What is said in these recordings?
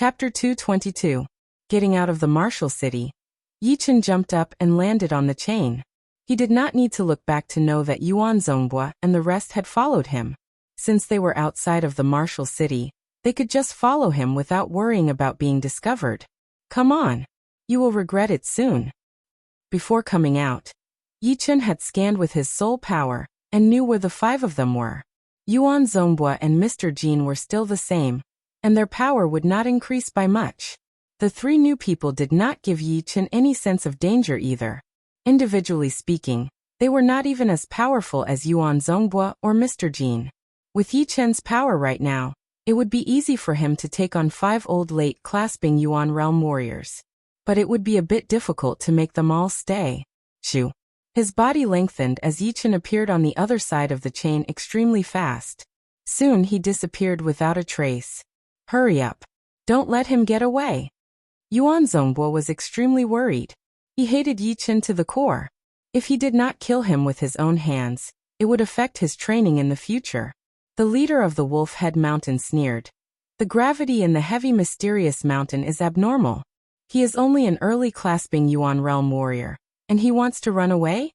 Chapter 222. Getting out of the martial city. Yichen jumped up and landed on the chain. He did not need to look back to know that Yuan Zongbua and the rest had followed him. Since they were outside of the martial city, they could just follow him without worrying about being discovered. Come on. You will regret it soon. Before coming out, Yichen had scanned with his soul power and knew where the 5 of them were. Yuan Zongbua and Mr. Jean were still the same, and their power would not increase by much. The 3 new people did not give Yichen any sense of danger either. Individually speaking, they were not even as powerful as Yuan Zongbua or Mr. Jean. With Yichen's power right now, it would be easy for him to take on 5 old late clasping Yuan realm warriors. But it would be a bit difficult to make them all stay. Shoo. His body lengthened as Yichen appeared on the other side of the chain extremely fast. Soon he disappeared without a trace. Hurry up. Don't let him get away. Yuan Zongbua was extremely worried. He hated Yichen to the core. If he did not kill him with his own hands, it would affect his training in the future. The leader of the Wolf Head Mountain sneered. The gravity in the heavy mysterious mountain is abnormal. He is only an early clasping Yuan realm warrior, and he wants to run away?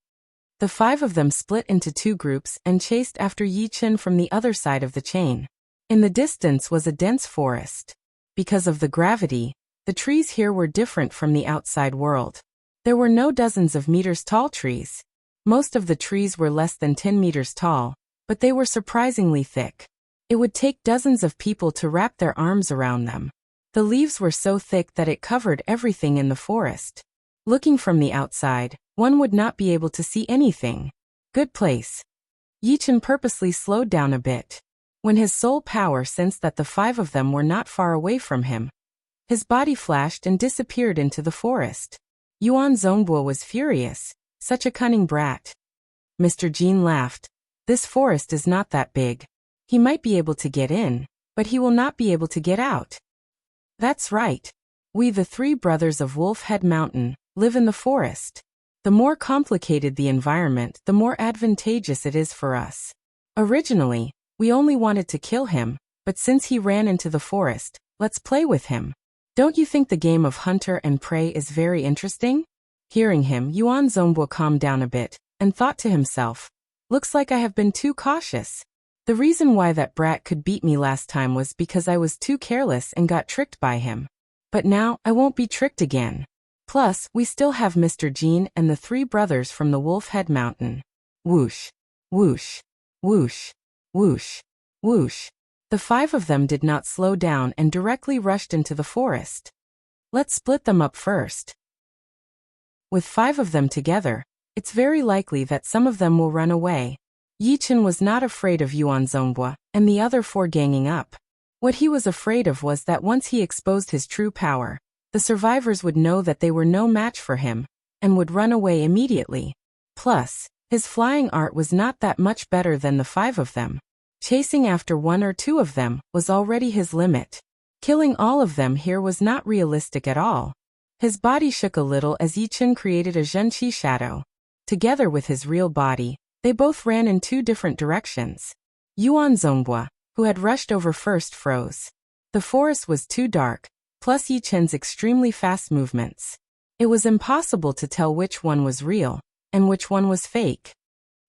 The 5 of them split into 2 groups and chased after Yichen from the other side of the chain. In the distance was a dense forest. Because of the gravity, the trees here were different from the outside world. There were no dozens of meters tall trees. Most of the trees were less than 10 meters tall, but they were surprisingly thick. It would take dozens of people to wrap their arms around them. The leaves were so thick that it covered everything in the forest. Looking from the outside, one would not be able to see anything. Good place. Yichen purposely slowed down a bit. When his soul power sensed that the 5 of them were not far away from him, his body flashed and disappeared into the forest. Yuan Zongbua was furious. Such a cunning brat. Mr. Jean laughed. This forest is not that big. He might be able to get in, but he will not be able to get out. That's right. We, the 3 brothers of Wolf Head Mountain, live in the forest. The more complicated the environment, the more advantageous it is for us. Originally, we only wanted to kill him, but since he ran into the forest, let's play with him. Don't you think the game of hunter and prey is very interesting? Hearing him, Yuan Zongbua calmed down a bit, and thought to himself, looks like I have been too cautious. The reason why that brat could beat me last time was because I was too careless and got tricked by him. But now, I won't be tricked again. Plus, we still have Mr. Jean and the 3 brothers from the Wolf Head Mountain. Whoosh, whoosh, whoosh, whoosh, whoosh. The 5 of them did not slow down and directly rushed into the forest. Let's split them up first. With 5 of them together, it's very likely that some of them will run away. Yichen was not afraid of Yuan Zongbua and the other 4 ganging up. What he was afraid of was that once he exposed his true power, the survivors would know that they were no match for him, and would run away immediately. Plus, his flying art was not that much better than the 5 of them. Chasing after 1 or 2 of them was already his limit. Killing all of them here was not realistic at all. His body shook a little as Yichen created a Zhenqi shadow. Together with his real body, they both ran in 2 different directions. Yuan Zongbua, who had rushed over first, froze. The forest was too dark, plus Yichen's extremely fast movements. It was impossible to tell which one was real, and which one was fake.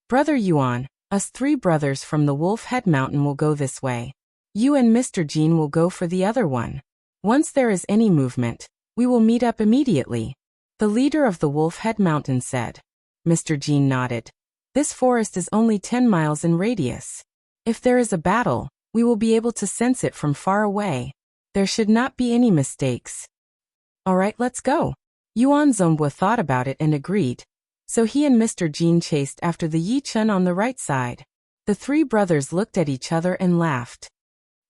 Brother Yuan, us 3 brothers from the Wolf Head Mountain will go this way. You and Mr. Jean will go for the other one. Once there is any movement, we will meet up immediately. The leader of the Wolf Head Mountain said. Mr. Jean nodded. This forest is only 10 miles in radius. If there is a battle, we will be able to sense it from far away. There should not be any mistakes. Alright, let's go. Yuan Zongbua thought about it and agreed. So he and Mr. Jean chased after the Yichen on the right side. The 3 brothers looked at each other and laughed.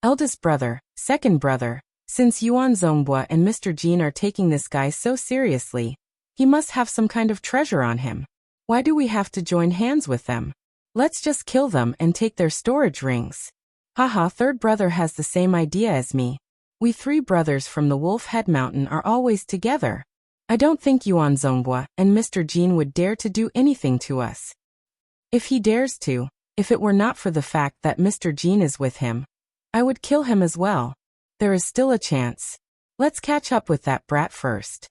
Eldest brother, second brother, since Yuan Zongbua and Mr. Jean are taking this guy so seriously, he must have some kind of treasure on him. Why do we have to join hands with them? Let's just kill them and take their storage rings. Haha, third brother has the same idea as me. We 3 brothers from the Wolf Head Mountain are always together. I don't think Yuan Zongbua and Mr. Jean would dare to do anything to us. If he dares to, if it were not for the fact that Mr. Jean is with him, I would kill him as well. There is still a chance. Let's catch up with that brat first.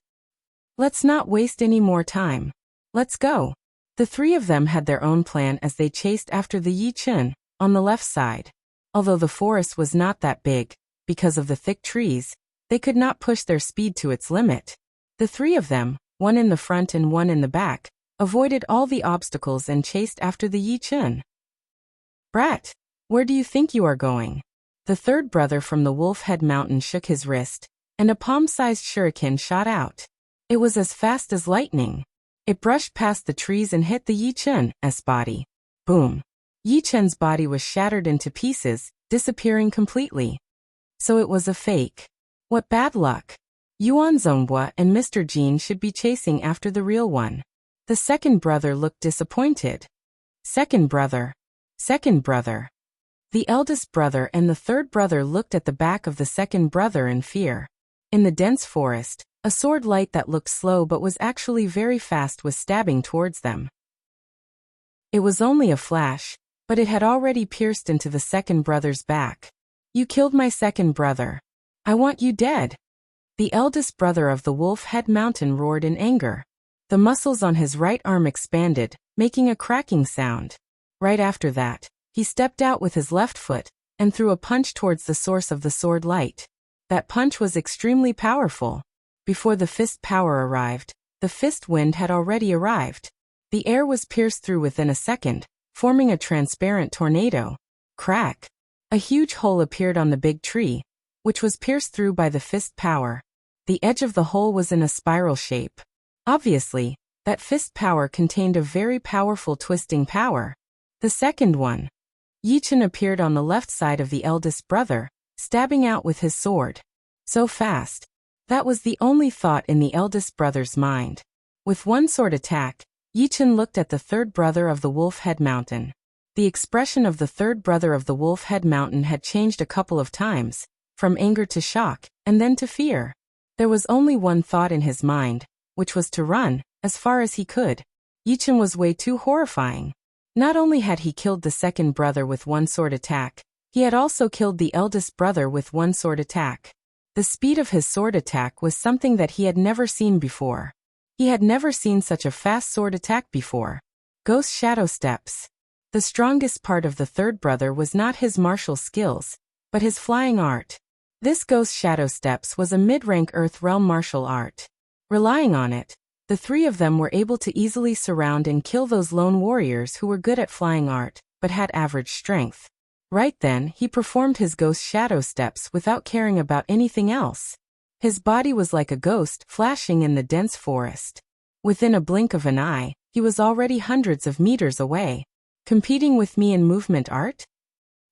Let's not waste any more time. Let's go. The three of them had their own plan as they chased after the Yi Chen, on the left side. Although the forest was not that big, because of the thick trees, they could not push their speed to its limit. The three of them, one in the front and one in the back, avoided all the obstacles and chased after the Yi Chen. Brat, where do you think you are going? The third brother from the Wolf Head Mountain shook his wrist, and a palm-sized shuriken shot out. It was as fast as lightning. It brushed past the trees and hit the Yi Chen's body. Boom. Yi Chen's body was shattered into pieces, disappearing completely. So it was a fake. What bad luck. Yuan Zongbua and Mr. Jean should be chasing after the real one. The second brother looked disappointed. Second brother. Second brother. The eldest brother and the third brother looked at the back of the second brother in fear. In the dense forest, a sword light that looked slow but was actually very fast was stabbing towards them. It was only a flash, but it had already pierced into the second brother's back. You killed my second brother. I want you dead. The eldest brother of the Wolf Head Mountain roared in anger. The muscles on his right arm expanded, making a cracking sound. Right after that, he stepped out with his left foot and threw a punch towards the source of the sword light. That punch was extremely powerful. Before the fist power arrived, the fist wind had already arrived. The air was pierced through within a second, forming a transparent tornado. Crack! A huge hole appeared on the big tree, which was pierced through by the fist power. The edge of the hole was in a spiral shape. Obviously, that fist power contained a very powerful twisting power. The second one. Yi Chen appeared on the left side of the eldest brother, stabbing out with his sword. So fast. That was the only thought in the eldest brother's mind. With one sword attack, Yi Chen looked at the third brother of the Wolf Head Mountain. The expression of the third brother of the Wolf Head Mountain had changed a couple of times, from anger to shock, and then to fear. There was only one thought in his mind, which was to run, as far as he could. Yi Chen was way too horrifying. Not only had he killed the second brother with one sword attack, he had also killed the eldest brother with one sword attack. The speed of his sword attack was something that he had never seen before. He had never seen such a fast sword attack before. Ghost Shadow Steps. The strongest part of the third brother was not his martial skills, but his flying art. This Ghost Shadow Steps was a mid-rank Earth Realm martial art. Relying on it, the three of them were able to easily surround and kill those lone warriors who were good at flying art, but had average strength. Right then, he performed his Ghost Shadow Steps without caring about anything else. His body was like a ghost flashing in the dense forest. Within a blink of an eye, he was already hundreds of meters away. Competing with me in movement art?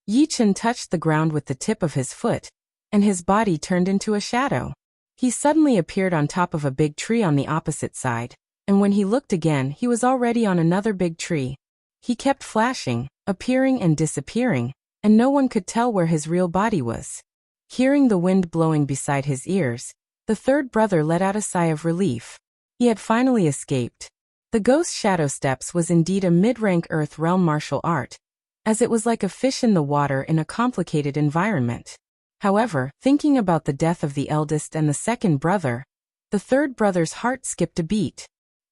Yi Chen touched the ground with the tip of his foot, and his body turned into a shadow. He suddenly appeared on top of a big tree on the opposite side, and when he looked again, he was already on another big tree. He kept flashing, appearing and disappearing, and no one could tell where his real body was. Hearing the wind blowing beside his ears, the third brother let out a sigh of relief. He had finally escaped. The Ghost Shadow Steps was indeed a mid-rank Earth Realm martial art, as it was like a fish in the water in a complicated environment. However, thinking about the death of the eldest and the second brother, the third brother's heart skipped a beat.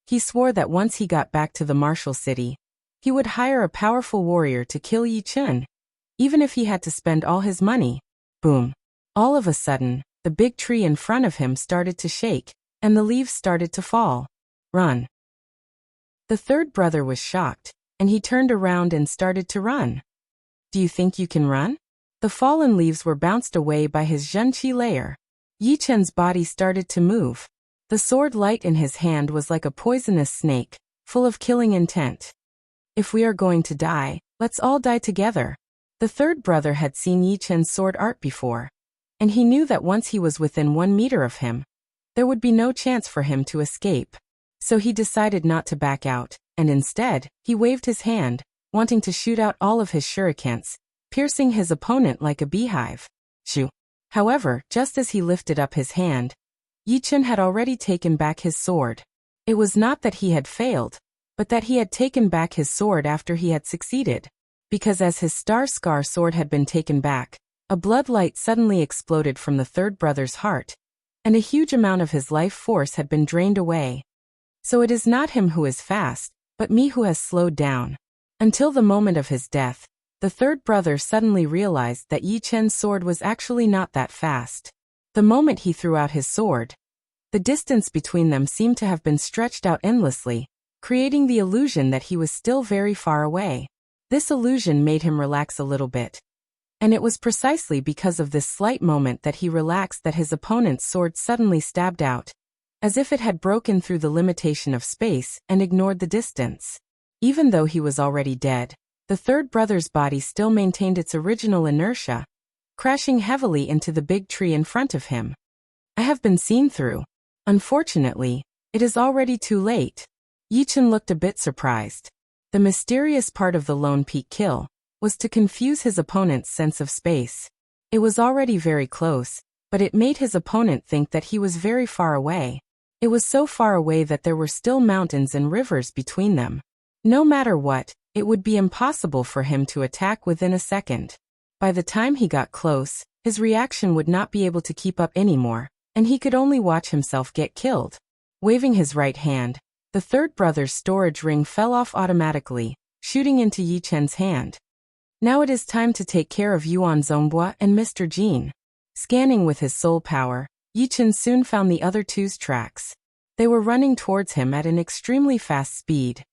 He swore that once he got back to the martial city, he would hire a powerful warrior to kill Yi Chen, even if he had to spend all his money. Boom. All of a sudden, the big tree in front of him started to shake, and the leaves started to fall. Run. The third brother was shocked, and he turned around and started to run. Do you think you can run? The fallen leaves were bounced away by his Zhenqi layer. Yi Chen's body started to move. The sword light in his hand was like a poisonous snake, full of killing intent. If we are going to die, let's all die together. The third brother had seen Yi Chen's sword art before, and he knew that once he was within 1 meter of him, there would be no chance for him to escape. So he decided not to back out, and instead, he waved his hand, wanting to shoot out all of his shurikens, piercing his opponent like a beehive. Shoo! However, just as he lifted up his hand, Yi Chen had already taken back his sword. It was not that he had failed, but that he had taken back his sword after he had succeeded. Because as his Star Scar sword had been taken back, a blood light suddenly exploded from the third brother's heart, and a huge amount of his life force had been drained away. So it is not him who is fast, but me who has slowed down. Until the moment of his death, the third brother suddenly realized that Yi Chen's sword was actually not that fast. The moment he threw out his sword, the distance between them seemed to have been stretched out endlessly, creating the illusion that he was still very far away. This illusion made him relax a little bit. And it was precisely because of this slight moment that he relaxed that his opponent's sword suddenly stabbed out, as if it had broken through the limitation of space and ignored the distance. Even though he was already dead, the third brother's body still maintained its original inertia, crashing heavily into the big tree in front of him. I have been seen through. Unfortunately, it is already too late. Yi Chen looked a bit surprised. The mysterious part of the lone peak kill was to confuse his opponent's sense of space. It was already very close, but it made his opponent think that he was very far away. It was so far away that there were still mountains and rivers between them. No matter what, it would be impossible for him to attack within a second. By the time he got close, his reaction would not be able to keep up anymore, and he could only watch himself get killed. Waving his right hand, the third brother's storage ring fell off automatically, shooting into Yi Chen's hand. Now it is time to take care of Yuan Zongbua and Mr. Jin. Scanning with his soul power, Yi Chen soon found the other two's tracks. They were running towards him at an extremely fast speed.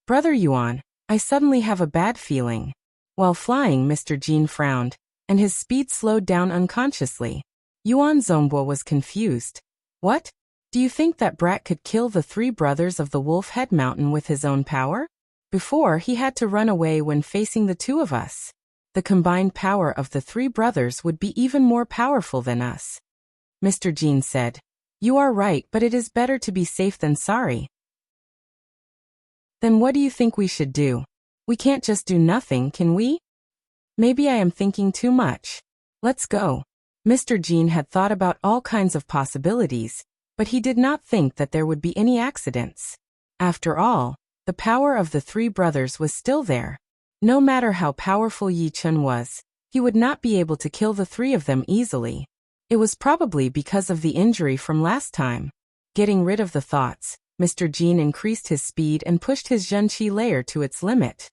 Brother Yuan, I suddenly have a bad feeling. While flying, Mr. Jin frowned, and his speed slowed down unconsciously. Yuan Zongbua was confused. What? Do you think that brat could kill the three brothers of the Wolf Head Mountain with his own power? Before, he had to run away when facing the two of us. The combined power of the three brothers would be even more powerful than us. Mr. Jin said. You are right, but it is better to be safe than sorry. Then what do you think we should do? We can't just do nothing, can we? Maybe I am thinking too much. Let's go. Mr. Jin had thought about all kinds of possibilities, but he did not think that there would be any accidents. After all, the power of the three brothers was still there. No matter how powerful Yi Chen was, he would not be able to kill the three of them easily. It was probably because of the injury from last time. Getting rid of the thoughts, Mr. Jin increased his speed and pushed his Zhenqi layer to its limit.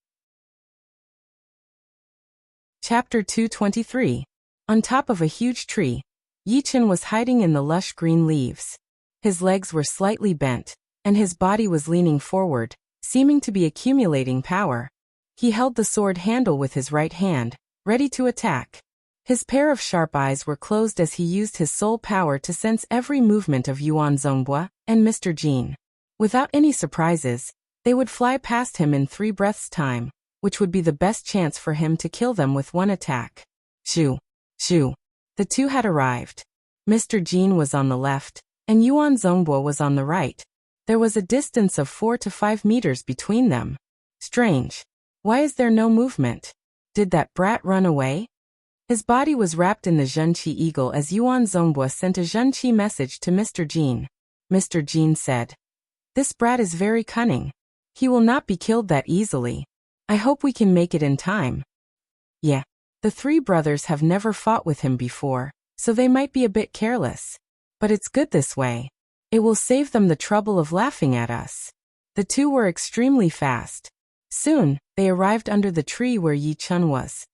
Chapter 223. On top of a huge tree, Yi Chen was hiding in the lush green leaves. His legs were slightly bent, and his body was leaning forward, seeming to be accumulating power. He held the sword handle with his right hand, ready to attack. His pair of sharp eyes were closed as he used his soul power to sense every movement of Yuan Zongbua and Mr. Jin. Without any surprises, they would fly past him in 3 breaths' time, which would be the best chance for him to kill them with one attack. Shoo! Shoo! The two had arrived. Mr. Jin was on the left, and Yuan Zongbua was on the right. There was a distance of 4 to 5 meters between them. Strange. Why is there no movement? Did that brat run away? His body was wrapped in the Zhenqi eagle as Yuan Zongbua sent a Zhenqi message to Mr. Jin. Mr. Jin said, "This brat is very cunning. He will not be killed that easily. I hope we can make it in time." Yeah. The three brothers have never fought with him before, so they might be a bit careless. But it's good this way. It will save them the trouble of laughing at us. The two were extremely fast. Soon, they arrived under the tree where Yi Chen was.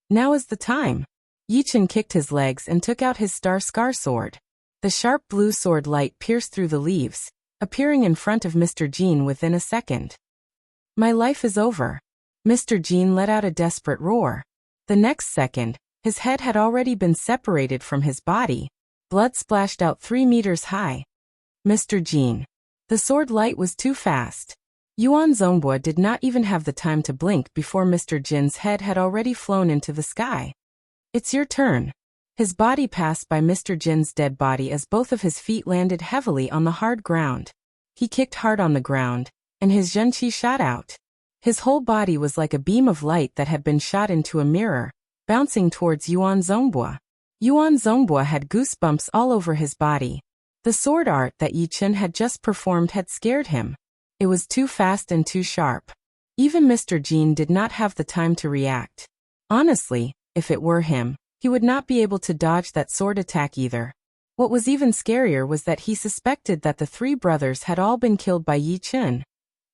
Now is the time. Yi Chen kicked his legs and took out his star scar sword. The sharp blue sword light pierced through the leaves, appearing in front of Mr. Jin within a second. My life is over. Mr. Jin let out a desperate roar. The next second, his head had already been separated from his body. Blood splashed out 3 meters high. Mr. Jin. The sword light was too fast. Yuan Zongbua did not even have the time to blink before Mr. Jin's head had already flown into the sky. It's your turn. His body passed by Mr. Jin's dead body as both of his feet landed heavily on the hard ground. He kicked hard on the ground, and his Zhenqi shot out. His whole body was like a beam of light that had been shot into a mirror, bouncing towards Yuan Zongbua. Yuan Zongbua had goosebumps all over his body. The sword art that Yi Chen had just performed had scared him. It was too fast and too sharp. Even Mr. Jin did not have the time to react. Honestly, if it were him, he would not be able to dodge that sword attack either. What was even scarier was that he suspected that the three brothers had all been killed by Yi Chen,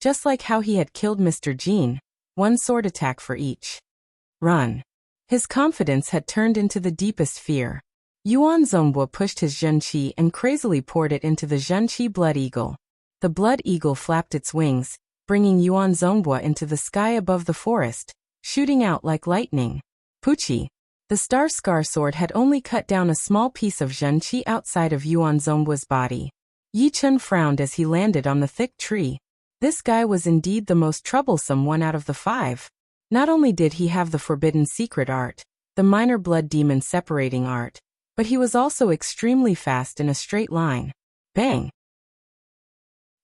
just like how he had killed Mr. Jean, one sword attack for each. Run. His confidence had turned into the deepest fear. Yuan Zhongbo pushed his Zhenqi and crazily poured it into the Zhenqi Blood Eagle. The Blood Eagle flapped its wings, bringing Yuan Zhongbo into the sky above the forest, shooting out like lightning. Puchi. The Star Scar sword had only cut down a small piece of Zhenqi outside of Yuan Zhongbo's body. Yi Chen frowned as he landed on the thick tree. This guy was indeed the most troublesome one out of the five. Not only did he have the forbidden secret art, the minor blood demon separating art, but he was also extremely fast in a straight line. Bang!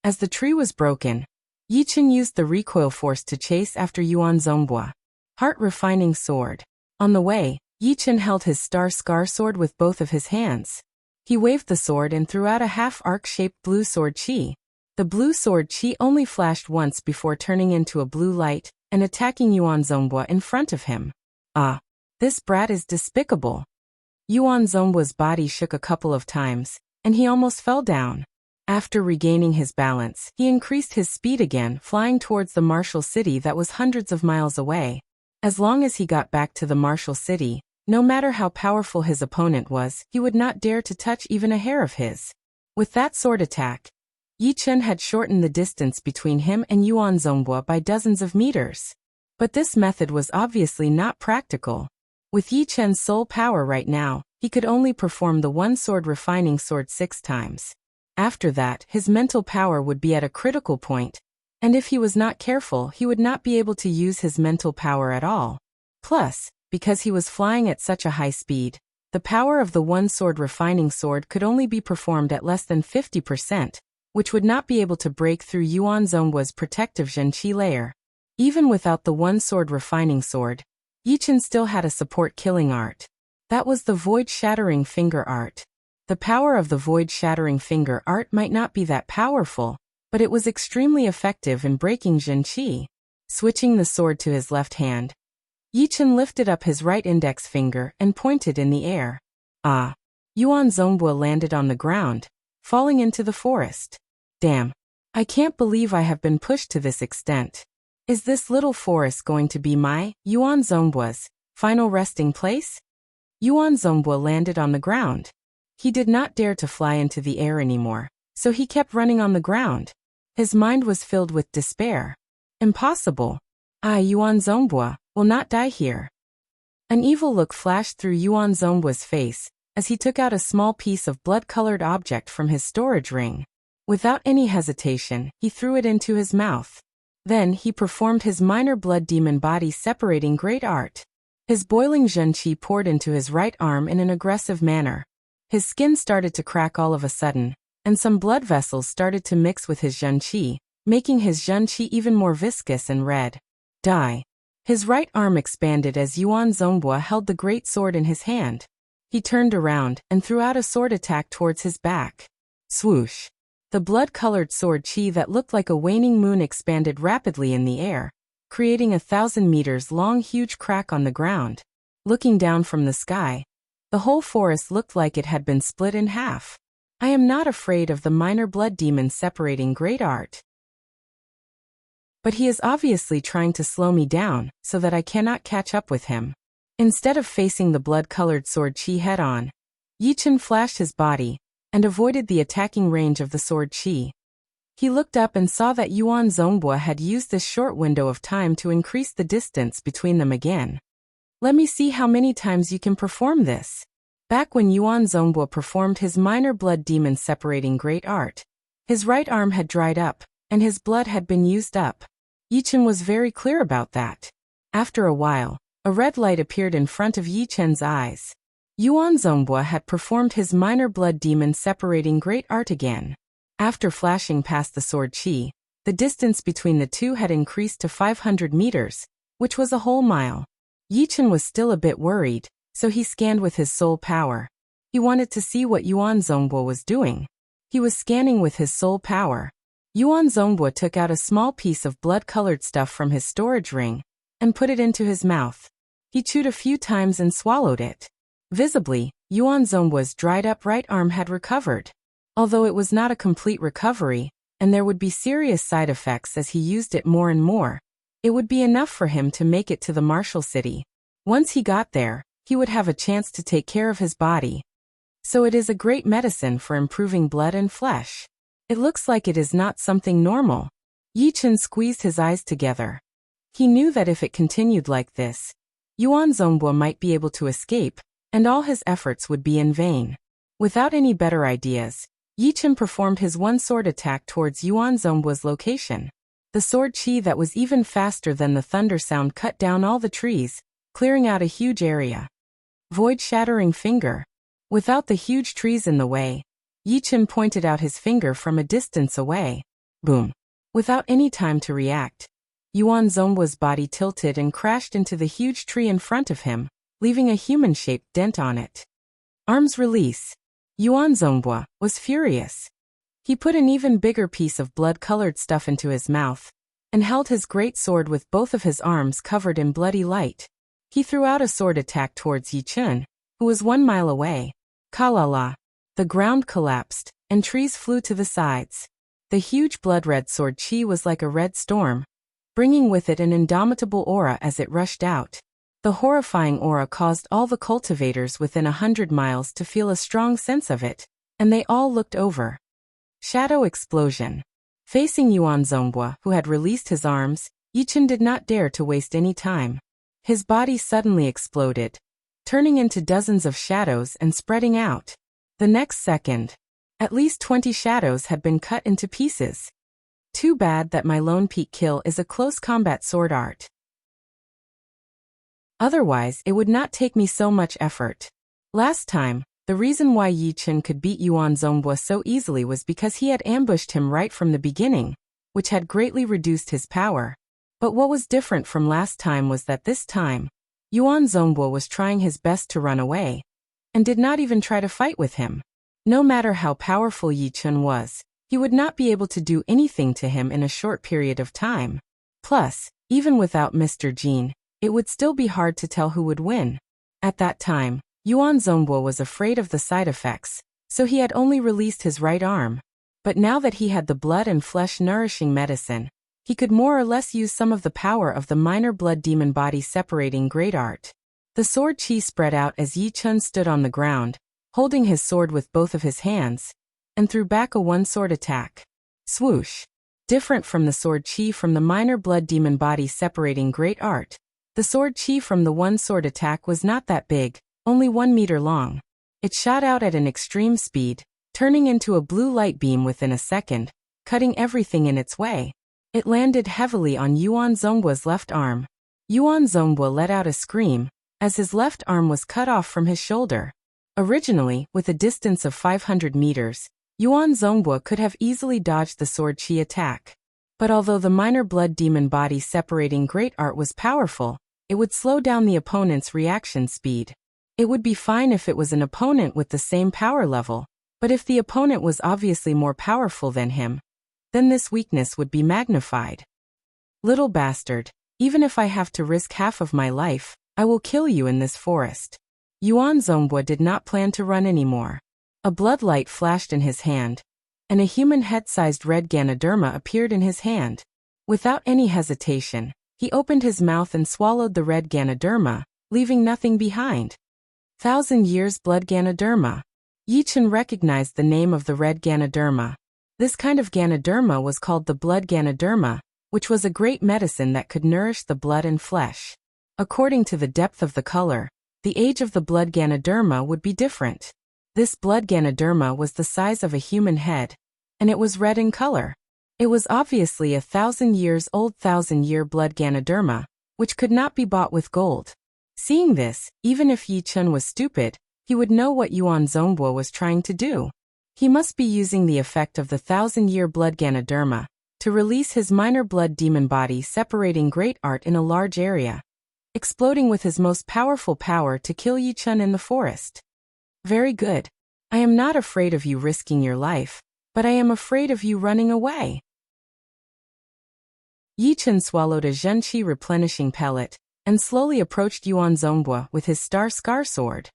As the tree was broken, Yi Chen used the recoil force to chase after Yuan Zhongbo. Heart-refining sword. On the way, Yi Chen held his Star Scar sword with both of his hands. He waved the sword and threw out a half-arc-shaped blue sword chi. The blue sword chi only flashed once before turning into a blue light and attacking Yuan Zhongbo in front of him. Ah! This brat is despicable. Yuan Zhongbo's body shook a couple of times, and he almost fell down. After regaining his balance, he increased his speed again, flying towards the martial city that was hundreds of miles away. As long as he got back to the martial city, no matter how powerful his opponent was, he would not dare to touch even a hair of his. With that sword attack, Yi Chen had shortened the distance between him and Yuan Zhongbo by dozens of meters. But this method was obviously not practical. With Yi Chen's soul power right now, he could only perform the one sword refining sword 6 times. After that, his mental power would be at a critical point, and if he was not careful, he would not be able to use his mental power at all. Plus, because he was flying at such a high speed, the power of the one sword refining sword could only be performed at less than 50%, which would not be able to break through Yuan Zhongbo's protective Zhenqi layer. Even without the one sword refining sword, Yi Chen still had a support killing art. That was the void-shattering finger art. The power of the void-shattering finger art might not be that powerful, but it was extremely effective in breaking Zhenqi. Switching the sword to his left hand, Yi Chen lifted up his right index finger and pointed in the air. Ah! Yuan Zhongbo landed on the ground, falling into the forest. Damn! I can't believe I have been pushed to this extent. Is this little forest going to be my, Yuan Zhongbo's, final resting place? Yuan Zhongbo landed on the ground. He did not dare to fly into the air anymore, so he kept running on the ground. His mind was filled with despair. Impossible. I, Yuan Zhongbo, will not die here. An evil look flashed through Yuan Zhongbo's face as he took out a small piece of blood-colored object from his storage ring. Without any hesitation, he threw it into his mouth. Then he performed his minor blood demon body separating great art. His boiling Zhenqi poured into his right arm in an aggressive manner. His skin started to crack all of a sudden, and some blood vessels started to mix with his Zhenqi, making his Zhenqi even more viscous and red. Die. His right arm expanded as Yuan Zhongbo held the great sword in his hand. He turned around and threw out a sword attack towards his back. Swoosh. The blood-colored sword chi that looked like a waning moon expanded rapidly in the air, creating 1,000 meters long huge crack on the ground. Looking down from the sky, the whole forest looked like it had been split in half. I am not afraid of the minor blood demon separating great art. But he is obviously trying to slow me down so that I cannot catch up with him. Instead of facing the blood-colored sword chi head-on, Yi Chen flashed his body and avoided the attacking range of the sword chi. He looked up and saw that Yuan Zhongbo had used this short window of time to increase the distance between them again. Let me see how many times you can perform this. Back when Yuan Zhongbo performed his minor blood demon separating great art, his right arm had dried up, and his blood had been used up. Yi Chen was very clear about that. After a while, a red light appeared in front of Yi Chen's eyes. Yuan Zhongbo had performed his minor blood demon separating great art again. After flashing past the sword chi, the distance between the two had increased to 500 meters, which was a whole mile. Yi Chen was still a bit worried, so he scanned with his soul power. He wanted to see what Yuan Zhongbo was doing. He was scanning with his soul power. Yuan Zhongbo took out a small piece of blood-colored stuff from his storage ring and put it into his mouth. He chewed a few times and swallowed it. Visibly, Yuan Zongguo's dried-up right arm had recovered. Although it was not a complete recovery, and there would be serious side effects as he used it more and more, it would be enough for him to make it to the martial city. Once he got there, he would have a chance to take care of his body. So it is a great medicine for improving blood and flesh. It looks like it is not something normal. Yi Chen squeezed his eyes together. He knew that if it continued like this, Yuan Zongguo might be able to escape, and all his efforts would be in vain. Without any better ideas, Yi Chen performed his one sword attack towards Yuan Zongguo's location. The sword chi that was even faster than the thunder sound cut down all the trees, clearing out a huge area. Void-shattering finger. Without the huge trees in the way, Yi Chen pointed out his finger from a distance away. Boom. Without any time to react, Yuan Zongguo's body tilted and crashed into the huge tree in front of him, leaving a human-shaped dent on it. Arms release. Yuan Zongguo was furious. He put an even bigger piece of blood-colored stuff into his mouth, and held his great sword with both of his arms covered in bloody light. He threw out a sword attack towards Yi Chen, who was 1 mile away. Kalala. The ground collapsed, and trees flew to the sides. The huge blood-red sword chi was like a red storm, bringing with it an indomitable aura as it rushed out. The horrifying aura caused all the cultivators within 100 miles to feel a strong sense of it, and they all looked over. Shadow explosion. Facing Yuan Zongguo, who had released his arms, Yi Chen did not dare to waste any time. His body suddenly exploded, turning into dozens of shadows and spreading out. The next second, at least 20 shadows had been cut into pieces. Too bad that my lone peak kill is a close combat sword art. Otherwise, it would not take me so much effort. Last time, the reason why Yi Chen could beat Yuan Zongguo so easily was because he had ambushed him right from the beginning, which had greatly reduced his power. But what was different from last time was that this time, Yuan Zongguo was trying his best to run away, and did not even try to fight with him. No matter how powerful Yi Chen was, he would not be able to do anything to him in a short period of time. Plus, even without Mr. Jean, it would still be hard to tell who would win. At that time, Yuan Zongguo was afraid of the side effects, so he had only released his right arm. But now that he had the blood and flesh-nourishing medicine, he could more or less use some of the power of the minor blood demon body separating great art. The sword chi spread out as Yi Chen stood on the ground, holding his sword with both of his hands, and threw back a one-sword attack. Swoosh. Different from the sword chi from the minor blood demon body separating great art, the sword chi from the one-sword attack was not that big, only 1 meter long. It shot out at an extreme speed, turning into a blue light beam within a second, cutting everything in its way. It landed heavily on Yuan Zongguo's left arm. Yuan Zongguo let out a scream, as his left arm was cut off from his shoulder. Originally, with a distance of 500 meters, Yuan Zongguo could have easily dodged the sword chi attack. But although the minor blood demon body separating great art was powerful, it would slow down the opponent's reaction speed. It would be fine if it was an opponent with the same power level, but if the opponent was obviously more powerful than him, then this weakness would be magnified. Little bastard, even if I have to risk half of my life, I will kill you in this forest. Yuan Zongguo did not plan to run anymore. A blood light flashed in his hand, and a human head-sized red Ganoderma appeared in his hand. Without any hesitation, he opened his mouth and swallowed the red Ganoderma, leaving nothing behind. 1,000 years blood Ganoderma. Yi Chen recognized the name of the red Ganoderma. This kind of Ganoderma was called the blood Ganoderma, which was a great medicine that could nourish the blood and flesh. According to the depth of the color, the age of the blood Ganoderma would be different. This blood Ganoderma was the size of a human head, and it was red in color. It was obviously a 1,000 years old 1,000-year blood Ganoderma, which could not be bought with gold. Seeing this, even if Yi Chen was stupid, he would know what Yuan Zongguo was trying to do. He must be using the effect of the 1,000-year blood Ganoderma to release his minor blood demon body separating great art in a large area, exploding with his most powerful power to kill Yi Chen in the forest. Very good. I am not afraid of you risking your life, but I am afraid of you running away. Yi Chen swallowed a Zhenqi replenishing pellet, and slowly approached Yuan Zongguo with his star scar sword.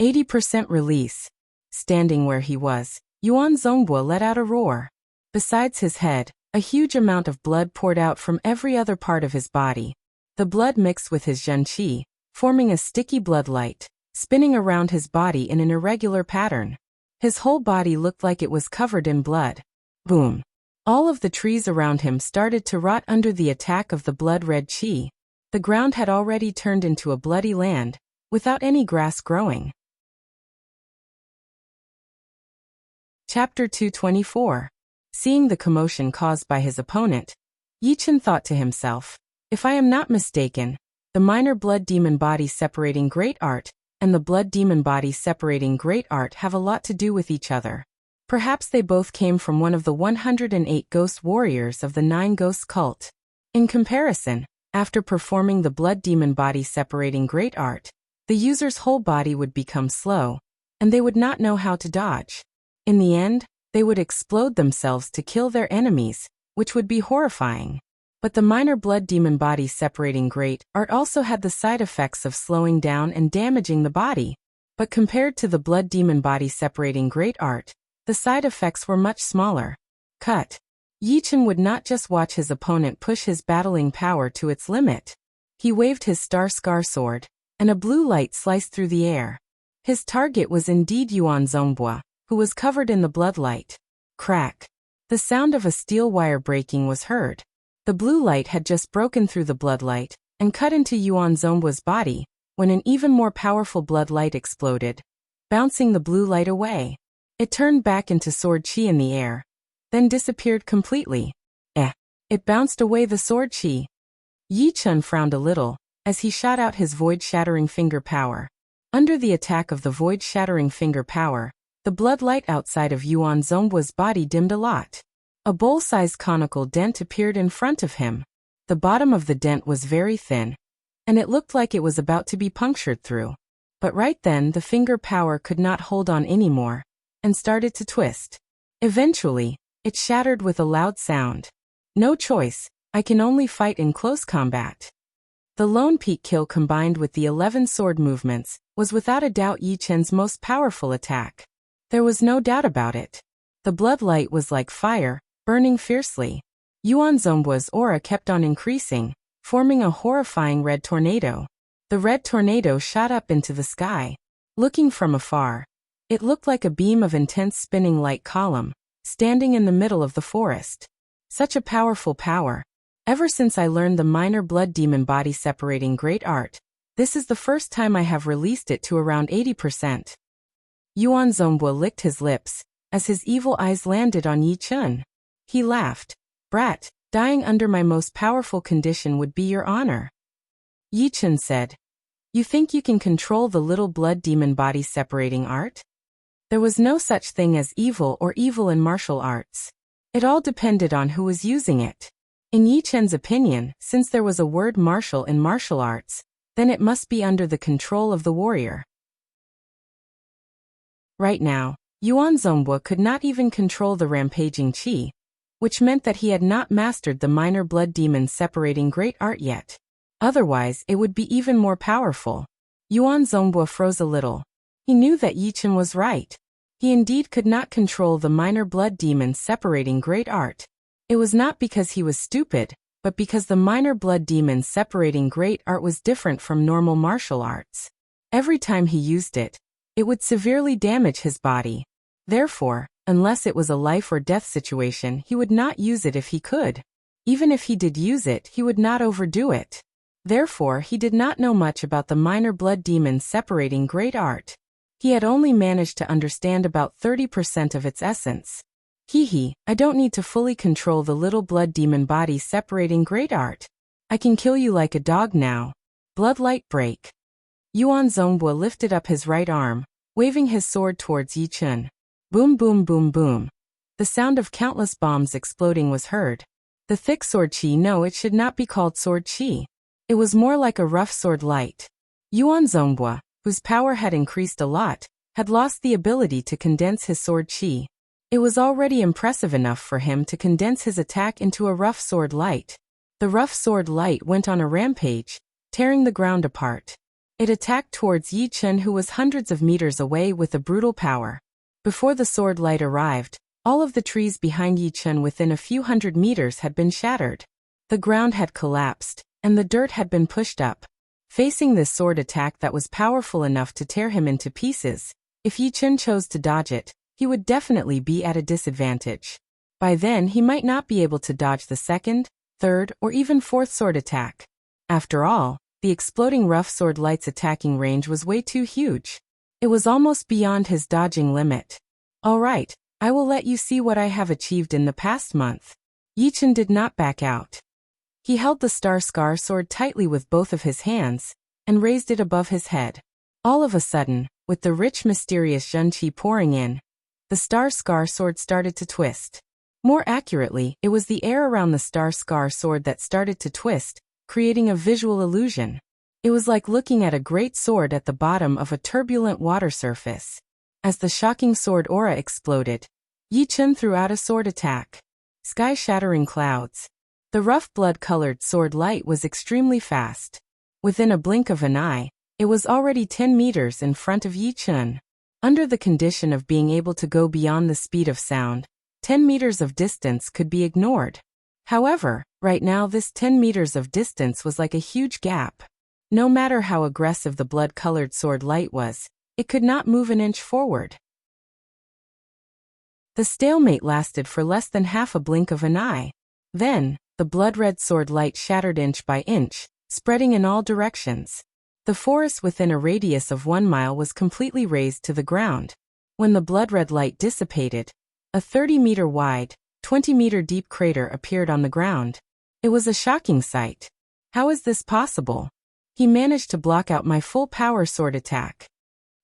80% release. Standing where he was, Yuan Zhongbua let out a roar. Besides his head, a huge amount of blood poured out from every other part of his body. The blood mixed with his Zhen Qi, forming a sticky blood light, spinning around his body in an irregular pattern. His whole body looked like it was covered in blood. Boom! All of the trees around him started to rot under the attack of the blood-red qi. The ground had already turned into a bloody land, without any grass growing. Chapter 224. Seeing the commotion caused by his opponent, Yichen thought to himself, if I am not mistaken, the minor blood demon body separating great art and the blood demon body separating great art have a lot to do with each other. Perhaps they both came from one of the 108 ghost warriors of the 9 Ghosts cult. In comparison, after performing the blood demon body separating great art, the user's whole body would become slow, and they would not know how to dodge. In the end, they would explode themselves to kill their enemies, which would be horrifying. But the minor blood demon body separating great art also had the side effects of slowing down and damaging the body. But compared to the blood demon body separating great art, the side effects were much smaller. Cut. Yichen would not just watch his opponent push his battling power to its limit. He waved his star scar sword, and a blue light sliced through the air. His target was indeed Yuan Zhongbua, who was covered in the bloodlight. Crack. The sound of a steel wire breaking was heard. The blue light had just broken through the bloodlight and cut into Yuan Zhongbua's body when an even more powerful bloodlight exploded, bouncing the blue light away. It turned back into sword qi in the air, then disappeared completely. It bounced away the sword qi. Yichen frowned a little as he shot out his void-shattering finger power. Under the attack of the void-shattering finger power, the bloodlight outside of Yuan Zhongbua's body dimmed a lot. A bowl-sized conical dent appeared in front of him. The bottom of the dent was very thin, and it looked like it was about to be punctured through. But right then the finger power could not hold on anymore, and started to twist. Eventually, it shattered with a loud sound. No choice, I can only fight in close combat. The lone peak kill combined with the 11 sword movements was without a doubt Yichen's most powerful attack. There was no doubt about it. The bloodlight was like fire, burning fiercely. Yuan Zhongbua's aura kept on increasing, forming a horrifying red tornado. The red tornado shot up into the sky. Looking from afar, it looked like a beam of intense spinning light column, standing in the middle of the forest. Such a powerful power. Ever since I learned the minor blood demon body separating great art, this is the first time I have released it to around 80%. Yuan Zhongbua licked his lips as his evil eyes landed on Yichen. He laughed. Brat, dying under my most powerful condition would be your honor. Yichen said. You think you can control the little blood demon body separating art? There was no such thing as evil or evil in martial arts. It all depended on who was using it. In Yichen's opinion, since there was a word martial in martial arts, then it must be under the control of the warrior. Right now, Yuan Zhongbua could not even control the rampaging qi, which meant that he had not mastered the minor blood demon separating great art yet. Otherwise, it would be even more powerful. Yuan Zhongbua froze a little. He knew that Yichen was right. He indeed could not control the minor blood demon separating great art. It was not because he was stupid, but because the minor blood demon separating great art was different from normal martial arts. Every time he used it, it would severely damage his body. Therefore, unless it was a life or death situation, he would not use it if he could. Even if he did use it, he would not overdo it. Therefore, he did not know much about the minor blood demon separating great art. He had only managed to understand about 30% of its essence. I don't need to fully control the little blood demon body separating great art. I can kill you like a dog now. Bloodlight break. Yuan Zhongbua lifted up his right arm, waving his sword towards Yichen. Boom boom boom boom. The sound of countless bombs exploding was heard. The thick sword qi. No, it should not be called sword qi. It was more like a rough sword light. Yuan Zhongbua, whose power had increased a lot, had lost the ability to condense his sword qi. It was already impressive enough for him to condense his attack into a rough sword light. The rough sword light went on a rampage, tearing the ground apart. It attacked towards Yi Chen, who was hundreds of meters away, with a brutal power. Before the sword light arrived, all of the trees behind Yi Chen within a few hundred meters had been shattered. The ground had collapsed, and the dirt had been pushed up. Facing this sword attack that was powerful enough to tear him into pieces, if Yi Chen chose to dodge it, he would definitely be at a disadvantage. By then he might not be able to dodge the second, third, or even fourth sword attack. After all, the exploding rough sword light's attacking range was way too huge. It was almost beyond his dodging limit. All right, I will let you see what I have achieved in the past month. Yi Chen did not back out. He held the Star Scar sword tightly with both of his hands, and raised it above his head. All of a sudden, with the rich mysterious Zhenqi pouring in, the Star Scar sword started to twist. More accurately, it was the air around the Star Scar sword that started to twist, creating a visual illusion. It was like looking at a great sword at the bottom of a turbulent water surface. As the shocking sword aura exploded, Yi Chen threw out a sword attack. Sky-shattering clouds. The rough blood-colored sword light was extremely fast. Within a blink of an eye, it was already 10 meters in front of Yi Chen. Under the condition of being able to go beyond the speed of sound, 10 meters of distance could be ignored. However, right now this 10 meters of distance was like a huge gap. No matter how aggressive the blood-colored sword light was, it could not move an inch forward. The stalemate lasted for less than half a blink of an eye. Then, the blood-red sword light shattered inch by inch, spreading in all directions. The forest within a radius of 1 mile was completely razed to the ground. When the blood-red light dissipated, a 30-meter wide, 20-meter deep crater appeared on the ground. It was a shocking sight. How is this possible? He managed to block out my full power sword attack.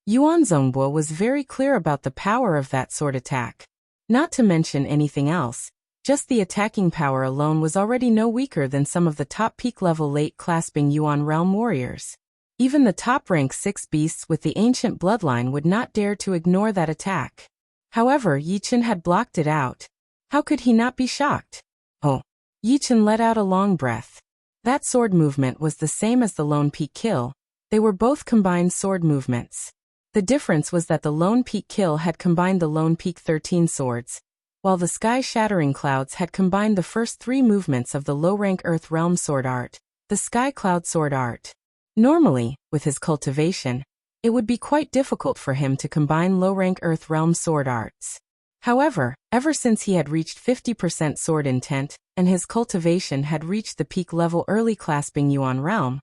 Yuan Zhongbo was very clear about the power of that sword attack. Not to mention anything else, just the attacking power alone was already no weaker than some of the top peak-level late-clasping Yuan realm warriors. Even the top-rank 6 beasts with the ancient bloodline would not dare to ignore that attack. However, Yi Chen had blocked it out. How could he not be shocked? Oh! Yi Chen let out a long breath. That sword movement was the same as the Lone Peak Kill. They were both combined sword movements. The difference was that the Lone Peak Kill had combined the Lone Peak 13 swords, while the Sky-Shattering Clouds had combined the first 3 movements of the low-rank Earth Realm sword art, the Sky Cloud sword art. Normally, with his cultivation, it would be quite difficult for him to combine low-rank Earth Realm sword arts. However, ever since he had reached 50% sword intent, and his cultivation had reached the peak level early clasping Yuan realm,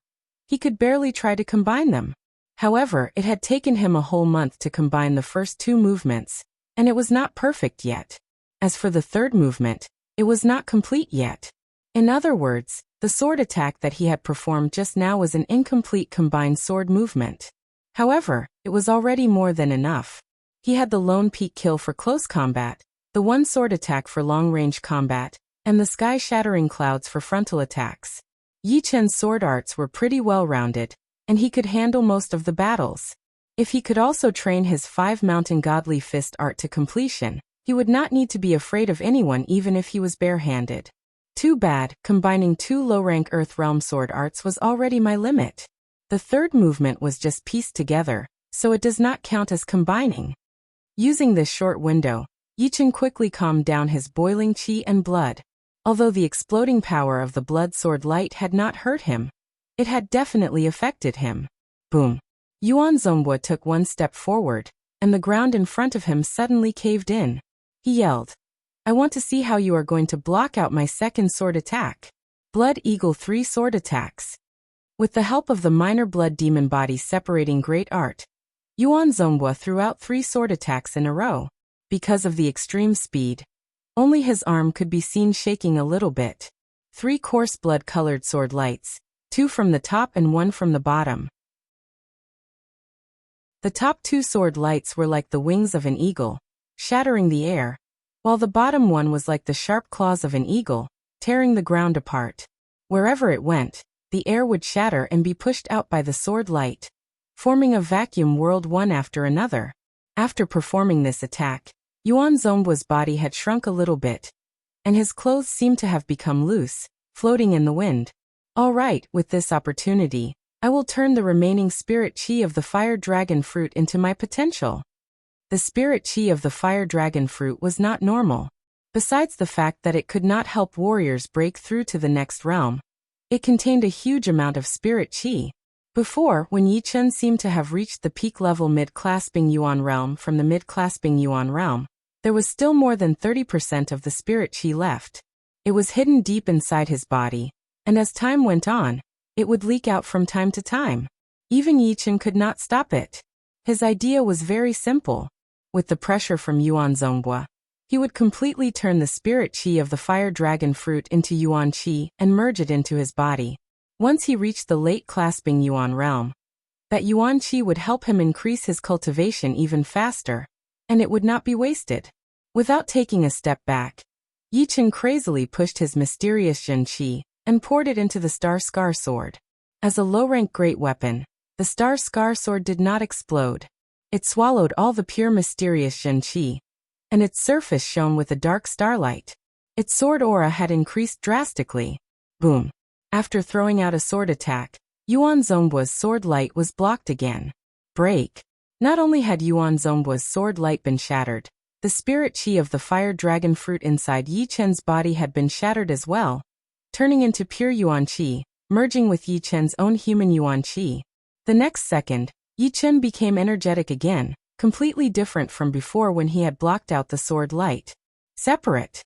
he could barely try to combine them. However, it had taken him a whole month to combine the first 2 movements, and it was not perfect yet. As for the third movement, it was not complete yet. In other words, the sword attack that he had performed just now was an incomplete combined sword movement. However, it was already more than enough. He had the Lone Peak Kill for close combat, the one sword attack for long-range combat, and the Sky-Shattering Clouds for frontal attacks. Yi Chen's sword arts were pretty well-rounded, and he could handle most of the battles. If he could also train his 5 Mountain Godly Fist art to completion, he would not need to be afraid of anyone even if he was barehanded. Too bad, combining 2 low-rank Earth Realm sword arts was already my limit. The third movement was just pieced together, so it does not count as combining. Using this short window, Yi Chen quickly calmed down his boiling qi and blood. Although the exploding power of the blood sword light had not hurt him, it had definitely affected him. Boom! Yuan Zhongbo took 1 step forward, and the ground in front of him suddenly caved in. He yelled, "I want to see how you are going to block out my second sword attack." Blood Eagle 3 sword attacks. With the help of the minor blood demon body separating great art, Yuan Zhongbo threw out 3 sword attacks in a row. Because of the extreme speed, only his arm could be seen shaking a little bit. 3 coarse blood-colored sword lights, 2 from the top and 1 from the bottom. The top 2 sword lights were like the wings of an eagle, shattering the air, while the bottom one was like the sharp claws of an eagle, tearing the ground apart. Wherever it went, the air would shatter and be pushed out by the sword light, forming a vacuum world one after another. After performing this attack, Yuan Zhongbo's body had shrunk a little bit, and his clothes seemed to have become loose, floating in the wind. All right, with this opportunity, I will turn the remaining spirit chi of the fire dragon fruit into my potential. The spirit chi of the fire dragon fruit was not normal. Besides the fact that it could not help warriors break through to the next realm, it contained a huge amount of spirit chi. Before, when Yi Chen seemed to have reached the peak level mid-clasping Yuan realm from the mid-clasping Yuan realm, there was still more than 30% of the spirit chi left. It was hidden deep inside his body, and as time went on, it would leak out from time to time. Even Yi Chen could not stop it. His idea was very simple. With the pressure from Yuan Zongbua, he would completely turn the spirit chi of the fire dragon fruit into Yuan chi and merge it into his body. Once he reached the late clasping Yuan realm, that Yuan chi would help him increase his cultivation even faster, and it would not be wasted. Without taking a step back, Yi Chen crazily pushed his mysterious Zhen Qi and poured it into the Star Scar Sword. As a low-rank great weapon, the Star Scar Sword did not explode. It swallowed all the pure mysterious Zhen Qi, and its surface shone with a dark starlight. Its sword aura had increased drastically. Boom. After throwing out a sword attack, Yuan Zongbua's sword light was blocked again. Break. Not only had Yuan Zongbua's sword light been shattered, the spirit chi of the fire dragon fruit inside Yi Chen's body had been shattered as well, turning into pure Yuan Qi, merging with Yi Chen's own human Yuan Qi. The next second, Yi Chen became energetic again, completely different from before when he had blocked out the sword light. Separate.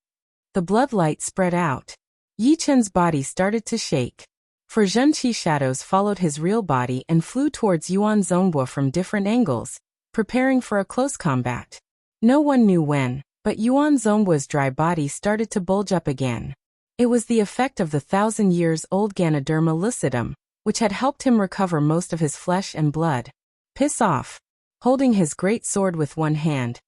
The blood light spread out. Yi Chen's body started to shake. For Zhen Qi shadows followed his real body and flew towards Yuan Zongbua from different angles, preparing for a close combat. No one knew when, but Yuan Zongbua's dry body started to bulge up again. It was the effect of the 1,000-years-old Ganoderma lucidum, which had helped him recover most of his flesh and blood. Piss off. Holding his great sword with one hand,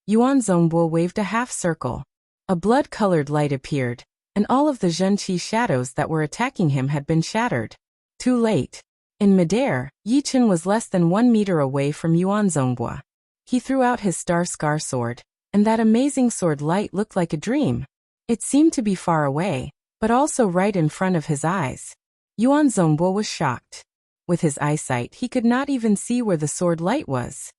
Yuan Zongbua waved a half-circle. A blood-colored light appeared, and all of the Zhen Qi shadows that were attacking him had been shattered. Too late. In midair, Yi Chen was less than 1 meter away from Yuan Zongbua. He threw out his Star Scar Sword, and that amazing sword light looked like a dream. It seemed to be far away, but also right in front of his eyes. Yuan Zongbua was shocked. With his eyesight, he could not even see where the sword light was.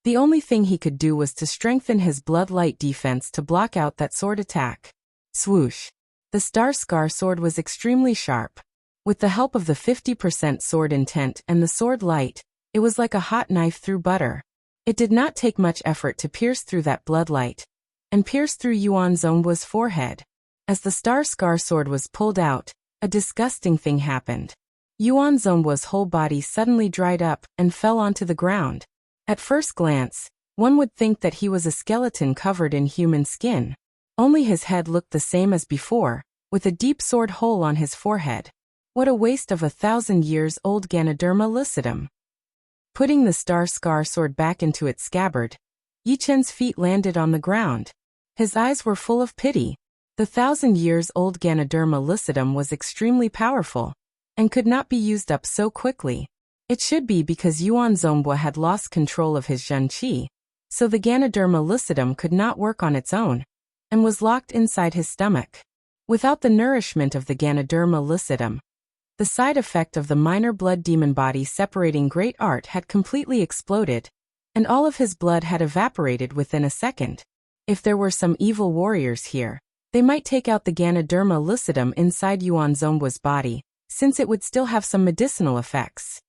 The only thing he could do was to strengthen his blood light defense to block out that sword attack. Swoosh. The Star Scar Sword was extremely sharp. With the help of the 50% sword intent and the sword light, it was like a hot knife through butter. It did not take much effort to pierce through that blood light, and pierce through Yuan Zongbua's forehead. As the Star Scar Sword was pulled out, a disgusting thing happened. Yuan Zongbua's whole body suddenly dried up and fell onto the ground. At first glance, one would think that he was a skeleton covered in human skin. Only his head looked the same as before, with a deep sword hole on his forehead. What a waste of a 1,000-years-old Ganoderma lucidum. Putting the Star Scar Sword back into its scabbard, Yi Chen's feet landed on the ground. His eyes were full of pity. The 1,000-years-old Ganoderma lucidum was extremely powerful, and could not be used up so quickly. It should be because Yuan Zongbua had lost control of his Zhen Qi, so the Ganoderma lucidum could not work on its own, and was locked inside his stomach. Without the nourishment of the Ganoderma lucidum, the side effect of the minor blood demon body separating great art had completely exploded, and all of his blood had evaporated within a second. If there were some evil warriors here, they might take out the Ganoderma lucidum inside Yuan Zongbua's body, since it would still have some medicinal effects.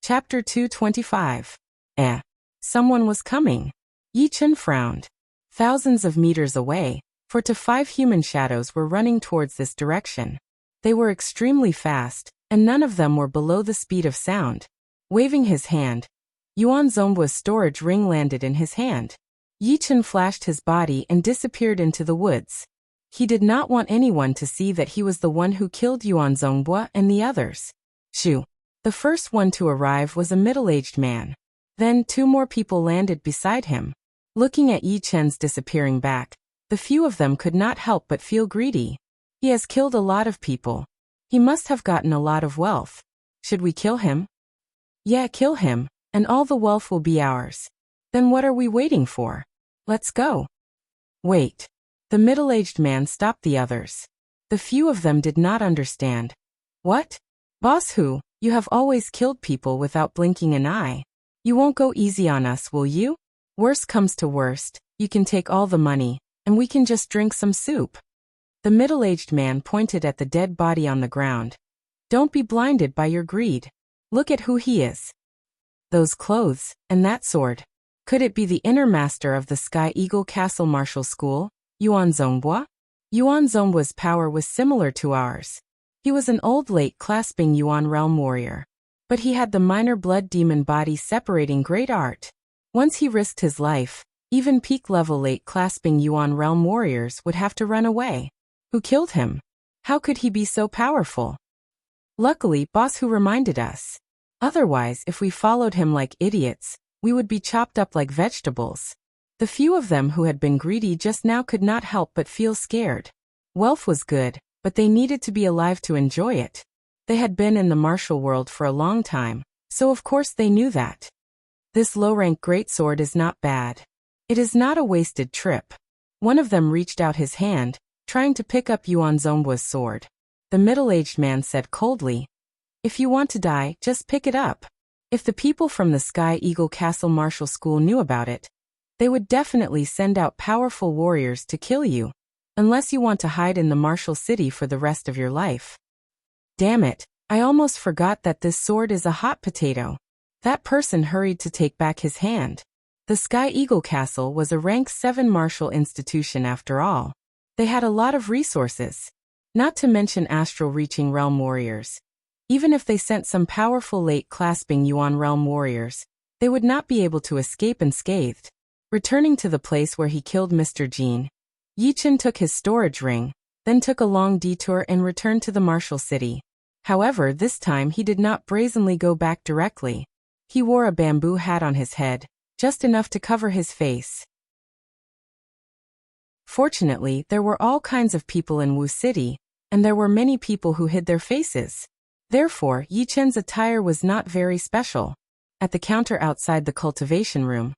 Chapter 225. Someone was coming. Yi Chen frowned. Thousands of meters away, 4 to 5 human shadows were running towards this direction. They were extremely fast, and none of them were below the speed of sound. Waving his hand, Yuan Zongbua's storage ring landed in his hand. Yi Chen flashed his body and disappeared into the woods. He did not want anyone to see that he was the one who killed Yuan Zongbua and the others. Shoo. The first one to arrive was a middle-aged man. Then 2 more people landed beside him. Looking at Yi Chen's disappearing back, the few of them could not help but feel greedy. He has killed a lot of people. He must have gotten a lot of wealth. Should we kill him? Yeah, kill him, and all the wealth will be ours. Then what are we waiting for? Let's go. Wait. The middle-aged man stopped the others. The few of them did not understand. What? Boss who? You have always killed people without blinking an eye. You won't go easy on us, will you? Worst comes to worst, you can take all the money, and we can just drink some soup. The middle-aged man pointed at the dead body on the ground. Don't be blinded by your greed. Look at who he is. Those clothes, and that sword. Could it be the inner master of the Sky Eagle Castle Martial School, Yuan Zongbua? Yuan Zongbua's power was similar to ours. He was an old late-clasping Yuan realm warrior. But he had the minor blood demon body separating great art. Once he risked his life, even peak-level late-clasping Yuan realm warriors would have to run away. Who killed him? How could he be so powerful? Luckily, Boss Hu reminded us. Otherwise, if we followed him like idiots, we would be chopped up like vegetables. The few of them who had been greedy just now could not help but feel scared. Wealth was good, but they needed to be alive to enjoy it. They had been in the martial world for a long time, so of course they knew that. This low-rank greatsword is not bad. It is not a wasted trip. One of them reached out his hand, trying to pick up Yuan Zongbua's sword. The middle-aged man said coldly, "If you want to die, just pick it up." If the people from the Sky Eagle Castle Martial School knew about it, they would definitely send out powerful warriors to kill you, unless you want to hide in the martial city for the rest of your life. Damn it, I almost forgot that this sword is a hot potato. That person hurried to take back his hand. The Sky Eagle Castle was a rank 7 martial institution after all. They had a lot of resources. Not to mention astral-reaching realm warriors. Even if they sent some powerful late-clasping Yuan realm warriors, they would not be able to escape unscathed. Returning to the place where he killed Mr. Jean, Yichen took his storage ring, then took a long detour and returned to the martial city. However, this time he did not brazenly go back directly. He wore a bamboo hat on his head, just enough to cover his face. Fortunately, there were all kinds of people in Wu City, and there were many people who hid their faces. Therefore, Yichen's attire was not very special. At the counter outside the cultivation room,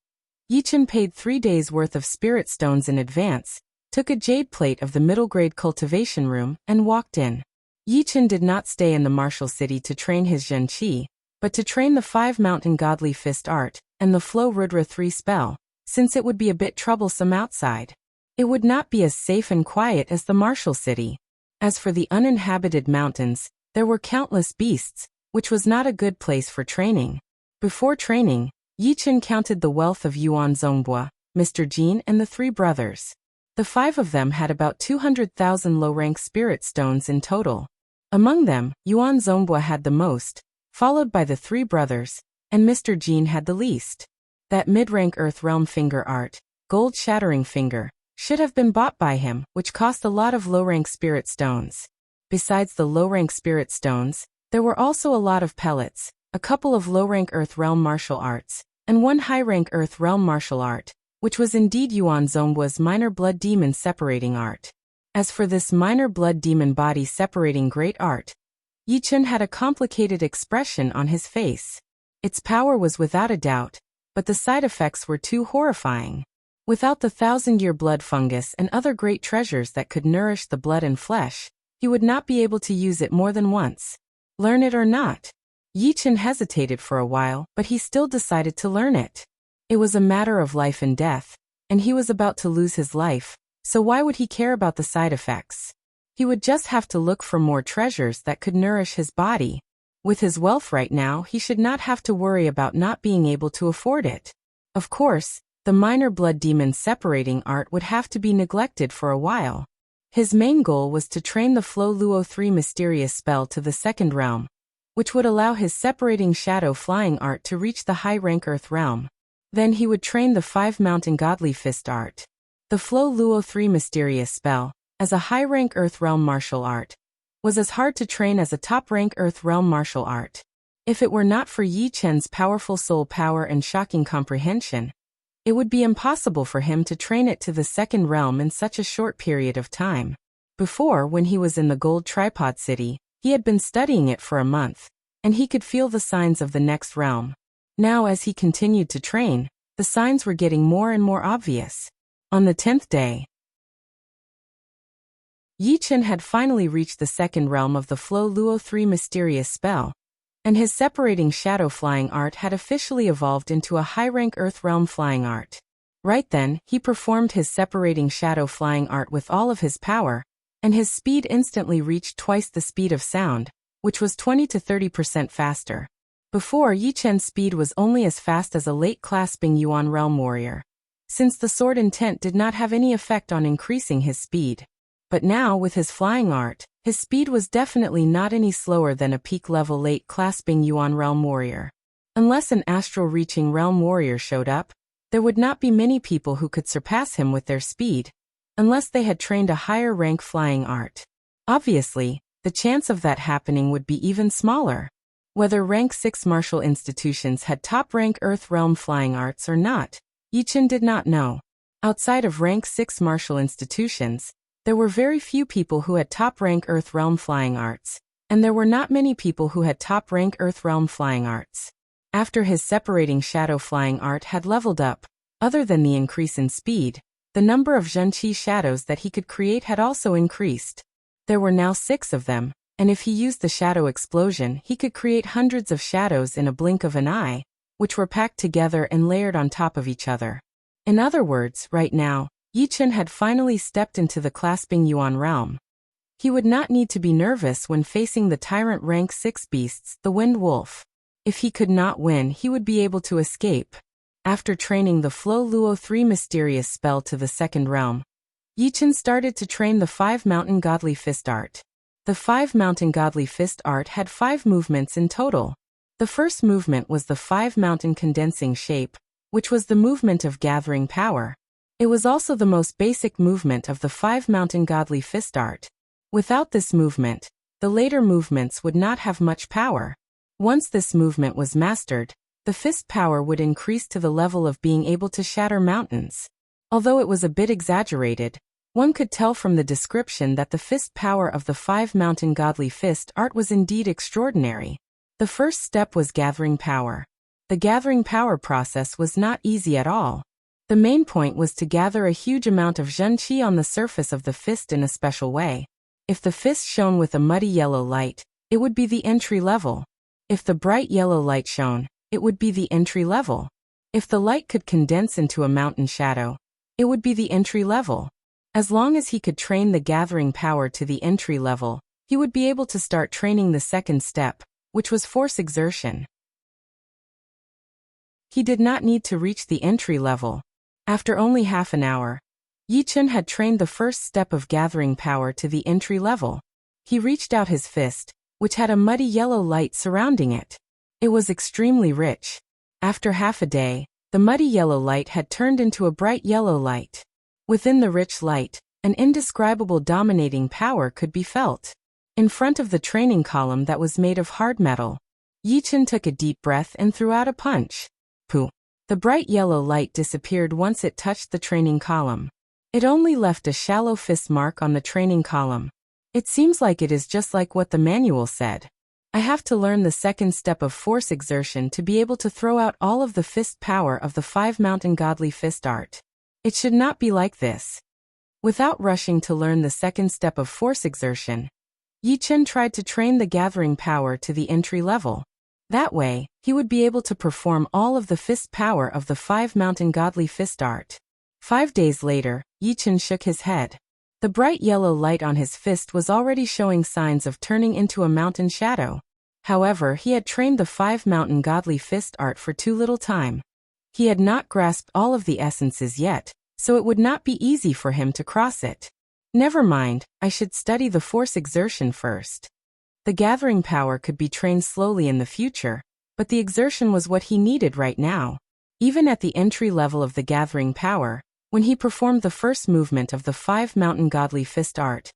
Yichen paid 3 days' worth of spirit stones in advance, took a jade plate of the middle-grade cultivation room, and walked in. Yichen did not stay in the martial city to train his Zhenqi, but to train the 5 mountain godly fist art, and the Flow Rudra 3 spell, since it would be a bit troublesome outside. It would not be as safe and quiet as the martial city. As for the uninhabited mountains, there were countless beasts, which was not a good place for training. Before training, Yichen counted the wealth of Yuan Zongbua, Mr. Jean and the 3 brothers. The 5 of them had about 200,000 low-rank spirit stones in total. Among them, Yuan Zongbua had the most, followed by the 3 brothers, and Mr. Jean had the least. That mid-rank Earth Realm finger art, Gold Shattering Finger, should have been bought by him, which cost a lot of low-rank spirit stones. Besides the low-rank spirit stones, there were also a lot of pellets, a couple of low-rank Earth Realm martial arts, and 1 high-rank Earth Realm martial art, which was indeed Yuan Zongbua's minor blood demon separating art. As for this minor blood demon body separating great art, Yichen had a complicated expression on his face. Its power was without a doubt, but the side effects were too horrifying. Without the 1,000-year blood fungus and other great treasures that could nourish the blood and flesh, he would not be able to use it more than once. Learn it or not? Yichen hesitated for a while, but he still decided to learn it. It was a matter of life and death, and he was about to lose his life, so why would he care about the side effects? He would just have to look for more treasures that could nourish his body. With his wealth right now, he should not have to worry about not being able to afford it. Of course, the minor blood demon separating art would have to be neglected for a while. His main goal was to train the Flow Luo 3 mysterious spell to the 2nd realm, which would allow his separating shadow flying art to reach the high-rank Earth realm. Then he would train the 5 mountain godly fist art. The Flow Luo 3 mysterious spell, as a high-rank Earth realm martial art, was as hard to train as a top-rank Earth realm martial art. If it were not for Yichen's powerful soul power and shocking comprehension, it would be impossible for him to train it to the 2nd realm in such a short period of time. Before, when he was in the Gold Tripod City, he had been studying it for a month, and he could feel the signs of the next realm. Now as he continued to train, the signs were getting more and more obvious. On the 10th day, Yi Chen had finally reached the second realm of the Flow Luo 3 mysterious spell, and his separating shadow flying art had officially evolved into a high-rank Earth Realm flying art. Right then, he performed his separating shadow flying art with all of his power, and his speed instantly reached twice the speed of sound, which was 20 to 30% faster. Before, Yi Chen's speed was only as fast as a late-clasping Yuan Realm warrior, since the sword intent did not have any effect on increasing his speed. But now, with his flying art, his speed was definitely not any slower than a peak-level late-clasping Yuan Realm warrior. Unless an astral-reaching Realm warrior showed up, there would not be many people who could surpass him with their speed, unless they had trained a higher rank flying art. Obviously, the chance of that happening would be even smaller. Whether rank 6 martial institutions had top-rank Earth Realm flying arts or not, Yi Chen did not know. Outside of rank 6 martial institutions, there were very few people who had top-rank Earth Realm flying arts, and there were not many people who had top-rank Earth Realm flying arts. After his separating shadow flying art had leveled up, other than the increase in speed, the number of Zhenqi shadows that he could create had also increased. There were now 6 of them, and if he used the shadow explosion, he could create hundreds of shadows in a blink of an eye, which were packed together and layered on top of each other. In other words, right now, Yi Chen had finally stepped into the clasping Yuan realm. He would not need to be nervous when facing the tyrant rank 6 beasts, the Wind Wolf. If he could not win, he would be able to escape. After training the Flow Luo 3 mysterious spell to the second realm, Yi Chen started to train the 5 Mountain Godly Fist art. The 5 Mountain Godly Fist art had 5 movements in total. The first movement was the 5 Mountain Condensing Shape, which was the movement of gathering power. It was also the most basic movement of the 5 Mountain Godly Fist art. Without this movement, the later movements would not have much power. Once this movement was mastered, the fist power would increase to the level of being able to shatter mountains. Although it was a bit exaggerated, one could tell from the description that the fist power of the 5 Mountain Godly Fist art was indeed extraordinary. The first step was gathering power. The gathering power process was not easy at all. The main point was to gather a huge amount of Zhenqi on the surface of the fist in a special way. If the fist shone with a muddy yellow light, it would be the entry level. If the bright yellow light shone, it would be the entry level. If the light could condense into a mountain shadow, it would be the entry level. As long as he could train the gathering power to the entry level, he would be able to start training the second step, which was force exertion. He did not need to reach the entry level. After only half an hour, Yi Chen had trained the first step of gathering power to the entry level. He reached out his fist, which had a muddy yellow light surrounding it. It was extremely rich. After half a day, the muddy yellow light had turned into a bright yellow light. Within the rich light, an indescribable dominating power could be felt. In front of the training column that was made of hard metal, Yi Chen took a deep breath and threw out a punch. Pooh! The bright yellow light disappeared once it touched the training column. It only left a shallow fist mark on the training column. It seems like it is just like what the manual said. I have to learn the second step of force exertion to be able to throw out all of the fist power of the 5 Mountain Godly Fist art. It should not be like this. Without rushing to learn the second step of force exertion, Yi Chen tried to train the gathering power to the entry level. That way, he would be able to perform all of the fist power of the 5 Mountain Godly Fist art. 5 days later, Yi Chen shook his head. The bright yellow light on his fist was already showing signs of turning into a mountain shadow. However, he had trained the 5 Mountain Godly Fist art for too little time. He had not grasped all of the essences yet, so it would not be easy for him to cross it. Never mind, I should study the force exertion first. The gathering power could be trained slowly in the future, but the exertion was what he needed right now. Even at the entry level of the gathering power, when he performed the first movement of the 5 Mountain Godly Fist art,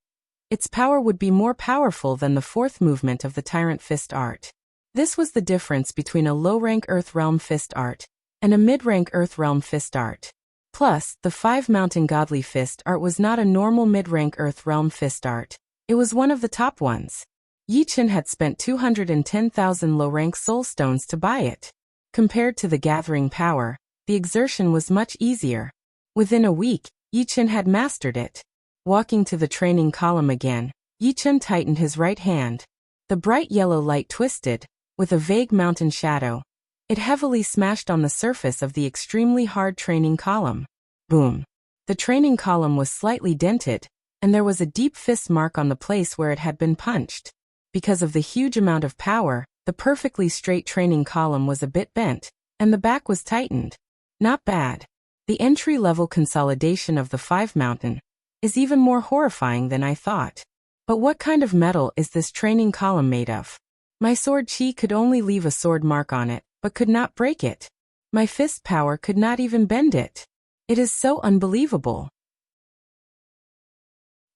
its power would be more powerful than the 4th movement of the Tyrant Fist art. This was the difference between a low-rank Earth Realm Fist art and a mid-rank Earth Realm Fist art. Plus, the 5 Mountain Godly Fist art was not a normal mid-rank Earth Realm Fist art. It was one of the top ones. Yi Chen had spent 210,000 low-rank soul stones to buy it. Compared to the gathering power, the exertion was much easier. Within a week, Yi Chen had mastered it. Walking to the training column again, Yichen tightened his right hand. The bright yellow light twisted, with a vague mountain shadow. It heavily smashed on the surface of the extremely hard training column. Boom. The training column was slightly dented, and there was a deep fist mark on the place where it had been punched. Because of the huge amount of power, the perfectly straight training column was a bit bent, and the back was tightened. Not bad. The entry-level consolidation of the 5 mountain is even more horrifying than I thought. But what kind of metal is this training column made of? My sword chi could only leave a sword mark on it, but could not break it. My fist power could not even bend it. It is so unbelievable.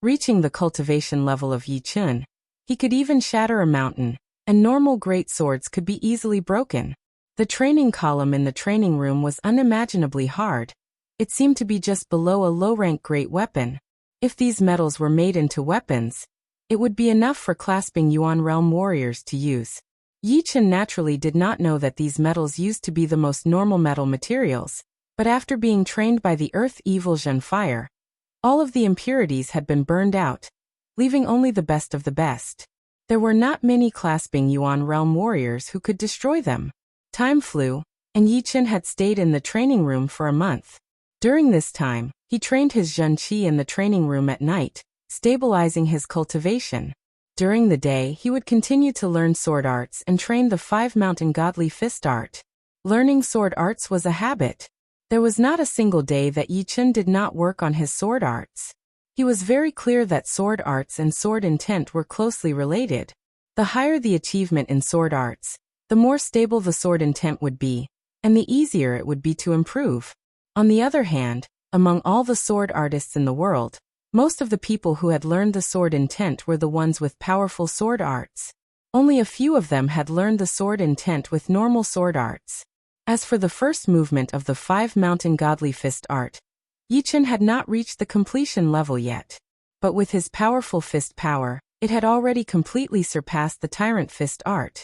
Reaching the cultivation level of Yichen, he could even shatter a mountain, and normal great swords could be easily broken. The training column in the training room was unimaginably hard. It seemed to be just below a low-rank great weapon. If these metals were made into weapons, it would be enough for clasping Yuan realm warriors to use. Yichen naturally did not know that these metals used to be the most normal metal materials, but after being trained by the earth evil Zhen fire, all of the impurities had been burned out, leaving only the best of the best. There were not many clasping Yuan realm warriors who could destroy them. Time flew, and Yichen had stayed in the training room for a month. During this time, he trained his Zhen Qi in the training room at night, stabilizing his cultivation. During the day, he would continue to learn sword arts and train the 5 mountain godly fist art. Learning sword arts was a habit. There was not a single day that Yichen did not work on his sword arts. He was very clear that sword arts and sword intent were closely related. The higher the achievement in sword arts, the more stable the sword intent would be, and the easier it would be to improve. On the other hand, among all the sword artists in the world, most of the people who had learned the sword intent were the ones with powerful sword arts. Only a few of them had learned the sword intent with normal sword arts. As for the first movement of the 5 mountain godly fist art, Yichen had not reached the completion level yet. But with his powerful fist power, it had already completely surpassed the tyrant fist art.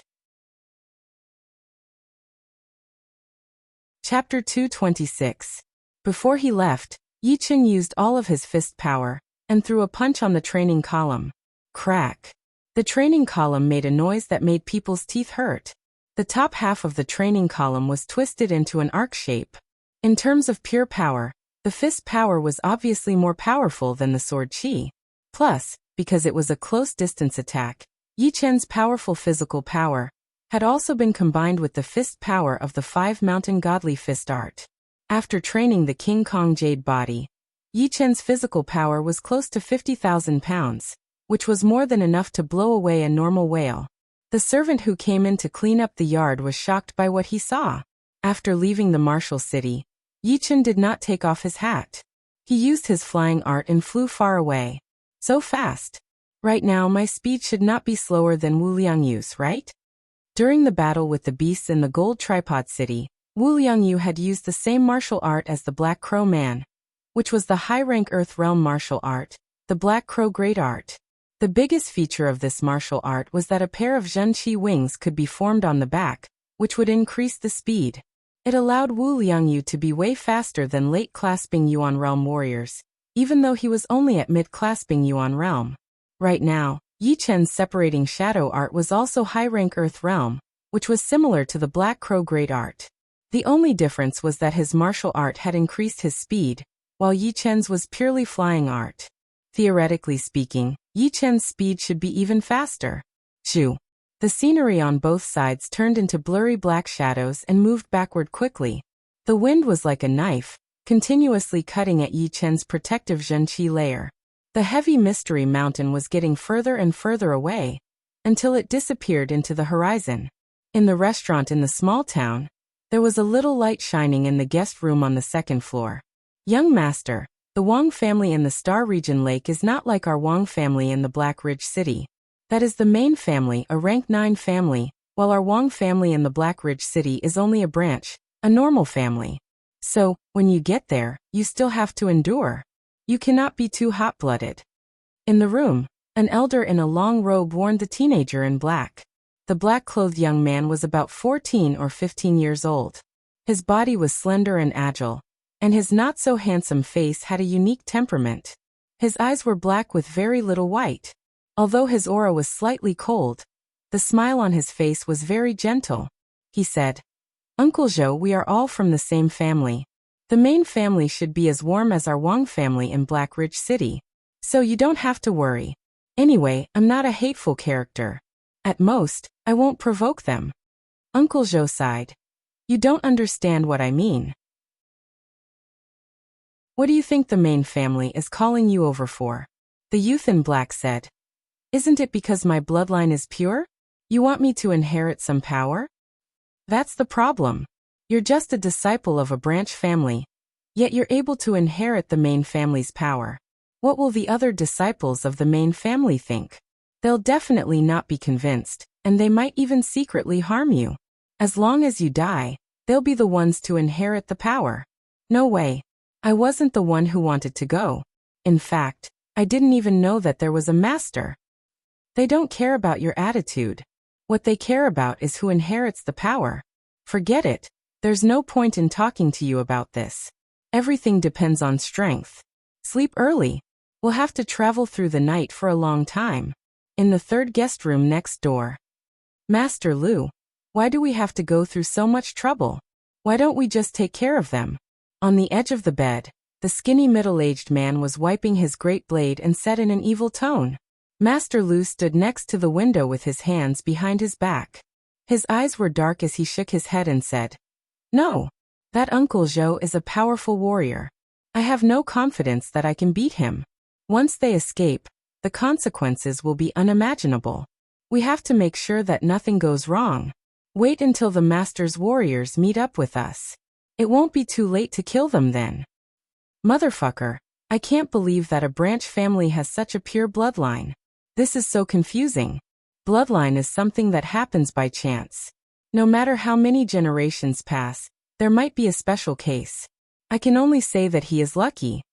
Chapter 226. Before he left, Yichen used all of his fist power, and threw a punch on the training column. Crack. The training column made a noise that made people's teeth hurt. The top half of the training column was twisted into an arc shape. In terms of pure power, the fist power was obviously more powerful than the sword chi. Plus, because it was a close-distance attack, Yichen's powerful physical power had also been combined with the fist power of the 5 mountain godly fist art. After training the King Kong Jade body, Yichen's physical power was close to 50,000 pounds, which was more than enough to blow away a normal whale. The servant who came in to clean up the yard was shocked by what he saw. After leaving the martial city, Yichen did not take off his hat. He used his flying art and flew far away. So fast. Right now my speed should not be slower than Wu Liangyu's, right? During the battle with the beasts in the gold tripod city, Wu Liangyu had used the same martial art as the Black Crow Man, which was the high-rank Earth Realm martial art, the Black Crow Great Art. The biggest feature of this martial art was that a pair of Zhenqi wings could be formed on the back, which would increase the speed. It allowed Wu Liangyu to be way faster than late-clasping Yuan Realm warriors, even though he was only at mid-clasping Yuan Realm. Right now, Yichen's separating shadow art was also high-rank Earth Realm, which was similar to the Black Crow Great Art. The only difference was that his martial art had increased his speed, while Yichen's was purely flying art. Theoretically speaking, Yichen's speed should be even faster. Shoo! The scenery on both sides turned into blurry black shadows and moved backward quickly. The wind was like a knife, continuously cutting at Yichen's protective Zhenqi layer. The heavy mystery mountain was getting further and further away, until it disappeared into the horizon. In the restaurant in the small town, there was a little light shining in the guest room on the second floor. Young master, the Wang family in the Star Region Lake is not like our Wang family in the Black Ridge City. That is the main family, a rank 9 family, while our Wang family in the Black Ridge City is only a branch, a normal family. So, when you get there, you still have to endure. You cannot be too hot-blooded. In the room, an elder in a long robe warned the teenager in black. The black-clothed young man was about 14 or 15 years old. His body was slender and agile, and his not-so-handsome face had a unique temperament. His eyes were black with very little white. Although his aura was slightly cold, the smile on his face was very gentle. He said, Uncle Zhou, we are all from the same family. The main family should be as warm as our Wang family in Black Ridge City. So you don't have to worry. Anyway, I'm not a hateful character. At most, I won't provoke them. Uncle Zhou sighed. You don't understand what I mean. What do you think the main family is calling you over for? The youth in black said. Isn't it because my bloodline is pure? You want me to inherit some power? That's the problem. You're just a disciple of a branch family, yet you're able to inherit the main family's power. What will the other disciples of the main family think? They'll definitely not be convinced, and they might even secretly harm you. As long as you die, they'll be the ones to inherit the power. No way. I wasn't the one who wanted to go. In fact, I didn't even know that there was a master. They don't care about your attitude. What they care about is who inherits the power. Forget it. There's no point in talking to you about this. Everything depends on strength. Sleep early. We'll have to travel through the night for a long time. In the third guest room next door. Master Lu, why do we have to go through so much trouble? Why don't we just take care of them? On the edge of the bed, the skinny middle-aged man was wiping his great blade and said in an evil tone. Master Lu stood next to the window with his hands behind his back. His eyes were dark as he shook his head and said, No, that Uncle Zhou is a powerful warrior. I have no confidence that I can beat him. Once they escape, the consequences will be unimaginable. We have to make sure that nothing goes wrong. Wait until the Master's warriors meet up with us. It won't be too late to kill them then. Motherfucker, I can't believe that a branch family has such a pure bloodline. This is so confusing. Bloodline is something that happens by chance. No matter how many generations pass, there might be a special case. I can only say that he is lucky.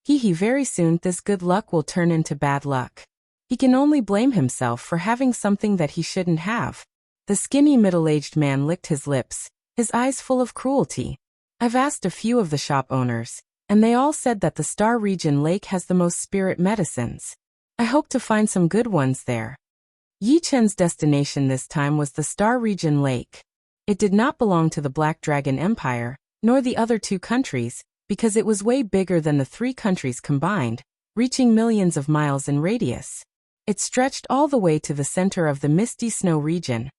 Very soon this good luck will turn into bad luck. He can only blame himself for having something that he shouldn't have. The skinny middle-aged man licked his lips, his eyes full of cruelty. I've asked a few of the shop owners, and they all said that the Star Region Lake has the most spirit medicines. I hope to find some good ones there. Yi Chen's destination this time was the Star Region Lake. It did not belong to the Black Dragon Empire, nor the other two countries, because it was way bigger than the three countries combined, reaching millions of miles in radius. It stretched all the way to the center of the Misty Snow region,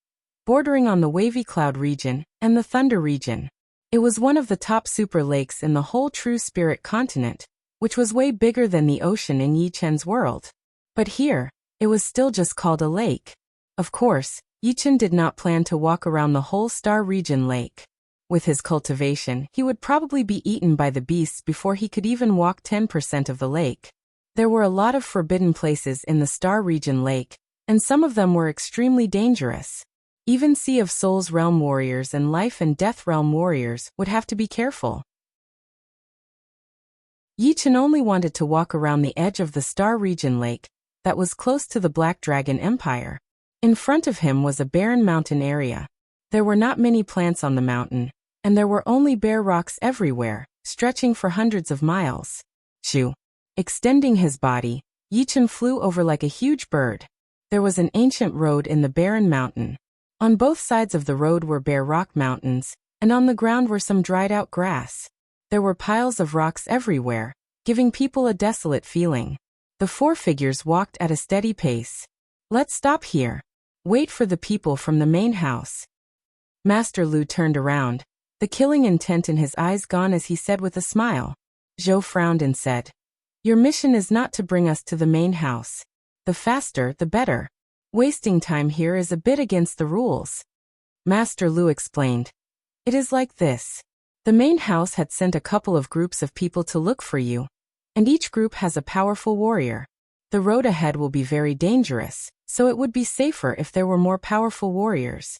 bordering on the Wavy Cloud region and the Thunder region. It was one of the top super lakes in the whole True Spirit continent, which was way bigger than the ocean in Yi Chen's world. But here, it was still just called a lake. Of course, Yi Chen did not plan to walk around the whole Star Region Lake. With his cultivation, he would probably be eaten by the beasts before he could even walk 10% of the lake. There were a lot of forbidden places in the Star Region Lake, and some of them were extremely dangerous. Even Sea of Souls Realm warriors and Life and Death Realm warriors would have to be careful. Yi Chen only wanted to walk around the edge of the Star Region Lake that was close to the Black Dragon Empire. In front of him was a barren mountain area. There were not many plants on the mountain, and there were only bare rocks everywhere, stretching for hundreds of miles. Shoo! Extending his body, Yi Chen flew over like a huge bird. There was an ancient road in the barren mountain. On both sides of the road were bare rock mountains, and on the ground were some dried-out grass. There were piles of rocks everywhere, giving people a desolate feeling. The four figures walked at a steady pace. Let's stop here. Wait for the people from the main house. Master Lu turned around, the killing intent in his eyes gone as he said with a smile. Zhou frowned and said, Your mission is not to bring us to the main house. The faster, the better. Wasting time here is a bit against the rules. Master Lu explained. It is like this. The main house had sent a couple of groups of people to look for you, and each group has a powerful warrior. The road ahead will be very dangerous, so it would be safer if there were more powerful warriors.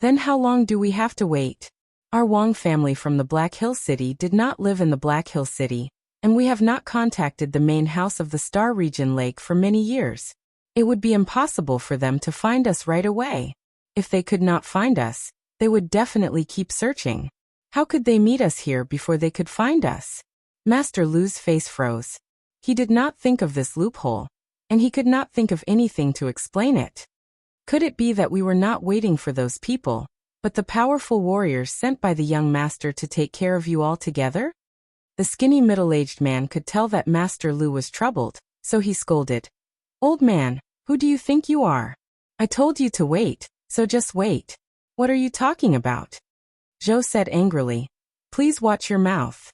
Then how long do we have to wait? Our Wang family from the Black Hill City did not live in the Black Hill City, and we have not contacted the main house of the Star Region Lake for many years. It would be impossible for them to find us right away. If they could not find us, they would definitely keep searching. How could they meet us here before they could find us? Master Lu's face froze. He did not think of this loophole, and he could not think of anything to explain it. Could it be that we were not waiting for those people, but the powerful warriors sent by the young master to take care of you all together? The skinny middle-aged man could tell that Master Lu was troubled, so he scolded. Old man, who do you think you are? I told you to wait, so just wait. What are you talking about? Zhou said angrily. Please watch your mouth.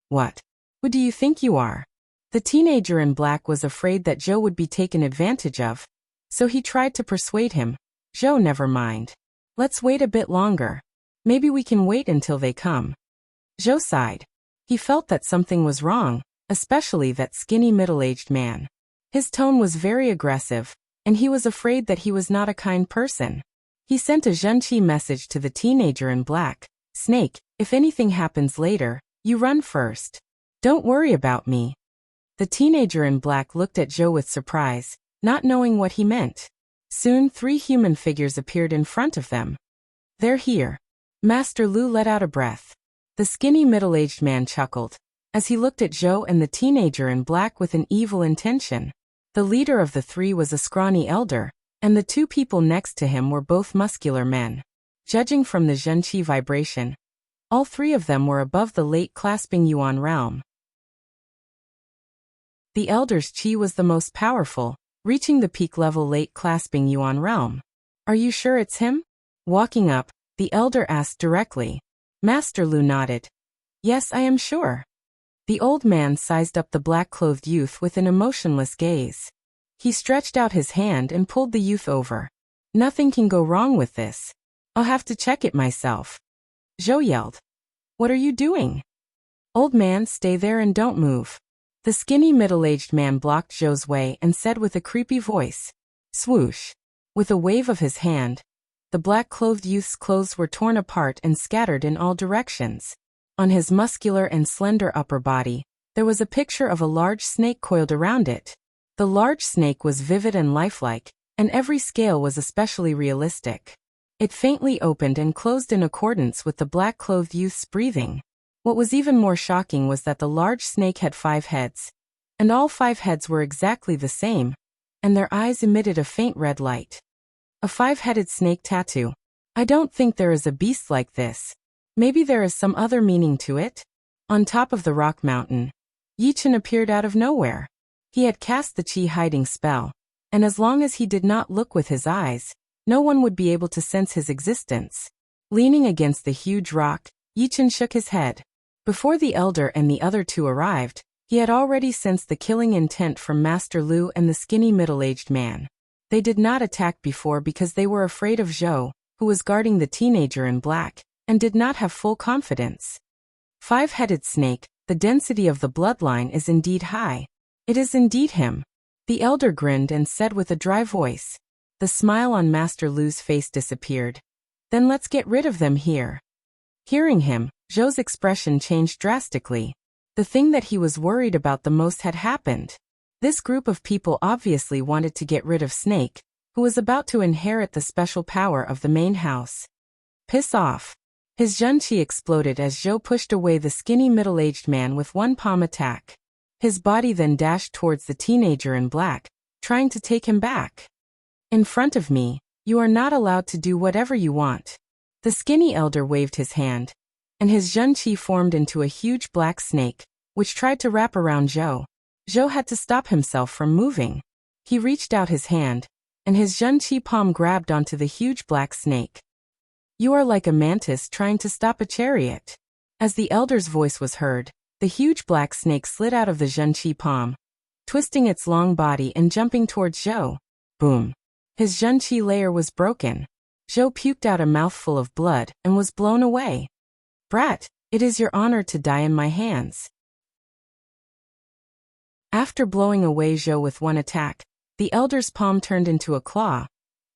What? Who do you think you are? The teenager in black was afraid that Zhou would be taken advantage of, so he tried to persuade him. Zhou, never mind. Let's wait a bit longer. Maybe we can wait until they come. Zhou sighed. He felt that something was wrong, especially that skinny middle-aged man. His tone was very aggressive, and he was afraid that he was not a kind person. He sent a Zhenqi message to the teenager in black. Snake, if anything happens later, you run first. Don't worry about me. The teenager in black looked at Zhou with surprise, not knowing what he meant. Soon 3 human figures appeared in front of them. They're here. Master Lu let out a breath. The skinny middle-aged man chuckled, as he looked at Zhou and the teenager in black with an evil intention. The leader of the 3 was a scrawny elder, and the 2 people next to him were both muscular men. Judging from the Zhenqi vibration, all 3 of them were above the late clasping Yuan realm. The elder's qi was the most powerful, reaching the peak level late clasping Yuan realm. Are you sure it's him? Walking up, the elder asked directly. Master Lu nodded. Yes, I am sure. The old man sized up the black-clothed youth with an emotionless gaze. He stretched out his hand and pulled the youth over. Nothing can go wrong with this. I'll have to check it myself. Zhou yelled. What are you doing? Old man, stay there and don't move. The skinny middle-aged man blocked Zhou's way and said with a creepy voice. Swoosh. With a wave of his hand, the black-clothed youth's clothes were torn apart and scattered in all directions. On his muscular and slender upper body, there was a picture of a large snake coiled around it. The large snake was vivid and lifelike, and every scale was especially realistic. It faintly opened and closed in accordance with the black-clothed youth's breathing. What was even more shocking was that the large snake had 5 heads, and all 5 heads were exactly the same, and their eyes emitted a faint red light. A 5-headed snake tattoo. I don't think there is a beast like this. Maybe there is some other meaning to it? On top of the rock mountain, Yichen appeared out of nowhere. He had cast the qi hiding spell, and as long as he did not look with his eyes, no one would be able to sense his existence. Leaning against the huge rock, Yichen shook his head. Before the elder and the other 2 arrived, he had already sensed the killing intent from Master Lu and the skinny middle-aged man. They did not attack before because they were afraid of Zhou, who was guarding the teenager in black, and did not have full confidence. 5-headed snake, the density of the bloodline is indeed high. It is indeed him. The elder grinned and said with a dry voice. The smile on Master Lu's face disappeared. Then let's get rid of them here. Hearing him, Zhou's expression changed drastically. The thing that he was worried about the most had happened. This group of people obviously wanted to get rid of Snake, who was about to inherit the special power of the main house. Piss off. His Zhenqi exploded as Zhou pushed away the skinny middle-aged man with one palm attack. His body then dashed towards the teenager in black, trying to take him back. In front of me, you are not allowed to do whatever you want. The skinny elder waved his hand, and his Zhenqi formed into a huge black snake, which tried to wrap around Zhou. Zhou had to stop himself from moving. He reached out his hand, and his Zhenqi palm grabbed onto the huge black snake. You are like a mantis trying to stop a chariot. As the elder's voice was heard, the huge black snake slid out of the Zhenqi palm, twisting its long body and jumping towards Zhou. Boom. His Zhenqi layer was broken. Zhou puked out a mouthful of blood and was blown away. Brat, it is your honor to die in my hands. After blowing away Zhou with one attack, the elder's palm turned into a claw,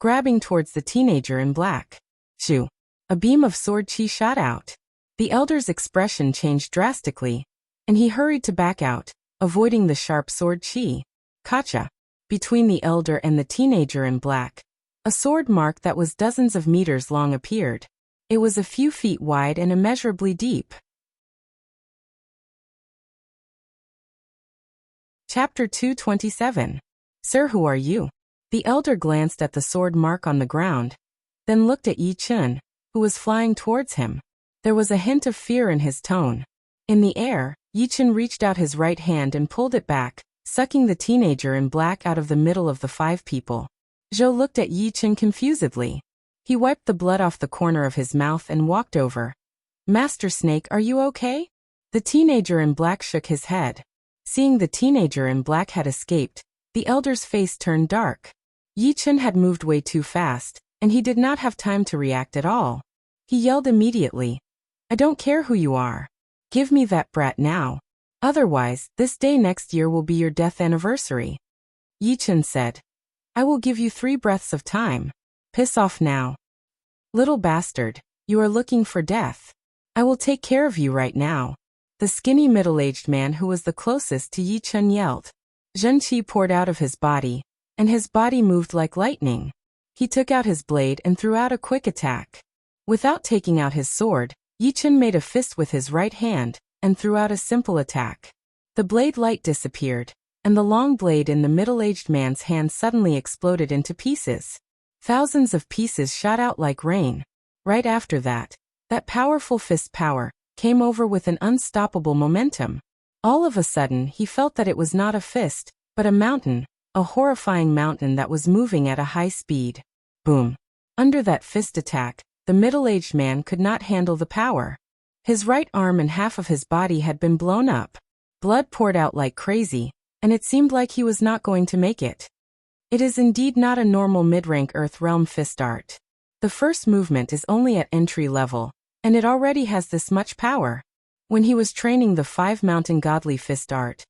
grabbing towards the teenager in black. Shoo! A beam of sword qi shot out. The elder's expression changed drastically, and he hurried to back out, avoiding the sharp sword qi. Kacha! Between the elder and the teenager in black, a sword mark that was dozens of meters long appeared. It was a few feet wide and immeasurably deep. Chapter 227. Sir, who are you? The elder glanced at the sword mark on the ground, then looked at Yi Chun, who was flying towards him. There was a hint of fear in his tone. In the air, Yi Chun reached out his right hand and pulled it back, sucking the teenager in black out of the middle of the 5 people. Zhou looked at Yi Chun confusedly. He wiped the blood off the corner of his mouth and walked over. Master Snake, are you okay? The teenager in black shook his head. Seeing the teenager in black had escaped, the elder's face turned dark. Yi Chun had moved way too fast, and he did not have time to react at all. He yelled immediately, I don't care who you are. Give me that brat now. Otherwise, this day next year will be your death anniversary. Yi Chun said, I will give you 3 breaths of time. Piss off now. Little bastard, you are looking for death. I will take care of you right now. The skinny middle-aged man who was the closest to Yi Chun yelled. Zhenqi poured out of his body, and his body moved like lightning. He took out his blade and threw out a quick attack. Without taking out his sword, Yi Chun made a fist with his right hand, and threw out a simple attack. The blade light disappeared, and the long blade in the middle-aged man's hand suddenly exploded into pieces. Thousands of pieces shot out like rain. Right after that powerful fist power came over with an unstoppable momentum. All of a sudden he felt that it was not a fist, but a mountain, a horrifying mountain that was moving at a high speed. Boom. Under that fist attack, the middle-aged man could not handle the power. His right arm and half of his body had been blown up. Blood poured out like crazy, and it seemed like he was not going to make it. It is indeed not a normal mid-rank Earth Realm fist art. The first movement is only at entry level, and it already has this much power. When he was training the 5 mountain godly fist art,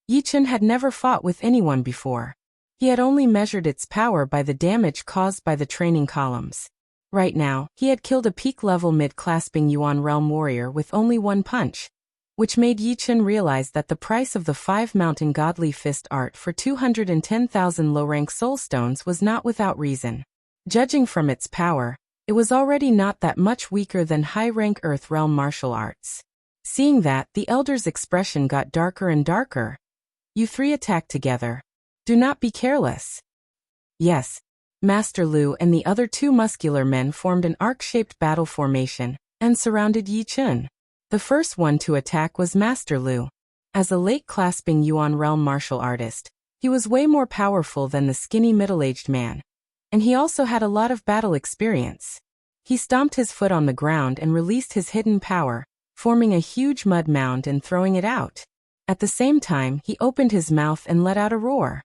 Yi Chun had never fought with anyone before. He had only measured its power by the damage caused by the training columns. Right now, he had killed a peak-level mid-clasping Yuan Realm warrior with only 1 punch, which made Yi Chun realize that the price of the 5 mountain godly fist art for 210,000 low-rank soulstones was not without reason. Judging from its power, it was already not that much weaker than high-rank Earth Realm martial arts. Seeing that, the elder's expression got darker and darker. You 3 attack together. Do not be careless. Yes. Master Lu and the other 2 muscular men formed an arc-shaped battle formation and surrounded Yi Chun. The first one to attack was Master Lu. As a late-clasping Yuan Realm martial artist, he was way more powerful than the skinny middle-aged man. And he also had a lot of battle experience. He stomped his foot on the ground and released his hidden power, forming a huge mud mound and throwing it out. At the same time, he opened his mouth and let out a roar.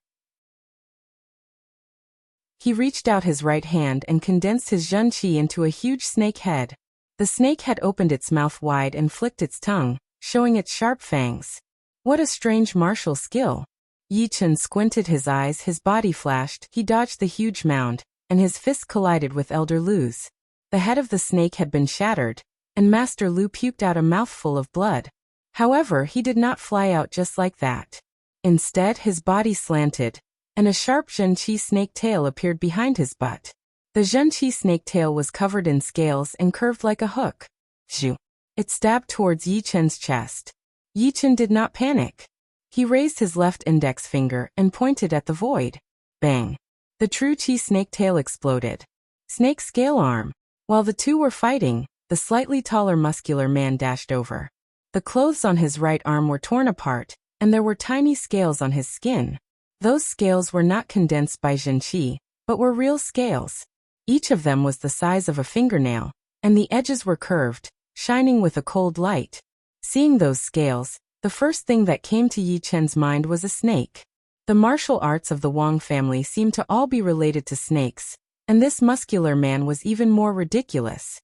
He reached out his right hand and condensed his Zhenqi into a huge snake head. The snake had opened its mouth wide and flicked its tongue, showing its sharp fangs. What a strange martial skill. Yi Chun squinted his eyes, his body flashed, he dodged the huge mound, and his fist collided with Elder Lu's. The head of the snake had been shattered, and Master Lu puked out a mouthful of blood. However, he did not fly out just like that. Instead, his body slanted, and a sharp Zhenqi snake tail appeared behind his butt. The Zhenqi snake tail was covered in scales and curved like a hook. Shoo! It stabbed towards Yi Chun's chest. Yi Chun did not panic. He raised his left index finger and pointed at the void. Bang! The true Qi snake tail exploded. Snake scale arm. While the 2 were fighting, the slightly taller muscular man dashed over. The clothes on his right arm were torn apart, and there were tiny scales on his skin. Those scales were not condensed by Zhenqi, but were real scales. Each of them was the size of a fingernail, and the edges were curved, shining with a cold light. Seeing those scales, the first thing that came to Yi Chun's mind was a snake. The martial arts of the Wang family seemed to all be related to snakes, and this muscular man was even more ridiculous.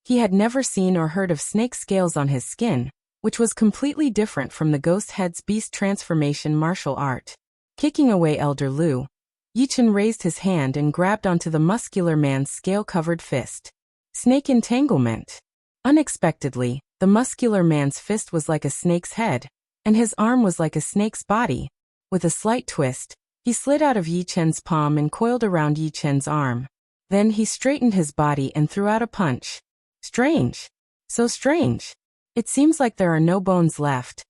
He had never seen or heard of snake scales on his skin, which was completely different from the ghost head's beast transformation martial art. Kicking away Elder Lu, Yi Chun raised his hand and grabbed onto the muscular man's scale-covered fist. Snake entanglement. Unexpectedly, the muscular man's fist was like a snake's head, and his arm was like a snake's body. With a slight twist, he slid out of Yi Chun's palm and coiled around Yi Chun's arm. Then he straightened his body and threw out a punch. Strange. So strange. It seems like there are no bones left.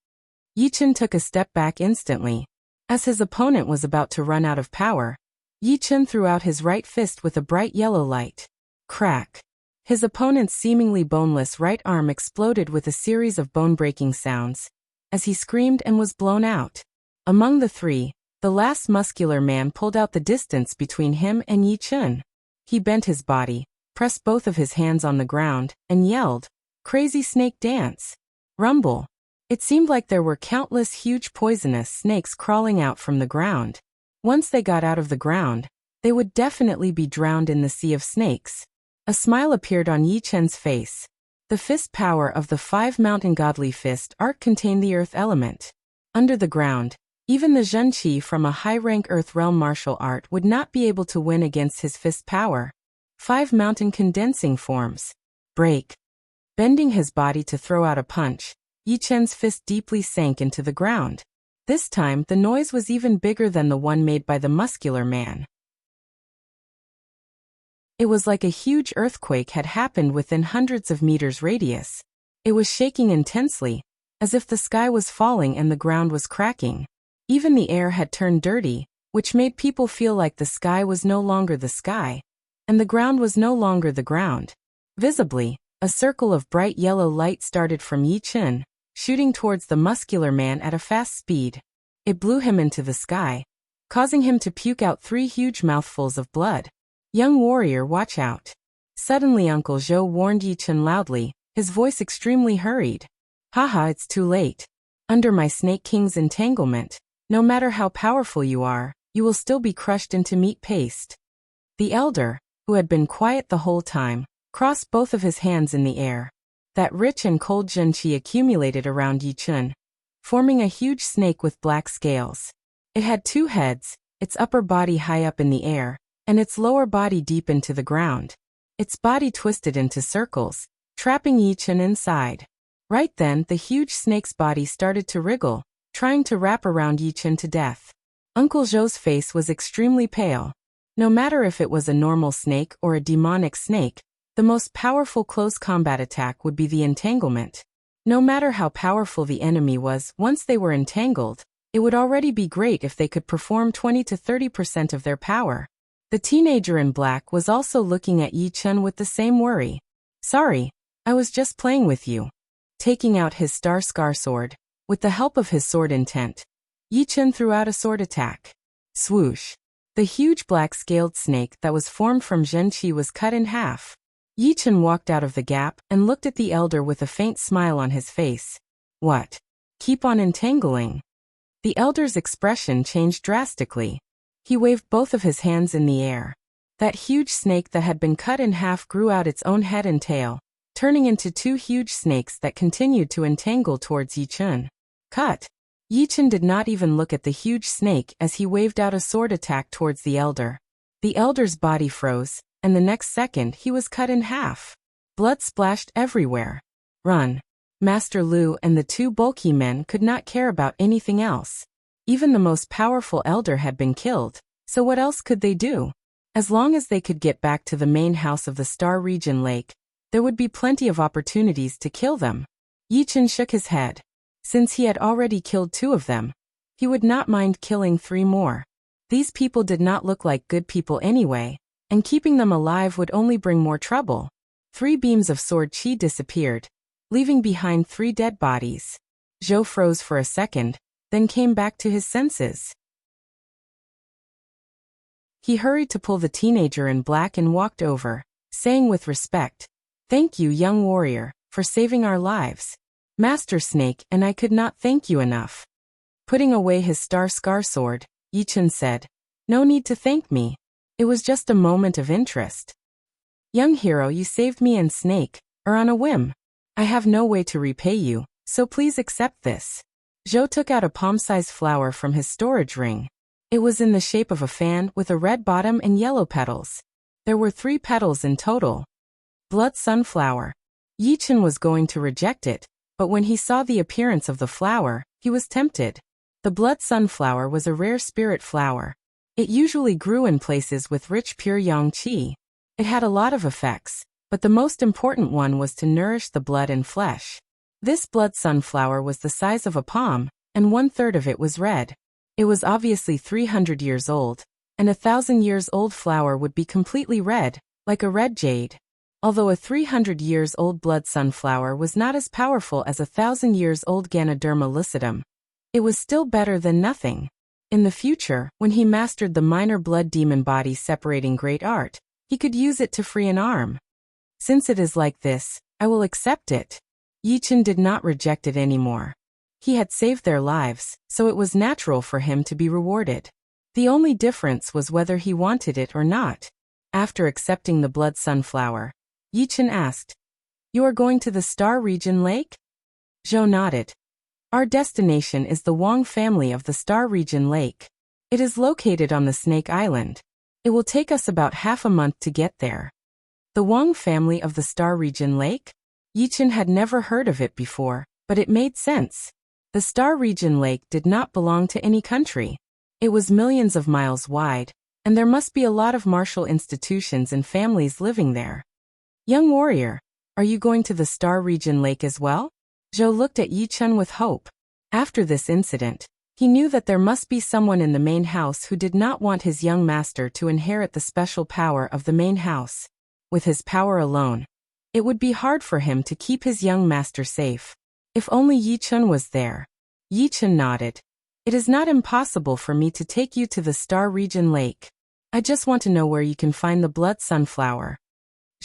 Yi Chun took a step back instantly. As his opponent was about to run out of power, Yi Chen threw out his right fist with a bright yellow light. Crack! His opponent's seemingly boneless right arm exploded with a series of bone-breaking sounds, as he screamed and was blown out. Among the three, the last muscular man pulled out the distance between him and Yi Chen. He bent his body, pressed both of his hands on the ground, and yelled, "Crazy snake dance!" Rumble! It seemed like there were countless huge poisonous snakes crawling out from the ground. Once they got out of the ground, they would definitely be drowned in the sea of snakes. A smile appeared on Yi Chen's face. The fist power of the 5 mountain godly fist art contained the earth element. Under the ground, even the Zhenqi from a high-rank earth realm martial art would not be able to win against his fist power. 5 mountain condensing forms. Break. Bending his body to throw out a punch, Yi Chen's fist deeply sank into the ground. This time, the noise was even bigger than the one made by the muscular man. It was like a huge earthquake had happened within hundreds of meters radius. It was shaking intensely, as if the sky was falling and the ground was cracking. Even the air had turned dirty, which made people feel like the sky was no longer the sky, and the ground was no longer the ground. Visibly, a circle of bright yellow light started from Yi Chen, shooting towards the muscular man at a fast speed. It blew him into the sky, causing him to puke out 3 huge mouthfuls of blood. "Young warrior, watch out." Suddenly Uncle Zhou warned Yi Chen loudly, his voice extremely hurried. "Haha, it's too late. Under my Snake King's entanglement, no matter how powerful you are, you will still be crushed into meat paste." The elder, who had been quiet the whole time, crossed both of his hands in the air. That rich and cold Zhenqi accumulated around Yi Chen, forming a huge snake with black scales. It had 2 heads, its upper body high up in the air, and its lower body deep into the ground. Its body twisted into circles, trapping Yi Chen inside. Right then, the huge snake's body started to wriggle, trying to wrap around Yi Chen to death. Uncle Zhou's face was extremely pale. No matter if it was a normal snake or a demonic snake, the most powerful close combat attack would be the entanglement. No matter how powerful the enemy was, once they were entangled, it would already be great if they could perform 20 to 30% of their power. The teenager in black was also looking at Yi Chen with the same worry. "Sorry, I was just playing with you." Taking out his star scar sword, with the help of his sword intent, Yi Chen threw out a sword attack. Swoosh! The huge black scaled snake that was formed from Zhenqi was cut in half. Yi Chen walked out of the gap and looked at the elder with a faint smile on his face. "What? Keep on entangling?" The elder's expression changed drastically. He waved both of his hands in the air. That huge snake that had been cut in half grew out its own head and tail, turning into 2 huge snakes that continued to entangle towards Yi Chen. Cut! Yi Chen did not even look at the huge snake as he waved out a sword attack towards the elder. The elder's body froze, and the next second he was cut in half. Blood splashed everywhere. Run! Master Lu and the 2 bulky men could not care about anything else. Even the most powerful elder had been killed, so what else could they do? As long as they could get back to the main house of the Star Region Lake, there would be plenty of opportunities to kill them. Yi Chen shook his head. Since he had already killed 2 of them, he would not mind killing 3 more. These people did not look like good people anyway, and keeping them alive would only bring more trouble. 3 beams of sword chi disappeared, leaving behind 3 dead bodies. Zhou froze for a second, then came back to his senses. He hurried to pull the teenager in black and walked over, saying with respect, "Thank you, young warrior, for saving our lives. Master Snake and I could not thank you enough." Putting away his star scar sword, Yi Chen said, "No need to thank me. It was just a moment of interest. Young hero, you saved me and Snake, on a whim. I have no way to repay you, so please accept this." Zhou took out a palm-sized flower from his storage ring. It was in the shape of a fan with a red bottom and yellow petals. There were 3 petals in total. Blood sunflower. Yi Chen was going to reject it, but when he saw the appearance of the flower, he was tempted. The blood sunflower was a rare spirit flower. It usually grew in places with rich pure yang qi. It had a lot of effects, but the most important one was to nourish the blood and flesh. This blood sunflower was the size of a palm, and 1/3 of it was red. It was obviously 300 years old, and a 1,000-years-old flower would be completely red, like a red jade. Although a 300-years-old blood sunflower was not as powerful as a 1,000-years-old Ganoderma lucidum, it was still better than nothing. In the future, when he mastered the minor blood demon body separating great art, he could use it to free an arm. Since it is like this, I will accept it. Yichen did not reject it anymore. He had saved their lives, so it was natural for him to be rewarded. The only difference was whether he wanted it or not. After accepting the blood sunflower, Yichen asked, "You are going to the Star Region Lake?" Zhou nodded. "Our destination is the Wang family of the Star Region Lake. It is located on the Snake Island. It will take us about half a month to get there." The Wang family of the Star Region Lake? Yichen had never heard of it before, but it made sense. The Star Region Lake did not belong to any country. It was millions of miles wide, and there must be a lot of martial institutions and families living there. "Young warrior, are you going to the Star Region Lake as well?" Zhou looked at Yichen with hope. After this incident, he knew that there must be someone in the main house who did not want his young master to inherit the special power of the main house. With his power alone, it would be hard for him to keep his young master safe. If only Yichen was there. Yichen nodded. "It is not impossible for me to take you to the Star Region Lake. I just want to know where you can find the blood sunflower."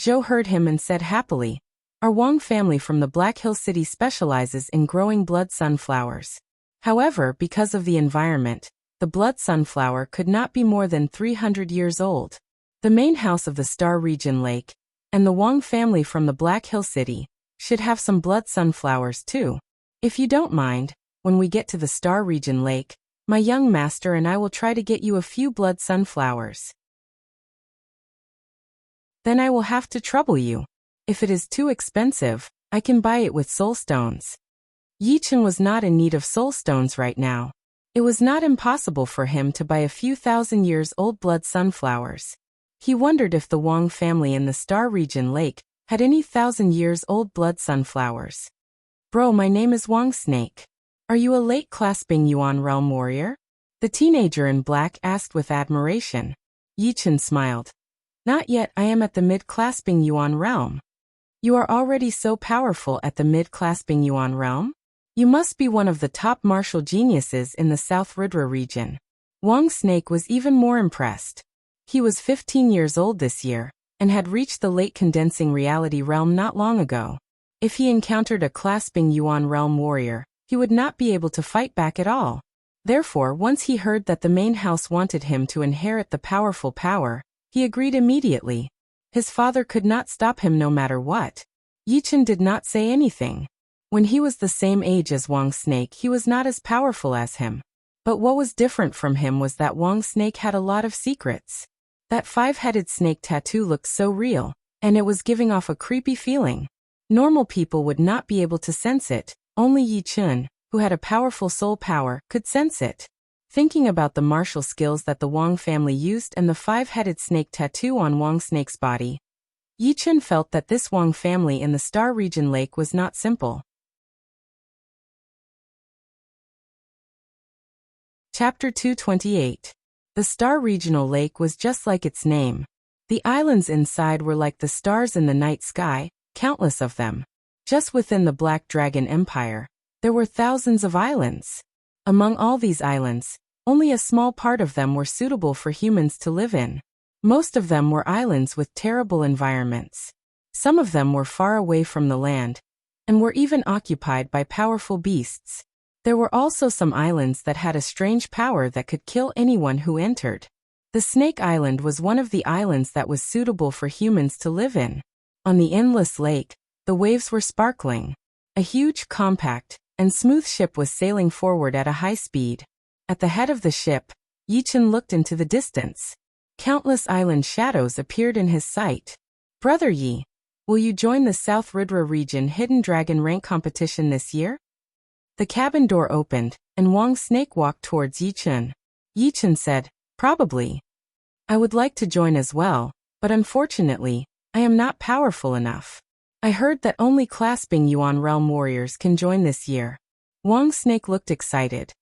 Zhou heard him and said happily, "Our Wang family from the Black Hill City specializes in growing blood sunflowers. However, because of the environment, the blood sunflower could not be more than 300 years old. The main house of the Star Region Lake, and the Wang family from the Black Hill City, should have some blood sunflowers too. If you don't mind, when we get to the Star Region Lake, my young master and I will try to get you a few blood sunflowers. Then I will have to trouble you. If it is too expensive, I can buy it with soul stones." Yichen was not in need of soul stones right now. It was not impossible for him to buy a few 1,000-years-old blood sunflowers. He wondered if the Wang family in the Star Region Lake had any 1,000-years-old blood sunflowers. "Bro, my name is Wang Snake. Are you a late clasping Yuan realm warrior?" The teenager in black asked with admiration. Yichen smiled. "Not yet, I am at the mid-clasping Yuan realm." "You are already so powerful at the mid-clasping Yuan realm? You must be one of the top martial geniuses in the South Ridra region." Wang Snake was even more impressed. He was 15 years old this year, and had reached the late condensing reality realm not long ago. If he encountered a clasping Yuan realm warrior, he would not be able to fight back at all. Therefore, once he heard that the main house wanted him to inherit the powerful power, he agreed immediately. His father could not stop him no matter what. Yichen did not say anything. When he was the same age as Wang Snake, he was not as powerful as him. But what was different from him was that Wang Snake had a lot of secrets. That 5-headed snake tattoo looked so real, and it was giving off a creepy feeling. Normal people would not be able to sense it. Only Yichen, who had a powerful soul power, could sense it. Thinking about the martial skills that the Wang family used and the 5-headed snake tattoo on Wang Snake's body, Yichen felt that this Wang family in the Star Region Lake was not simple. Chapter 228. The Star Regional Lake was just like its name. The islands inside were like the stars in the night sky, countless of them. Just within the Black Dragon Empire, there were thousands of islands. Among all these islands, only a small part of them were suitable for humans to live in. Most of them were islands with terrible environments. Some of them were far away from the land, and were even occupied by powerful beasts. There were also some islands that had a strange power that could kill anyone who entered. The Snake Island was one of the islands that was suitable for humans to live in. On the endless lake, the waves were sparkling. A huge, compact, and smooth ship was sailing forward at a high speed. At the head of the ship, Yichen looked into the distance. Countless island shadows appeared in his sight. "Brother Yi, will you join the South Ridra region Hidden Dragon rank competition this year?" The cabin door opened, and Wang Snake walked towards Yichen. Yichen said, "Probably. I would like to join as well, but unfortunately, I am not powerful enough. I heard that only clasping Yuan realm warriors can join this year." Wang Snake looked excited.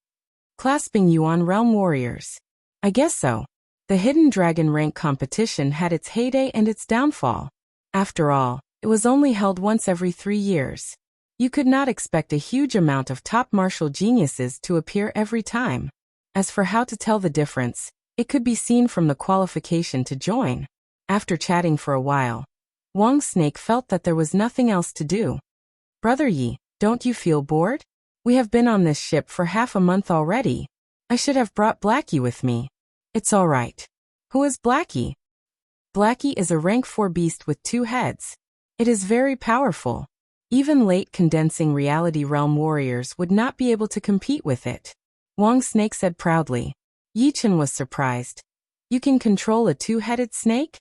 clasping Yuan realm warriors. I guess so. The hidden dragon rank competition had its heyday and its downfall. After all, it was only held once every 3 years. You could not expect a huge amount of top martial geniuses to appear every time. As for how to tell the difference, it could be seen from the qualification to join. After chatting for a while, Wang Snake felt that there was nothing else to do. Brother Yi, don't you feel bored? We have been on this ship for half a month already. I should have brought Blackie with me. It's all right. Who is Blackie? Blackie is a rank 4 beast with 2 heads. It is very powerful. Even late condensing reality realm warriors would not be able to compete with it. Wang Snake said proudly. Yichen was surprised. You can control a 2-headed snake?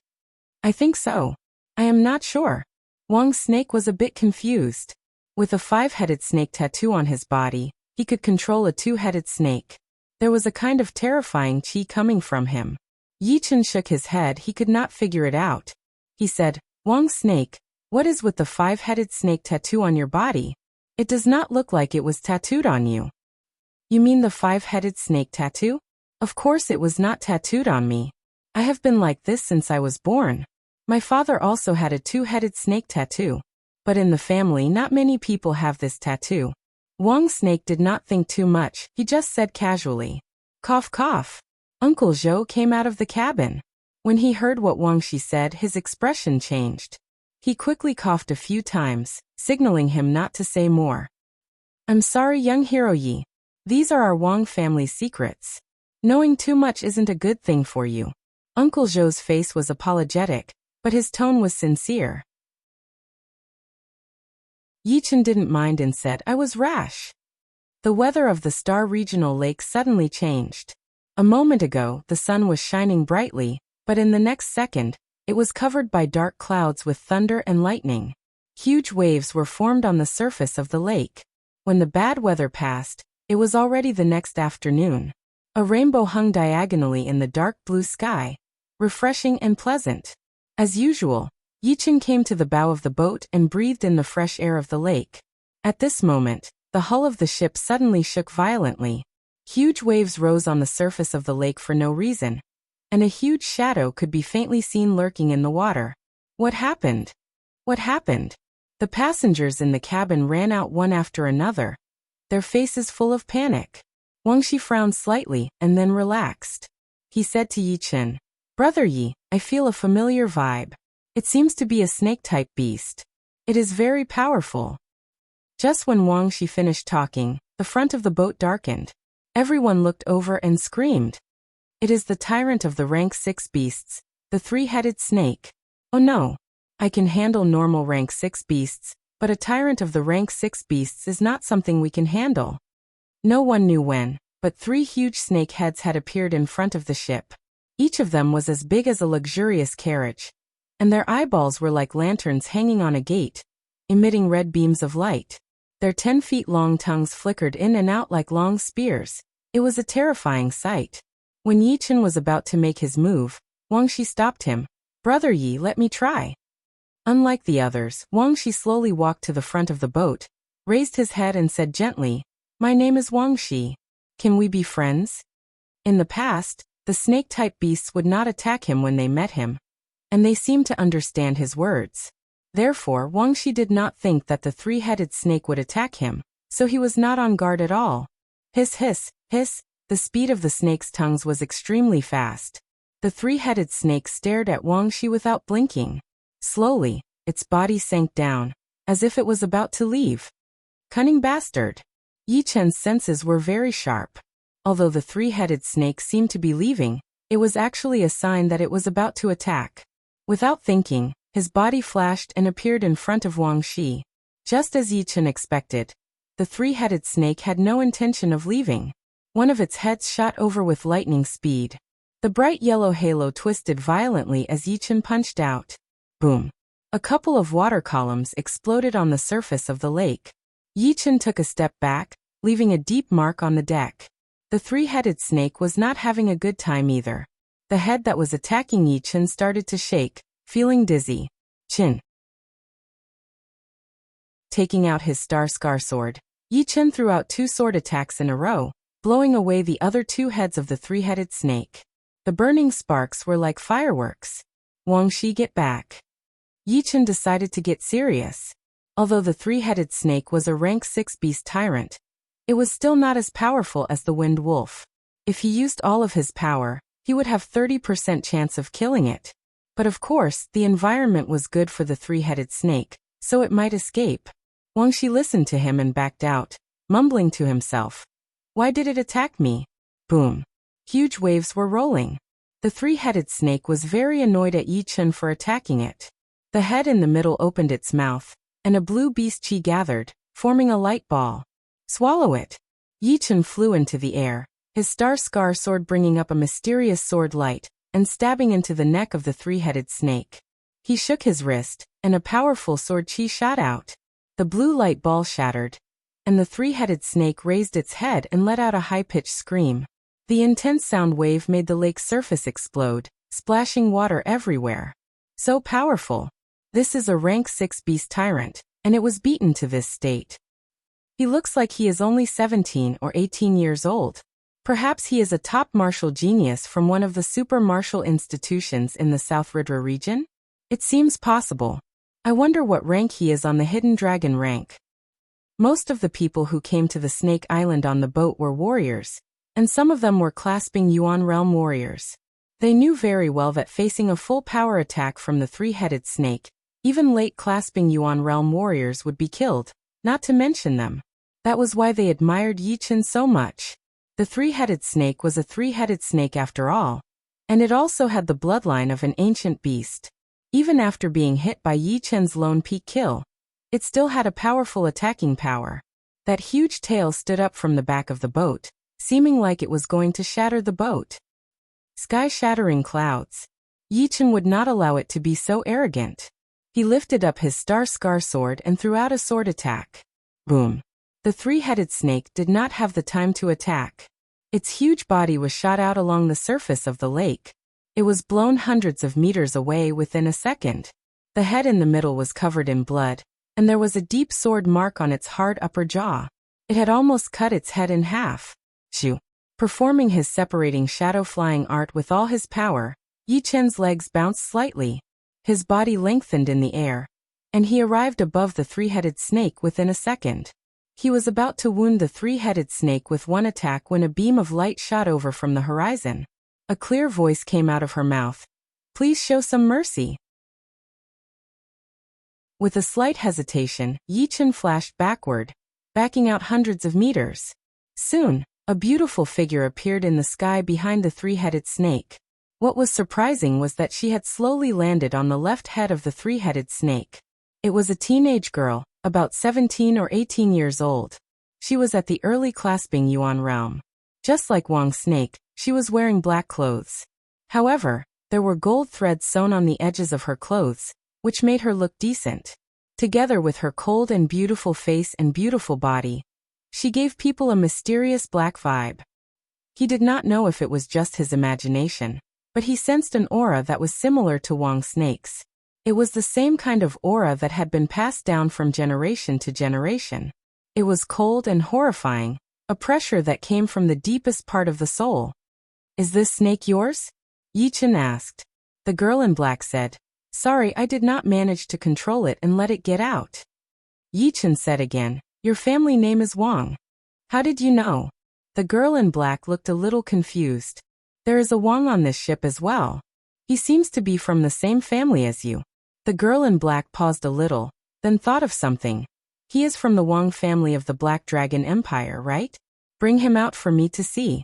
I think so. I am not sure. Wang Snake was a bit confused. With a 5-headed snake tattoo on his body, he could control a 2-headed snake. There was a kind of terrifying chi coming from him. Yichen shook his head. He could not figure it out. He said, Wang Snake, what is with the 5-headed snake tattoo on your body? It does not look like it was tattooed on you. You mean the 5-headed snake tattoo? Of course it was not tattooed on me. I have been like this since I was born. My father also had a 2-headed snake tattoo. But in the family not many people have this tattoo. Wang Snake did not think too much. He just said casually. Cough cough. Uncle Zhou came out of the cabin. When he heard what Wang Shi said, his expression changed. He quickly coughed a few times, signaling him not to say more. I'm sorry, young hero Yi. These are our Wang family secrets. Knowing too much isn't a good thing for you. Uncle Zhou's face was apologetic, but his tone was sincere. Yichen didn't mind and said, I was rash. The weather of the Star Regional Lake suddenly changed. A moment ago, the sun was shining brightly, but in the next second, it was covered by dark clouds with thunder and lightning. Huge waves were formed on the surface of the lake. When the bad weather passed, it was already the next afternoon. A rainbow hung diagonally in the dark blue sky, refreshing and pleasant. As usual, Yichen came to the bow of the boat and breathed in the fresh air of the lake. At this moment, the hull of the ship suddenly shook violently. Huge waves rose on the surface of the lake for no reason, and a huge shadow could be faintly seen lurking in the water. What happened? What happened? The passengers in the cabin ran out one after another, their faces full of panic. Wang Shi frowned slightly and then relaxed. He said to Yichen, Brother Yi, I feel a familiar vibe. It seems to be a snake-type beast. It is very powerful. Just when Wang Shi finished talking, the front of the boat darkened. Everyone looked over and screamed. It is the tyrant of the rank 6 beasts, the 3-headed snake. Oh no. I can handle normal rank 6 beasts, but a tyrant of the rank 6 beasts is not something we can handle. No one knew when, but 3 huge snake heads had appeared in front of the ship. Each of them was as big as a luxurious carriage, and their eyeballs were like lanterns hanging on a gate, emitting red beams of light. Their 10 feet long tongues flickered in and out like long spears. It was a terrifying sight. When Yichen was about to make his move, Wang Shi stopped him. Brother Yi, let me try. Unlike the others, Wang Shi slowly walked to the front of the boat, raised his head and said gently, My name is Wang Shi. Can we be friends? In the past, the snake-type beasts would not attack him when they met him, and they seemed to understand his words. Therefore, Wang Shi did not think that the 3-headed snake would attack him, so he was not on guard at all. Hiss hiss, hiss, the speed of the snake's tongues was extremely fast. The 3-headed snake stared at Wang Shi without blinking. Slowly, its body sank down, as if it was about to leave. Cunning bastard. Yichen's senses were very sharp. Although the 3-headed snake seemed to be leaving, it was actually a sign that it was about to attack. Without thinking, his body flashed and appeared in front of Wang Shi. Just as Yichen expected, the 3-headed snake had no intention of leaving. One of its heads shot over with lightning speed. The bright yellow halo twisted violently as Yichen punched out. Boom! A couple of water columns exploded on the surface of the lake. Yichen took a step back, leaving a deep mark on the deck. The 3-headed snake was not having a good time either. The head that was attacking Yichen started to shake, feeling dizzy. Chin. Taking out his Star Scar sword, Yichen threw out 2 sword attacks in a row, blowing away the other two heads of the three-headed snake. The burning sparks were like fireworks. Wang Shi, get back. Yi Chen decided to get serious. Although the three-headed snake was a rank 6 beast tyrant, it was still not as powerful as the wind wolf. If he used all of his power, he would have 30% chance of killing it. But of course, the environment was good for the three-headed snake, so it might escape. Wang Shi listened to him and backed out, mumbling to himself. Why did it attack me? Boom. Huge waves were rolling. The three-headed snake was very annoyed at Yi Chen for attacking it. The head in the middle opened its mouth, and a blue beast chi gathered, forming a light ball. Swallow it. Yi Chen flew into the air, his star scar sword bringing up a mysterious sword light, and stabbing into the neck of the three-headed snake. He shook his wrist, and a powerful sword chi shot out. The blue light ball shattered, and the three-headed snake raised its head and let out a high-pitched scream. The intense sound wave made the lake's surface explode, splashing water everywhere. So powerful. This is a rank 6 beast tyrant, and it was beaten to this state. He looks like he is only 17 or 18 years old. Perhaps he is a top martial genius from one of the super martial institutions in the South Ridra region? It seems possible. I wonder what rank he is on the Hidden Dragon rank. Most of the people who came to the Snake Island on the boat were warriors, and some of them were clasping Yuan Realm warriors. They knew very well that facing a full power attack from the three-headed snake, even late clasping Yuan Realm warriors would be killed, not to mention them. That was why they admired Yi Chen so much. The three-headed snake was a three-headed snake after all, and it also had the bloodline of an ancient beast. Even after being hit by Yi Chen's lone peak kill, it still had a powerful attacking power. That huge tail stood up from the back of the boat, seeming like it was going to shatter the boat. Sky-shattering clouds. Yi Chen would not allow it to be so arrogant. He lifted up his star scar sword and threw out a sword attack. Boom. The three-headed snake did not have the time to attack. Its huge body was shot out along the surface of the lake. It was blown hundreds of meters away within a second. The head in the middle was covered in blood, and there was a deep sword mark on its hard upper jaw. It had almost cut its head in half. Shoo. Performing his separating shadow flying art with all his power, Yi Chen's legs bounced slightly. His body lengthened in the air, and he arrived above the three-headed snake within a second. He was about to wound the three-headed snake with one attack when a beam of light shot over from the horizon. A clear voice came out of her mouth. Please show some mercy. With a slight hesitation, Yi Chen flashed backward, backing out hundreds of meters. Soon, a beautiful figure appeared in the sky behind the three-headed snake. What was surprising was that she had slowly landed on the left head of the three-headed snake. It was a teenage girl, about 17 or 18 years old. She was at the early clasping Yuan realm. Just like Wang Snake, she was wearing black clothes. However, there were gold threads sewn on the edges of her clothes, which made her look decent. Together with her cold and beautiful face and beautiful body, she gave people a mysterious black vibe. He did not know if it was just his imagination, but he sensed an aura that was similar to Wang Snake's. It was the same kind of aura that had been passed down from generation to generation. It was cold and horrifying, a pressure that came from the deepest part of the soul. Is this snake yours? Yi Chen asked. The girl in black said, Sorry, I did not manage to control it and let it get out. Yi Chen said again, Your family name is Wang. How did you know? The girl in black looked a little confused. There is a Wang on this ship as well. He seems to be from the same family as you. The girl in black paused a little, then thought of something. He is from the Wang family of the Black Dragon Empire, right? Bring him out for me to see.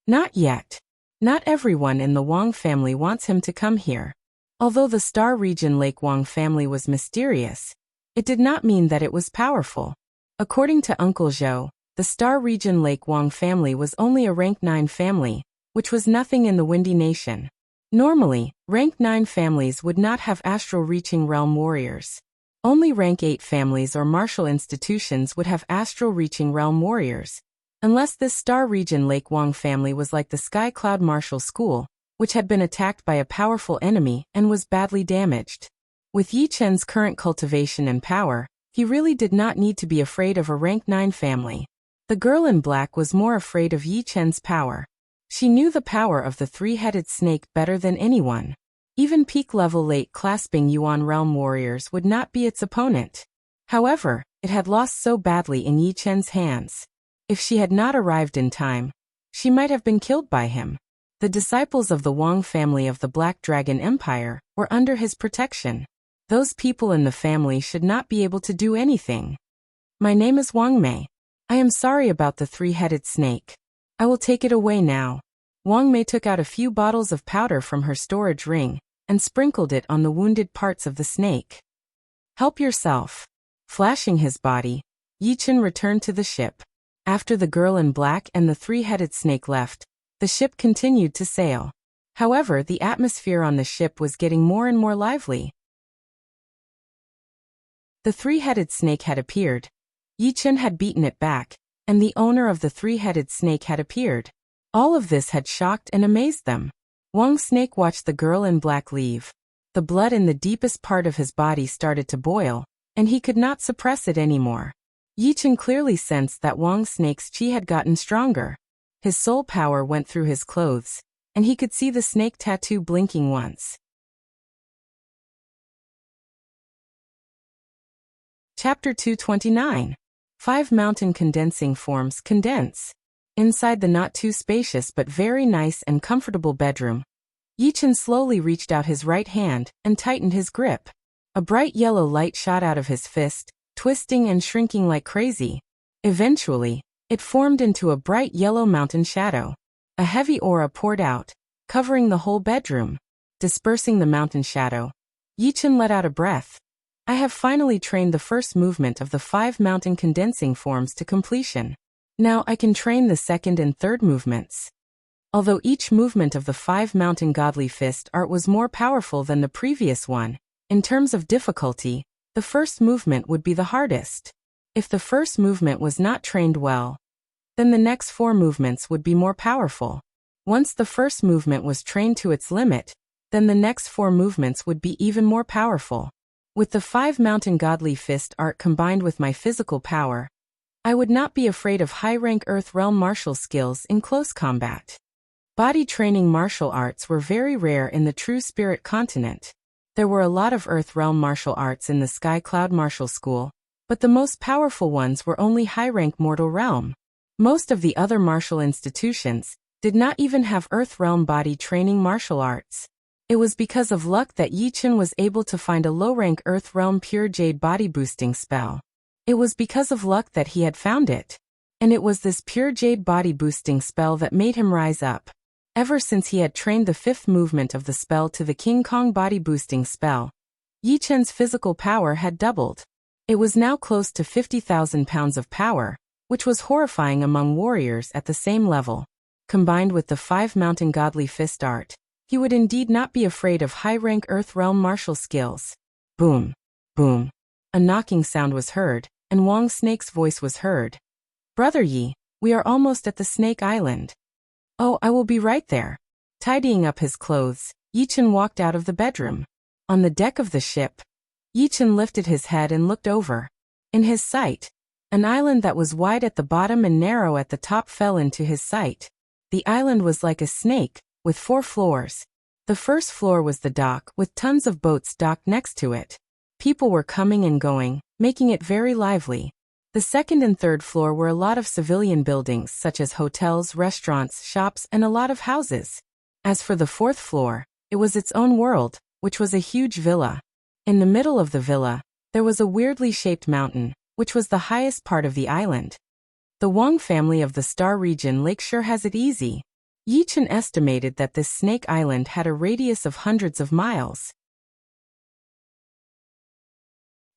Not yet. Not everyone in the Wang family wants him to come here. Although the Star Region Lake Wang family was mysterious, it did not mean that it was powerful. According to Uncle Zhou, the Star Region Lake Wang family was only a rank 9 family, which was nothing in the Windy Nation. Normally, rank 9 families would not have astral-reaching realm warriors. Only rank 8 families or martial institutions would have astral-reaching realm warriors, unless this Star Region Lake Wang family was like the Sky Cloud Martial School, which had been attacked by a powerful enemy and was badly damaged. With Yi Chen's current cultivation and power, he really did not need to be afraid of a rank 9 family. The girl in black was more afraid of Yi Chen's power. She knew the power of the three-headed snake better than anyone. Even peak-level late-clasping Yuan realm warriors would not be its opponent. However, it had lost so badly in Yi Chen's hands. If she had not arrived in time, she might have been killed by him. The disciples of the Wang family of the Black Dragon Empire were under his protection. Those people in the family should not be able to do anything. My name is Wang Mei. I am sorry about the three-headed snake. I will take it away now. Wang Mei took out a few bottles of powder from her storage ring and sprinkled it on the wounded parts of the snake. Help yourself. Flashing his body, Yi Chen returned to the ship. After the girl in black and the three-headed snake left, the ship continued to sail. However, the atmosphere on the ship was getting more and more lively. The three-headed snake had appeared. Yi Chen had beaten it back, and the owner of the three-headed snake had appeared. All of this had shocked and amazed them. Wang Snake watched the girl in black leave. The blood in the deepest part of his body started to boil, and he could not suppress it anymore. Yi Chen clearly sensed that Wang Snake's chi had gotten stronger. His soul power went through his clothes, and he could see the snake tattoo blinking once. Chapter 229. 5 Mountain Condensing Forms Condense. Inside the not too spacious but very nice and comfortable bedroom, Yi Chen slowly reached out his right hand and tightened his grip. A bright yellow light shot out of his fist, twisting and shrinking like crazy. Eventually, it formed into a bright yellow mountain shadow. A heavy aura poured out, covering the whole bedroom. Dispersing the mountain shadow, Yi Chen let out a breath. I have finally trained the first movement of the 5 mountain condensing forms to completion. Now I can train the second and third movements. Although each movement of the 5 mountain godly fist art was more powerful than the previous one, in terms of difficulty, the first movement would be the hardest. If the first movement was not trained well, then the next 4 movements would be more powerful. Once the first movement was trained to its limit, then the next 4 movements would be even more powerful. With the 5 mountain godly fist art combined with my physical power, I would not be afraid of high-rank Earth Realm martial skills in close combat. Body training martial arts were very rare in the true spirit continent. There were a lot of Earth Realm martial arts in the Sky Cloud Martial School, but the most powerful ones were only high-rank mortal realm. Most of the other martial institutions did not even have Earth Realm body training martial arts. It was because of luck that Yi Chen was able to find a low-rank Earth Realm Pure Jade body boosting spell. It was because of luck that he had found it. And it was this Pure Jade body boosting spell that made him rise up. Ever since he had trained the 5th movement of the spell to the King Kong body boosting spell, Yi Chen's physical power had doubled. It was now close to 50,000 pounds of power, which was horrifying among warriors at the same level. Combined with the 5 mountain godly fist art, he would indeed not be afraid of high-rank Earth Realm martial skills. Boom. Boom. A knocking sound was heard, and Wang Snake's voice was heard. Brother Yi, we are almost at the Snake Island. Oh, I will be right there. Tidying up his clothes, Yi Chen walked out of the bedroom. On the deck of the ship, Yi Chen lifted his head and looked over. In his sight, an island that was wide at the bottom and narrow at the top fell into his sight. The island was like a snake, with 4 floors. The first floor was the dock, with tons of boats docked next to it. People were coming and going, making it very lively. The second and third floor were a lot of civilian buildings such as hotels, restaurants, shops, and a lot of houses. As for the 4th floor, it was its own world, which was a huge villa. In the middle of the villa, there was a weirdly shaped mountain, which was the highest part of the island. The Wang family of the Star region Lake sure has it easy. Yi Chen estimated that this Snake Island had a radius of hundreds of miles.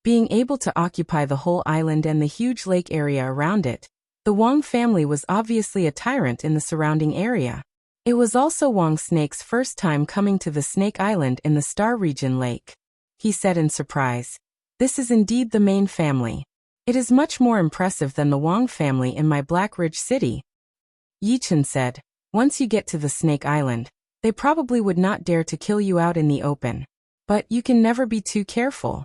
Being able to occupy the whole island and the huge lake area around it, the Wang family was obviously a tyrant in the surrounding area. It was also Wang Snake's first time coming to the Snake Island in the Star region lake. He said in surprise, "This is indeed the main family. It is much more impressive than the Wang family in my Black Ridge city." Yi Chen said, "Once you get to the Snake Island, they probably would not dare to kill you out in the open. But you can never be too careful."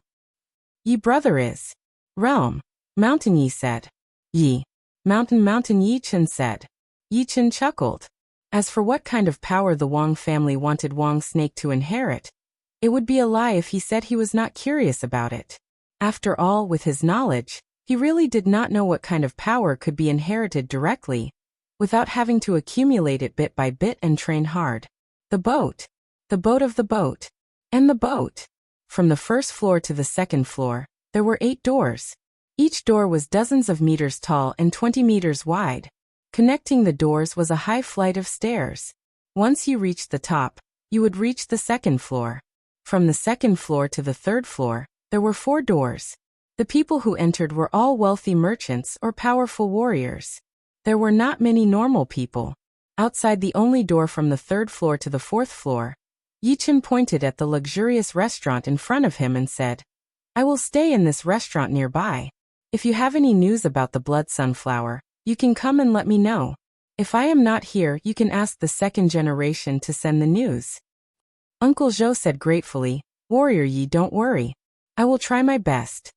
"Yi brother is realm mountain," Yi said. "Yi, Mountain, Yi Chen said. Yi Chen chuckled. As for what kind of power the Wang family wanted Wang Snake to inherit, it would be a lie if he said he was not curious about it. After all, with his knowledge, he really did not know what kind of power could be inherited directly, without having to accumulate it bit by bit and train hard. The boat of the boat, and the boat. From the first floor to the second floor, there were 8 doors. Each door was dozens of meters tall and 20 meters wide. Connecting the doors was a high flight of stairs. Once you reached the top, you would reach the second floor. From the second floor to the third floor, there were 4 doors. The people who entered were all wealthy merchants or powerful warriors. There were not many normal people. Outside the only door from the third floor to the fourth floor, Yi Chen pointed at the luxurious restaurant in front of him and said, "I will stay in this restaurant nearby. If you have any news about the blood sunflower, you can come and let me know. If I am not here, you can ask the second generation to send the news." Uncle Zhou said gratefully, "Warrior Yi, don't worry. I will try my best.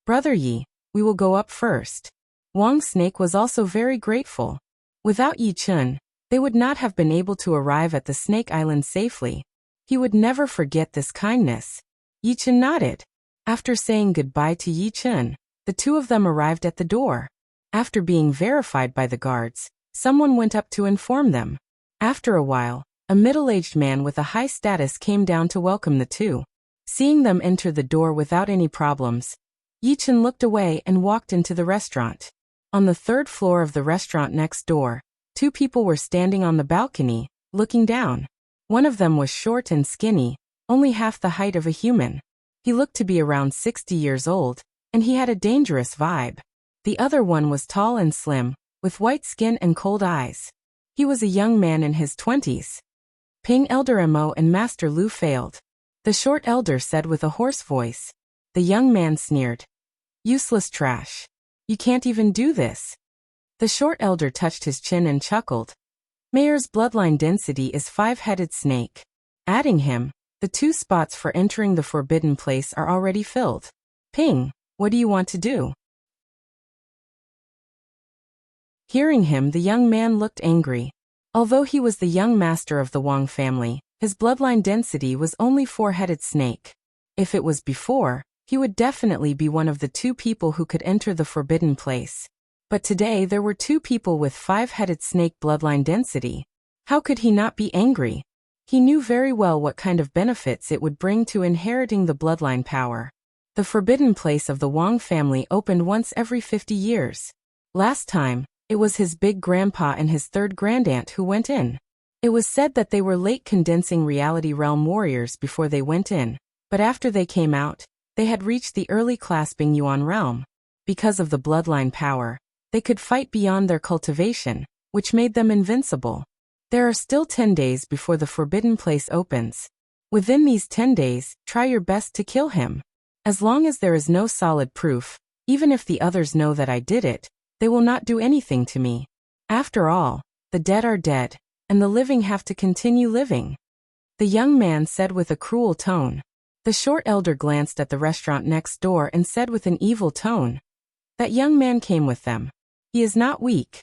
Brother Yi, we will go up first." Wang Snake was also very grateful. Without Yi Chen, they would not have been able to arrive at the Snake Island safely. He would never forget this kindness. Yi Chen nodded. After saying goodbye to Yi Chen, the two of them arrived at the door. After being verified by the guards, someone went up to inform them. After a while, a middle-aged man with a high status came down to welcome the two. Seeing them enter the door without any problems, Yi Chen looked away and walked into the restaurant. On the third floor of the restaurant next door, 2 people were standing on the balcony, looking down. One of them was short and skinny, only half the height of a human. He looked to be around 60 years old, and he had a dangerous vibe. The other one was tall and slim, with white skin and cold eyes. He was a young man in his 20s. Ping Elder Mo and Master Lu failed. The short elder said with a hoarse voice. The young man sneered. "Useless trash. You can't even do this." The short elder touched his chin and chuckled. Mayor's bloodline density is 5-headed snake. Adding him, the 2 spots for entering the forbidden place are already filled. Ping, what do you want to do? Hearing him, the young man looked angry. Although he was the young master of the Wang family, his bloodline density was only 4-headed snake. If it was before, he would definitely be one of the 2 people who could enter the forbidden place. But today there were 2 people with 5-headed snake bloodline density. How could he not be angry? He knew very well what kind of benefits it would bring to inheriting the bloodline power. The forbidden place of the Wang family opened once every 50 years. Last time, it was his big grandpa and his third grandaunt who went in. It was said that they were late condensing reality realm warriors before they went in, but after they came out, they had reached the early clasping Yuan realm. Because of the bloodline power, they could fight beyond their cultivation, which made them invincible. There are still 10 days before the forbidden place opens. Within these 10 days, try your best to kill him. As long as there is no solid proof, even if the others know that I did it, they will not do anything to me. After all, the dead are dead, and the living have to continue living. The young man said with a cruel tone. The short elder glanced at the restaurant next door and said with an evil tone. That young man came with them. He is not weak.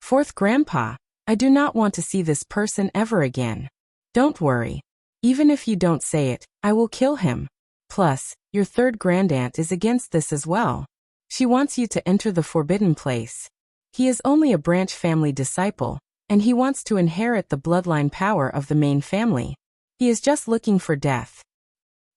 Fourth grandpa, I do not want to see this person ever again. Don't worry. Even if you don't say it, I will kill him. Plus, your third grandaunt is against this as well. She wants you to enter the forbidden place. He is only a branch family disciple, and he wants to inherit the bloodline power of the main family. He is just looking for death.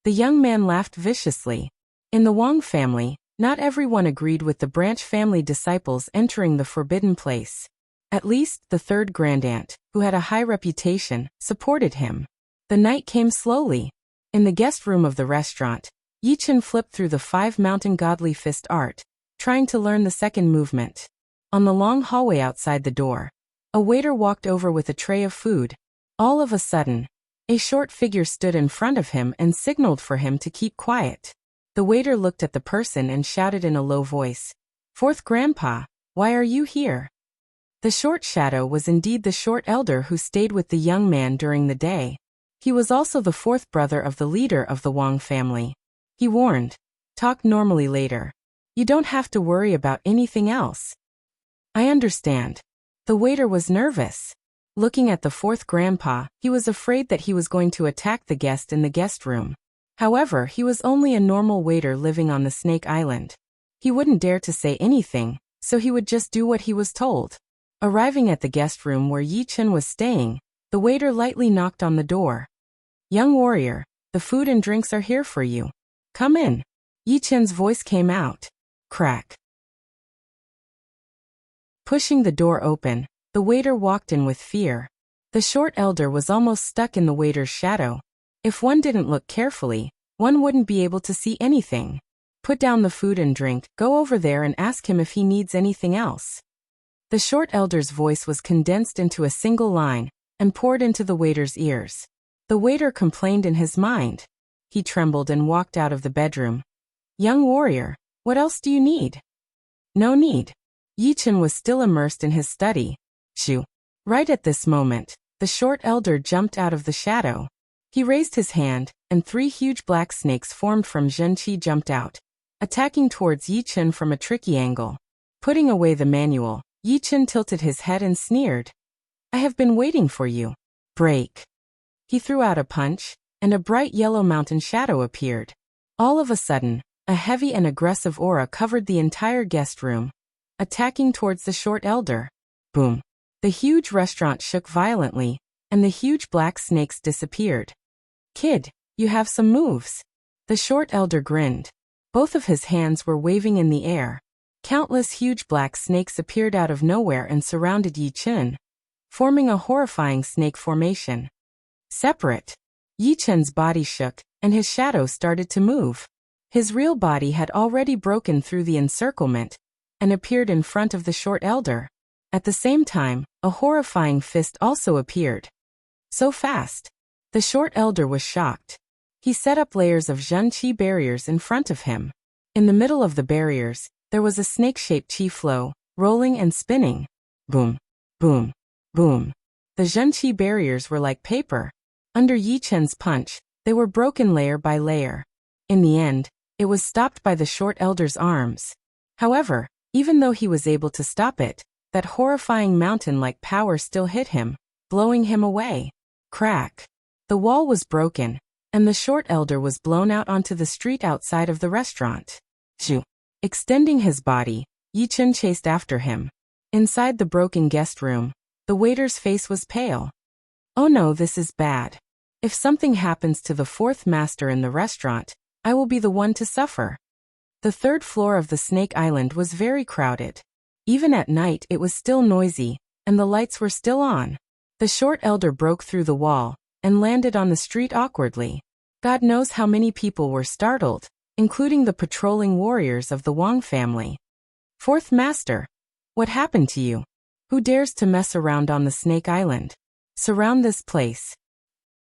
The young man laughed viciously. In the Wang family, not everyone agreed with the branch family disciples entering the forbidden place. At least, the third grandaunt, who had a high reputation, supported him. The night came slowly. In the guest room of the restaurant, Yi Chen flipped through the 5 mountain godly fist art, trying to learn the second movement. On the long hallway outside the door, a waiter walked over with a tray of food. All of a sudden, a short figure stood in front of him and signaled for him to keep quiet. The waiter looked at the person and shouted in a low voice, "Fourth grandpa, why are you here?" The short shadow was indeed the short elder who stayed with the young man during the day. He was also the 4th brother of the leader of the Wang family. He warned, "Talk normally later. You don't have to worry about anything else." I understand. The waiter was nervous. Looking at the fourth grandpa, he was afraid that he was going to attack the guest in the guest room. However, he was only a normal waiter living on the Snake Island. He wouldn't dare to say anything, so he would just do what he was told. Arriving at the guest room where Yi Chen was staying, the waiter lightly knocked on the door. Young warrior, the food and drinks are here for you. Come in. Yi Chen's voice came out. Crack. Pushing the door open, the waiter walked in with fear. The short elder was almost stuck in the waiter's shadow. If one didn't look carefully, one wouldn't be able to see anything. Put down the food and drink, go over there and ask him if he needs anything else. The short elder's voice was condensed into a single line and poured into the waiter's ears. The waiter complained in his mind. He trembled and walked out of the bedroom. Young warrior, what else do you need? No need. Yi Chen was still immersed in his study. Shoo. Right at this moment, the short elder jumped out of the shadow. He raised his hand, and 3 huge black snakes formed from Zhenqi jumped out, attacking towards Yi Chen from a tricky angle. Putting away the manual, Yi Chen tilted his head and sneered. I have been waiting for you. Break. He threw out a punch, and a bright yellow mountain shadow appeared. All of a sudden, a heavy and aggressive aura covered the entire guest room, attacking towards the short elder. Boom. The huge restaurant shook violently, and the huge black snakes disappeared. Kid, you have some moves. The short elder grinned. Both of his hands were waving in the air. Countless huge black snakes appeared out of nowhere and surrounded Yi Chen, forming a horrifying snake formation. Separate. Yi Chen's body shook, and his shadow started to move. His real body had already broken through the encirclement and appeared in front of the short elder. At the same time, a horrifying fist also appeared. So fast. The short elder was shocked. He set up layers of Zhenqi barriers in front of him. In the middle of the barriers, there was a snake-shaped qi flow, rolling and spinning. Boom, boom, boom. The Zhenqi barriers were like paper. Under Yi Chen's punch, they were broken layer by layer. In the end, it was stopped by the short elder's arms. However, even though he was able to stop it, that horrifying mountain-like power still hit him, blowing him away. Crack. The wall was broken, and the short elder was blown out onto the street outside of the restaurant. Shoo. Extending his body, Yi Chen chased after him. Inside the broken guest room, the waiter's face was pale. Oh no, this is bad. If something happens to the fourth master in the restaurant, I will be the one to suffer. The 3rd floor of the Snake Island was very crowded. Even at night it was still noisy, and the lights were still on. The short elder broke through the wall and landed on the street awkwardly. God knows how many people were startled, including the patrolling warriors of the Wang family. Fourth master, what happened to you? Who dares to mess around on the Snake Island? Surround this place.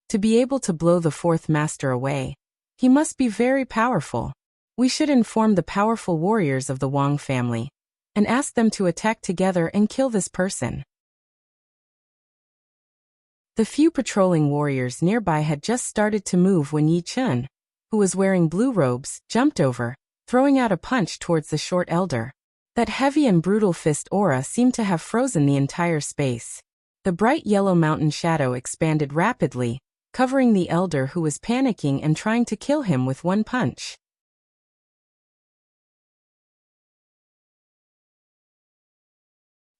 To be able to blow the fourth master away, he must be very powerful. We should inform the powerful warriors of the Wang family and ask them to attack together and kill this person. The few patrolling warriors nearby had just started to move when Yi Chen, who was wearing blue robes, jumped over, throwing out a punch towards the short elder. That heavy and brutal fist aura seemed to have frozen the entire space. The bright yellow mountain shadow expanded rapidly, covering the elder who was panicking and trying to kill him with one punch.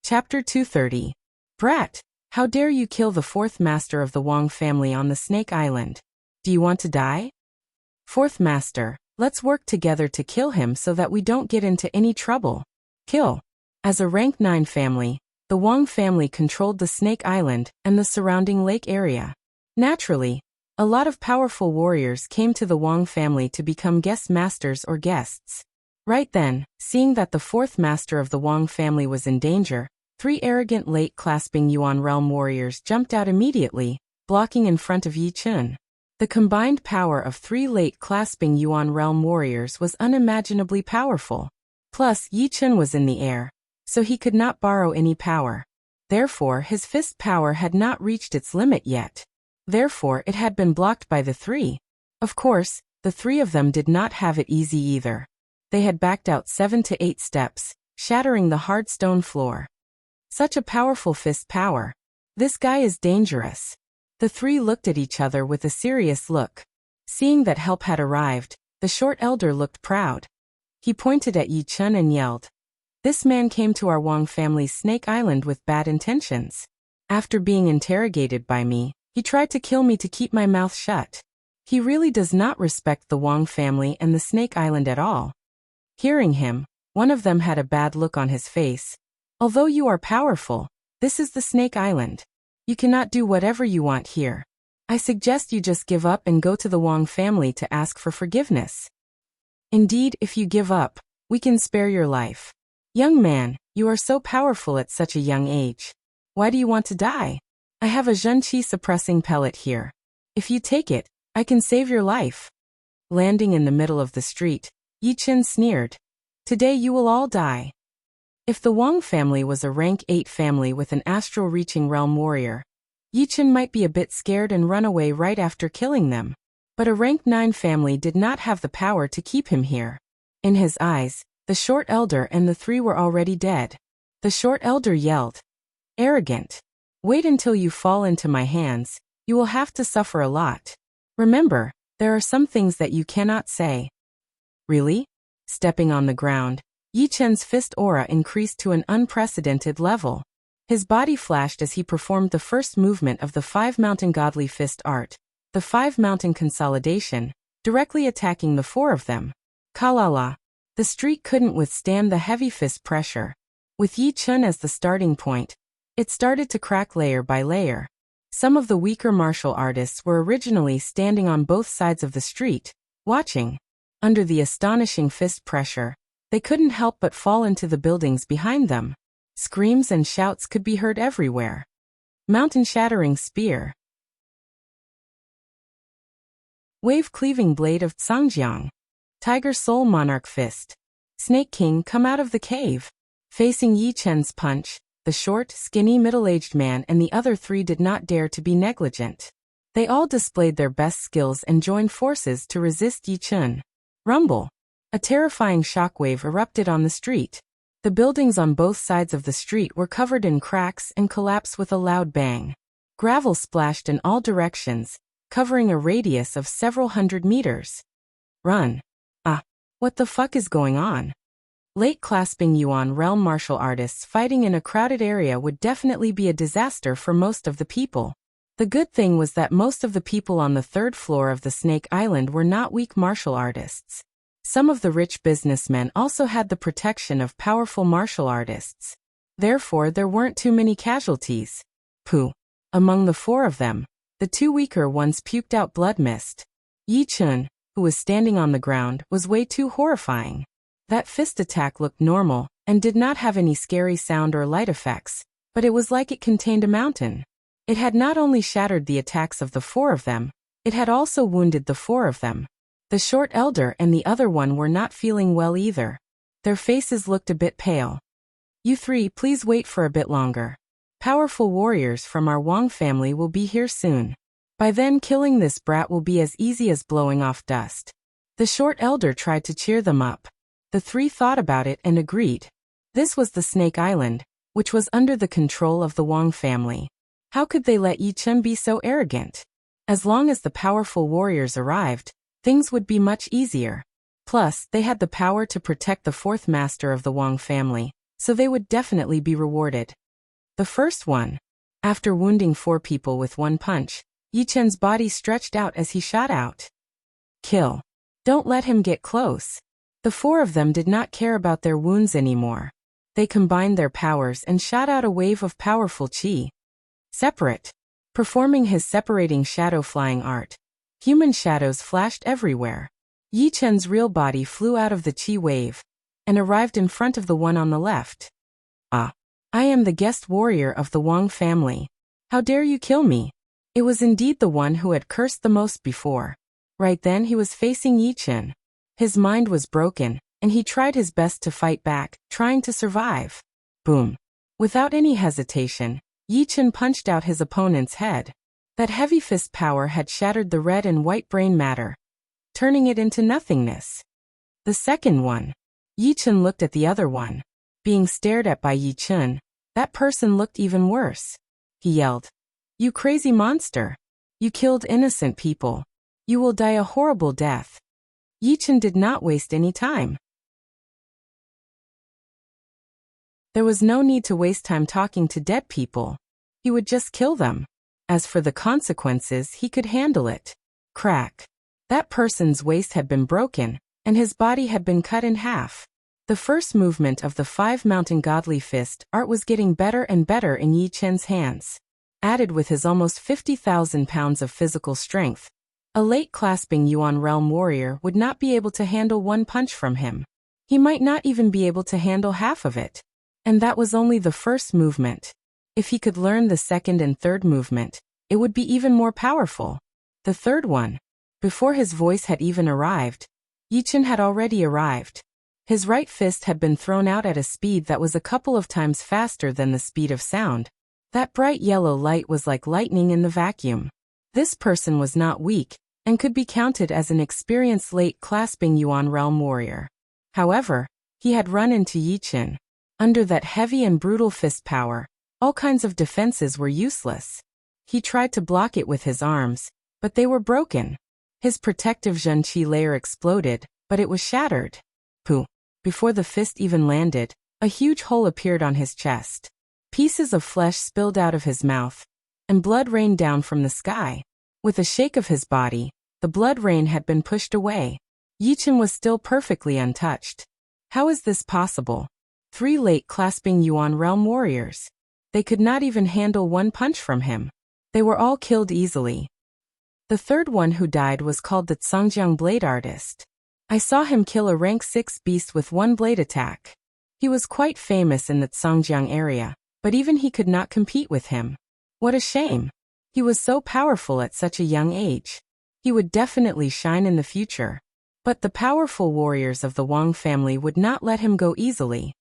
Chapter 230. Brat, how dare you kill the fourth master of the Wang family on the Snake Island? Do you want to die? Fourth master, let's work together to kill him so that we don't get into any trouble. Kill. As a rank 9 family, the Wang family controlled the Snake Island and the surrounding lake area. Naturally, a lot of powerful warriors came to the Wang family to become guest masters or guests. Right then, seeing that the fourth master of the Wang family was in danger, 3 arrogant lake-clasping Yuan realm warriors jumped out immediately, blocking in front of Yi Chen. The combined power of 3 lake-clasping Yuan realm warriors was unimaginably powerful. Plus, Yi Chen was in the air, so he could not borrow any power. Therefore, his fist power had not reached its limit yet. Therefore, it had been blocked by the 3. Of course, the 3 of them did not have it easy either. They had backed out 7 to 8 steps, shattering the hard stone floor. Such a powerful fist power. This guy is dangerous. The three looked at each other with a serious look. Seeing that help had arrived, the short elder looked proud. He pointed at Yi Chun and yelled, "This man came to our Wang family's Snake Island with bad intentions. After being interrogated by me, he tried to kill me to keep my mouth shut. He really does not respect the Wang family and the Snake Island at all." Hearing him, one of them had a bad look on his face. "Although you are powerful, this is the Snake Island. You cannot do whatever you want here. I suggest you just give up and go to the Wang family to ask for forgiveness. Indeed, if you give up, we can spare your life. Young man, you are so powerful at such a young age. Why do you want to die? I have a Zhenqi suppressing pellet here. If you take it, I can save your life." Landing in the middle of the street, Yi Chun sneered, "Today you will all die." If the Wang family was a rank 8 family with an astral-reaching realm warrior, Yi Chun might be a bit scared and run away right after killing them. But a rank 9 family did not have the power to keep him here. In his eyes, the short elder and the three were already dead. The short elder yelled, "Arrogant! Wait until you fall into my hands, you will have to suffer a lot. Remember, there are some things that you cannot say." "Really?" Stepping on the ground, Yi Chun's fist aura increased to an unprecedented level. His body flashed as he performed the first movement of the 5 mountain godly fist art, the 5 mountain consolidation, directly attacking the 4 of them. Kalala. The street couldn't withstand the heavy fist pressure. With Yi Chun as the starting point, it started to crack layer by layer. Some of the weaker martial artists were originally standing on both sides of the street, watching. Under the astonishing fist pressure, they couldn't help but fall into the buildings behind them. Screams and shouts could be heard everywhere. Mountain-shattering spear. Wave-cleaving blade of Tsangjiang. Tiger Soul Monarch Fist. Snake King come out of the cave. Facing Yi Chun's punch, the short, skinny middle-aged man and the other 3 did not dare to be negligent. They all displayed their best skills and joined forces to resist Yi Chun. Rumble. A terrifying shockwave erupted on the street. The buildings on both sides of the street were covered in cracks and collapsed with a loud bang. Gravel splashed in all directions, covering a radius of several hundred meters. Run. What the fuck is going on? Late clasping Yuan realm martial artists fighting in a crowded area would definitely be a disaster for most of the people. The good thing was that most of the people on the 3rd floor of the Snake Island were not weak martial artists. Some of the rich businessmen also had the protection of powerful martial artists. Therefore, there weren't too many casualties. Pooh. Among the 4 of them, the 2 weaker ones puked out blood mist. Yi Chun, who was standing on the ground, was way too horrifying. That fist attack looked normal, and did not have any scary sound or light effects, but it was like it contained a mountain. It had not only shattered the attacks of the 4 of them, it had also wounded the 4 of them. The short elder and the other one were not feeling well either. Their faces looked a bit pale. "You 3 please wait for a bit longer. Powerful warriors from our Wang family will be here soon. By then killing this brat will be as easy as blowing off dust." The short elder tried to cheer them up. The 3 thought about it and agreed. This was the Snake Island, which was under the control of the Wang family. How could they let Yi Chun be so arrogant? As long as the powerful warriors arrived, things would be much easier. Plus, they had the power to protect the 4th master of the Wang family, so they would definitely be rewarded. The first one. After wounding 4 people with 1 punch, Yi Chun's body stretched out as he shot out. Kill. Don't let him get close. The 4 of them did not care about their wounds anymore. They combined their powers and shot out a wave of powerful chi. Separate. Performing his separating shadow flying art, human shadows flashed everywhere. Yi Chun's real body flew out of the chi wave and arrived in front of the one on the left. "I am the guest warrior of the Wang family. How dare you kill me?" It was indeed the one who had cursed the most before. Right then he was facing Yi Chun. His mind was broken, and he tried his best to fight back, trying to survive. Boom. Without any hesitation, Yi Chun punched out his opponent's head. That heavy fist power had shattered the red and white brain matter, turning it into nothingness. The second one. Yi Chun looked at the other one. Being stared at by Yi Chun, That person looked even worse. He yelled. You crazy monster! You killed innocent people. You will die a horrible death. Yichen did not waste any time. There was no need to waste time talking to dead people. He would just kill them. As for the consequences, he could handle it. Crack. That person's waist had been broken, and his body had been cut in half. The first movement of the 5 mountain godly fist art was getting better and better in Yi Chen's hands. Added with his almost 50,000 pounds of physical strength, a late clasping Yuan realm warrior would not be able to handle one punch from him. He might not even be able to handle half of it. And that was only the first movement. If he could learn the second and third movement, it would be even more powerful. The third one. Before his voice had even arrived, Yichen had already arrived. His right fist had been thrown out at a speed that was a couple of times faster than the speed of sound. That bright yellow light was like lightning in the vacuum. This person was not weak, and could be counted as an experienced late clasping Yuan realm warrior. However, he had run into Yichen. Under that heavy and brutal fist power, all kinds of defenses were useless. He tried to block it with his arms, but they were broken. His protective Zhenqi layer exploded, but it was shattered. Pooh! Before the fist even landed, a huge hole appeared on his chest. Pieces of flesh spilled out of his mouth, and blood rained down from the sky. With a shake of his body, the blood rain had been pushed away. Yichen was still perfectly untouched. How is this possible? 3 late clasping Yuan realm warriors. They could not even handle one punch from him. They were all killed easily. The third one who died was called the Tsangjiang blade artist. I saw him kill a rank 6 beast with one blade attack. He was quite famous in the Tsangjiang area, but even he could not compete with him. What a shame. He was so powerful at such a young age. He would definitely shine in the future. But the powerful warriors of the Wang family would not let him go easily.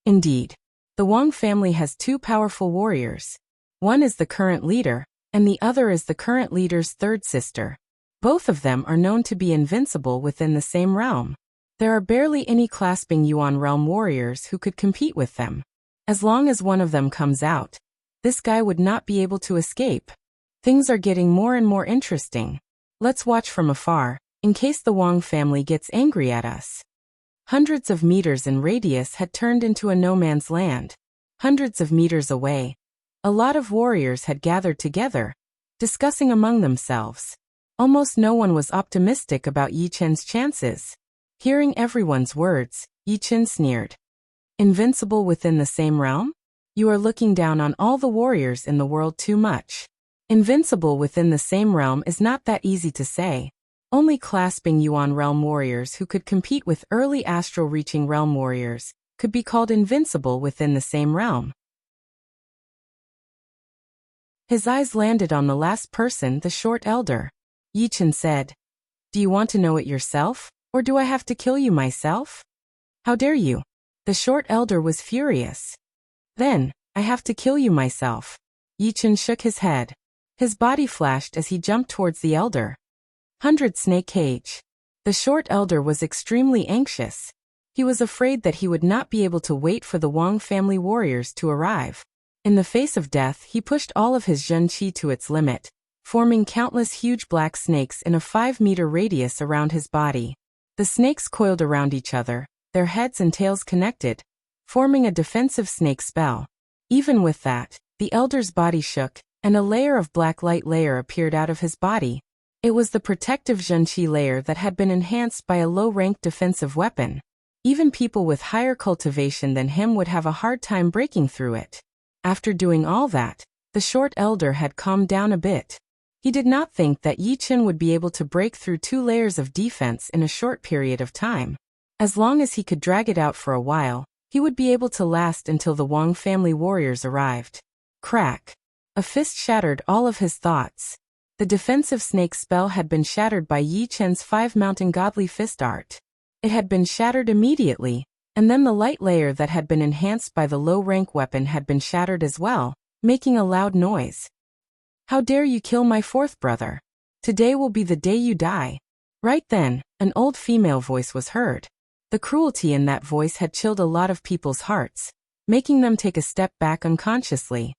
Indeed, the Wang family has 2 powerful warriors. One is the current leader, and the other is the current leader's third sister. Both of them are known to be invincible within the same realm. There are barely any clasping Yuan realm warriors who could compete with them. As long as one of them comes out, this guy would not be able to escape. Things are getting more and more interesting. Let's watch from afar, in case the Wang family gets angry at us. Hundreds of meters in radius had turned into a no-man's land. Hundreds of meters away, a lot of warriors had gathered together, discussing among themselves. Almost no one was optimistic about Yichen's chances. Hearing everyone's words, Yichen sneered. Invincible within the same realm? You are looking down on all the warriors in the world too much. Invincible within the same realm is not that easy to say. Only clasping Yuan realm warriors who could compete with early astral-reaching realm warriors could be called invincible within the same realm. His eyes landed on the last person, the short elder. Yichen said, Do you want to know it yourself, or do I have to kill you myself? How dare you? The short elder was furious. Then, I have to kill you myself. Yichen shook his head. His body flashed as he jumped towards the elder. 100 Snake Cage. The short elder was extremely anxious. He was afraid that he would not be able to wait for the Wang family warriors to arrive. In the face of death, he pushed all of his Zhenqi to its limit, forming countless huge black snakes in a 5-meter radius around his body. The snakes coiled around each other, their heads and tails connected, forming a defensive snake spell. Even with that, the elder's body shook, and a layer of black light layer appeared out of his body. It was the protective Zhenqi layer that had been enhanced by a low-ranked defensive weapon. Even people with higher cultivation than him would have a hard time breaking through it. After doing all that, the short elder had calmed down a bit. He did not think that Yichen would be able to break through 2 layers of defense in a short period of time. As long as he could drag it out for a while, he would be able to last until the Wang family warriors arrived. Crack! A fist shattered all of his thoughts. The defensive snake spell had been shattered by Yichen's 5 mountain godly fist art. It had been shattered immediately, and then the light layer that had been enhanced by the low-rank weapon had been shattered as well, making a loud noise. How dare you kill my 4th brother? Today will be the day you die. Right then, an old female voice was heard. The cruelty in that voice had chilled a lot of people's hearts. making them take a step back unconsciously.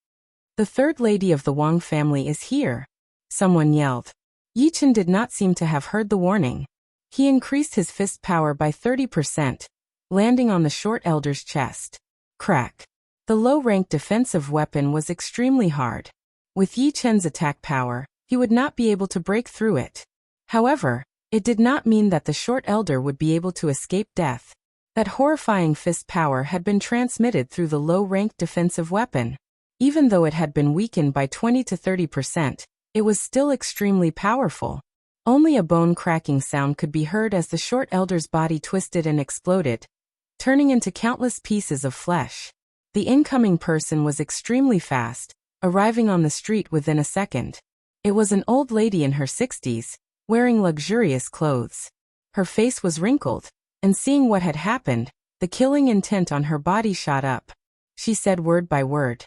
The third lady of the Wang family is here, someone yelled. Yichen did not seem to have heard the warning. He increased his fist power by 30%, landing on the short elder's chest. Crack. The low-ranked defensive weapon was extremely hard. With Yi Chen's attack power, he would not be able to break through it. However, it did not mean that the short elder would be able to escape death. That horrifying fist power had been transmitted through the low-ranked defensive weapon. Even though it had been weakened by 20 to 30%, it was still extremely powerful. Only a bone-cracking sound could be heard as the short elder's body twisted and exploded, turning into countless pieces of flesh. The incoming person was extremely fast, arriving on the street within a second. It was an old lady in her 60s, wearing luxurious clothes. Her face was wrinkled, and seeing what had happened, the killing intent on her body shot up. She said word by word,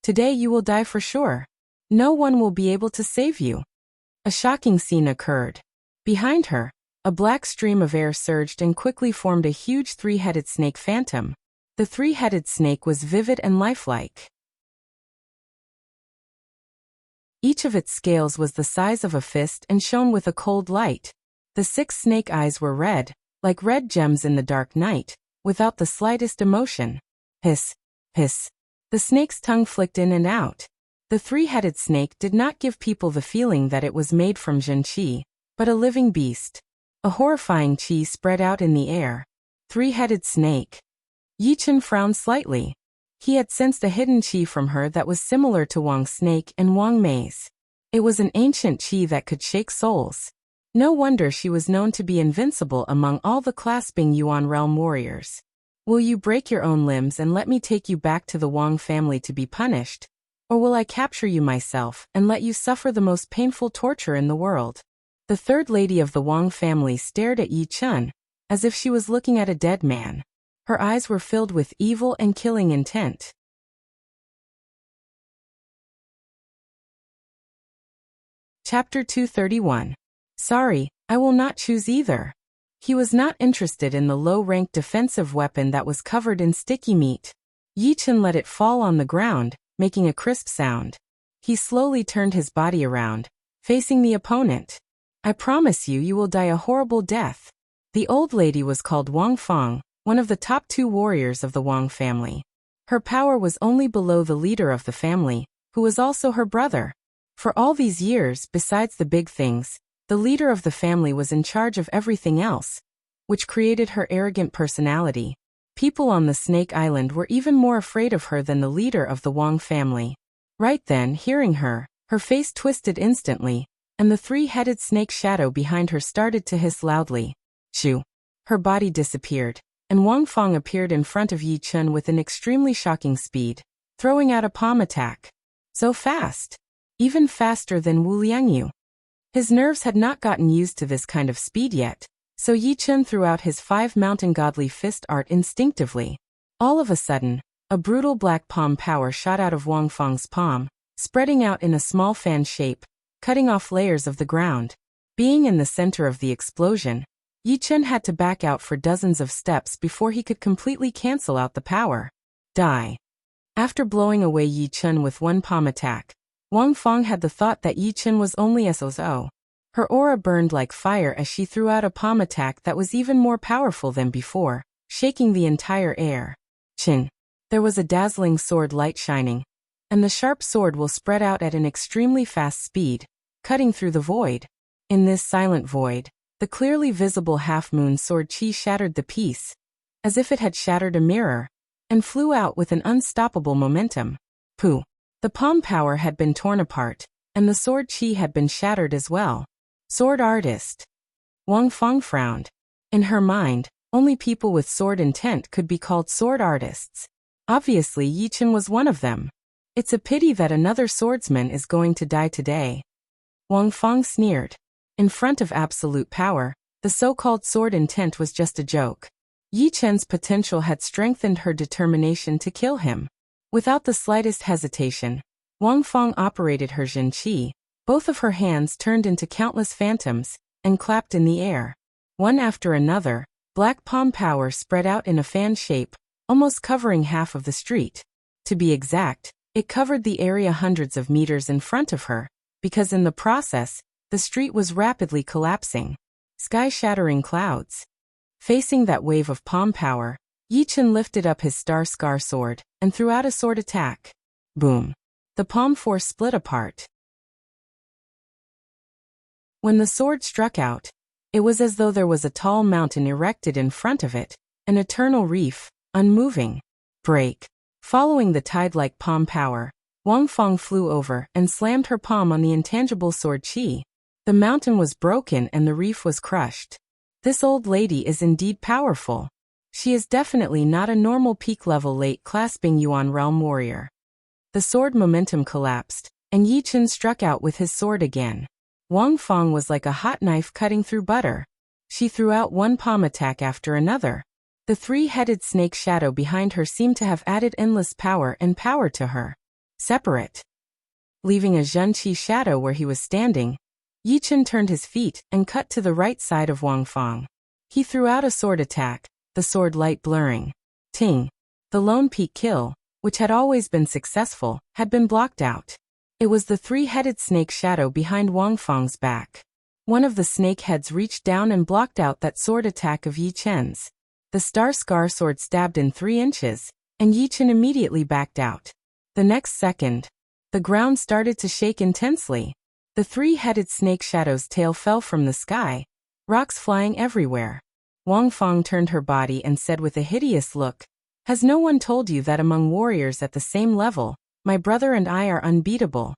"Today you will die for sure. No one will be able to save you." A shocking scene occurred. Behind her, a black stream of air surged and quickly formed a huge three-headed snake phantom. The three-headed snake was vivid and lifelike. Each of its scales was the size of a fist and shone with a cold light. The 6 snake eyes were red, like red gems in the dark night, without the slightest emotion. Hiss, hiss. The snake's tongue flicked in and out. The three-headed snake did not give people the feeling that it was made from Jin Qi, but a living beast. A horrifying qi spread out in the air. Three-headed snake. Yichen frowned slightly. He had sensed a hidden qi from her that was similar to Wang's snake and Wang Mei's. It was an ancient qi that could shake souls. No wonder she was known to be invincible among all the clasping Yuan realm warriors. Will you break your own limbs and let me take you back to the Wang family to be punished? Or will I capture you myself and let you suffer the most painful torture in the world? The third lady of the Wang family stared at Yi Chen, as if she was looking at a dead man. Her eyes were filled with evil and killing intent. Chapter 231. Sorry, I will not choose either. He was not interested in the low-ranked defensive weapon that was covered in sticky meat. Yi Chen let it fall on the ground, making a crisp sound. He slowly turned his body around, facing the opponent. I promise you, you will die a horrible death. The old lady was called Wang Feng, one of the top 2 warriors of the Wang family. Her power was only below the leader of the family, who was also her brother. For all these years, besides the big things, the leader of the family was in charge of everything else, which created her arrogant personality. People on the Snake Island were even more afraid of her than the leader of the Wang family. Right then, hearing her, her face twisted instantly, and the three-headed snake shadow behind her started to hiss loudly. Shoo! Her body disappeared, and Wang Feng appeared in front of Yi Chen with an extremely shocking speed, throwing out a palm attack. So fast! Even faster than Wu Liangyu. His nerves had not gotten used to this kind of speed yet, so Yi Chen threw out his 5 mountain godly fist art instinctively. All of a sudden, a brutal black palm power shot out of Wang Feng's palm, spreading out in a small fan shape, cutting off layers of the ground. Being in the center of the explosion, Yi Chen had to back out for dozens of steps before he could completely cancel out the power. Die. After blowing away Yi Chen with one palm attack, Wang Feng had the thought that Yi Chen was only SOZO. Her aura burned like fire as she threw out a palm attack that was even more powerful than before, shaking the entire air. Chin. There was a dazzling sword light shining, and the sharp sword will spread out at an extremely fast speed, cutting through the void. In this silent void, the clearly visible half-moon sword chi shattered the piece, as if it had shattered a mirror, and flew out with an unstoppable momentum. Pooh! The palm power had been torn apart, and the sword chi had been shattered as well. Sword artist. Wang Feng frowned. In her mind, only people with sword intent could be called sword artists. Obviously, Yi Chen was one of them. It's a pity that another swordsman is going to die today. Wang Feng sneered. In front of absolute power, the so-called sword intent was just a joke. Yi Chen's potential had strengthened her determination to kill him. Without the slightest hesitation, Wang Feng operated her Jin Qi. Both of her hands turned into countless phantoms, and clapped in the air. One after another, black palm power spread out in a fan shape, almost covering half of the street. To be exact, it covered the area hundreds of meters in front of her, because in the process, the street was rapidly collapsing. Sky-shattering clouds. Facing that wave of palm power, Yichen lifted up his star sword and threw out a sword attack. Boom. The palm force split apart. When the sword struck out, it was as though there was a tall mountain erected in front of it, an eternal reef, unmoving. Break. Following the tide-like palm power, Wang Feng flew over and slammed her palm on the intangible sword Qi. The mountain was broken and the reef was crushed. This old lady is indeed powerful. She is definitely not a normal peak-level late-clasping Yuan realm warrior. The sword momentum collapsed, and Yichen struck out with his sword again. Wang Feng was like a hot knife cutting through butter. She threw out one palm attack after another. The three-headed snake shadow behind her seemed to have added endless power to her. Separate. Leaving a Zhenqi shadow where he was standing, Yichen turned his feet and cut to the right side of Wang Feng. He threw out a sword attack, the sword light blurring. Ting. The lone peak kill, which had always been successful, had been blocked out. It was the three-headed snake shadow behind Wang Feng's back. One of the snake heads reached down and blocked out that sword attack of Yichen's. The star sword stabbed in 3 inches, and Yichen immediately backed out. The next second, the ground started to shake intensely. The three-headed snake shadow's tail fell from the sky, rocks flying everywhere. Wang Feng turned her body and said with a hideous look, "Has no one told you that among warriors at the same level, my brother and I are unbeatable?"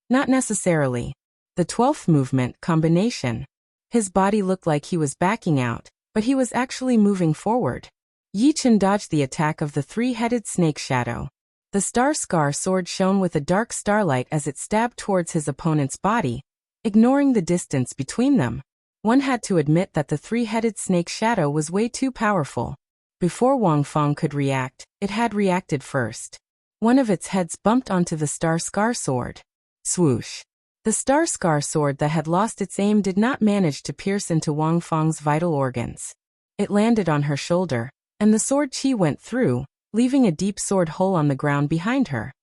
Not necessarily. The 12th movement combination. His body looked like he was backing out, but he was actually moving forward. Yichen dodged the attack of the three-headed snake shadow. The star sword shone with a dark starlight as it stabbed towards his opponent's body, ignoring the distance between them. One had to admit that the three-headed snake shadow was way too powerful. Before Wang Feng could react, it had reacted first. One of its heads bumped onto the star sword. Swoosh. The star sword that had lost its aim did not manage to pierce into Wang Feng's vital organs. It landed on her shoulder, and the sword Qi went through, leaving a deep sword hole on the ground behind her.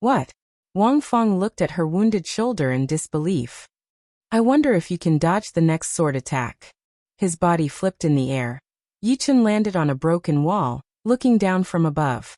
What? Wang Feng looked at her wounded shoulder in disbelief. I wonder if you can dodge the next sword attack. His body flipped in the air. Yichen landed on a broken wall, looking down from above.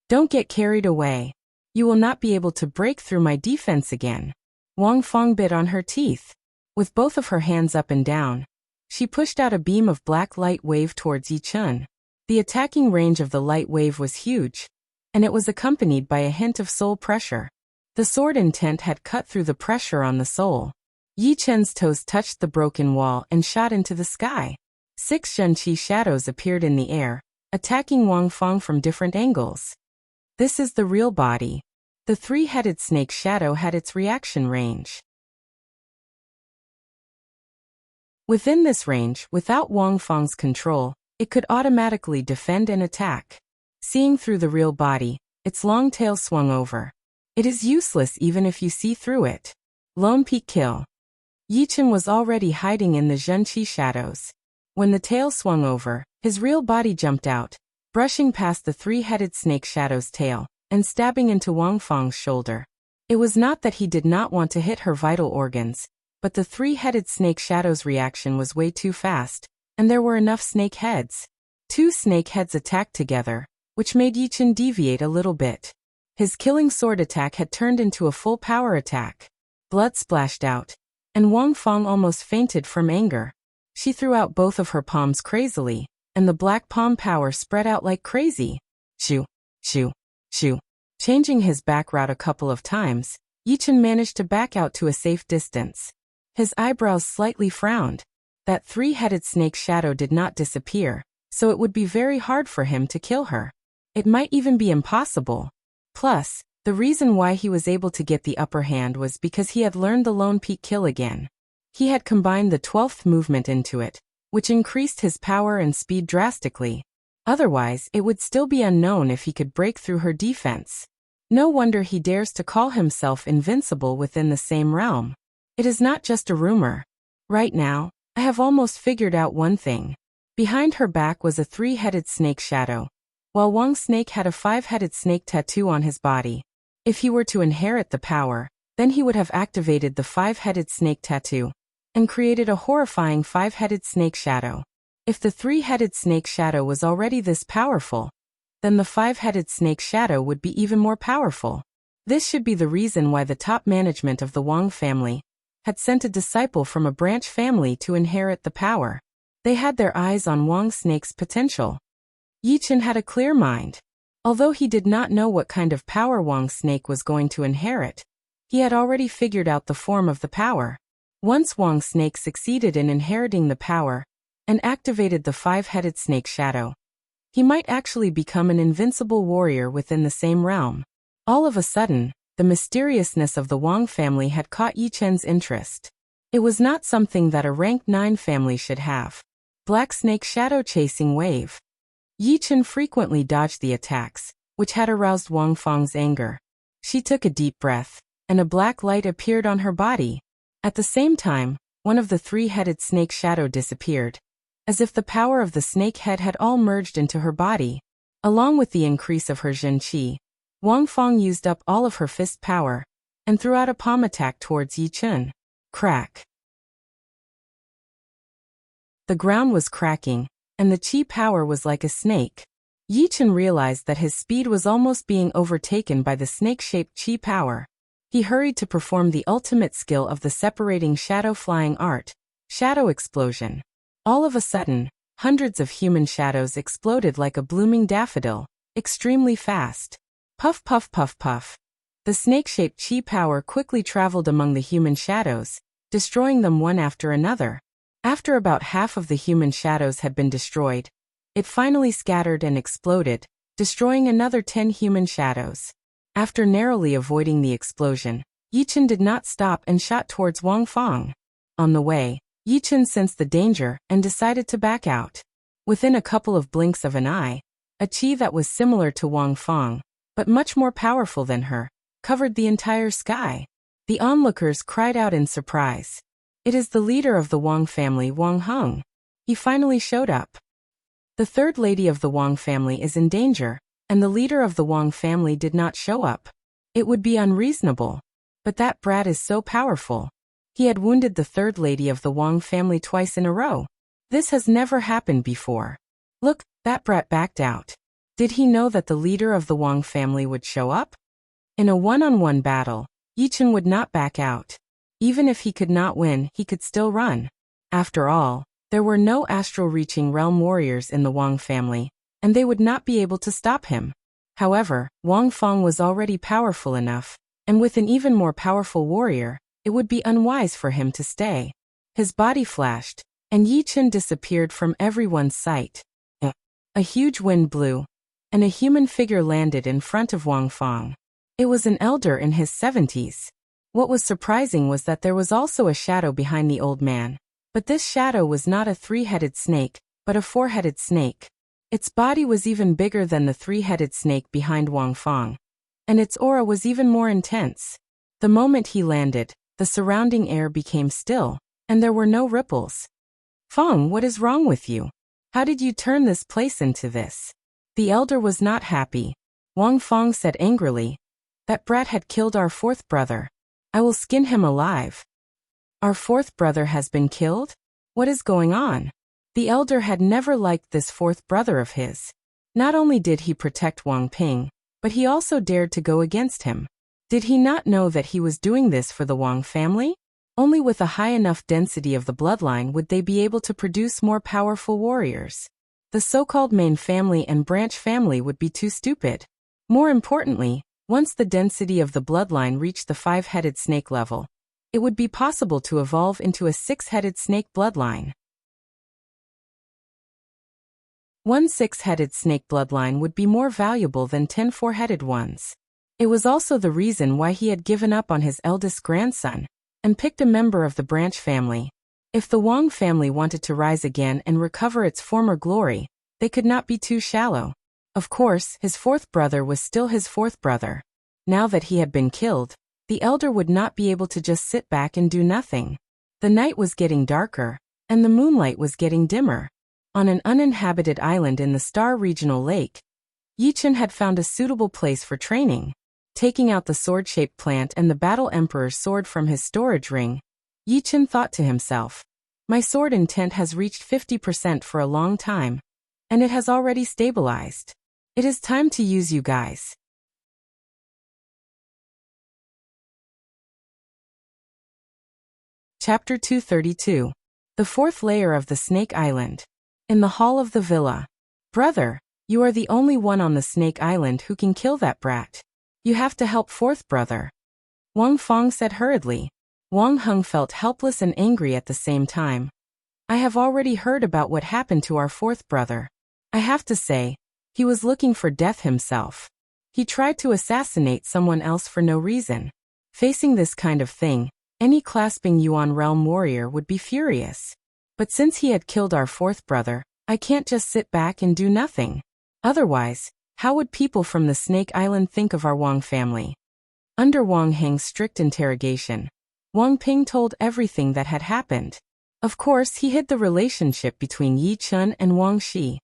Don't get carried away. You will not be able to break through my defense again. Wang Feng bit on her teeth. With both of her hands up and down, she pushed out a beam of black light wave towards Yichen. The attacking range of the light wave was huge, and it was accompanied by a hint of soul pressure. The sword intent had cut through the pressure on the soul. Yichen's toes touched the broken wall and shot into the sky. 6 Zhenqi shadows appeared in the air, attacking Wang Feng from different angles. This is the real body. The three-headed snake shadow had its reaction range. Within this range, without Wang Feng's control, it could automatically defend and attack. Seeing through the real body, its long tail swung over. It is useless even if you see through it. Lone peak kill. Yichen was already hiding in the Zhenqi shadows. When the tail swung over, his real body jumped out, brushing past the three-headed snake shadow's tail, and stabbing into Wang Feng's shoulder. It was not that he did not want to hit her vital organs, but the three-headed snake shadow's reaction was way too fast, and there were enough snake heads. 2 snake heads attacked together, which made Yichen deviate a little bit. His killing sword attack had turned into a full power attack. Blood splashed out, and Wang Feng almost fainted from anger. She threw out both of her palms crazily, and the black palm power spread out like crazy. Shoo, shoo, shoo. Changing his back route a couple of times, Yichen managed to back out to a safe distance. His eyebrows slightly frowned. That three-headed snake shadow did not disappear, so it would be very hard for him to kill her. It might even be impossible. Plus, the reason why he was able to get the upper hand was because he had learned the lone peak kill again. He had combined the 12th movement into it, which increased his power and speed drastically. Otherwise, it would still be unknown if he could break through her defense. No wonder he dares to call himself invincible within the same realm. It is not just a rumor. Right now, I have almost figured out one thing. Behind her back was a three-headed snake shadow. while Wang Snake had a 5-headed snake tattoo on his body. If he were to inherit the power, then he would have activated the 5-headed snake tattoo and created a horrifying 5-headed snake shadow. If the 3-headed snake shadow was already this powerful, then the 5-headed snake shadow would be even more powerful. This should be the reason why the top management of the Wang family had sent a disciple from a branch family to inherit the power. They had their eyes on Wang Snake's potential. Yichen had a clear mind. Although he did not know what kind of power Wang Snake was going to inherit, he had already figured out the form of the power. Once Wang Snake succeeded in inheriting the power and activated the 5-headed snake shadow, he might actually become an invincible warrior within the same realm. All of a sudden, the mysteriousness of the Wang family had caught Yichen's interest. It was not something that a rank 9 family should have. Black Snake Shadow Chasing Wave. Yichen frequently dodged the attacks, which had aroused Wang Fang's anger. She took a deep breath, and a black light appeared on her body. At the same time, one of the 3-headed snake shadow disappeared, as if the power of the snake head had all merged into her body. Along with the increase of her Jin Qi, Wang Fang used up all of her fist power and threw out a palm attack towards Yichen. Crack. The ground was cracking, and the Qi power was like a snake. Yichen realized that his speed was almost being overtaken by the snake-shaped Qi power. He hurried to perform the ultimate skill of the separating shadow flying art, Shadow Explosion. All of a sudden, hundreds of human shadows exploded like a blooming daffodil, extremely fast. Puff puff puff puff. The snake-shaped Qi power quickly traveled among the human shadows, destroying them one after another. After about half of the human shadows had been destroyed, it finally scattered and exploded, destroying another 10 human shadows. After narrowly avoiding the explosion, Yichen did not stop and shot towards Wang Fang. On the way, Yichen sensed the danger and decided to back out. Within a couple of blinks of an eye, a Qi that was similar to Wang Fang, but much more powerful than her, covered the entire sky. The onlookers cried out in surprise. It is the leader of the Wang family, Wang Heng. He finally showed up. The third lady of the Wang family is in danger, and the leader of the Wang family did not show up. It would be unreasonable. But that brat is so powerful. He had wounded the third lady of the Wang family twice in a row. This has never happened before. Look, that brat backed out. Did he know that the leader of the Wang family would show up? In a one-on-one battle, Yichen would not back out. Even if he could not win, he could still run. After all, there were no astral-reaching realm warriors in the Wang family, and they would not be able to stop him. However, Wang Fang was already powerful enough, and with an even more powerful warrior, it would be unwise for him to stay. His body flashed, and Yichen disappeared from everyone's sight. A huge wind blew, and a human figure landed in front of Wang Fang. It was an elder in his 70s. What was surprising was that there was also a shadow behind the old man. But this shadow was not a 3-headed snake, but a 4-headed snake. Its body was even bigger than the 3-headed snake behind Wang Fang, and its aura was even more intense. The moment he landed, the surrounding air became still, and there were no ripples. Fang, what is wrong with you? How did you turn this place into this? The elder was not happy. Wang Fang said angrily, "That brat had killed our 4th brother. I will skin him alive." Our 4th brother has been killed? What is going on? The elder had never liked this 4th brother of his. Not only did he protect Wang Ping, but he also dared to go against him. Did he not know that he was doing this for the Wang family? Only with a high enough density of the bloodline would they be able to produce more powerful warriors. The so-called main family and branch family would be too stupid. More importantly, once the density of the bloodline reached the 5-headed snake level, it would be possible to evolve into a 6-headed snake bloodline. One 6-headed snake bloodline would be more valuable than 10 4-headed ones. It was also the reason why he had given up on his eldest grandson and picked a member of the branch family. If the Wang family wanted to rise again and recover its former glory, they could not be too shallow. Of course, his 4th brother was still his 4th brother. Now that he had been killed, the elder would not be able to just sit back and do nothing. The night was getting darker, and the moonlight was getting dimmer. On an uninhabited island in the Star Regional Lake, Yi Chen had found a suitable place for training. Taking out the sword-shaped plant and the Battle Emperor's sword from his storage ring, Yi Chen thought to himself, my sword intent has reached 50% for a long time, and it has already stabilized. It is time to use you guys. Chapter 232. The fourth layer of the Snake Island. In the hall of the villa. Brother, you are the only one on the Snake Island who can kill that brat. You have to help fourth brother. Wang Feng said hurriedly. Wang Heng felt helpless and angry at the same time. I have already heard about what happened to our fourth brother. I have to say, he was looking for death himself. He tried to assassinate someone else for no reason. Facing this kind of thing, any clasping Yuan realm warrior would be furious. But since he had killed our fourth brother, I can't just sit back and do nothing. Otherwise, how would people from the Snake Island think of our Wang family? Under Wang Heng's strict interrogation, Wang Ping told everything that had happened. Of course, he hid the relationship between Yi Chen and Wang Shi.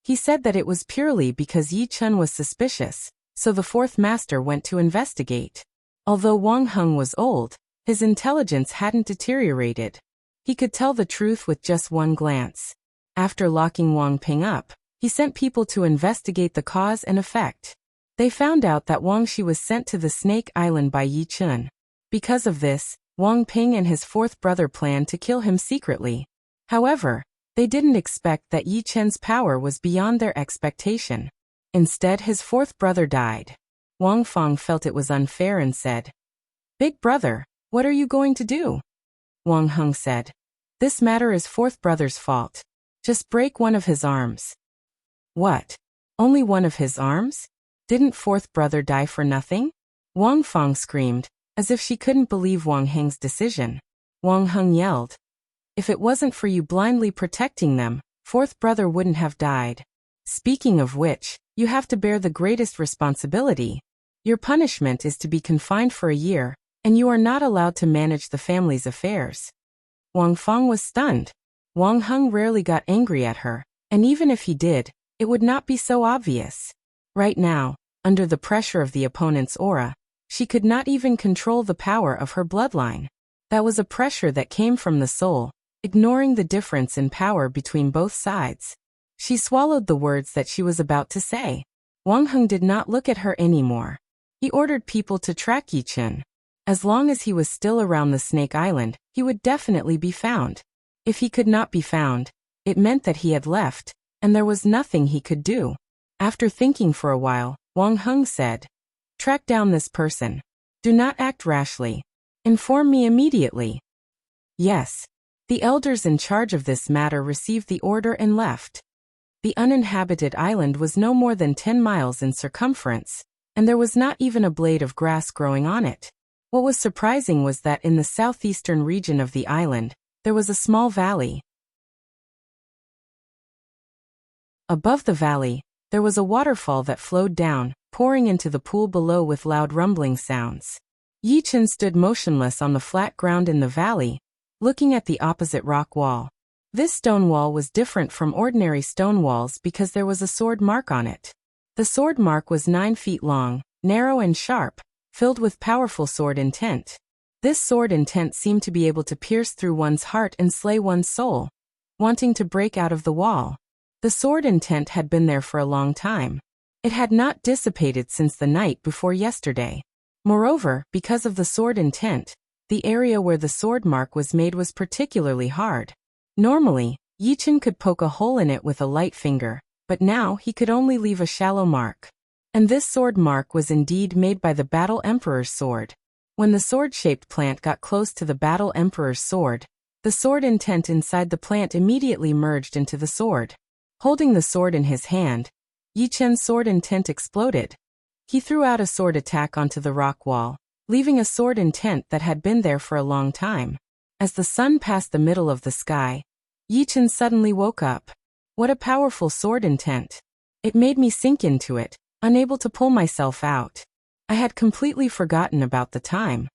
He said that it was purely because Yi Chen was suspicious, so the fourth master went to investigate. Although Wang Heng was old, his intelligence hadn't deteriorated. He could tell the truth with just one glance. After locking Wang Ping up, he sent people to investigate the cause and effect. They found out that Wang Shi was sent to the Snake Island by Yi Chen. Because of this, Wang Ping and his fourth brother planned to kill him secretly. However, they didn't expect that Yi Chen's power was beyond their expectation. Instead, his fourth brother died. Wang Feng felt it was unfair and said, Big brother, what are you going to do? Wang Heng said, this matter is fourth brother's fault. Just break one of his arms. What? Only one of his arms? Didn't fourth brother die for nothing? Wang Feng screamed, as if she couldn't believe Wang Heng's decision. Wang Heng yelled, if it wasn't for you blindly protecting them, fourth brother wouldn't have died. Speaking of which, you have to bear the greatest responsibility. Your punishment is to be confined for a year, and you are not allowed to manage the family's affairs. Wang Feng was stunned. Wang Heng rarely got angry at her, and even if he did, it would not be so obvious. Right now, under the pressure of the opponent's aura, she could not even control the power of her bloodline. That was a pressure that came from the soul, ignoring the difference in power between both sides. She swallowed the words that she was about to say. Wang Heng did not look at her anymore. He ordered people to track Yi Chen. As long as he was still around the Snake Island, he would definitely be found. If he could not be found, it meant that he had left, and there was nothing he could do. After thinking for a while, Wang Heng said, track down this person. Do not act rashly. Inform me immediately. Yes. The elders in charge of this matter received the order and left. The uninhabited island was no more than 10 miles in circumference, and there was not even a blade of grass growing on it. What was surprising was that in the southeastern region of the island, there was a small valley. Above the valley, there was a waterfall that flowed down, pouring into the pool below with loud rumbling sounds. Yi Chen stood motionless on the flat ground in the valley, looking at the opposite rock wall. This stone wall was different from ordinary stone walls because there was a sword mark on it. The sword mark was 9 feet long, narrow and sharp, filled with powerful sword intent. This sword intent seemed to be able to pierce through one's heart and slay one's soul, wanting to break out of the wall. The sword intent had been there for a long time. It had not dissipated since the night before yesterday. Moreover, because of the sword intent, the area where the sword mark was made was particularly hard. Normally, Yi Chen could poke a hole in it with a light finger, but now he could only leave a shallow mark. And this sword mark was indeed made by the Battle Emperor's sword. When the sword-shaped plant got close to the Battle Emperor's sword, the sword intent inside the plant immediately merged into the sword. Holding the sword in his hand, Yi Chen's sword intent exploded. He threw out a sword attack onto the rock wall, leaving a sword intent that had been there for a long time. As the sun passed the middle of the sky, Yi Chen suddenly woke up. What a powerful sword intent! It made me sink into it, unable to pull myself out. I had completely forgotten about the time.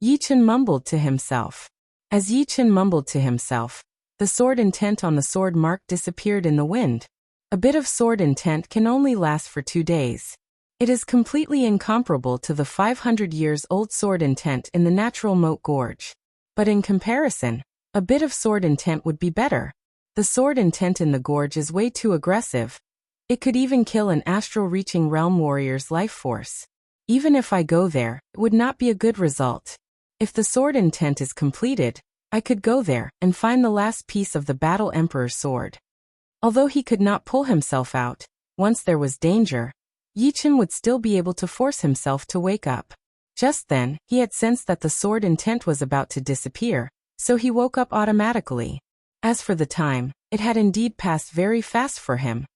Yi Chen mumbled to himself. As Yi Chen mumbled to himself, the sword intent on the sword mark disappeared in the wind. A bit of sword intent can only last for 2 days. It is completely incomparable to the 500 years old sword intent in the natural moat gorge. But in comparison, a bit of sword intent would be better. The sword intent in the gorge is way too aggressive. It could even kill an astral-reaching realm warrior's life force. Even if I go there, it would not be a good result. If the sword intent is completed, I could go there and find the last piece of the Battle Emperor's sword. Although he could not pull himself out, once there was danger, Yichen would still be able to force himself to wake up. Just then, he had sensed that the sword intent was about to disappear, so he woke up automatically. As for the time, it had indeed passed very fast for him.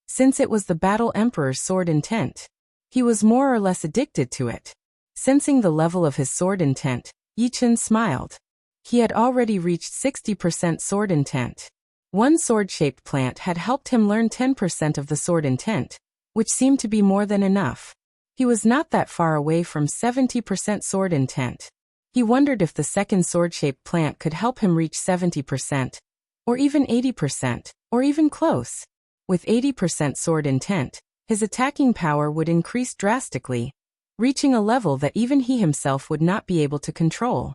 Since it was the Battle Emperor's sword intent, he was more or less addicted to it. Sensing the level of his sword intent, Yichen smiled. He had already reached 60% sword intent. One sword-shaped plant had helped him learn 10% of the sword intent, which seemed to be more than enough. He was not that far away from 70% sword intent. He wondered if the second sword-shaped plant could help him reach 70%, or even 80%, or even close. With 80% sword intent, his attacking power would increase drastically, reaching a level that even he himself would not be able to control.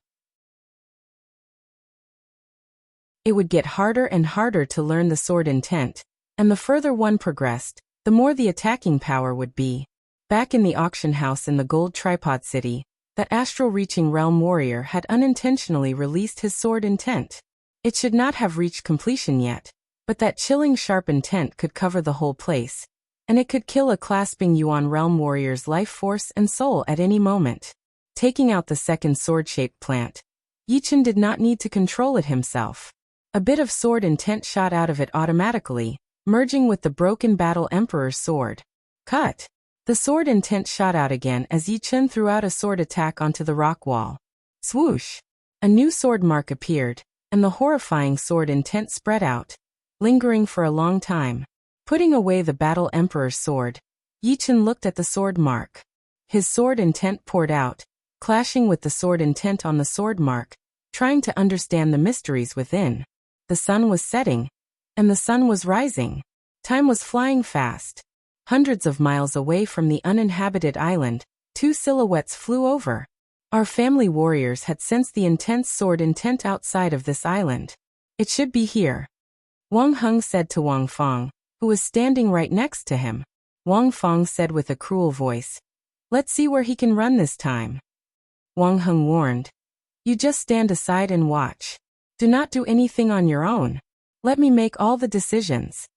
It would get harder and harder to learn the sword intent, and the further one progressed, the more the attacking power would be. Back in the auction house in the Gold Tripod City, that astral-reaching realm warrior had unintentionally released his sword intent. It should not have reached completion yet, but that chilling sharp intent could cover the whole place, and it could kill a clasping Yuan realm warrior's life force and soul at any moment. Taking out the second sword-shaped plant, Yichen did not need to control it himself. A bit of sword intent shot out of it automatically, merging with the broken Battle Emperor's sword. Cut! The sword intent shot out again as Yichen threw out a sword attack onto the rock wall. Swoosh! A new sword mark appeared, and the horrifying sword intent spread out, lingering for a long time. Putting away the Battle Emperor's sword, Yichen looked at the sword mark. His sword intent poured out, clashing with the sword intent on the sword mark, trying to understand the mysteries within. The sun was setting, and the sun was rising. Time was flying fast. Hundreds of miles away from the uninhabited island, 2 silhouettes flew over. Our family warriors had sensed the intense sword intent outside of this island. It should be here. Wang Heng said to Wang Feng, who was standing right next to him. Wang Feng said with a cruel voice, "Let's see where he can run this time." Wang Heng warned, "You just stand aside and watch. Do not do anything on your own. Let me make all the decisions."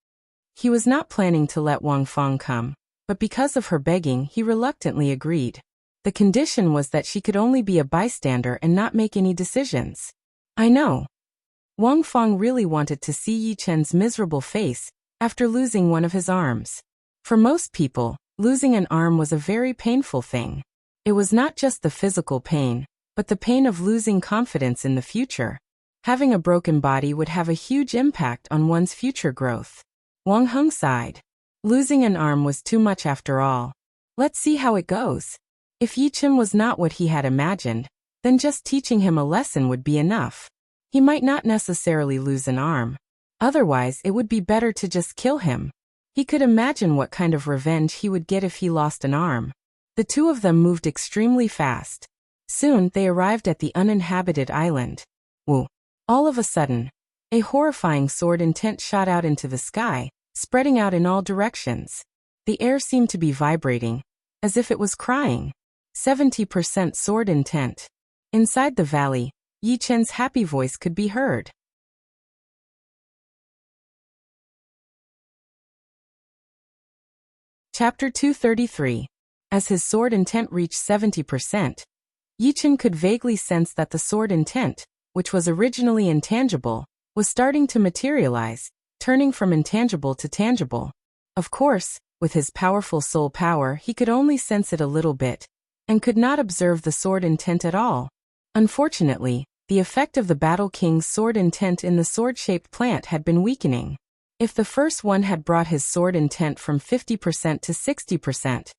He was not planning to let Wang Feng come, but because of her begging he reluctantly agreed. The condition was that she could only be a bystander and not make any decisions. I know. Wang Feng really wanted to see Yichen's miserable face after losing one of his arms. For most people, losing an arm was a very painful thing. It was not just the physical pain, but the pain of losing confidence in the future. Having a broken body would have a huge impact on one's future growth. Wang Heng sighed. Losing an arm was too much after all. Let's see how it goes. If Yichen was not what he had imagined, then just teaching him a lesson would be enough. He might not necessarily lose an arm. Otherwise, it would be better to just kill him. He could imagine what kind of revenge he would get if he lost an arm. The two of them moved extremely fast. Soon, they arrived at the uninhabited island. Woo! All of a sudden, a horrifying sword intent shot out into the sky, spreading out in all directions. The air seemed to be vibrating, as if it was crying. 70% sword intent. Inside the valley, Yichen's happy voice could be heard. Chapter 233. As his sword intent reached 70%, Yichen could vaguely sense that the sword intent, which was originally intangible, was starting to materialize, turning from intangible to tangible. Of course, with his powerful soul power he could only sense it a little bit, and could not observe the sword intent at all. Unfortunately, the effect of the Battle King's sword intent in the sword-shaped plant had been weakening. If the first one had brought his sword intent from 50% to 60%,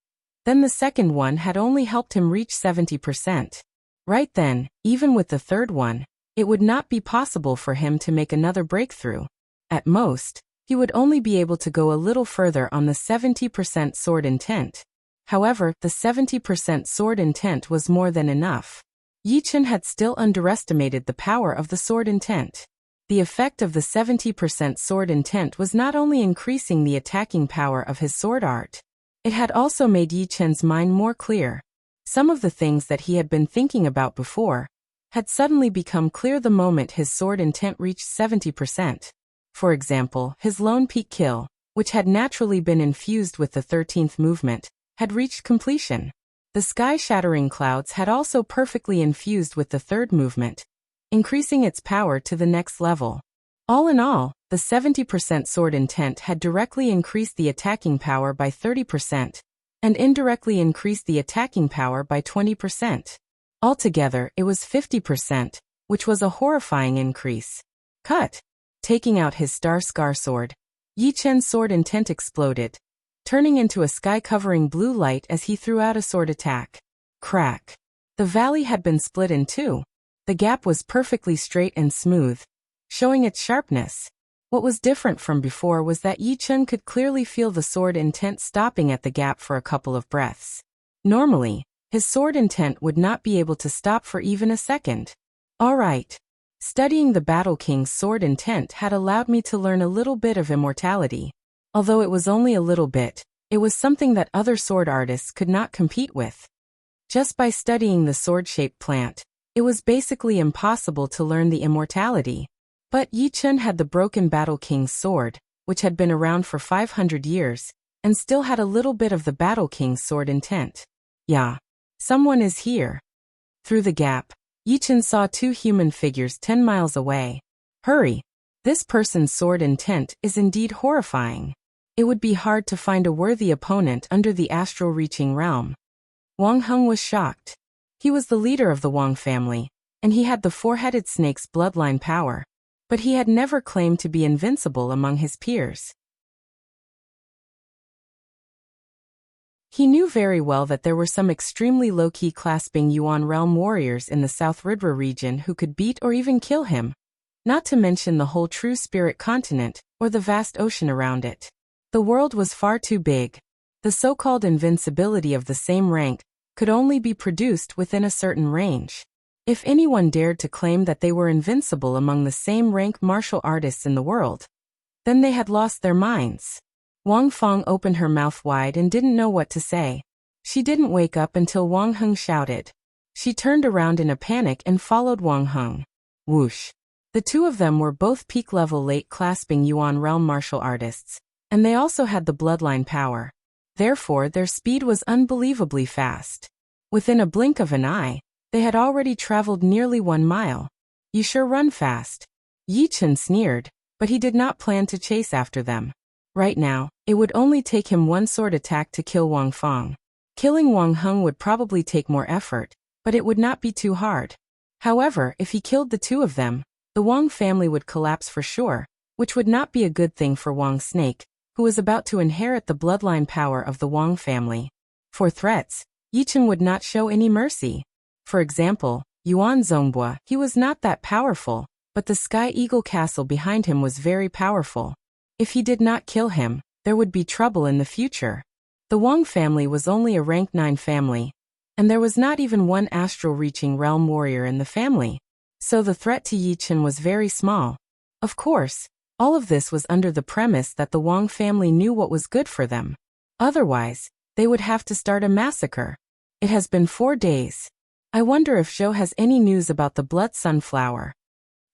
then the second one had only helped him reach 70%. Right then, even with the third one, it would not be possible for him to make another breakthrough. At most, He would only be able to go a little further on the 70% sword intent. However, the 70% sword intent was more than enough. Yi Chen had still underestimated the power of the sword intent. The effect of the 70% sword intent was not only increasing the attacking power of his sword art, it had also made Yi Chen's mind more clear. Some of the things that he had been thinking about before had suddenly become clear the moment his sword intent reached 70%. For example, his lone peak kill, which had naturally been infused with the 13th movement, had reached completion. The sky-shattering clouds had also perfectly infused with the third movement, increasing its power to the next level. All in all, the 70% sword intent had directly increased the attacking power by 30%, and indirectly increased the attacking power by 20%. Altogether, it was 50%, which was a horrifying increase. Cut! Taking out his star scar sword, Yi Chen's sword intent exploded, turning into a sky-covering blue light as he threw out a sword attack. Crack! The valley had been split in two. The gap was perfectly straight and smooth, showing its sharpness. What was different from before was that Yi Chen could clearly feel the sword intent stopping at the gap for a couple of breaths. Normally, his sword intent would not be able to stop for even a second. All right. Studying the Battle King's sword intent had allowed me to learn a little bit of immortality. Although it was only a little bit, it was something that other sword artists could not compete with. Just by studying the sword-shaped plant, it was basically impossible to learn the immortality. But Yi Chen had the broken Battle King's sword, which had been around for 500 years, and still had a little bit of the Battle King's sword intent. Yeah. Someone is here. Through the gap, Yi Chen saw two human figures 10 miles away. Hurry! This person's sword intent is indeed horrifying. It would be hard to find a worthy opponent under the astral-reaching realm. Wang Heng was shocked. He was the leader of the Wang family, and he had the four-headed snake's bloodline power. But he had never claimed to be invincible among his peers. He knew very well that there were some extremely low-key clasping Yuan realm warriors in the South Ridra region who could beat or even kill him, not to mention the whole True Spirit continent, or the vast ocean around it. The world was far too big. The so-called invincibility of the same rank could only be produced within a certain range. If anyone dared to claim that they were invincible among the same rank martial artists in the world, then they had lost their minds. Wang Feng opened her mouth wide and didn't know what to say. She didn't wake up until Wang Heng shouted. She turned around in a panic and followed Wang Heng. Whoosh! The two of them were both peak-level late-clasping Yuan realm martial artists, and they also had the bloodline power. Therefore, their speed was unbelievably fast. Within a blink of an eye, they had already traveled nearly 1 mile. You sure run fast. Yi Chen sneered, but he did not plan to chase after them. Right now, it would only take him one sword attack to kill Wang Feng. Killing Wang Heng would probably take more effort, but it would not be too hard. However, if he killed the two of them, the Wang family would collapse for sure, which would not be a good thing for Wang Snake, who was about to inherit the bloodline power of the Wang family. For threats, Yi Chen would not show any mercy. For example, Yuan Zongbua, he was not that powerful, but the Sky Eagle Castle behind him was very powerful. If he did not kill him, there would be trouble in the future. The Wang family was only a rank 9 family, and there was not even one astral-reaching realm warrior in the family. So the threat to Yi Chen was very small. Of course, all of this was under the premise that the Wang family knew what was good for them. Otherwise, they would have to start a massacre. It has been 4 days. I wonder if Zhou has any news about the blood sunflower.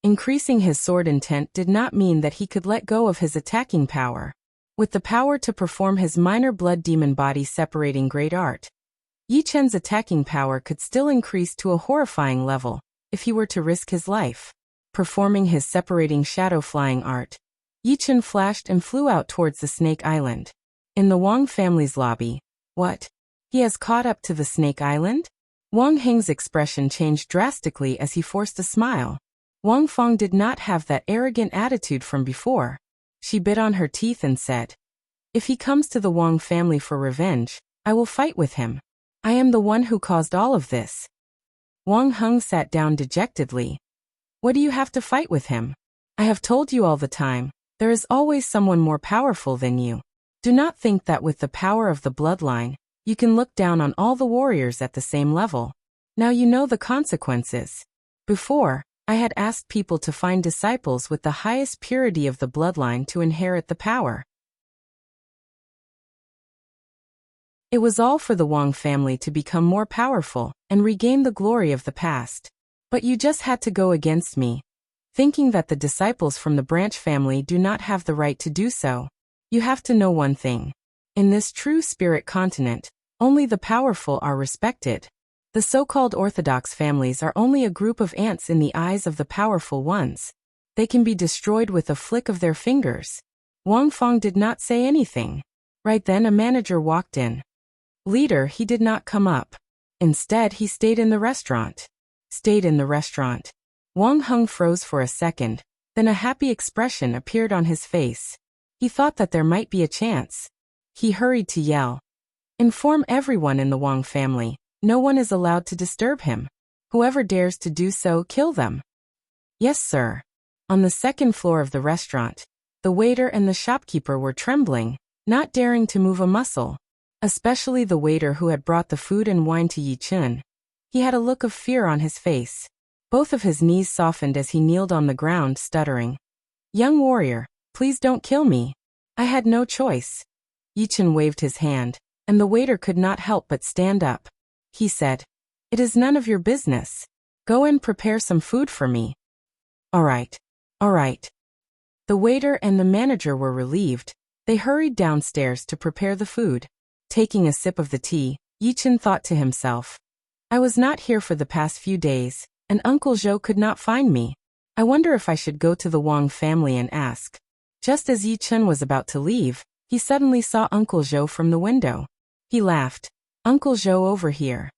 Increasing his sword intent did not mean that he could let go of his attacking power. With the power to perform his minor blood demon body separating great art, Yi Chen's attacking power could still increase to a horrifying level if he were to risk his life. Performing his separating shadow flying art, Yi Chen flashed and flew out towards the Snake Island. In the Wang family's lobby. What? He has caught up to the Snake Island? Wang Heng's expression changed drastically as he forced a smile. Wang Feng did not have that arrogant attitude from before. She bit on her teeth and said, "If he comes to the Wang family for revenge, I will fight with him. I am the one who caused all of this." Wang Heng sat down dejectedly. "What do you have to fight with him? I have told you all the time, There is always someone more powerful than you. Do not think that with the power of the bloodline, you can look down on all the warriors at the same level. Now you know the consequences. Before, I had asked people to find disciples with the highest purity of the bloodline to inherit the power. It was all for the Wang family to become more powerful and regain the glory of the past. But you just had to go against me, thinking that the disciples from the branch family do not have the right to do so. You have to know one thing. In this true spirit continent, only the powerful are respected. The so-called orthodox families are only a group of ants in the eyes of the powerful ones. They can be destroyed with a flick of their fingers. Wang Feng did not say anything. Right then a manager walked in. Leader, he did not come up. Instead, he stayed in the restaurant. Stayed in the restaurant. Wang Heng froze for a second, then a happy expression appeared on his face. He thought that there might be a chance. He hurried to yell. Inform everyone in the Wang family. No one is allowed to disturb him. Whoever dares to do so, kill them. Yes, sir. On the second floor of the restaurant, the waiter and the shopkeeper were trembling, not daring to move a muscle. Especially the waiter who had brought the food and wine to Yi Chun. He had a look of fear on his face. Both of his knees softened as he kneeled on the ground, stuttering. Young warrior, please don't kill me. I had no choice. Yi Chun waved his hand, and the waiter could not help but stand up. He said, It is none of your business. Go and prepare some food for me. All right. All right. The waiter and the manager were relieved. They hurried downstairs to prepare the food. Taking a sip of the tea, Yi Chun thought to himself, I was not here for the past few days, and Uncle Zhou could not find me. I wonder if I should go to the Wang family and ask. Just as Yi Chun was about to leave, he suddenly saw Uncle Zhou from the window. He laughed. Uncle Zhou over here.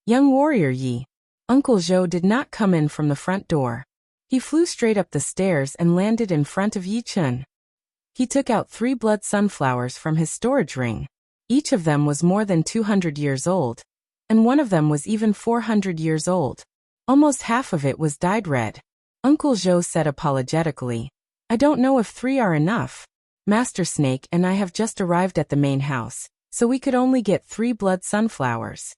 Young warrior Yi. Uncle Zhou did not come in from the front door. He flew straight up the stairs and landed in front of Yi Chun. He took out 3 blood sunflowers from his storage ring. Each of them was more than 200 years old, and one of them was even 400 years old. Almost half of it was dyed red. Uncle Zhou said apologetically, I don't know if 3 are enough. Master Snake and I have just arrived at the main house, so we could only get 3 blood sunflowers.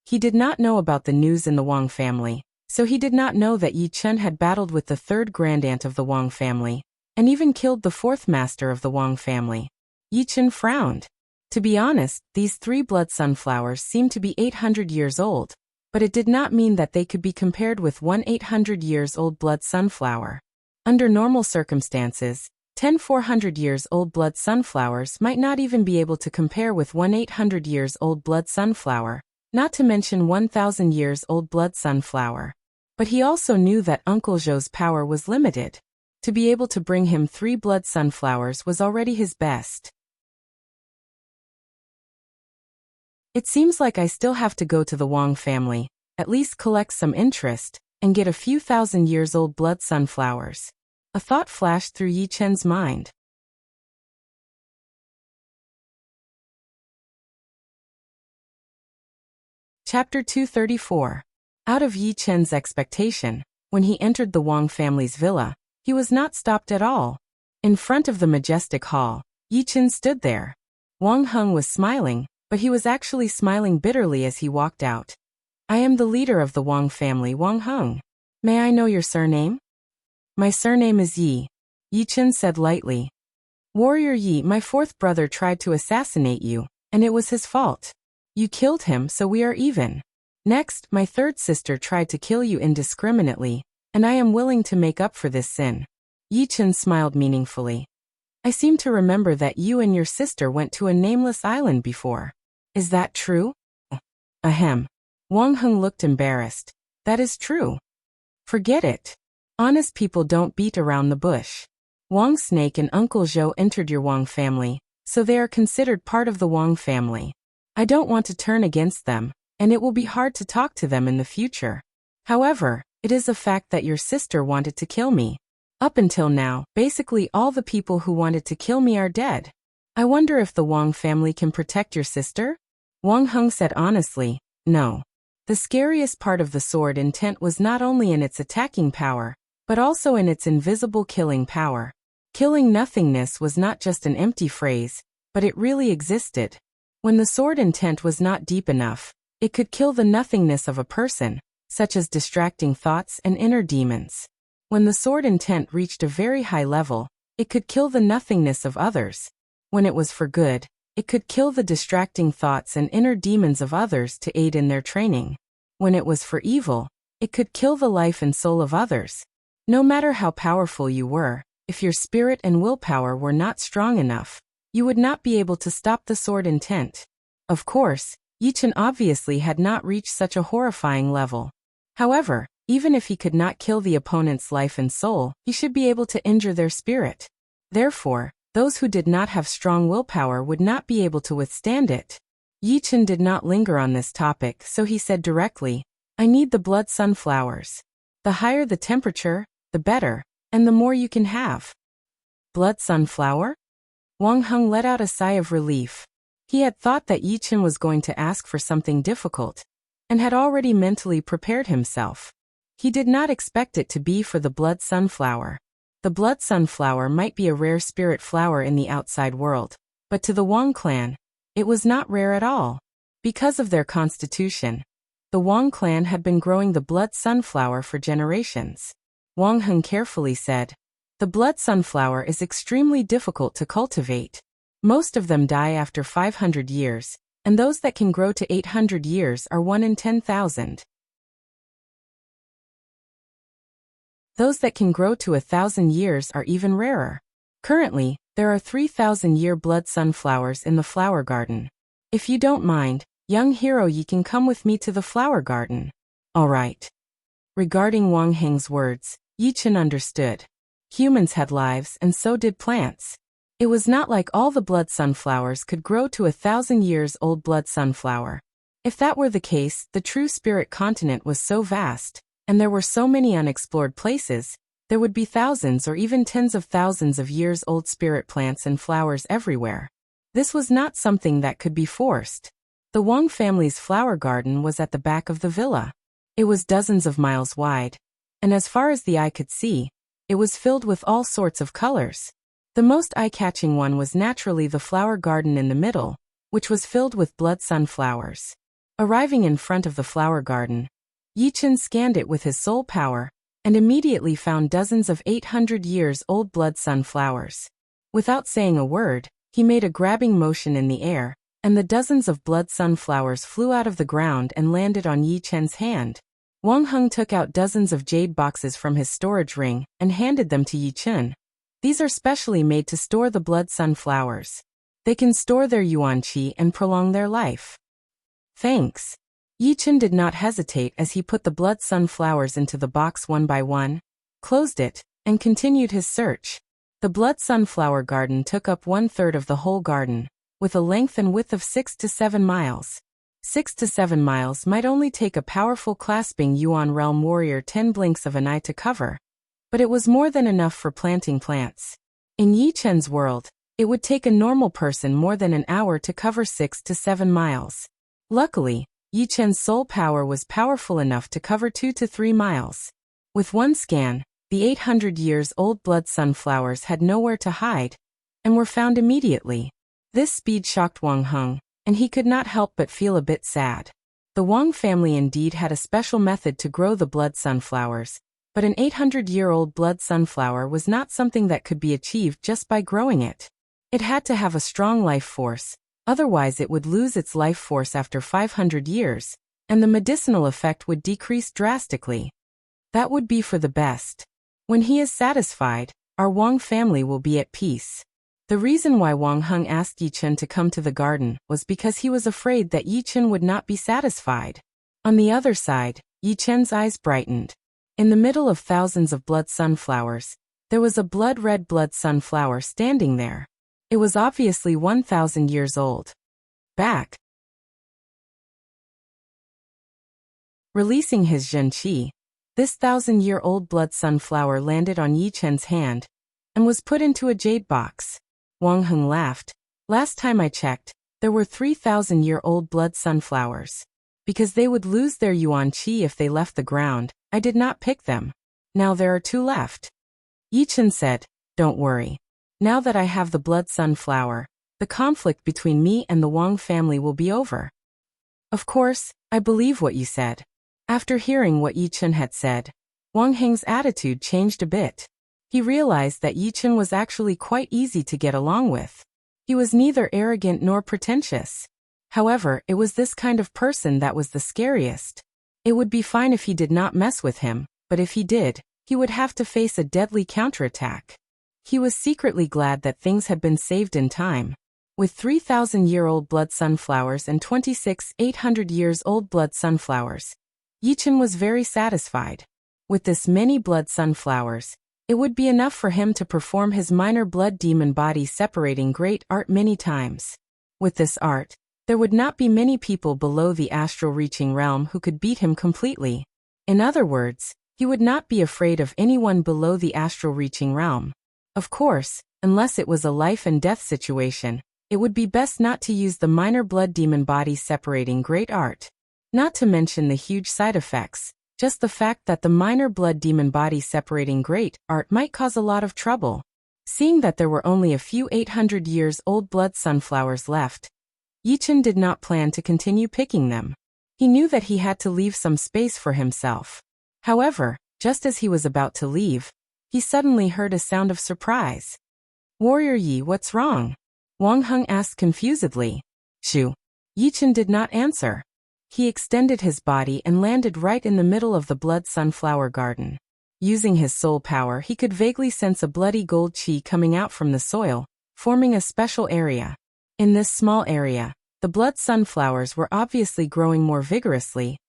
He did not know about the news in the Wang family, so he did not know that Yi Chun had battled with the 3rd grandaunt of the Wang family, and even killed the 4th master of the Wang family. Yi Chun frowned. To be honest, these 3 blood sunflowers seemed to be 800 years old, but it did not mean that they could be compared with one 800 years old blood sunflower. Under normal circumstances, 10 400 years old blood sunflowers might not even be able to compare with one 800 years old blood sunflower, not to mention 1,000 years old blood sunflower. But he also knew that Uncle Zhou's power was limited. To be able to bring him 3 blood sunflowers was already his best. It seems like I still have to go to the Wang family, at least collect some interest, and get a few 1,000 years old blood sunflowers. A thought flashed through Yi Chun's mind. Chapter 234. Out of Yi Chun's expectation, when he entered the Wang family's villa, he was not stopped at all. In front of the majestic hall, Yi Chun stood there. Wang Heng was smiling, but he was actually smiling bitterly as he walked out. I am the leader of the Wang family, Wang Heng. May I know your surname? My surname is Yi. Yi Chun said lightly. Warrior Yi, my 4th brother tried to assassinate you, and it was his fault. You killed him, so we are even. Next, my 3rd sister tried to kill you indiscriminately, and I am willing to make up for this sin. Yi Chun smiled meaningfully. I seem to remember that you and your sister went to a nameless island before. Is that true? Ahem. Wang Heng looked embarrassed. That is true. Forget it. Honest people don't beat around the bush. Wang Snake and Uncle Zhou entered your Wang family, so they are considered part of the Wang family. I don't want to turn against them, and it will be hard to talk to them in the future. However, it is a fact that your sister wanted to kill me. Up until now, basically all the people who wanted to kill me are dead. I wonder if the Wang family can protect your sister? Wang Heng said honestly, no. The scariest part of the sword intent was not only in its attacking power, but also in its invisible killing power. Killing nothingness was not just an empty phrase, but it really existed. When the sword intent was not deep enough, it could kill the nothingness of a person, such as distracting thoughts and inner demons. When the sword intent reached a very high level, it could kill the nothingness of others. When it was for good, it could kill the distracting thoughts and inner demons of others to aid in their training. When it was for evil, it could kill the life and soul of others. No matter how powerful you were, if your spirit and willpower were not strong enough, you would not be able to stop the sword intent. Of course, Yichen obviously had not reached such a horrifying level. However, even if he could not kill the opponent's life and soul, he should be able to injure their spirit. Therefore, those who did not have strong willpower would not be able to withstand it. Yichen did not linger on this topic, so he said directly, "I need the blood sunflowers. The higher the temperature, the better, and the more you can have." Blood sunflower? Wang Heng let out a sigh of relief. He had thought that Yichen was going to ask for something difficult, and had already mentally prepared himself. He did not expect it to be for the blood sunflower. The blood sunflower might be a rare spirit flower in the outside world, but to the Wang clan, it was not rare at all. Because of their constitution, the Wang clan had been growing the blood sunflower for generations. Wang Heng carefully said, "The blood sunflower is extremely difficult to cultivate. Most of them die after 500 years, and those that can grow to 800 years are 1 in 10,000. Those that can grow to 1,000 years are even rarer. Currently, there are 3,000-year blood sunflowers in the flower garden. If you don't mind, young hero, you can come with me to the flower garden." "All right." Regarding Wang Heng's words, Yichen understood. Humans had lives and so did plants. It was not like all the blood sunflowers could grow to 1,000 years old blood sunflower. If that were the case, the true spirit continent was so vast, and there were so many unexplored places, there would be thousands or even tens of thousands of years old spirit plants and flowers everywhere. This was not something that could be forced. The Wang family's flower garden was at the back of the villa. It was dozens of miles wide, and as far as the eye could see, it was filled with all sorts of colors. The most eye-catching one was naturally the flower garden in the middle, which was filled with blood sunflowers. Arriving in front of the flower garden, Yichen scanned it with his soul power, and immediately found dozens of 800 years old blood sunflowers. Without saying a word, he made a grabbing motion in the air, and the dozens of blood sunflowers flew out of the ground and landed on Yichen's hand. Wang Heng took out dozens of jade boxes from his storage ring and handed them to Yichen. "These are specially made to store the blood sunflowers. They can store their yuan qi and prolong their life." "Thanks." Yichen did not hesitate as he put the blood sunflowers into the box one by one, closed it, and continued his search. The blood sunflower garden took up 1/3 of the whole garden, with a length and width of 6 to 7 miles. 6 to 7 miles might only take a powerful clasping Yuan realm warrior 10 blinks of an eye to cover, but it was more than enough for planting plants. In Yichen's world, it would take a normal person more than an hour to cover 6 to 7 miles. Luckily, Yichen's soul power was powerful enough to cover 2 to 3 miles. With one scan, the 800 years old blood sunflowers had nowhere to hide, and were found immediately. This speed shocked Wang Heng, and he could not help but feel a bit sad. The Wang family indeed had a special method to grow the blood sunflowers, but an 800-year-old blood sunflower was not something that could be achieved just by growing it. It had to have a strong life force, otherwise it would lose its life force after 500 years, and the medicinal effect would decrease drastically. That would be for the best. When he is satisfied, our Wang family will be at peace. The reason why Wang Heng asked Yichen to come to the garden was because he was afraid that Yichen would not be satisfied. On the other side, Yichen's eyes brightened. In the middle of thousands of blood sunflowers, there was a blood-red blood sunflower standing there. It was obviously 1,000 years old. Back. Releasing his Zhen Qi, this 1,000-year-old blood sunflower landed on Yichen's hand and was put into a jade box. Wang Heng laughed. "Last time I checked, there were 3,000-year-old blood sunflowers. Because they would lose their yuan qi if they left the ground, I did not pick them. Now there are 2 left." Yichen said, "Don't worry. Now that I have the blood sunflower, the conflict between me and the Wang family will be over. Of course, I believe what you said. After hearing what Yi Chen had said, Wang Heng's attitude changed a bit. He realized that Yi Chen was actually quite easy to get along with. He was neither arrogant nor pretentious. However, it was this kind of person that was the scariest. It would be fine if he did not mess with him, but if he did, he would have to face a deadly counterattack. He was secretly glad that things had been saved in time. With 3,000-year-old blood sunflowers and 26,800-years-old blood sunflowers, Yi Chen was very satisfied. With this many blood sunflowers, it would be enough for him to perform his minor blood demon body separating great art many times. With this art, there would not be many people below the astral reaching realm who could beat him completely. In other words, he would not be afraid of anyone below the astral reaching realm. Of course, unless it was a life and death situation, it would be best not to use the minor blood demon body separating great art. Not to mention the huge side effects, just the fact that the minor blood demon body separating great art might cause a lot of trouble. Seeing that there were only a few 800-years-old blood sunflowers left, Yi Chen did not plan to continue picking them. He knew that he had to leave some space for himself. However, just as he was about to leave, he suddenly heard a sound of surprise. "Warrior Yi, what's wrong?" Wang Heng asked confusedly. "Shoo." Yi Chen did not answer. He extended his body and landed right in the middle of the blood sunflower garden. Using his soul power, he could vaguely sense a bloody gold qi coming out from the soil, forming a special area. In this small area, the blood sunflowers were obviously growing more vigorously,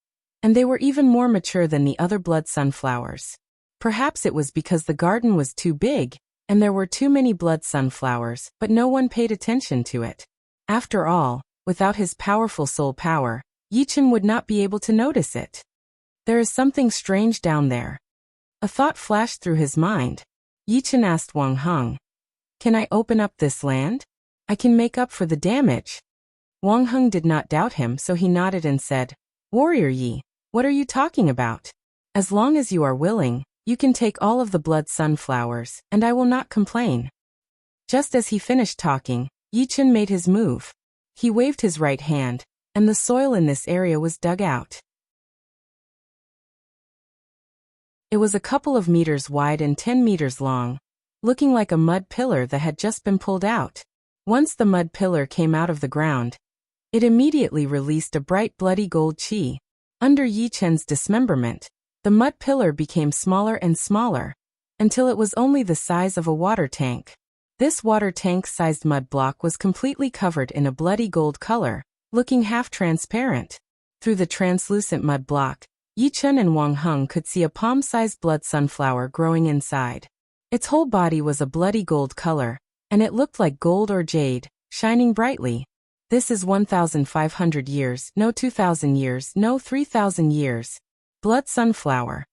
and they were even more mature than the other blood sunflowers. Perhaps it was because the garden was too big, and there were too many blood sunflowers, but no one paid attention to it. After all, without his powerful soul power, Yi Chen would not be able to notice it. There is something strange down there. A thought flashed through his mind. Yi Chen asked Wang Heng, "Can I open up this land? I can make up for the damage." Wang Heng did not doubt him, so he nodded and said, "Warrior Yi, what are you talking about? As long as you are willing, you can take all of the blood sunflowers, and I will not complain." Just as he finished talking, Yi Chen made his move. He waved his right hand, and the soil in this area was dug out. It was a couple of meters wide and 10 meters long, looking like a mud pillar that had just been pulled out. Once the mud pillar came out of the ground, it immediately released a bright bloody gold qi. Under Yi Chen's dismemberment, the mud pillar became smaller and smaller, until it was only the size of a water tank. This water tank-sized mud block was completely covered in a bloody gold color, looking half transparent. Through the translucent mud block, Yi Chen and Wang Heng could see a palm-sized blood sunflower growing inside. Its whole body was a bloody gold color, and it looked like gold or jade, shining brightly. "This is 1,500 years, no 2,000 years, no 3,000 years. Blood sunflower."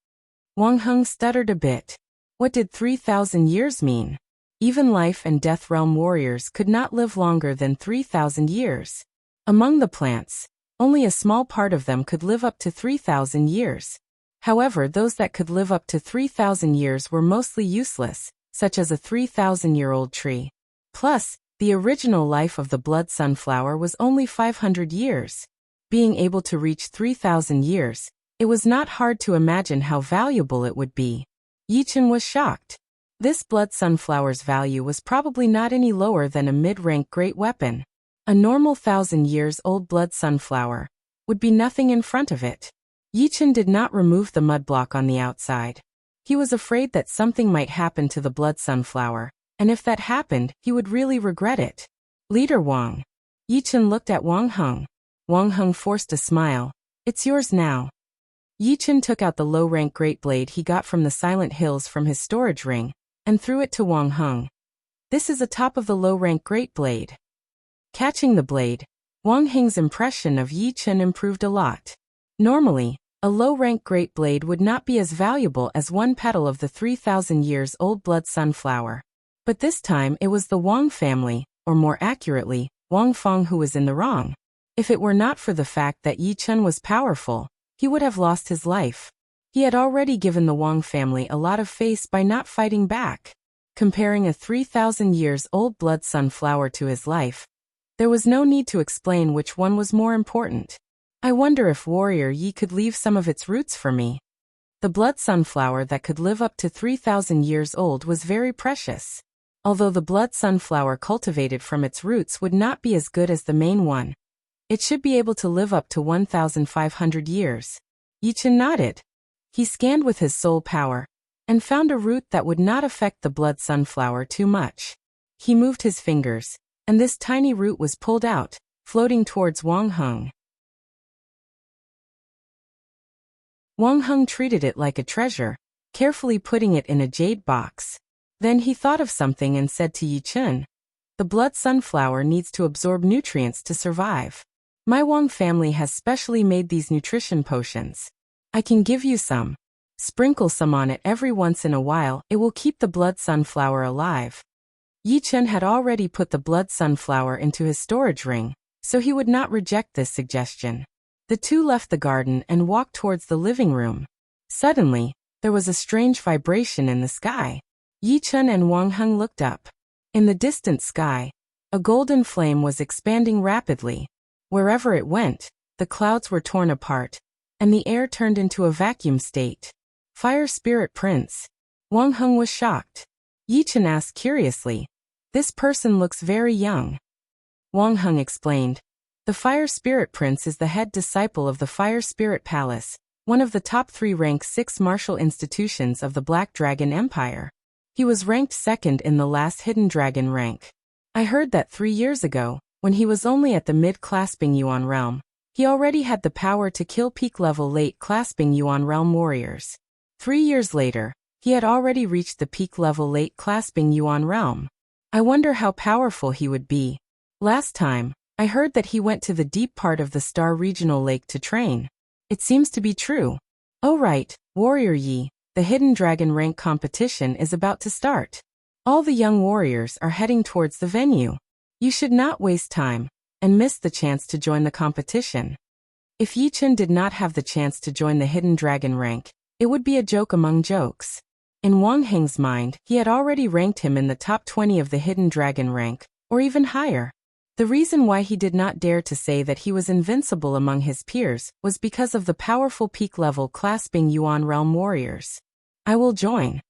Wang Heng stuttered a bit. What did 3,000 years mean? Even life and death realm warriors could not live longer than 3,000 years. Among the plants, only a small part of them could live up to 3,000 years. However, those that could live up to 3,000 years were mostly useless, such as a 3,000-year-old tree. Plus, the original life of the blood sunflower was only 500 years. Being able to reach 3,000 years, it was not hard to imagine how valuable it would be. Yi Chen was shocked. This blood sunflower's value was probably not any lower than a mid-rank great weapon. A normal 1,000-years-old blood sunflower would be nothing in front of it. Yi Chen did not remove the mud block on the outside. He was afraid that something might happen to the blood sunflower, and if that happened, he would really regret it. "Leader Wang." Yi Chen looked at Wang Heng. Wang Heng forced a smile. "It's yours now." Yi Chen took out the low-rank great blade he got from the Silent Hills from his storage ring, and threw it to Wang Heng. "This is a top of the low-rank great blade." Catching the blade, Wang Heng's impression of Yi Chen improved a lot. Normally, a low-rank great blade would not be as valuable as one petal of the 3,000-years-old blood sunflower. But this time it was the Wang family, or more accurately, Wang Feng, who was in the wrong. If it were not for the fact that Yi Chen was powerful, he would have lost his life. He had already given the Wang family a lot of face by not fighting back. Comparing a 3,000 years old blood sunflower to his life, there was no need to explain which one was more important. I wonder if Warrior Yi could leave some of its roots for me. The blood sunflower that could live up to 3,000 years old was very precious. Although the blood sunflower cultivated from its roots would not be as good as the main one, it should be able to live up to 1,500 years. Yichen nodded. He scanned with his soul power and found a root that would not affect the blood sunflower too much. He moved his fingers, and this tiny root was pulled out, floating towards Wang Heng. Wang Heng treated it like a treasure, carefully putting it in a jade box. Then he thought of something and said to Yichen, "The blood sunflower needs to absorb nutrients to survive. My Wang family has specially made these nutrition potions. I can give you some. Sprinkle some on it every once in a while, it will keep the blood sunflower alive." Yichen had already put the blood sunflower into his storage ring, so he would not reject this suggestion. The two left the garden and walked towards the living room. Suddenly, there was a strange vibration in the sky. Yichen and Wang Heng looked up. In the distant sky, a golden flame was expanding rapidly. Wherever it went, the clouds were torn apart, and the air turned into a vacuum state. "Fire Spirit Prince." Wang Heng was shocked. Yichen asked curiously, "This person looks very young." Wang Heng explained, "The Fire Spirit Prince is the head disciple of the Fire Spirit Palace, one of the top 3 rank 6 martial institutions of the Black Dragon Empire. He was ranked 2nd in the last Hidden Dragon rank. I heard that 3 years ago, when he was only at the mid-clasping Yuan realm, he already had the power to kill peak-level late-clasping Yuan realm warriors. 3 years later, he had already reached the peak-level late-clasping Yuan realm. I wonder how powerful he would be. Last time, I heard that he went to the deep part of the Star Regional Lake to train. It seems to be true. Oh right, Warrior Yi, the Hidden Dragon rank competition is about to start. All the young warriors are heading towards the venue. You should not waste time and miss the chance to join the competition." If Yichen did not have the chance to join the Hidden Dragon rank, it would be a joke among jokes. In Wang Heng's mind, he had already ranked him in the top 20 of the Hidden Dragon rank, or even higher. The reason why he did not dare to say that he was invincible among his peers was because of the powerful peak-level clasping Yuan realm warriors. "I will join."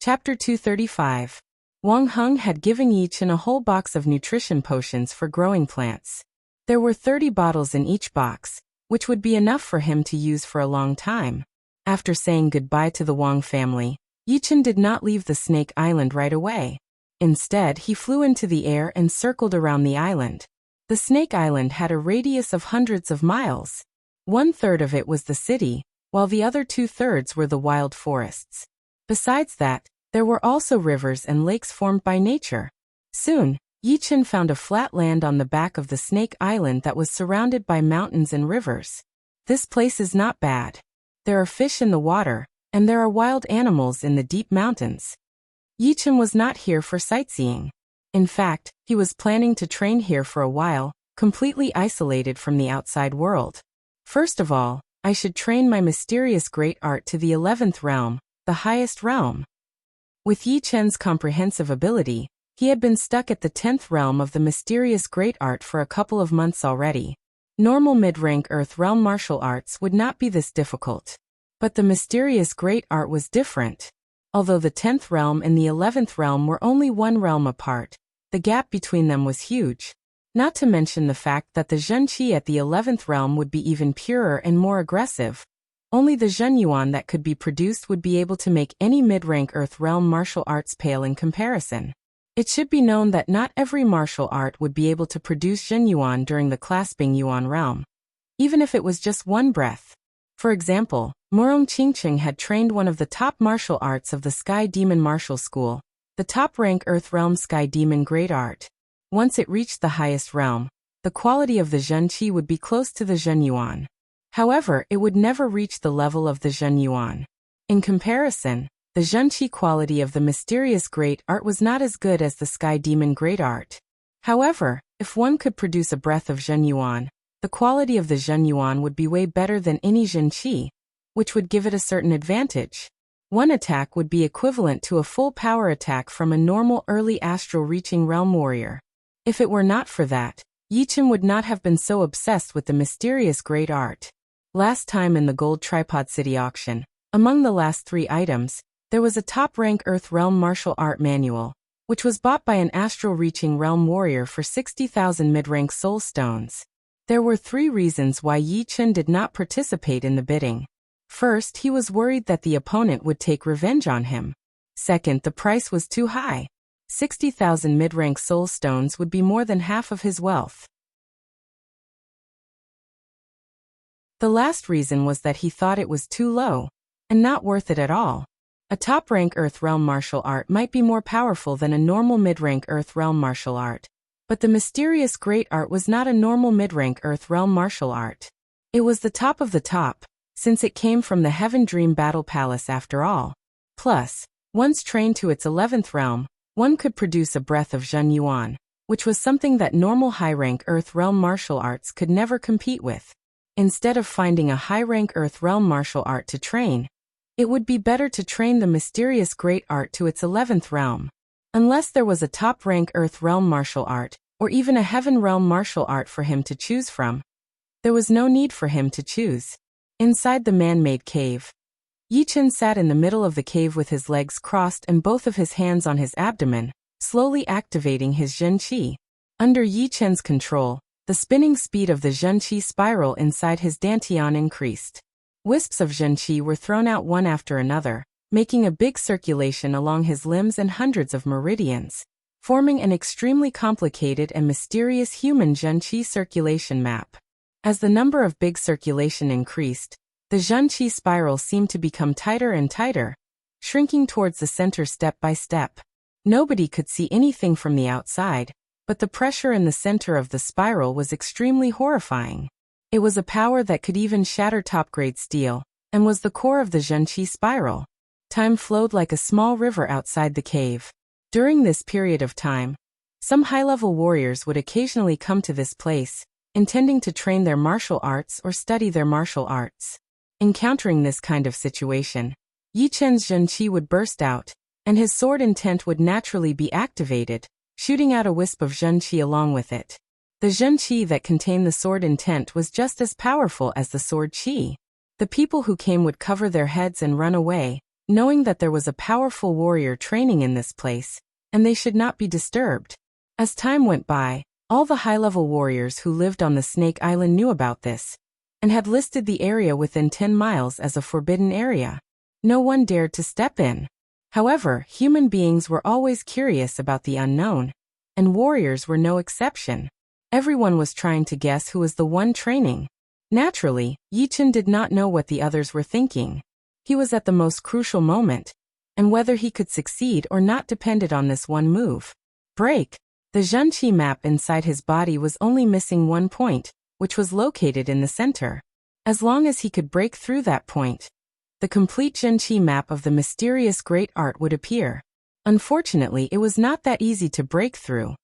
Chapter 235. Wang Heng had given Yichen a whole box of nutrition potions for growing plants. There were 30 bottles in each box, which would be enough for him to use for a long time. After saying goodbye to the Wang family, Yichen did not leave the Snake Island right away. Instead, he flew into the air and circled around the island. The Snake Island had a radius of hundreds of miles. 1/3 of it was the city, while the other 2/3 were the wild forests. Besides that, there were also rivers and lakes formed by nature. Soon, Yichen found a flat land on the back of the Snake Island that was surrounded by mountains and rivers. This place is not bad. There are fish in the water, and there are wild animals in the deep mountains. Yichen was not here for sightseeing. In fact, he was planning to train here for a while, completely isolated from the outside world. First of all, I should train my mysterious great art to the 11th realm, the highest realm. With Yichen's comprehensive ability, he had been stuck at the 10th realm of the mysterious great art for a couple of months already. Normal mid-rank Earth realm martial arts would not be this difficult. But the mysterious great art was different. Although the 10th realm and the 11th realm were only 1 realm apart, the gap between them was huge. Not to mention the fact that the Zhen Qi at the 11th realm would be even purer and more aggressive. Only the Zhen Yuan that could be produced would be able to make any mid-rank Earth realm martial arts pale in comparison. It should be known that not every martial art would be able to produce Zhen Yuan during the clasping Yuan realm, even if it was just 1 breath. For example, Murong Qingqing had trained one of the top martial arts of the Sky Demon Martial School, the top-rank Earth Realm Sky Demon Great Art. Once it reached the highest realm, the quality of the Zhen Qi would be close to the Zhen Yuan. However, it would never reach the level of the Zhen Yuan. In comparison, the Zhen Qi quality of the mysterious Great Art was not as good as the Sky Demon Great Art. However, if one could produce a breath of Zhen Yuan, the quality of the Zhen Yuan would be way better than any Zhen Qi, which would give it a certain advantage. One attack would be equivalent to a full power attack from a normal early astral reaching realm warrior. If it were not for that, Yichen would not have been so obsessed with the mysterious great art. Last time in the Gold Tripod City auction, among the last 3 items, there was a top-rank Earth Realm martial art manual, which was bought by an astral-reaching realm warrior for 60,000 mid-rank soul stones. There were 3 reasons why Yichen did not participate in the bidding. First, he was worried that the opponent would take revenge on him. Second, the price was too high. 60,000 mid-rank soul stones would be more than half of his wealth. The last reason was that he thought it was too low, and not worth it at all. A top-rank Earth Realm martial art might be more powerful than a normal mid-rank Earth Realm martial art, but the mysterious great art was not a normal mid-rank Earth Realm martial art. It was the top of the top, since it came from the Heaven Dream Battle Palace after all. Plus, once trained to its 11th realm, one could produce a breath of Zhen Yuan, which was something that normal high-rank Earth Realm martial arts could never compete with. Instead of finding a high-rank Earth Realm martial art to train, it would be better to train the mysterious great art to its 11th realm. Unless there was a top-rank Earth Realm martial art, or even a Heaven Realm martial art for him to choose from, there was no need for him to choose. Inside the man-made cave, Yichen sat in the middle of the cave with his legs crossed and both of his hands on his abdomen, slowly activating his Zhen Qi. Under Yichen's control, the spinning speed of the Zhen Qi spiral inside his dantian increased. Wisps of Zhen Qi were thrown out one after another, making a big circulation along his limbs and hundreds of meridians, forming an extremely complicated and mysterious human Zhen Qi circulation map. As the number of big circulation increased, the Zhen Qi spiral seemed to become tighter and tighter, shrinking towards the center step by step. Nobody could see anything from the outside, but the pressure in the center of the spiral was extremely horrifying. It was a power that could even shatter top-grade steel, and was the core of the Zhen Qi spiral. Time flowed like a small river outside the cave. During this period of time, some high-level warriors would occasionally come to this place, intending to train their martial arts or study their martial arts. Encountering this kind of situation, Yichen's Zhen Qi would burst out, and his sword intent would naturally be activated, shooting out a wisp of Zhen Qi along with it. The Zhen Qi that contained the sword intent was just as powerful as the sword Qi. The people who came would cover their heads and run away, knowing that there was a powerful warrior training in this place, and they should not be disturbed. As time went by, all the high-level warriors who lived on the Snake Island knew about this, and had listed the area within 10 miles as a forbidden area. No one dared to step in. However, human beings were always curious about the unknown, and warriors were no exception. Everyone was trying to guess who was the one training. Naturally, Yichen did not know what the others were thinking. He was at the most crucial moment, and whether he could succeed or not depended on this one move. Break. The Zhen Qi map inside his body was only missing one point, which was located in the center. As long as he could break through that point, the complete Zhen Qi map of the mysterious great art would appear. Unfortunately, it was not that easy to break through.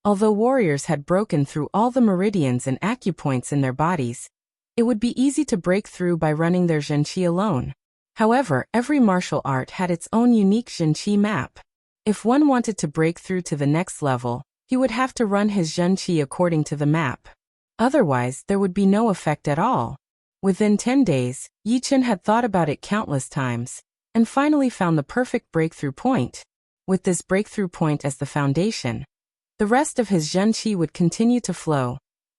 Although warriors had broken through all the meridians and acupoints in their bodies, it would be easy to break through by running their Zhen Qi alone. However, every martial art had its own unique Zhen Qi map. If one wanted to break through to the next level, he would have to run his Zhen Qi according to the map. Otherwise, there would be no effect at all. Within 10 days, Yichen had thought about it countless times, and finally found the perfect breakthrough point. With this breakthrough point as the foundation, the rest of his Zhen Qi would continue to flow,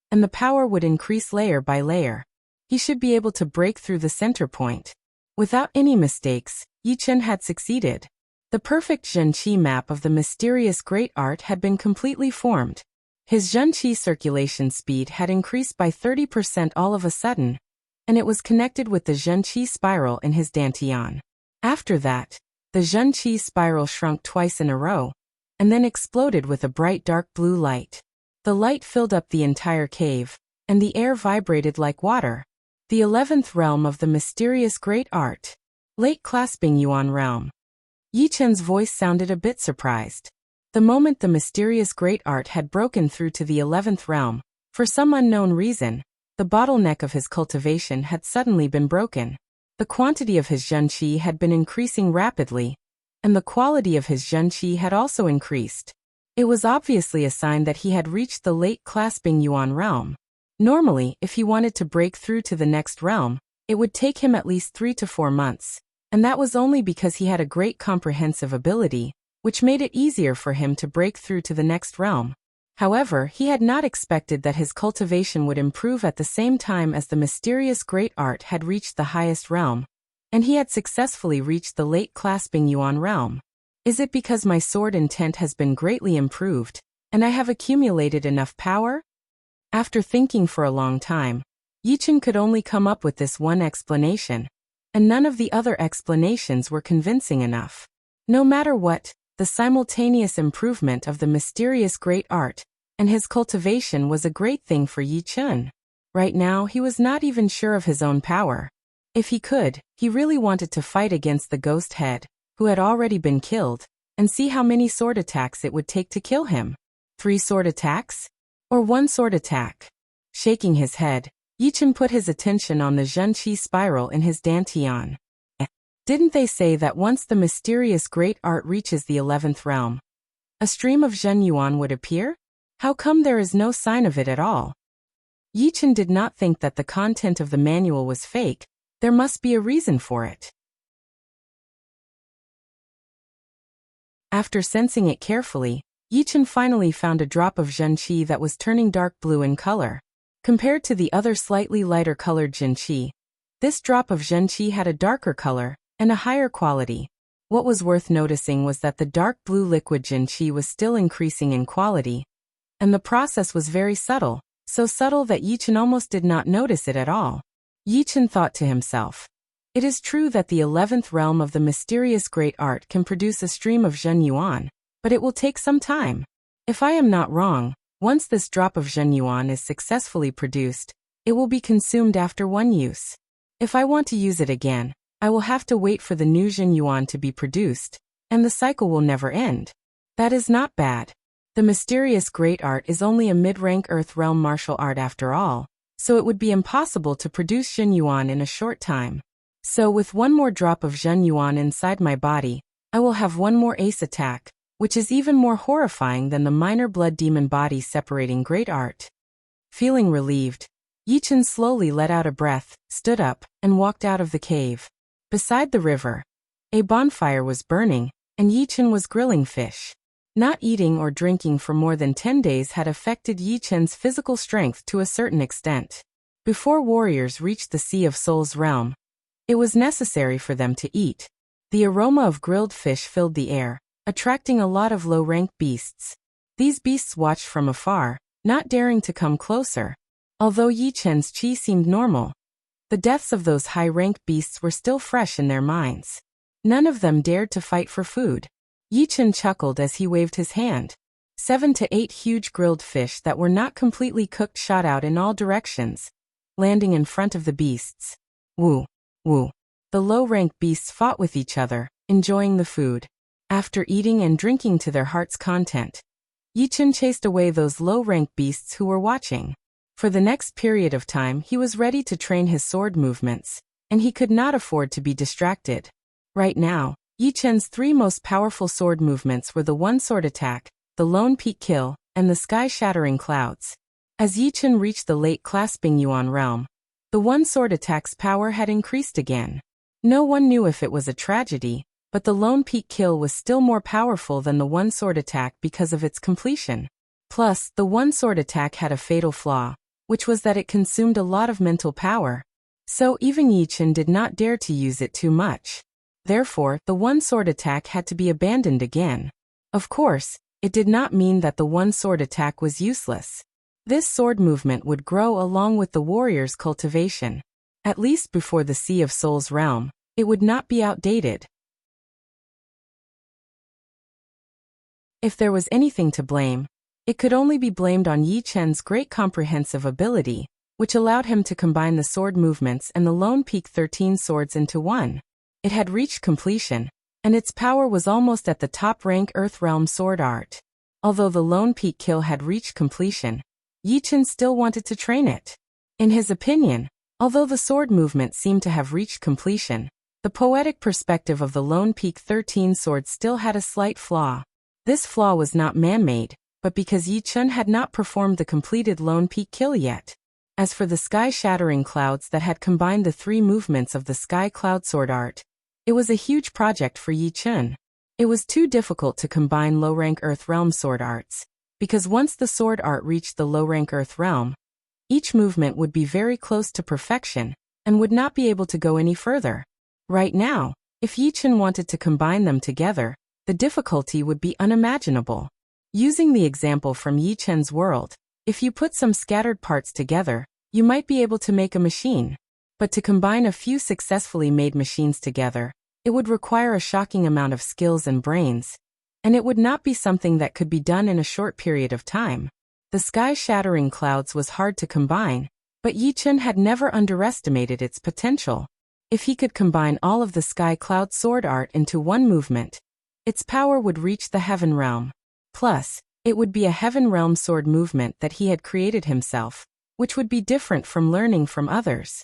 and the power would increase layer by layer. He should be able to break through the center point. Without any mistakes, Yichen had succeeded. The perfect Zhen Qi map of the mysterious great art had been completely formed. His Zhen Qi circulation speed had increased by 30% all of a sudden, and it was connected with the Zhen Qi spiral in his dantian. After that, the Zhen Qi spiral shrunk twice in a row, and then exploded with a bright dark blue light. The light filled up the entire cave, and the air vibrated like water. The 11th realm of the mysterious great art. Late clasping Yuan realm. Yichen's voice sounded a bit surprised. The moment the mysterious great art had broken through to the 11th realm, for some unknown reason, the bottleneck of his cultivation had suddenly been broken. The quantity of his zhenqi had been increasing rapidly, and the quality of his zhenqi had also increased. It was obviously a sign that he had reached the late class Bingyuan realm. Normally, if he wanted to break through to the next realm, it would take him at least 3 to 4 months, and that was only because he had a great comprehensive ability, which made it easier for him to break through to the next realm. However, he had not expected that his cultivation would improve at the same time as the mysterious great art had reached the highest realm, and he had successfully reached the late class Bingyuan realm. Is it because my sword intent has been greatly improved, and I have accumulated enough power? After thinking for a long time, Yichen could only come up with this one explanation, and none of the other explanations were convincing enough. No matter what, the simultaneous improvement of the mysterious great art and his cultivation was a great thing for Yichen. Right now, he was not even sure of his own power. If he could, he really wanted to fight against the ghost head, who had already been killed, and see how many sword attacks it would take to kill him. 3 sword attacks? Or 1 sword attack? Shaking his head, Yichen put his attention on the zhenqi spiral in his dantian. Didn't they say that once the mysterious great art reaches the 11th realm, a stream of zhenyuan would appear? How come there is no sign of it at all? Yichen did not think that the content of the manual was fake. There must be a reason for it. After sensing it carefully, Yichen finally found a drop of zhenqi that was turning dark blue in color. Compared to the other slightly lighter colored zhenqi, this drop of zhenqi had a darker color and a higher quality. What was worth noticing was that the dark blue liquid zhenqi was still increasing in quality, and the process was very subtle, so subtle that Yichen almost did not notice it at all. Yichen thought to himself, it is true that the 11th realm of the mysterious great art can produce a stream of zhenyuan, but it will take some time. If I am not wrong, once this drop of zhenyuan is successfully produced, it will be consumed after 1 use. If I want to use it again, I will have to wait for the new zhenyuan to be produced, and the cycle will never end. That is not bad. The mysterious great art is only a mid-rank Earth realm martial art after all, so it would be impossible to produce zhenyuan in a short time. So with 1 more drop of zhenyuan inside my body, I will have 1 more ace attack, which is even more horrifying than the minor blood demon body separating great art. Feeling relieved, Yichen slowly let out a breath, stood up, and walked out of the cave. Beside the river, a bonfire was burning, and Yichen was grilling fish. Not eating or drinking for more than 10 days had affected Yichen's physical strength to a certain extent. Before warriors reached the Sea of Souls realm, it was necessary for them to eat. The aroma of grilled fish filled the air, attracting a lot of low-rank beasts. These beasts watched from afar, not daring to come closer. Although Yichen's qi seemed normal, the deaths of those high-ranked beasts were still fresh in their minds. None of them dared to fight for food. Yichen chuckled as he waved his hand. 7 to 8 huge grilled fish that were not completely cooked shot out in all directions, landing in front of the beasts. Woo, woo. The low-ranked beasts fought with each other, enjoying the food. After eating and drinking to their heart's content, Yichen chased away those low-ranked beasts who were watching. For the next period of time he was ready to train his sword movements, and he could not afford to be distracted. Right now, Yichen's 3 most powerful sword movements were the 1 sword attack, the lone peak kill, and the sky-shattering clouds. As Yichen reached the late class Bingyuan realm, the 1 sword attack's power had increased again. No one knew if it was a tragedy, but the lone peak kill was still more powerful than the 1 sword attack because of its completion. Plus, the 1 sword attack had a fatal flaw, which was that it consumed a lot of mental power. So even Yichen did not dare to use it too much. Therefore, the 1 sword attack had to be abandoned again. Of course, it did not mean that the 1 sword attack was useless. This sword movement would grow along with the warrior's cultivation. At least before the Sea of Souls realm, it would not be outdated. If there was anything to blame, it could only be blamed on Yichen's great comprehensive ability, which allowed him to combine the sword movements and the lone peak 13 swords into one. It had reached completion, and its power was almost at the top rank Earth Realm sword art. Although the Lone Peak kill had reached completion, Yichen still wanted to train it. In his opinion, although the sword movement seemed to have reached completion, the poetic perspective of the Lone Peak 13 sword still had a slight flaw. This flaw was not man-made, but because Yichen had not performed the completed Lone Peak kill yet. As for the sky-shattering clouds that had combined the three movements of the Sky Cloud sword art, it was a huge project for Yichen. It was too difficult to combine low-rank Earth Realm sword arts, because once the sword art reached the low-rank Earth Realm, each movement would be very close to perfection, and would not be able to go any further. Right now, if Yichen wanted to combine them together, the difficulty would be unimaginable. Using the example from Yichen's world, if you put some scattered parts together, you might be able to make a machine. But to combine a few successfully made machines together, it would require a shocking amount of skills and brains, and it would not be something that could be done in a short period of time. The sky-shattering clouds was hard to combine, but Yichen had never underestimated its potential. If he could combine all of the Sky Cloud sword art into one movement, its power would reach the Heaven Realm. Plus, it would be a Heaven Realm sword movement that he had created himself, which would be different from learning from others.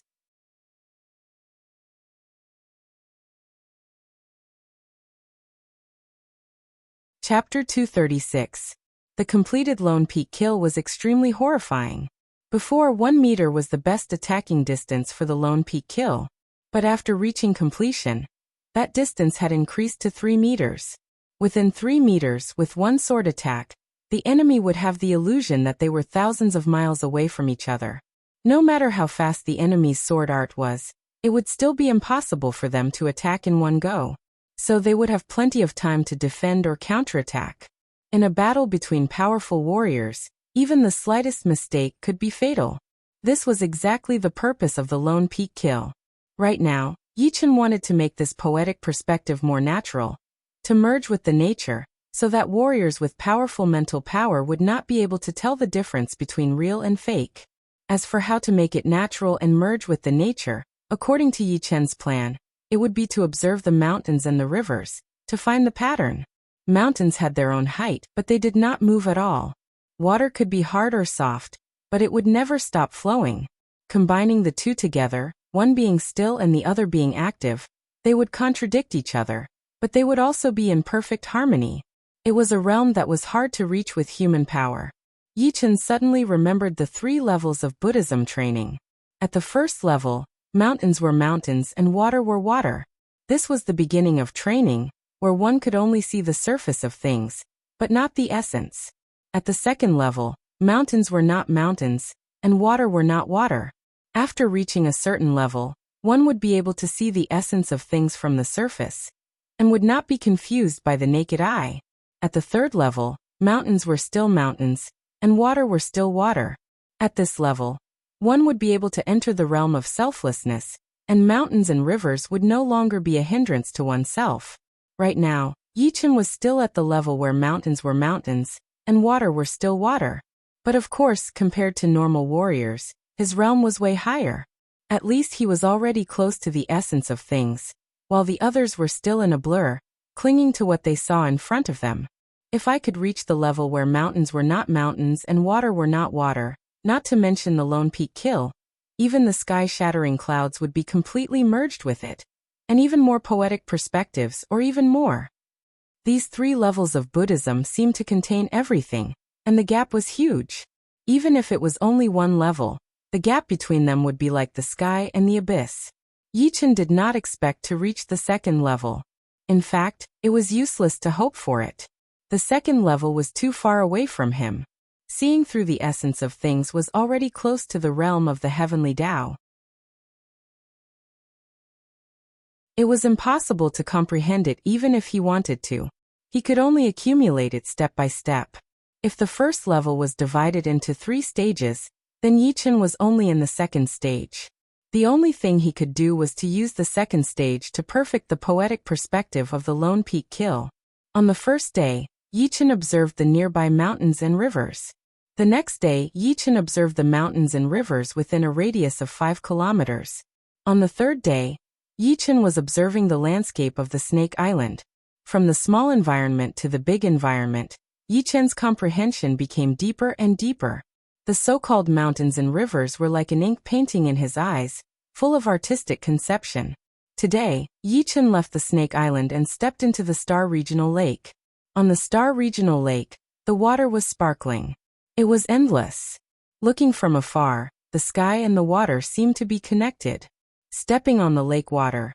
Chapter 236. The completed Lone Peak kill was extremely horrifying. Before, 1 meter was the best attacking distance for the Lone Peak kill, but after reaching completion, that distance had increased to 3 meters. Within 3 meters, with one sword attack, the enemy would have the illusion that they were thousands of miles away from each other. No matter how fast the enemy's sword art was, it would still be impossible for them to attack in one go. So they would have plenty of time to defend or counterattack. In a battle between powerful warriors, even the slightest mistake could be fatal. This was exactly the purpose of the Lone Peak kill. Right now, Yichen wanted to make this poetic perspective more natural, to merge with the nature, so that warriors with powerful mental power would not be able to tell the difference between real and fake. As for how to make it natural and merge with the nature, according to Yichen's plan, it would be to observe the mountains and the rivers, to find the pattern. Mountains had their own height, but they did not move at all. Water could be hard or soft, but it would never stop flowing. Combining the two together, one being still and the other being active, they would contradict each other, but they would also be in perfect harmony. It was a realm that was hard to reach with human power. Yichen suddenly remembered the 3 levels of Buddhism training. At the first level, mountains were mountains and water were water. This was the beginning of training, where one could only see the surface of things, but not the essence. At the second level, mountains were not mountains, and water were not water. After reaching a certain level, one would be able to see the essence of things from the surface, and would not be confused by the naked eye. At the third level, mountains were still mountains, and water were still water. At this level, one would be able to enter the realm of selflessness, and mountains and rivers would no longer be a hindrance to oneself. Right now, Yichen was still at the level where mountains were mountains, and water were still water. But of course, compared to normal warriors, his realm was way higher. At least he was already close to the essence of things, while the others were still in a blur, clinging to what they saw in front of them. If I could reach the level where mountains were not mountains and water were not water, not to mention the Lone Peak kill, even the sky-shattering clouds would be completely merged with it, and even more poetic perspectives or even more. These 3 levels of Buddhism seemed to contain everything, and the gap was huge. Even if it was only one level, the gap between them would be like the sky and the abyss. Yichen did not expect to reach the second level. In fact, it was useless to hope for it. The second level was too far away from him. Seeing through the essence of things was already close to the realm of the heavenly Tao. It was impossible to comprehend it even if he wanted to. He could only accumulate it step by step. If the first level was divided into 3 stages, then Yichen was only in the second stage. The only thing he could do was to use the second stage to perfect the poetic perspective of the Lone Peak kill. On the first day, Yichen observed the nearby mountains and rivers. The next day, Yichen observed the mountains and rivers within a radius of 5 kilometers. On the third day, Yichen was observing the landscape of the Snake Island, From the small environment to the big environment, Yichen's comprehension became deeper and deeper. The so-called mountains and rivers were like an ink painting in his eyes, full of artistic conception. Today, Yichen left the Snake Island and stepped into the Star Regional Lake. On the Star Regional Lake, the water was sparkling. It was endless. Looking from afar, the sky and the water seemed to be connected. Stepping on the lake water,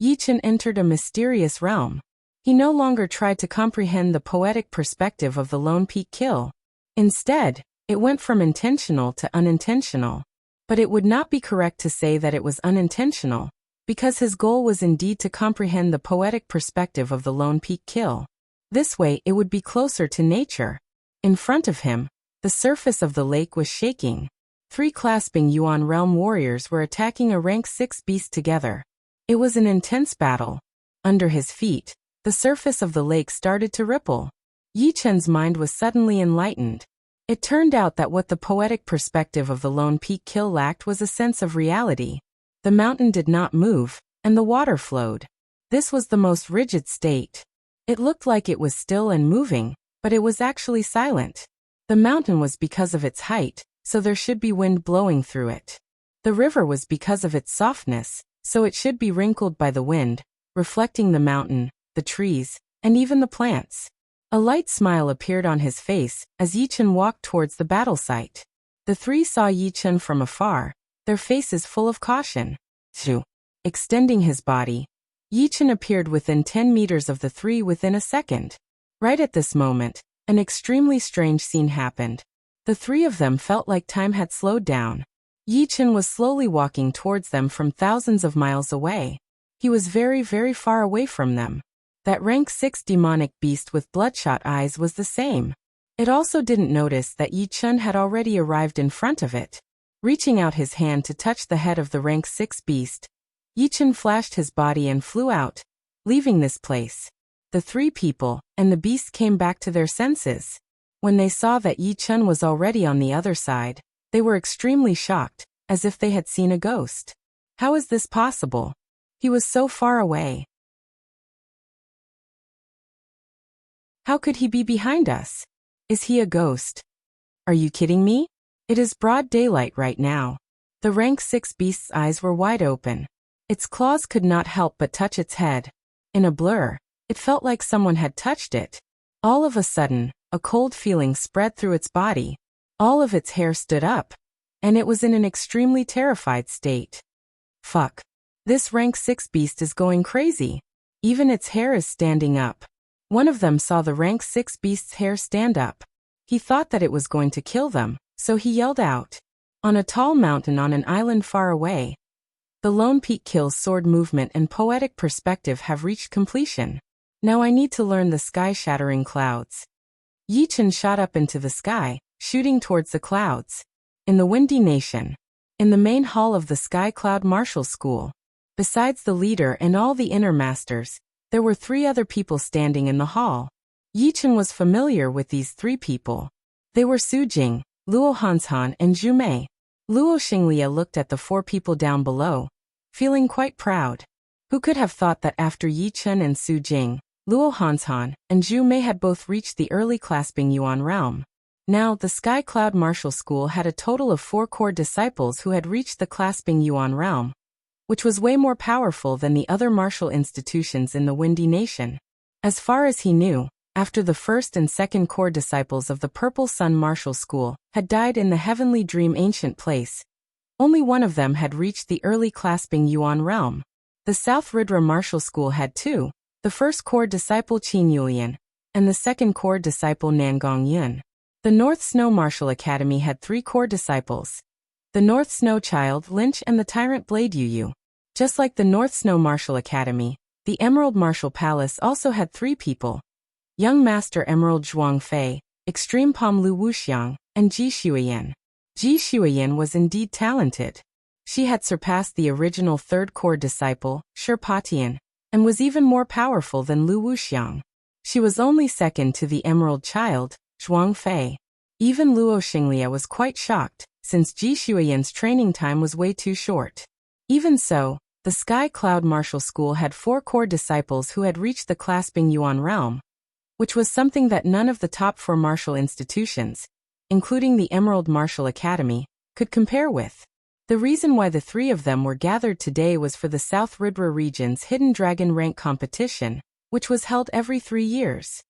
Yichen entered a mysterious realm. He no longer tried to comprehend the poetic perspective of the Lone Peak Kill. Instead, it went from intentional to unintentional. But it would not be correct to say that it was unintentional, because his goal was indeed to comprehend the poetic perspective of the Lone Peak Kill. This way it would be closer to nature. In front of him, the surface of the lake was shaking. 3 clasping Yuan realm warriors were attacking a rank 6 beast together. It was an intense battle. Under his feet, the surface of the lake started to ripple. Yichen's mind was suddenly enlightened. It turned out that what the poetic perspective of the Lone Peak Kill lacked was a sense of reality. The mountain did not move, and the water flowed. This was the most rigid state. It looked like it was still and moving, but it was actually silent. The mountain was because of its height, so there should be wind blowing through it. The river was because of its softness, so it should be wrinkled by the wind, reflecting the mountain, the trees, and even the plants. A light smile appeared on his face as Yichen walked towards the battle site. The 3 saw Yichen from afar, their faces full of caution. Extending his body, Yichen appeared within 10 meters of the 3 within a second. Right at this moment, an extremely strange scene happened. The 3 of them felt like time had slowed down. Yichen was slowly walking towards them from thousands of miles away. He was very, very far away from them. That rank 6 demonic beast with bloodshot eyes was the same. It also didn't notice that Yichen had already arrived in front of it. Reaching out his hand to touch the head of the rank 6 beast, Yichen flashed his body and flew out, leaving this place. The 3 people and the beast came back to their senses. When they saw that Yichen was already on the other side, they were extremely shocked, as if they had seen a ghost. How is this possible? He was so far away. How could he be behind us? Is he a ghost? Are you kidding me? It is broad daylight right now. The rank 6 beast's eyes were wide open. Its claws could not help but touch its head. In a blur, it felt like someone had touched it. All of a sudden, a cold feeling spread through its body. All of its hair stood up, and it was in an extremely terrified state. Fuck. This rank 6 beast is going crazy. Even its hair is standing up. One of them saw the rank 6 beast's hair stand up. He thought that it was going to kill them, so he yelled out. On a tall mountain on an island far away, the Lone Peak Kill's sword movement and poetic perspective have reached completion. Now I need to learn the sky-shattering clouds. Yichen shot up into the sky, shooting towards the clouds. In the Windy Nation. In the main hall of the Sky Cloud Martial School. Besides the leader and all the inner masters, there were 3 other people standing in the hall. Yichen was familiar with these 3 people. They were Su Jing, Luo Hanshan and Zhu Mei. Luo Xinglia looked at the 4 people down below, feeling quite proud. Who could have thought that after Yichen and Su Jing, Luo Hanshan and Zhu Mei had both reached the early clasping Yuan realm. Now, the Sky Cloud Martial School had a total of 4 core disciples who had reached the clasping Yuan realm, which was way more powerful than the other martial institutions in the Windy Nation. As far as he knew, after the 1st and 2nd core disciples of the Purple Sun Martial School had died in the Heavenly Dream Ancient Place, only one of them had reached the early clasping Yuan realm. The South Ridra Martial School had 2, the 1st core disciple Qin Yulian, and the 2nd core disciple Nangong Yun. The North Snow Martial Academy had 3 core disciples, the North Snow Child Lynch and the Tyrant Blade Yu. Just like the North Snow Martial Academy, the Emerald Martial Palace also had 3 people. Young Master Emerald Zhuangfei, Extreme Palm Lu Wuxiang, and Ji Shuiyan. Ji Shuiyan was indeed talented. She had surpassed the original 3rd core disciple, Shirpatian, and was even more powerful than Lu Wuxiang. She was only second to the Emerald Child, Zhuangfei. Even Luo Xinglia was quite shocked, since Ji Shuiyan's training time was way too short. Even so, The Sky Cloud Martial School had 4 core disciples who had reached the clasping Yuan realm, which was something that none of the top 4 martial institutions, including the Emerald Martial Academy, could compare with. The reason why the 3 of them were gathered today was for the South Ridra region's Hidden Dragon Rank competition, which was held every 3 years.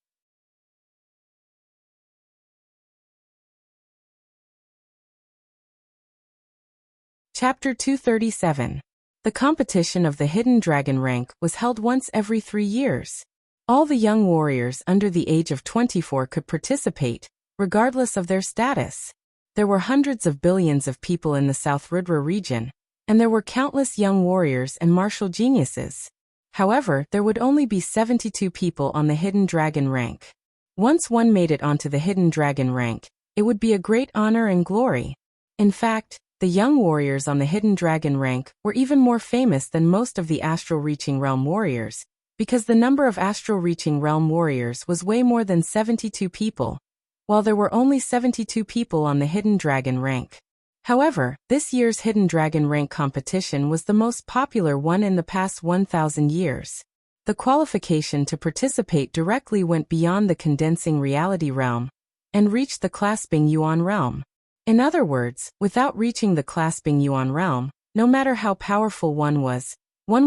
Chapter 237. The competition of the Hidden Dragon Rank was held once every 3 years. All the young warriors under the age of 24 could participate, regardless of their status. There were hundreds of billions of people in the South Ridra region, and there were countless young warriors and martial geniuses. However, there would only be 72 people on the Hidden Dragon Rank. Once one made it onto the Hidden Dragon Rank, it would be a great honor and glory. In fact, the young warriors on the Hidden Dragon Rank were even more famous than most of the Astral Reaching Realm warriors, because the number of Astral Reaching Realm warriors was way more than 72 people, while there were only 72 people on the Hidden Dragon Rank. However, this year's Hidden Dragon Rank competition was the most popular one in the past 1,000 years. The qualification to participate directly went beyond the Condensing Reality realm and reached the Clasping Yuan realm. In other words, without reaching the Clasping Yuan realm, no matter how powerful one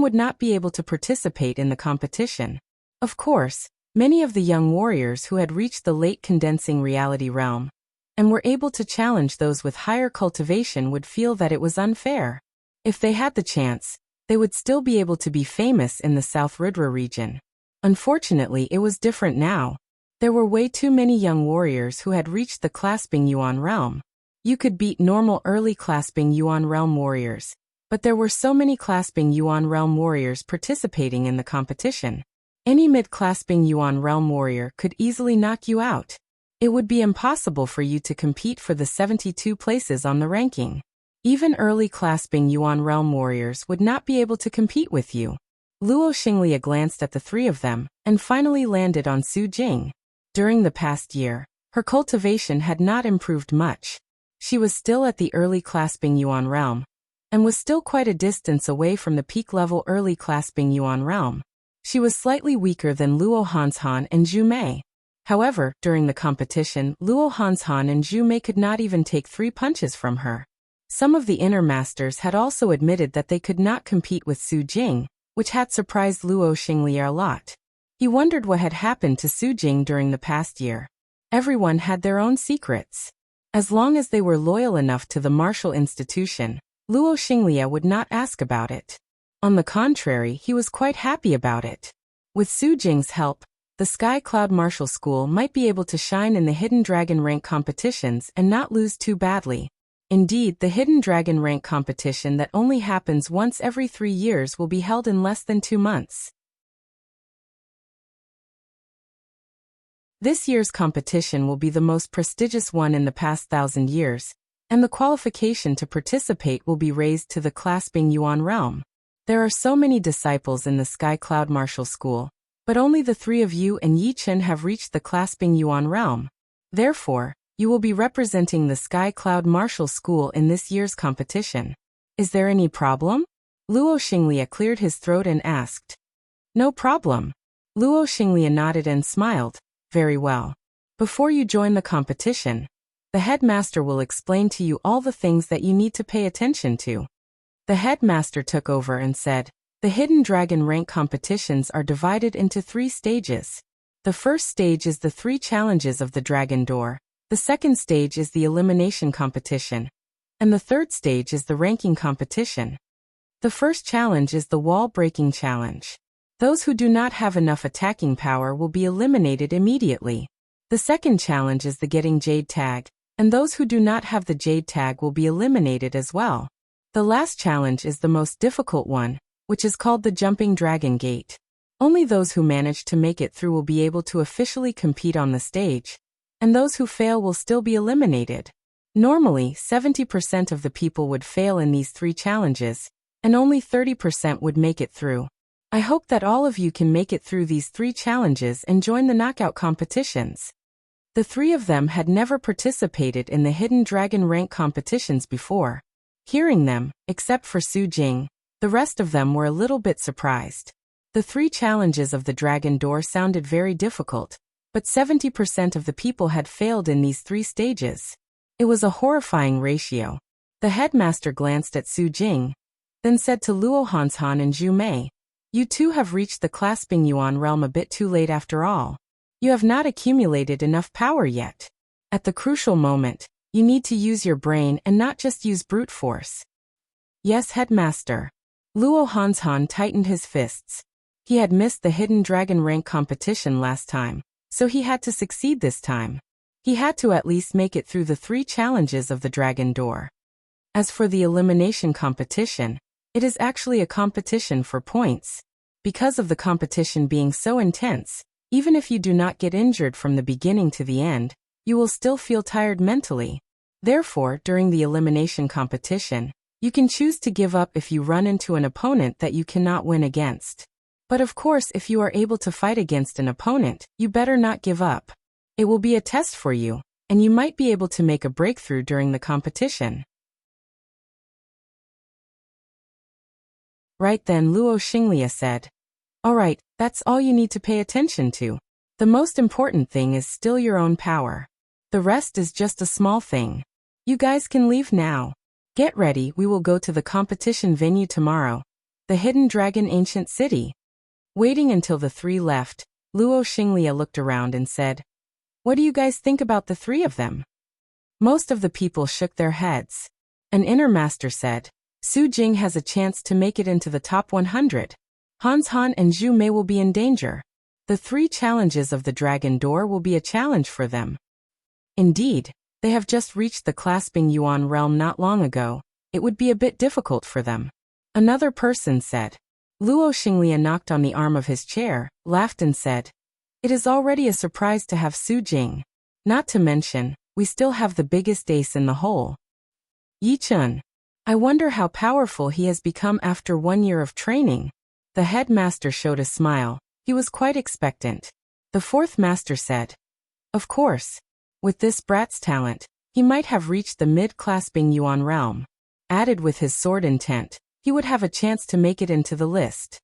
would not be able to participate in the competition. Of course, many of the young warriors who had reached the late Condensing Reality realm and were able to challenge those with higher cultivation would feel that it was unfair. If they had the chance, they would still be able to be famous in the South Ridra region. Unfortunately, it was different now. There were way too many young warriors who had reached the Clasping Yuan realm. You could beat normal early Clasping Yuan realm warriors, but there were so many Clasping Yuan realm warriors participating in the competition. Any mid-Clasping Yuan realm warrior could easily knock you out. It would be impossible for you to compete for the 72 places on the ranking. Even early Clasping Yuan realm warriors would not be able to compete with you. Luo Xinglia glanced at the 3 of them and finally landed on Su Jing. During the past year, her cultivation had not improved much. She was still at the early Clasping Yuan realm, and was still quite a distance away from the peak-level early Clasping Yuan realm. She was slightly weaker than Luo Hanshan and Zhu Mei. However, during the competition, Luo Hanshan and Zhu Mei could not even take 3 punches from her. Some of the inner masters had also admitted that they could not compete with Su Jing, which had surprised Luo Xinglia a lot. He wondered what had happened to Su Jing during the past year. Everyone had their own secrets. As long as they were loyal enough to the martial institution, Luo Xinglia would not ask about it. On the contrary, he was quite happy about it. With Su Jing's help, the Sky Cloud Martial School might be able to shine in the Hidden Dragon Rank competitions and not lose too badly. Indeed, the Hidden Dragon Rank competition that only happens once every 3 years will be held in less than 2 months. This year's competition will be the most prestigious one in the past 1,000 years, and the qualification to participate will be raised to the Clasping Yuan realm. There are so many disciples in the Sky Cloud Martial School, but only the 3 of you and Yi Chen have reached the Clasping Yuan realm. Therefore, you will be representing the Sky Cloud Martial School in this year's competition. Is there any problem? Luo Xinglia cleared his throat and asked. No problem. Luo Xinglia nodded and smiled. Very well. Before you join the competition, the headmaster will explain to you all the things that you need to pay attention to. The headmaster took over and said, the Hidden Dragon Rank competitions are divided into 3 stages. The first stage is the 3 challenges of the Dragon Door, the second stage is the elimination competition, and the third stage is the ranking competition. The first challenge is the wall breaking challenge. Those who do not have enough attacking power will be eliminated immediately. The second challenge is the Getting Jade Tag, and those who do not have the Jade Tag will be eliminated as well. The last challenge is the most difficult one, which is called the Jumping Dragon Gate. Only those who manage to make it through will be able to officially compete on the stage, and those who fail will still be eliminated. Normally, 70% of the people would fail in these 3 challenges, and only 30% would make it through. I hope that all of you can make it through these 3 challenges and join the knockout competitions. The 3 of them had never participated in the Hidden Dragon Rank competitions before. Hearing them, except for Su Jing, The rest of them were a little bit surprised. The 3 challenges of the dragon door sounded very difficult, but 70% of the people had failed in these 3 stages. It was a horrifying ratio. The headmaster glanced at Su Jing, then said to Luo Hanshan and Zhu Mei, "You two have reached the clasping yuan realm a bit too late after all. You have not accumulated enough power yet. At the crucial moment, you need to use your brain and not just use brute force." "Yes, headmaster." Luo Hanshan tightened his fists. He had missed the hidden dragon rank competition last time, so he had to succeed this time. He had to at least make it through the 3 challenges of the dragon door. As for the elimination competition, it is actually a competition for points. Because of the competition being so intense, even if you do not get injured from the beginning to the end, you will still feel tired mentally. Therefore, during the elimination competition, you can choose to give up if you run into an opponent that you cannot win against. But of course, if you are able to fight against an opponent, you better not give up. It will be a test for you, and you might be able to make a breakthrough during the competition. Right then Luo Xinglia said, "Alright, that's all you need to pay attention to. The most important thing is still your own power. The rest is just a small thing. You guys can leave now. Get ready, we will go to the competition venue tomorrow. The Hidden Dragon Ancient City." Waiting until the 3 left, Luo Xinglia looked around and said, "What do you guys think about the 3 of them?" Most of the people shook their heads. An inner master said, "Su Jing has a chance to make it into the top 100. Hans Han and Zhu Mei will be in danger. The 3 challenges of the dragon door will be a challenge for them. Indeed, they have just reached the clasping yuan realm not long ago. It would be a bit difficult for them." Another person said. Luo Xinglia knocked on the arm of his chair, laughed and said, "It is already a surprise to have Su Jing. Not to mention, we still have the biggest ace in the hole. Yi Chun. I wonder how powerful he has become after 1 year of training." The headmaster showed a smile. He was quite expectant. The 4th master said, "Of course. With this brat's talent, he might have reached the mid-clasping yuan realm. Added with his sword intent, he would have a chance to make it into the list."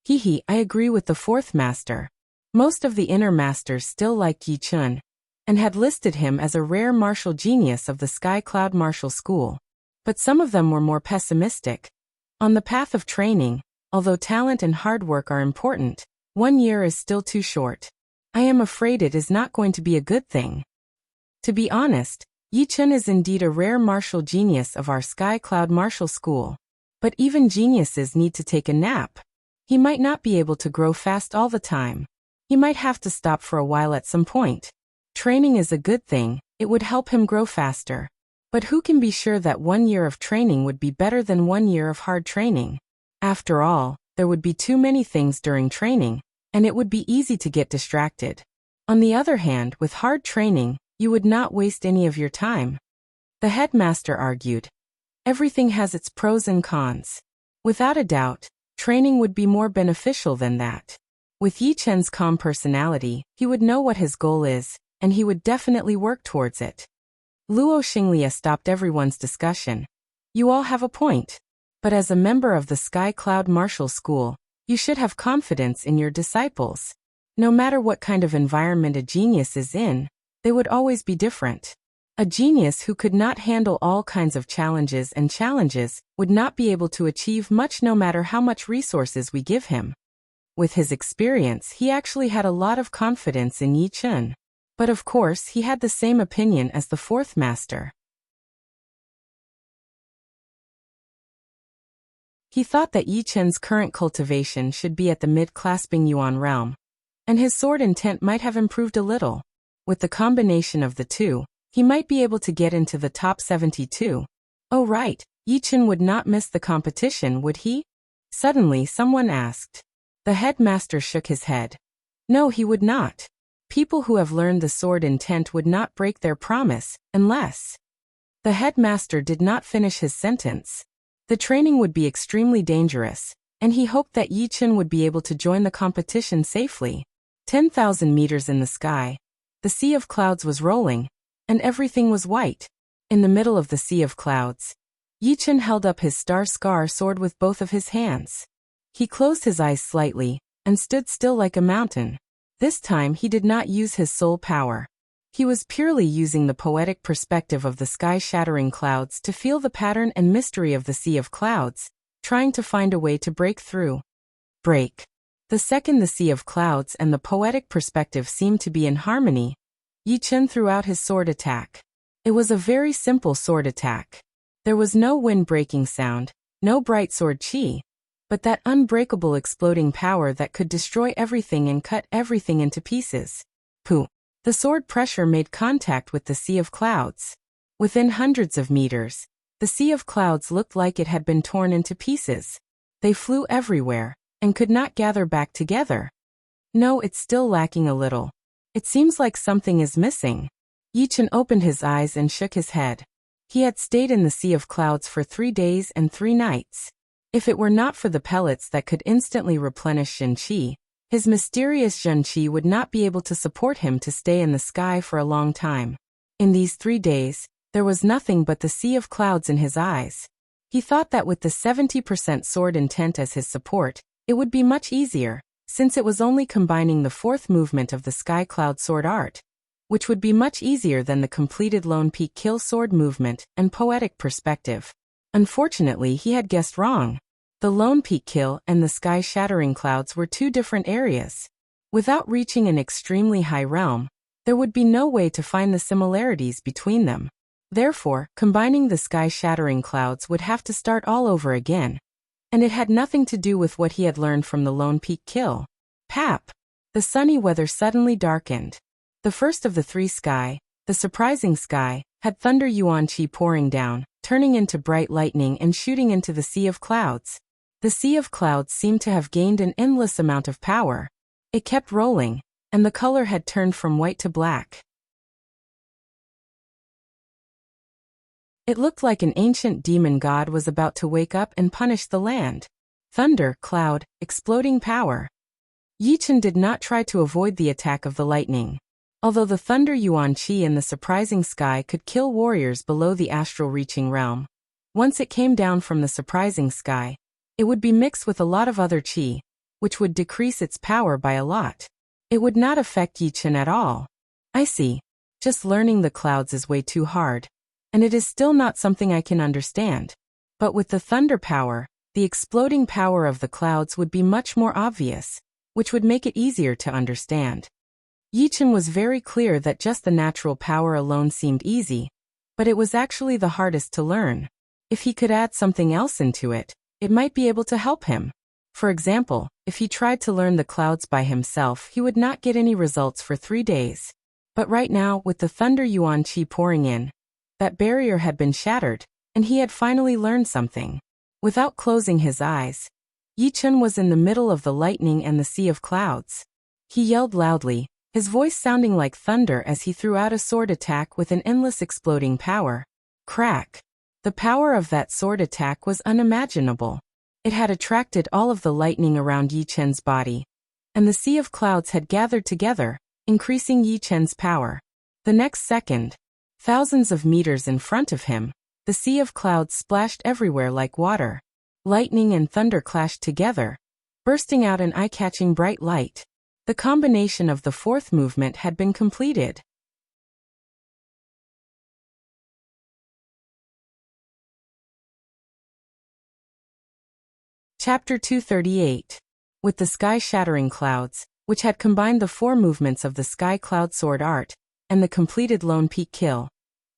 I agree with the 4th master. Most of the inner masters still liked Yi Chun, and had listed him as a rare martial genius of the Sky Cloud Martial School. But some of them were more pessimistic. On the path of training, although talent and hard work are important, 1 year is still too short. I am afraid it is not going to be a good thing. To be honest, Yi Chun is indeed a rare martial genius of our Sky Cloud Martial School. But even geniuses need to take a nap. He might not be able to grow fast all the time. He might have to stop for a while at some point. Training is a good thing, it would help him grow faster. But who can be sure that 1 year of training would be better than 1 year of hard training? After all, there would be too many things during training, and it would be easy to get distracted. On the other hand, with hard training, you would not waste any of your time. The headmaster argued. Everything has its pros and cons. Without a doubt, training would be more beneficial than that. With Yi Chen's calm personality, he would know what his goal is, and he would definitely work towards it. Luo Xinglia stopped everyone's discussion. You all have a point. But as a member of the Sky Cloud Martial School, you should have confidence in your disciples. No matter what kind of environment a genius is in, they would always be different. A genius who could not handle all kinds of challenges would not be able to achieve much no matter how much resources we give him. With his experience, he actually had a lot of confidence in Yi Chun. But of course, he had the same opinion as the 4th master. He thought that Yi Chun's current cultivation should be at the mid-clasping yuan realm, and his sword intent might have improved a little. With the combination of the two, he might be able to get into the top 72. Oh right, Yi Chun would not miss the competition, would he? Suddenly someone asked. The headmaster shook his head. No, he would not. People who have learned the sword intent would not break their promise, unless... The headmaster did not finish his sentence. The training would be extremely dangerous, and he hoped that Yi Chun would be able to join the competition safely. 10,000 meters in the sky. The sea of clouds was rolling, and everything was white. In the middle of the sea of clouds, Yichen held up his star-scar sword with both of his hands. He closed his eyes slightly, and stood still like a mountain. This time he did not use his soul power. He was purely using the poetic perspective of the sky-shattering clouds to feel the pattern and mystery of the sea of clouds, trying to find a way to break through. Break. The second the sea of clouds and the poetic perspective seemed to be in harmony, Yichen threw out his sword attack. It was a very simple sword attack. There was no wind-breaking sound, no bright sword chi, but that unbreakable exploding power that could destroy everything and cut everything into pieces. Pooh! The sword pressure made contact with the sea of clouds. Within hundreds of meters, the sea of clouds looked like it had been torn into pieces. They flew everywhere, and could not gather back together. No, it's still lacking a little. It seems like something is missing. Yichen opened his eyes and shook his head. He had stayed in the sea of clouds for 3 days and 3 nights. If it were not for the pellets that could instantly replenish Shen Qi, his mysterious Zhen Qi would not be able to support him to stay in the sky for a long time. In these 3 days, there was nothing but the sea of clouds in his eyes. He thought that with the 70% sword intent as his support, it would be much easier, since it was only combining the 4th movement of the Sky Cloud Sword Art, which would be much easier than the completed Lone Peak Kill sword movement and poetic perspective. Unfortunately, he had guessed wrong. The Lone Peak Kill and the Sky Shattering Clouds were 2 different areas. Without reaching an extremely high realm, there would be no way to find the similarities between them. Therefore, combining the Sky Shattering Clouds would have to start all over again. And it had nothing to do with what he had learned from the Lone Peak Kill. Pap! The sunny weather suddenly darkened. The first of the 3 sky, the surprising sky, had thunder yuan qi pouring down, turning into bright lightning and shooting into the sea of clouds. The sea of clouds seemed to have gained an endless amount of power. It kept rolling, and the color had turned from white to black. It looked like an ancient demon god was about to wake up and punish the land. Thunder, cloud, exploding power. Yichen did not try to avoid the attack of the lightning. Although the thunder yuan qi in the surprising sky could kill warriors below the astral reaching realm, once it came down from the surprising sky, it would be mixed with a lot of other qi, which would decrease its power by a lot. It would not affect Yichen at all. I see. Just learning the clouds is way too hard, and it is still not something I can understand. But with the thunder power, the exploding power of the clouds would be much more obvious, which would make it easier to understand. Yichen was very clear that just the natural power alone seemed easy, but it was actually the hardest to learn. If he could add something else into it, it might be able to help him. For example, if he tried to learn the clouds by himself, he would not get any results for 3 days. But right now, with the thunder yuan qi pouring in, that barrier had been shattered, and he had finally learned something. Without closing his eyes, Yichen was in the middle of the lightning and the sea of clouds. He yelled loudly, his voice sounding like thunder as he threw out a sword attack with an endless exploding power. Crack! The power of that sword attack was unimaginable. It had attracted all of the lightning around Yichen's body, and the sea of clouds had gathered together, increasing Yichen's power. The next second, thousands of meters in front of him, the sea of clouds splashed everywhere like water. Lightning and thunder clashed together, bursting out an eye-catching bright light. The combination of the 4th movement had been completed. Chapter 238. With the sky-shattering clouds, which had combined the 4 movements of the Sky Cloud Sword Art, and the completed Lone Peak Kill,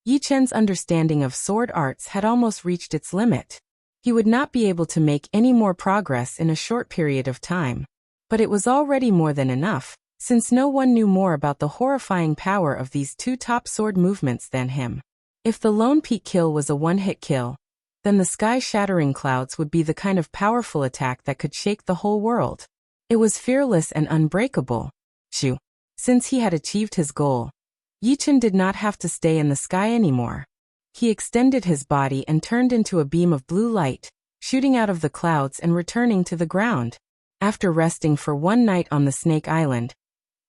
Yichen's understanding of sword arts had almost reached its limit. He would not be able to make any more progress in a short period of time. But it was already more than enough, since no one knew more about the horrifying power of these 2 top sword movements than him. If the Lone Peak Kill was a one-hit kill, then the sky-shattering clouds would be the kind of powerful attack that could shake the whole world. It was fearless and unbreakable. Shoo! Since he had achieved his goal, Yichen did not have to stay in the sky anymore. He extended his body and turned into a beam of blue light, shooting out of the clouds and returning to the ground. After resting for 1 night on the Snake Island,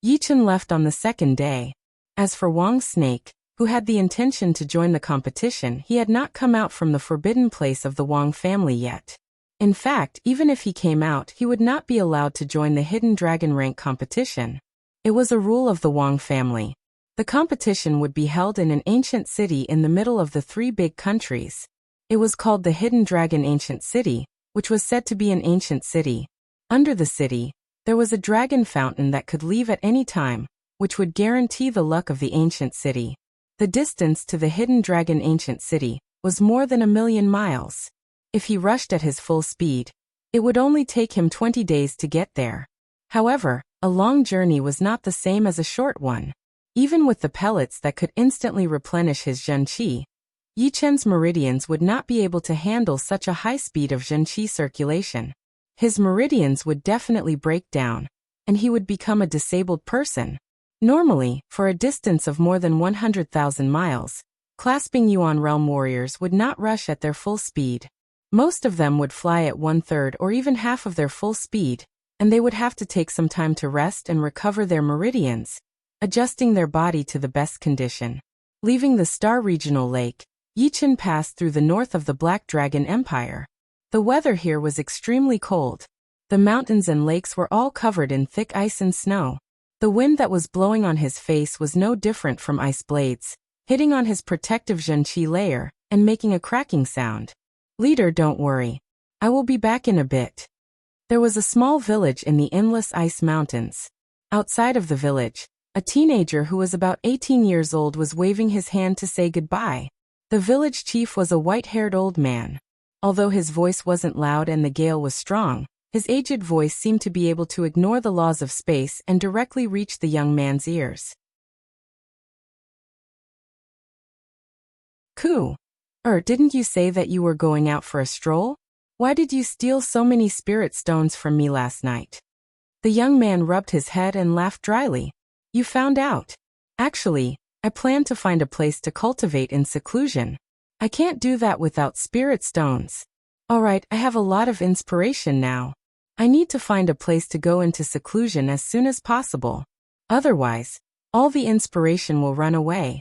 Yichen left on the 2nd day. As for Wang's snake, who had the intention to join the competition. He had not come out from the forbidden place of the Wang family yet. In fact, even if he came out, he would not be allowed to join the hidden dragon rank competition. It was a rule of the Wang family. The competition would be held in an ancient city in the middle of the three big countries. It was called the Hidden Dragon Ancient City, which was said to be an ancient city. Under the city, there was a dragon fountain that could leave at any time, which would guarantee the luck of the ancient city. The distance to the Hidden Dragon Ancient City was more than 1,000,000 miles. If he rushed at his full speed, it would only take him 20 days to get there. However, a long journey was not the same as a short one. Even with the pellets that could instantly replenish his Zhenqi, Yichen's meridians would not be able to handle such a high speed of Zhenqi circulation. His meridians would definitely break down, and he would become a disabled person. Normally, for a distance of more than 100,000 miles, clasping Yuan realm warriors would not rush at their full speed. Most of them would fly at 1/3 or even half of their full speed, and they would have to take some time to rest and recover their meridians, adjusting their body to the best condition. Leaving the Star Regional Lake, Yichen passed through the north of the Black Dragon Empire. The weather here was extremely cold. The mountains and lakes were all covered in thick ice and snow. The wind that was blowing on his face was no different from ice blades, hitting on his protective Zhenqi layer and making a cracking sound. "Leader, don't worry. I will be back in a bit." There was a small village in the endless ice mountains. Outside of the village, a teenager who was about 18 years old was waving his hand to say goodbye. The village chief was a white-haired old man. Although his voice wasn't loud and the gale was strong, his aged voice seemed to be able to ignore the laws of space and directly reach the young man's ears. Didn't you say that you were going out for a stroll? Why did you steal so many spirit stones from me last night?" The young man rubbed his head and laughed dryly. "You found out. Actually, I plan to find a place to cultivate in seclusion. I can't do that without spirit stones. Alright, I have a lot of inspiration now. I need to find a place to go into seclusion as soon as possible. Otherwise, all the inspiration will run away."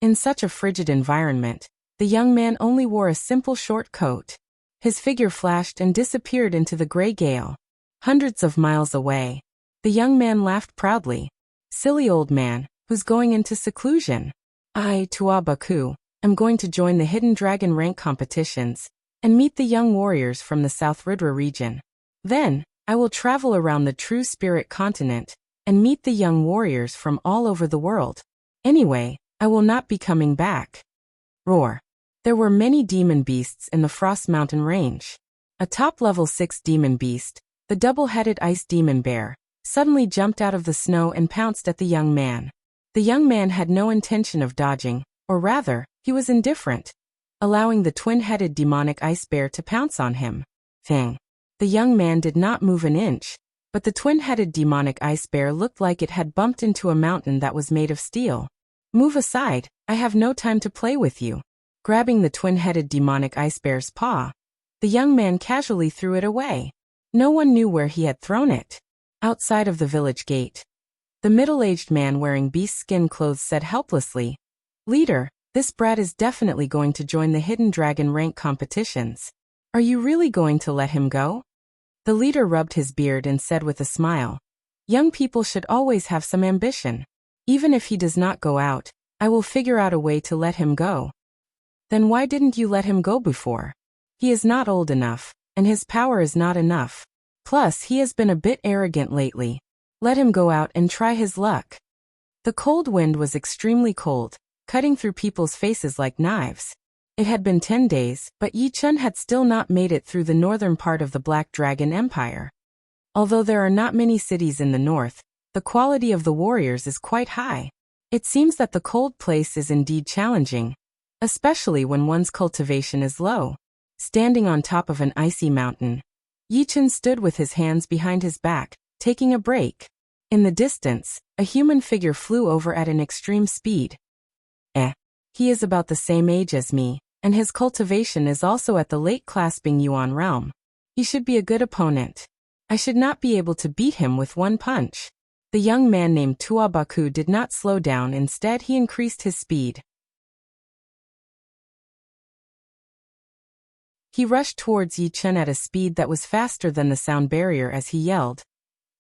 In such a frigid environment, the young man only wore a simple short coat. His figure flashed and disappeared into the gray gale. Hundreds of miles away, the young man laughed proudly. "Silly old man, who's going into seclusion? I, Tuabaku, am going to join the Hidden Dragon rank competitions and meet the young warriors from the South Ridra region. Then, I will travel around the true spirit continent and meet the young warriors from all over the world. Anyway, I will not be coming back." Roar. There were many demon beasts in the Frost Mountain range. A top-level 6 demon beast, the double-headed ice demon bear, suddenly jumped out of the snow and pounced at the young man. The young man had no intention of dodging, or rather, he was indifferent, allowing the twin-headed demonic ice bear to pounce on him. Thing. The young man did not move an inch, but the twin-headed demonic ice bear looked like it had bumped into a mountain that was made of steel. "Move aside, I have no time to play with you." Grabbing the twin-headed demonic ice bear's paw, the young man casually threw it away. No one knew where he had thrown it. Outside of the village gate, the middle-aged man wearing beast skin clothes said helplessly, "Leader, this brat is definitely going to join the Hidden Dragon rank competitions. Are you really going to let him go?" The leader rubbed his beard and said with a smile, "Young people should always have some ambition. Even if he does not go out, I will figure out a way to let him go." "Then why didn't you let him go before? He is not old enough, and his power is not enough. Plus, he has been a bit arrogant lately. Let him go out and try his luck." The cold wind was extremely cold, cutting through people's faces like knives. It had been 10 days, but Yichen had still not made it through the northern part of the Black Dragon Empire. Although there are not many cities in the north, the quality of the warriors is quite high. It seems that the cold place is indeed challenging, especially when one's cultivation is low. Standing on top of an icy mountain, Yichen stood with his hands behind his back, taking a break. In the distance, a human figure flew over at an extreme speed. He is about the same age as me, and his cultivation is also at the late clasping Yuan realm. He should be a good opponent. I should not be able to beat him with one punch. The young man named Tuabaku did not slow down, instead he increased his speed. He rushed towards Yi Chen at a speed that was faster than the sound barrier as he yelled,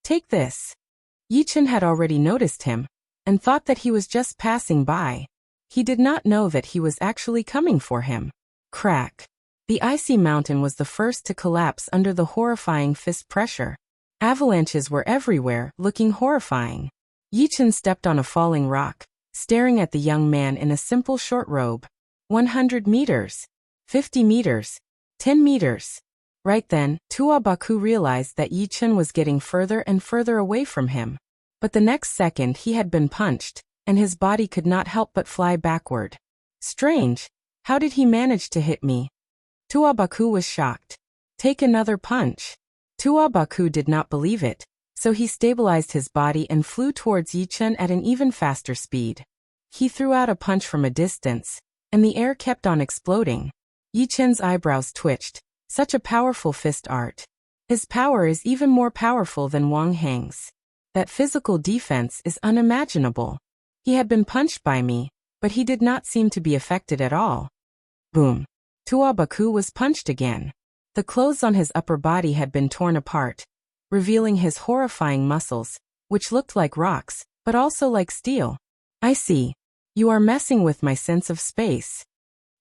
"Take this!" Yi Chen had already noticed him, and thought that he was just passing by. He did not know that he was actually coming for him. Crack! The icy mountain was the first to collapse under the horrifying fist pressure. Avalanches were everywhere, looking horrifying. Yi Chen stepped on a falling rock, staring at the young man in a simple short robe. 100 meters. 50 meters. 10 meters. Right then, Tuabaku realized that Yi Chen was getting further and further away from him. But the next second he had been punched, and his body could not help but fly backward. Strange. How did he manage to hit me? Tuabaku was shocked. Take another punch. Tuabaku did not believe it, so he stabilized his body and flew towards Yi Chen at an even faster speed. He threw out a punch from a distance, and the air kept on exploding. Yi Chen's eyebrows twitched. Such a powerful fist art. His power is even more powerful than Wang Heng's. That physical defense is unimaginable. He had been punched by me, but he did not seem to be affected at all. Boom. Tuabaku was punched again. The clothes on his upper body had been torn apart, revealing his horrifying muscles, which looked like rocks, but also like steel. I see. You are messing with my sense of space.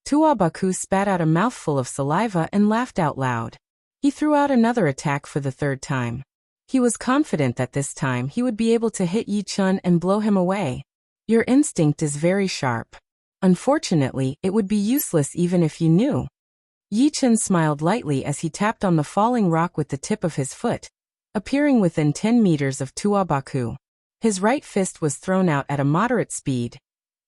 Tuabaku spat out a mouthful of saliva and laughed out loud. He threw out another attack for the third time. He was confident that this time he would be able to hit Yi Chen and blow him away. Your instinct is very sharp. Unfortunately, it would be useless even if you knew. Yi Chen smiled lightly as he tapped on the falling rock with the tip of his foot, appearing within 10 meters of Tuabaku. His right fist was thrown out at a moderate speed,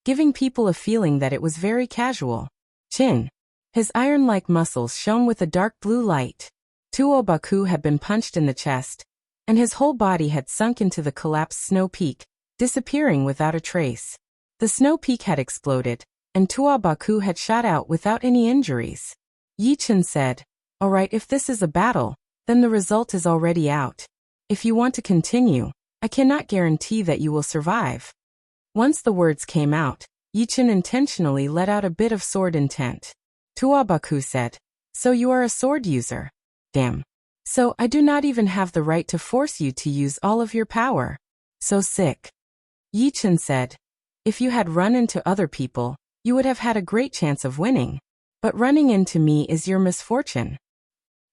giving people a feeling that it was very casual. Chin. His iron-like muscles shone with a dark blue light. Tuabaku had been punched in the chest, and his whole body had sunk into the collapsed snow peak, disappearing without a trace. The snow peak had exploded, and Tuabaku had shot out without any injuries. Yi Chen said, "All right, if this is a battle, then the result is already out. If you want to continue, I cannot guarantee that you will survive." Once the words came out, Yi Chen intentionally let out a bit of sword intent. Tuabaku said, "So you are a sword user? Damn. So I do not even have the right to force you to use all of your power. So sick." Yi Chen said, "If you had run into other people, you would have had a great chance of winning. But running into me is your misfortune."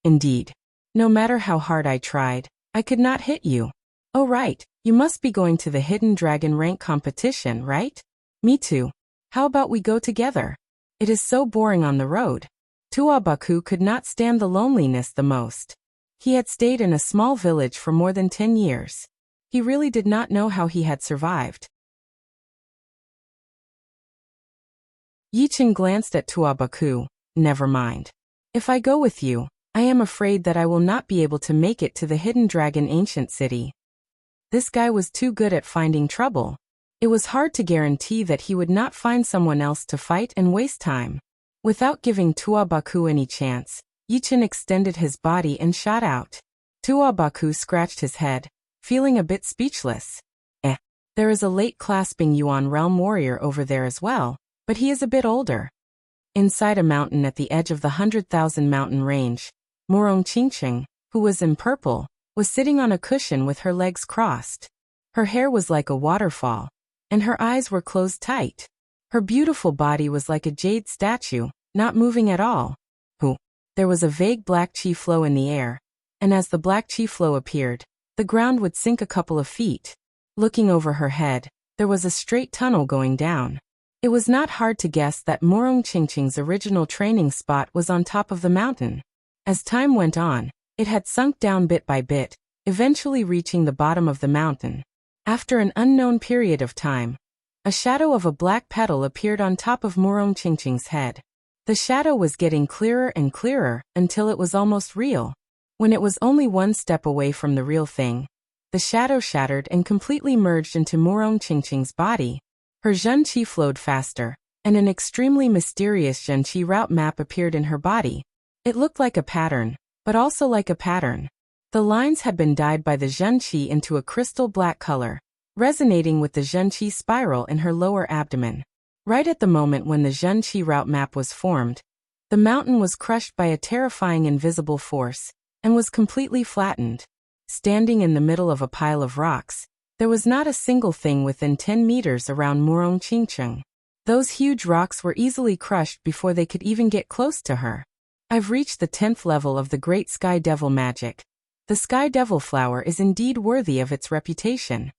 Indeed. No matter how hard I tried, I could not hit you. Oh right, you must be going to the Hidden Dragon rank competition, right? Me too. How about we go together? It is so boring on the road. Tuabaku could not stand the loneliness the most. He had stayed in a small village for more than 10 years. He really did not know how he had survived. Yi Chen glanced at Tuabaku. Never mind. If I go with you, I am afraid that I will not be able to make it to the Hidden Dragon ancient city. This guy was too good at finding trouble. It was hard to guarantee that he would not find someone else to fight and waste time. Without giving Tuabaku any chance, Yi Chen extended his body and shot out. Tuabaku scratched his head, feeling a bit speechless. There is a late clasping Yuan realm warrior over there as well, but he is a bit older. Inside a mountain at the edge of the 100,000 mountain range, Murong Qingqing, who was in purple, was sitting on a cushion with her legs crossed. Her hair was like a waterfall, and her eyes were closed tight. Her beautiful body was like a jade statue, not moving at all. There was a vague black chi flow in the air, and as the black chi flow appeared, the ground would sink a couple of feet. Looking over her head, there was a straight tunnel going down. It was not hard to guess that Murong Qingqing's original training spot was on top of the mountain. As time went on, it had sunk down bit by bit, eventually reaching the bottom of the mountain. After an unknown period of time, a shadow of a black petal appeared on top of Murong Qingqing's head. The shadow was getting clearer and clearer until it was almost real. When it was only one step away from the real thing, the shadow shattered and completely merged into Murong Qingqing's body. Her Zhen Qi flowed faster, and an extremely mysterious Zhen Qi route map appeared in her body. It looked like a pattern, but also like a pattern. The lines had been dyed by the zhenqi into a crystal black color, resonating with the zhenqi spiral in her lower abdomen. Right at the moment when the zhenqi route map was formed, the mountain was crushed by a terrifying invisible force and was completely flattened. Standing in the middle of a pile of rocks, there was not a single thing within 10 meters around Murong Qingcheng. Those huge rocks were easily crushed before they could even get close to her. I've reached the 10th level of the Great Sky Devil magic. The Sky Devil flower is indeed worthy of its reputation.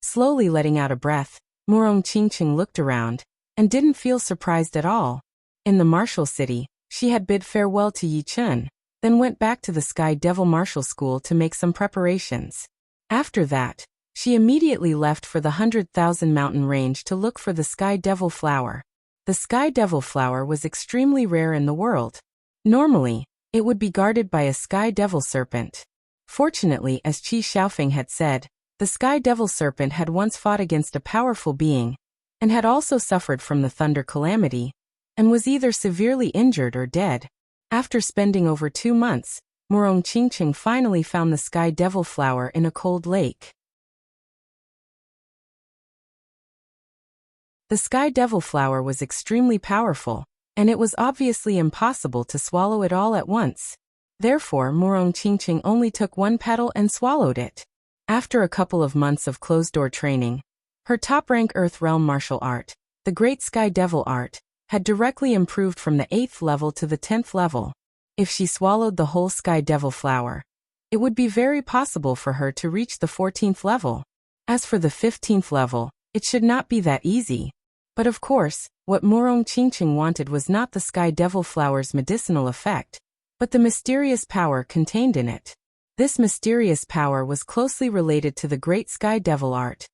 Slowly letting out a breath, Murong Qingcheng looked around and didn't feel surprised at all. In the martial city, she had bid farewell to Yi Chun, then went back to the Sky Devil Martial School to make some preparations. After that, she immediately left for the 100,000 mountain range to look for the Sky Devil flower. The Sky Devil flower was extremely rare in the world. Normally, it would be guarded by a Sky Devil serpent. Fortunately, as Qi Xiaofeng had said, the Sky Devil serpent had once fought against a powerful being, and had also suffered from the thunder calamity, and was either severely injured or dead. After spending over 2 months, Murong Qingcheng finally found the Sky Devil flower in a cold lake. The Sky Devil flower was extremely powerful, and it was obviously impossible to swallow it all at once. Therefore, Murong Qingcheng only took one petal and swallowed it. After a couple of months of closed-door training, her top-rank Earth Realm martial art, the Great Sky Devil art, had directly improved from the 8th level to the 10th level. If she swallowed the whole Sky Devil flower, it would be very possible for her to reach the 14th level. As for the 15th level, it should not be that easy. But of course, what Murong Qingcheng wanted was not the Sky Devil flower's medicinal effect, but the mysterious power contained in it. This mysterious power was closely related to the Great Sky Devil art,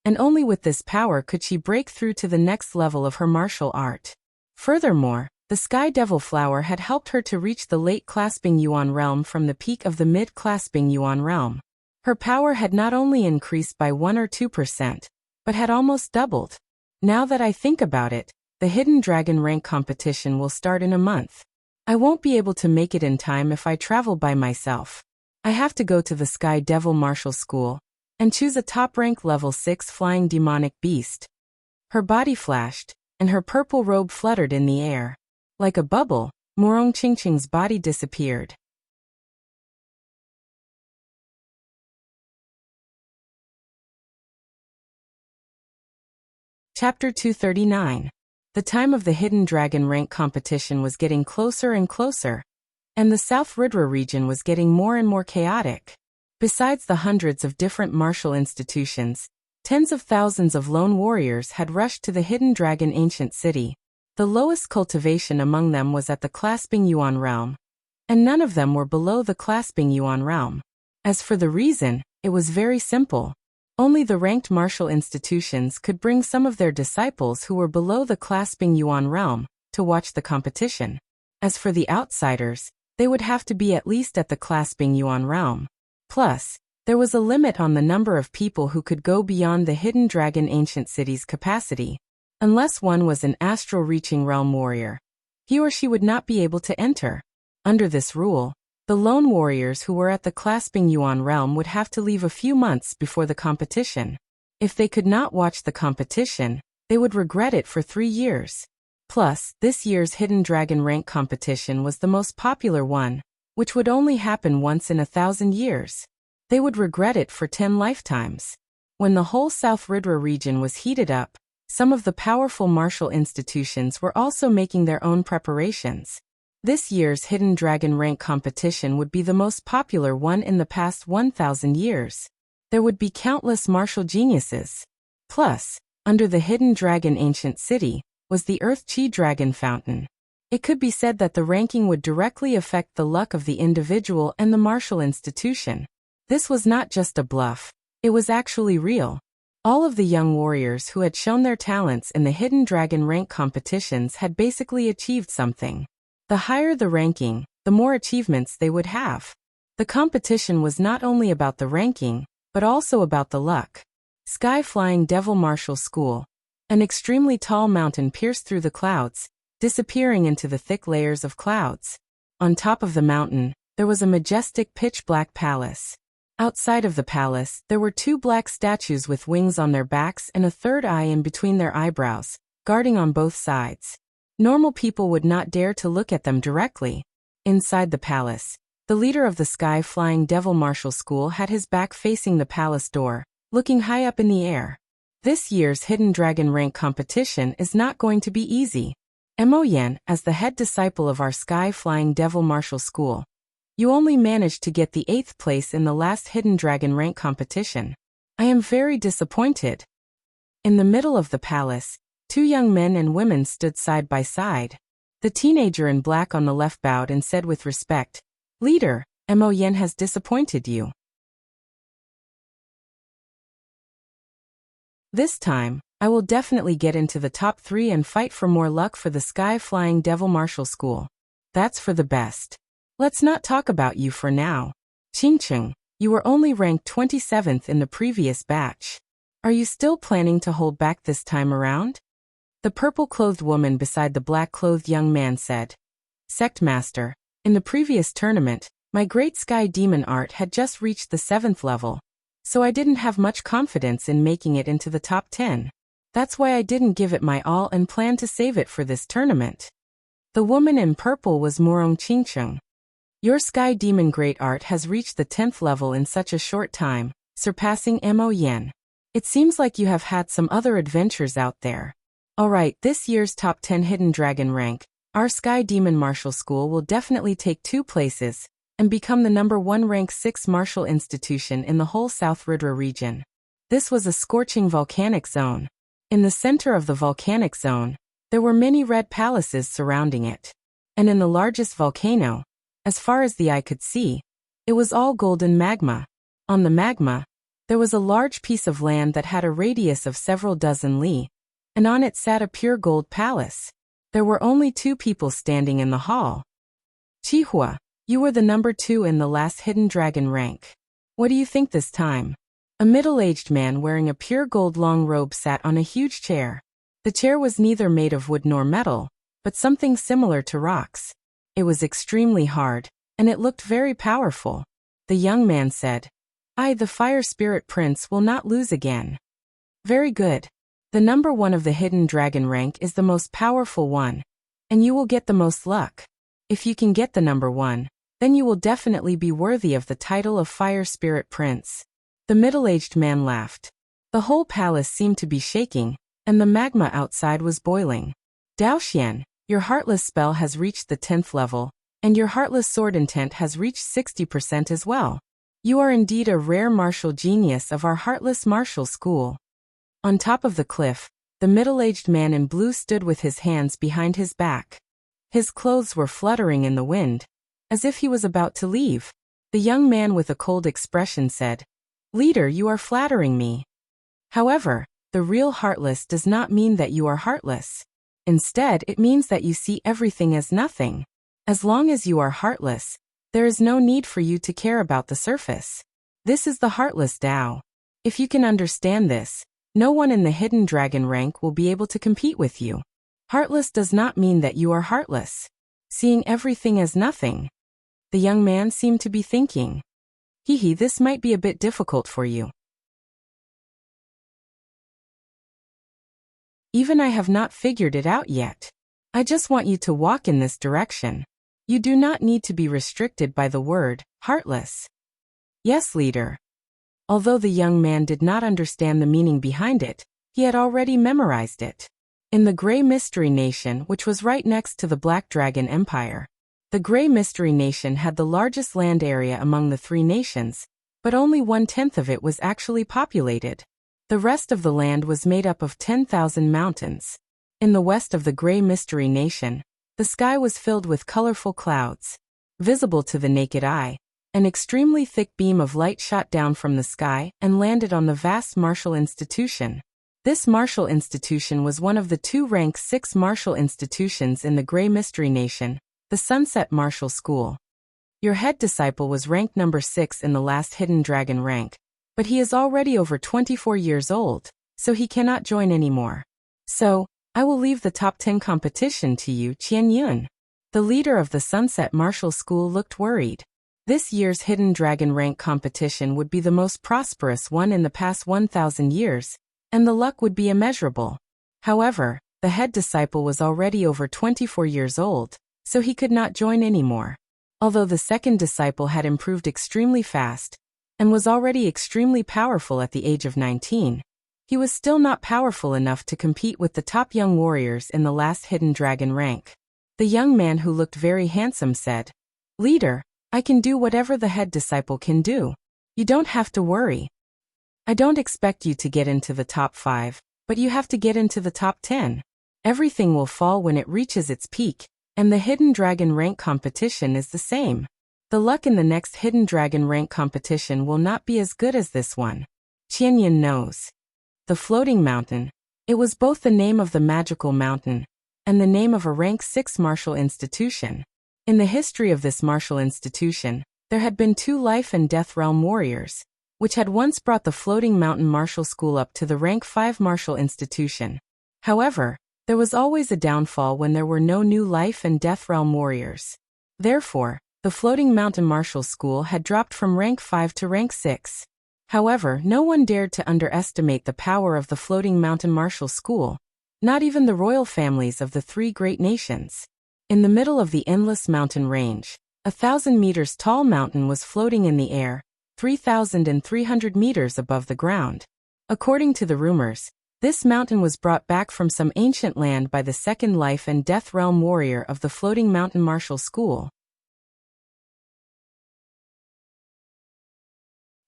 and only with this power could she break through to the next level of her martial art. Furthermore, the Sky Devil flower had helped her to reach the late clasping Yuan realm from the peak of the mid-clasping Yuan realm. Her power had not only increased by 1 or 2%, but had almost doubled. Now that I think about it, the Hidden Dragon rank competition will start in a month. I won't be able to make it in time if I travel by myself. I have to go to the Sky Devil Martial School and choose a top-rank level 6 flying demonic beast. Her body flashed, and her purple robe fluttered in the air. Like a bubble, Murong Qingcheng's body disappeared. Chapter 239. The time of the Hidden Dragon rank competition was getting closer and closer, and the South Ridra region was getting more and more chaotic. Besides the hundreds of different martial institutions, tens of thousands of lone warriors had rushed to the Hidden Dragon ancient city. The lowest cultivation among them was at the Clasping Yuan realm, and none of them were below the Clasping Yuan realm. As for the reason, it was very simple. Only the ranked martial institutions could bring some of their disciples who were below the Clasping Yuan realm to watch the competition. As for the outsiders, they would have to be at least at the Clasping Yuan realm. Plus, there was a limit on the number of people who could go beyond the Hidden Dragon ancient city's capacity. Unless one was an astral-reaching realm warrior, he or she would not be able to enter. Under this rule, the lone warriors who were at the Clasping Yuan realm would have to leave a few months before the competition. If they could not watch the competition, they would regret it for 3 years. Plus, this year's Hidden Dragon rank competition was the most popular one, which would only happen once in 1,000 years. They would regret it for 10 lifetimes. When the whole South Ridra region was heated up, some of the powerful martial institutions were also making their own preparations. This year's Hidden Dragon rank competition would be the most popular one in the past 1,000 years. There would be countless martial geniuses. Plus, under the Hidden Dragon ancient city, was the Earth Chi Dragon Fountain. It could be said that the ranking would directly affect the luck of the individual and the martial institution. This was not just a bluff, it was actually real. All of the young warriors who had shown their talents in the Hidden Dragon rank competitions had basically achieved something. The higher the ranking, the more achievements they would have. The competition was not only about the ranking, but also about the luck. Sky Flying Devil Martial School. An extremely tall mountain pierced through the clouds, disappearing into the thick layers of clouds. On top of the mountain, there was a majestic pitch-black palace. Outside of the palace, there were 2 black statues with wings on their backs and a third eye in between their eyebrows, guarding on both sides. Normal people would not dare to look at them directly. Inside the palace, the leader of the Sky-Flying Devil Martial School had his back facing the palace door, looking high up in the air. This year's Hidden Dragon rank competition is not going to be easy. Mo Yen, as the head disciple of our Sky-Flying Devil Martial School, you only managed to get the 8th place in the last Hidden Dragon rank competition. I am very disappointed. In the middle of the palace, 2 young men and women stood side by side. The teenager in black on the left bowed and said with respect, "Leader, Mo Yen has disappointed you. This time, I will definitely get into the top 3 and fight for more luck for the Sky-Flying Devil Martial School. That's for the best. Let's not talk about you for now. Qingcheng, you were only ranked 27th in the previous batch. Are you still planning to hold back this time around?" The purple-clothed woman beside the black-clothed young man said, "Sect Master, in the previous tournament, my Great Sky Demon art had just reached the 7th level, so I didn't have much confidence in making it into the top 10. That's why I didn't give it my all and planned to save it for this tournament." The woman in purple was Morong Qingcheng. "Your Sky Demon Great Art has reached the 10th level in such a short time, surpassing Mo Yen. It seems like you have had some other adventures out there. Alright, this year's top 10 Hidden Dragon rank, our Sky Demon Martial School will definitely take 2 places, and become the number 1 ranked 6 martial institution in the whole South Ridra region." This was a scorching volcanic zone. In the center of the volcanic zone, there were many red palaces surrounding it. And in the largest volcano, as far as the eye could see, it was all golden magma. On the magma, there was a large piece of land that had a radius of several dozen li, and on it sat a pure gold palace. There were only 2 people standing in the hall. "Chihua, you were the number 2 in the last Hidden Dragon rank. What do you think this time?" A middle-aged man wearing a pure gold long robe sat on a huge chair. The chair was neither made of wood nor metal, but something similar to rocks. It was extremely hard, and it looked very powerful. The young man said, "I, the Fire Spirit Prince, will not lose again." "Very good. The number 1 of the Hidden Dragon rank is the most powerful one, and you will get the most luck. If you can get the number 1, then you will definitely be worthy of the title of Fire Spirit Prince." The middle-aged man laughed. The whole palace seemed to be shaking, and the magma outside was boiling. "Daoxian, your Heartless spell has reached the 10th level, and your Heartless Sword intent has reached 60% as well. You are indeed a rare martial genius of our Heartless Martial School." On top of the cliff, the middle-aged man in blue stood with his hands behind his back. His clothes were fluttering in the wind, as if he was about to leave. The young man with a cold expression said, "Leader, you are flattering me. However, the real heartless does not mean that you are heartless. Instead, it means that you see everything as nothing. As long as you are heartless, there is no need for you to care about the surface. This is the Heartless Tao. If you can understand this, no one in the Hidden Dragon rank will be able to compete with you. Heartless does not mean that you are heartless. Seeing everything as nothing." The young man seemed to be thinking, this might be a bit difficult for you. Even I have not figured it out yet. I just want you to walk in this direction. You do not need to be restricted by the word, heartless." "Yes, leader." Although the young man did not understand the meaning behind it, he had already memorized it. In the Grey Mystery Nation, which was right next to the Black Dragon Empire, the Grey Mystery Nation had the largest land area among the 3 nations, but only 1/10 of it was actually populated. The rest of the land was made up of 10,000 mountains. In the west of the Grey Mystery Nation, the sky was filled with colorful clouds. Visible to the naked eye, an extremely thick beam of light shot down from the sky and landed on the vast martial institution. This martial institution was one of the 2 ranked 6 martial institutions in the Grey Mystery Nation, the Sunset Martial School. Your head disciple was ranked number 6 in the last Hidden Dragon rank, but he is already over 24 years old, so he cannot join anymore. So, I will leave the top 10 competition to you, Qian Yun." The leader of the Sunset Martial School looked worried. This year's Hidden Dragon rank competition would be the most prosperous one in the past 1,000 years, and the luck would be immeasurable. However, the head disciple was already over 24 years old, so he could not join anymore. Although the second disciple had improved extremely fast, and was already extremely powerful at the age of 19, he was still not powerful enough to compete with the top young warriors in the last Hidden Dragon rank. The young man who looked very handsome said, "Leader, I can do whatever the head disciple can do. You don't have to worry. I don't expect you to get into the top 5, but you have to get into the top 10. Everything will fall when it reaches its peak, and the Hidden Dragon rank competition is the same. The luck in the next Hidden Dragon rank competition will not be as good as this one." Qianyan knows. The Floating Mountain. It was both the name of the magical mountain and the name of a rank 6 martial institution. In the history of this martial institution, there had been 2 life and death realm warriors, which had once brought the Floating Mountain Martial School up to the rank 5 martial institution. However, there was always a downfall when there were no new life and death realm warriors. Therefore, the Floating Mountain Martial School had dropped from rank 5 to rank 6. However, no one dared to underestimate the power of the Floating Mountain Martial School, not even the royal families of the 3 great nations. In the middle of the endless mountain range, 1,000 meters tall mountain was floating in the air, 3,300 meters above the ground. According to the rumors, this mountain was brought back from some ancient land by the second life and death realm warrior of the Floating Mountain Martial School.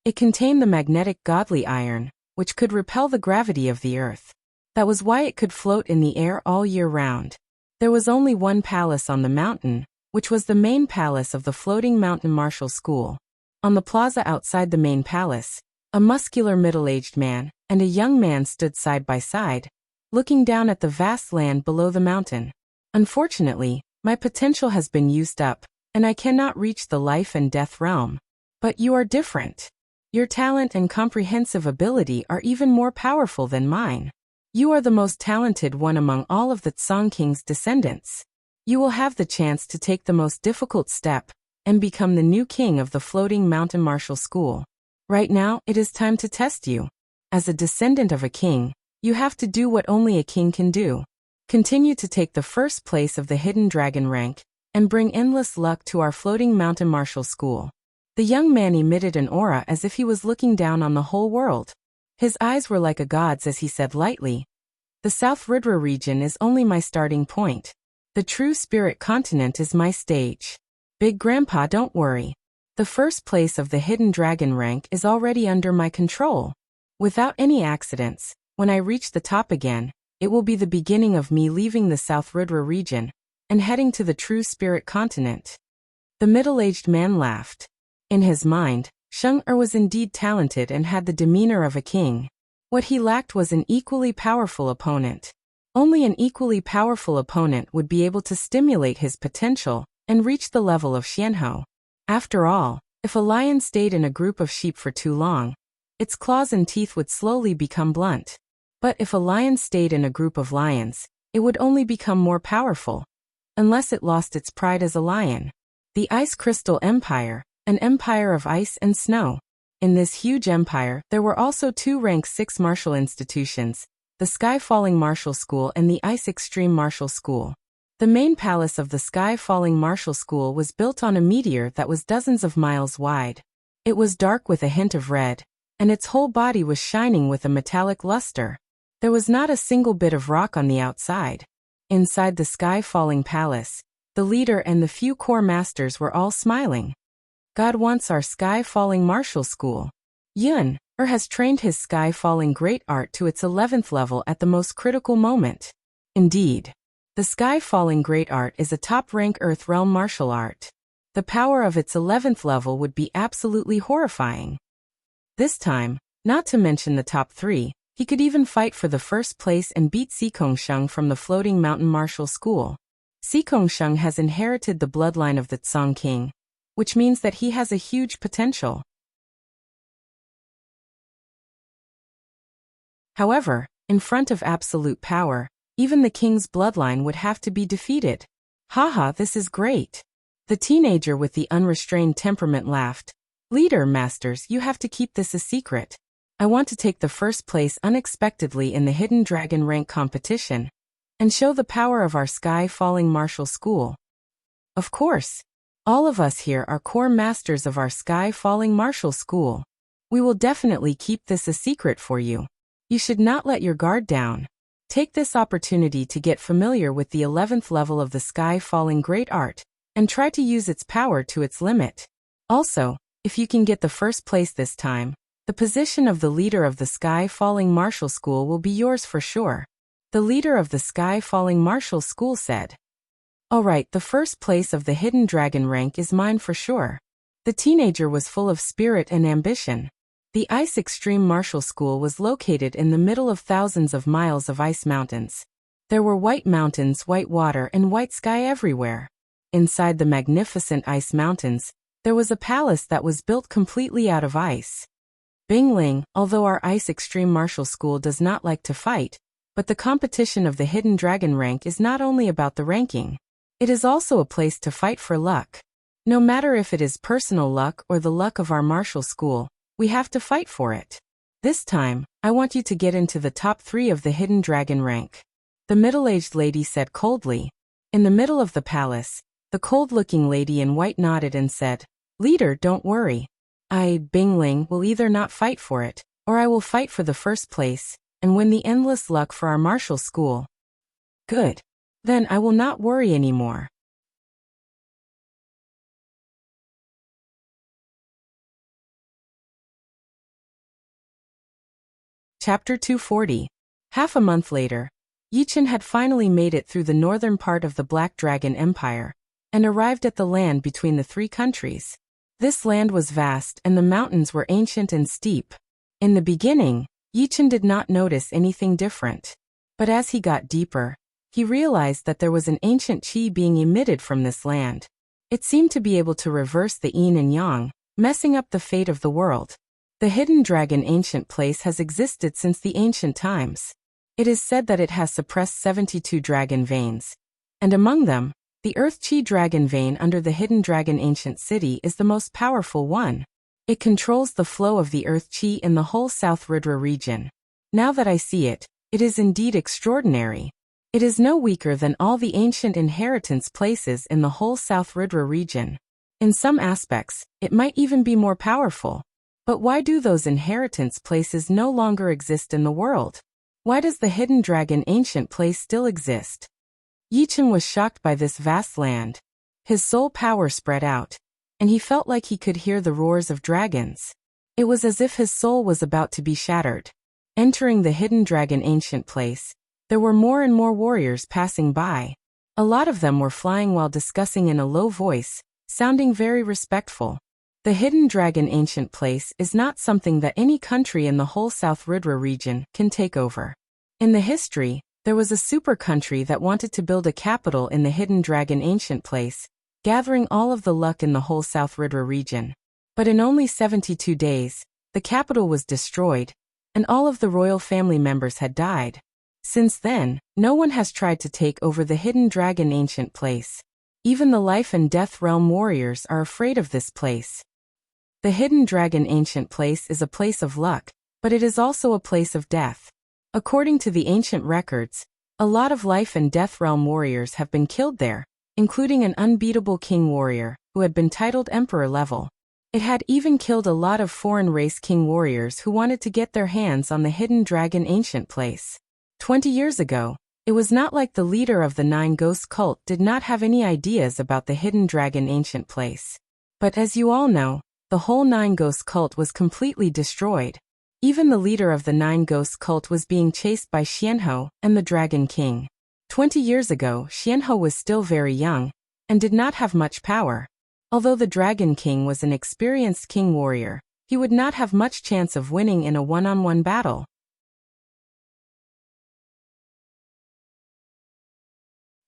It contained the magnetic godly iron, which could repel the gravity of the earth. That was why it could float in the air all year round. There was only one palace on the mountain, which was the main palace of the Floating Mountain Martial School. On the plaza outside the main palace, a muscular middle-aged man and a young man stood side by side, looking down at the vast land below the mountain. "Unfortunately, my potential has been used up, and I cannot reach the life and death realm. But you are different. Your talent and comprehensive ability are even more powerful than mine. You are the most talented one among all of the Tsang King's descendants. You will have the chance to take the most difficult step and become the new king of the Floating Mountain Martial School. Right now, it is time to test you. As a descendant of a king, you have to do what only a king can do. Continue to take the first place of the Hidden Dragon rank and bring endless luck to our Floating Mountain Martial School." The young man emitted an aura as if he was looking down on the whole world. His eyes were like a god's as he said lightly, "The South Ridra region is only my starting point. The true spirit continent is my stage. Big Grandpa, don't worry. The first place of the Hidden Dragon rank is already under my control. Without any accidents, when I reach the top again, it will be the beginning of me leaving the South Ridra region and heading to the true spirit continent." The middle-aged man laughed. In his mind, Sheng was indeed talented and had the demeanor of a king. What he lacked was an equally powerful opponent. Only an equally powerful opponent would be able to stimulate his potential and reach the level of Xianhou. After all, if a lion stayed in a group of sheep for too long, its claws and teeth would slowly become blunt. But if a lion stayed in a group of lions, it would only become more powerful, unless it lost its pride as a lion. The Ice Crystal Empire, an empire of ice and snow. In this huge empire, there were also 2 rank 6 martial institutions, the Sky Falling Martial School and the Ice Extreme Martial School. The main palace of the Sky Falling Martial School was built on a meteor that was dozens of miles wide. It was dark with a hint of red, and its whole body was shining with a metallic luster. There was not a single bit of rock on the outside. Inside the Sky Falling Palace, the leader and the few core masters were all smiling. "God wants our Sky Falling Martial School. Yun has trained his Sky Falling Great Art to its 11th level at the most critical moment." Indeed, the Sky Falling Great Art is a top-rank Earth Realm martial art. The power of its 11th level would be absolutely horrifying. This time, not to mention the top 3, he could even fight for the first place and beat Xikongsheng from the Floating Mountain Martial School. Xikongsheng has inherited the bloodline of the Tsang King, which means that he has a huge potential. However, in front of absolute power, even the king's bloodline would have to be defeated. Haha, this is great. The teenager with the unrestrained temperament laughed. Leader, masters, you have to keep this a secret. I want to take the first place unexpectedly in the Hidden Dragon rank competition and show the power of our sky-falling martial school. Of course. All of us here are core masters of our sky-falling martial school. We will definitely keep this a secret for you. You should not let your guard down. Take this opportunity to get familiar with the 11th level of the sky-falling great art and try to use its power to its limit. Also, if you can get the first place this time, the position of the leader of the sky-falling martial school will be yours for sure. The leader of the sky-falling martial school said. All right, the first place of the Hidden Dragon rank is mine for sure. The teenager was full of spirit and ambition. The Ice Extreme Martial School was located in the middle of thousands of miles of ice mountains. There were white mountains, white water, and white sky everywhere. Inside the magnificent ice mountains, there was a palace that was built completely out of ice. Bingling, although our Ice Extreme Martial School does not like to fight, but the competition of the Hidden Dragon rank is not only about the ranking. It is also a place to fight for luck. No matter if it is personal luck or the luck of our martial school, we have to fight for it. This time, I want you to get into the top 3 of the Hidden Dragon rank. The middle-aged lady said coldly. In the middle of the palace, the cold-looking lady in white nodded and said, Leader, don't worry. I, Bingling, will either not fight for it, or I will fight for the first place, and win the endless luck for our martial school. Good. Then I will not worry anymore. Chapter 240. Half a month later, Yichen had finally made it through the northern part of the Black Dragon Empire and arrived at the land between the 3 countries. This land was vast and the mountains were ancient and steep. In the beginning, Yichen did not notice anything different. But as he got deeper, he realized that there was an ancient qi being emitted from this land. It seemed to be able to reverse the yin and yang, messing up the fate of the world. The Hidden Dragon ancient place has existed since the ancient times. It is said that it has suppressed 72 dragon veins. And among them, the Earth Chi Dragon Vein under the Hidden Dragon Ancient City is the most powerful one. It controls the flow of the Earth Chi in the whole South Ridra region. Now that I see it, it is indeed extraordinary. It is no weaker than all the ancient inheritance places in the whole South Ridra region. In some aspects, it might even be more powerful. But why do those inheritance places no longer exist in the world? Why does the Hidden Dragon Ancient Place still exist? Yichen was shocked by this vast land. His soul power spread out, and he felt like he could hear the roars of dragons. It was as if his soul was about to be shattered. Entering the Hidden Dragon Ancient Place, there were more and more warriors passing by. A lot of them were flying while discussing in a low voice, sounding very respectful. The Hidden Dragon Ancient Place is not something that any country in the whole South Ridra region can take over. In the history, there was a super country that wanted to build a capital in the Hidden Dragon Ancient Place, gathering all of the luck in the whole South Ridra region. But in only 72 days, the capital was destroyed, and all of the royal family members had died. Since then, no one has tried to take over the Hidden Dragon Ancient Place. Even the Life and Death Realm warriors are afraid of this place. The Hidden Dragon Ancient Place is a place of luck, but it is also a place of death. According to the ancient records, a lot of Life and Death Realm warriors have been killed there, including an unbeatable king warrior, who had been titled Emperor level. It had even killed a lot of foreign race king warriors who wanted to get their hands on the Hidden Dragon Ancient Place. 20 years ago, it was not like the leader of the Nine Ghost cult did not have any ideas about the Hidden Dragon Ancient Place. But as you all know, the whole Nine Ghost cult was completely destroyed. Even the leader of the Nine Ghost cult was being chased by Xianhou and the Dragon King. 20 years ago, Xianhou was still very young and did not have much power. Although the Dragon King was an experienced king warrior, he would not have much chance of winning in a one-on-one battle.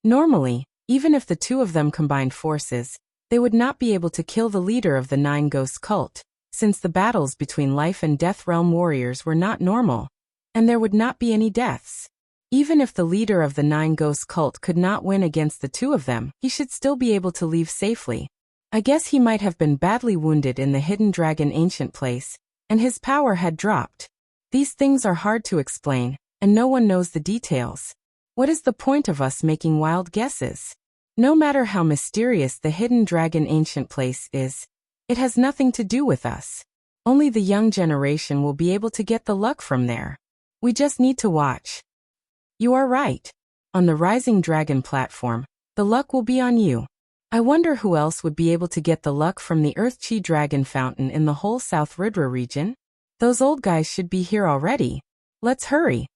Normally, even if the two of them combined forces, they would not be able to kill the leader of the Nine Ghost cult, since the battles between Life and Death Realm warriors were not normal, and there would not be any deaths. Even if the leader of the Nine Ghosts cult could not win against the two of them, he should still be able to leave safely. I guess he might have been badly wounded in the Hidden Dragon Ancient Place, and his power had dropped. These things are hard to explain, and no one knows the details. What is the point of us making wild guesses? No matter how mysterious the Hidden Dragon Ancient Place is, it has nothing to do with us. Only the young generation will be able to get the luck from there. We just need to watch. You are right. On the Rising Dragon platform, the luck will be on you. I wonder who else would be able to get the luck from the Earth-Chi Dragon Fountain in the whole South Ridra region? Those old guys should be here already. Let's hurry.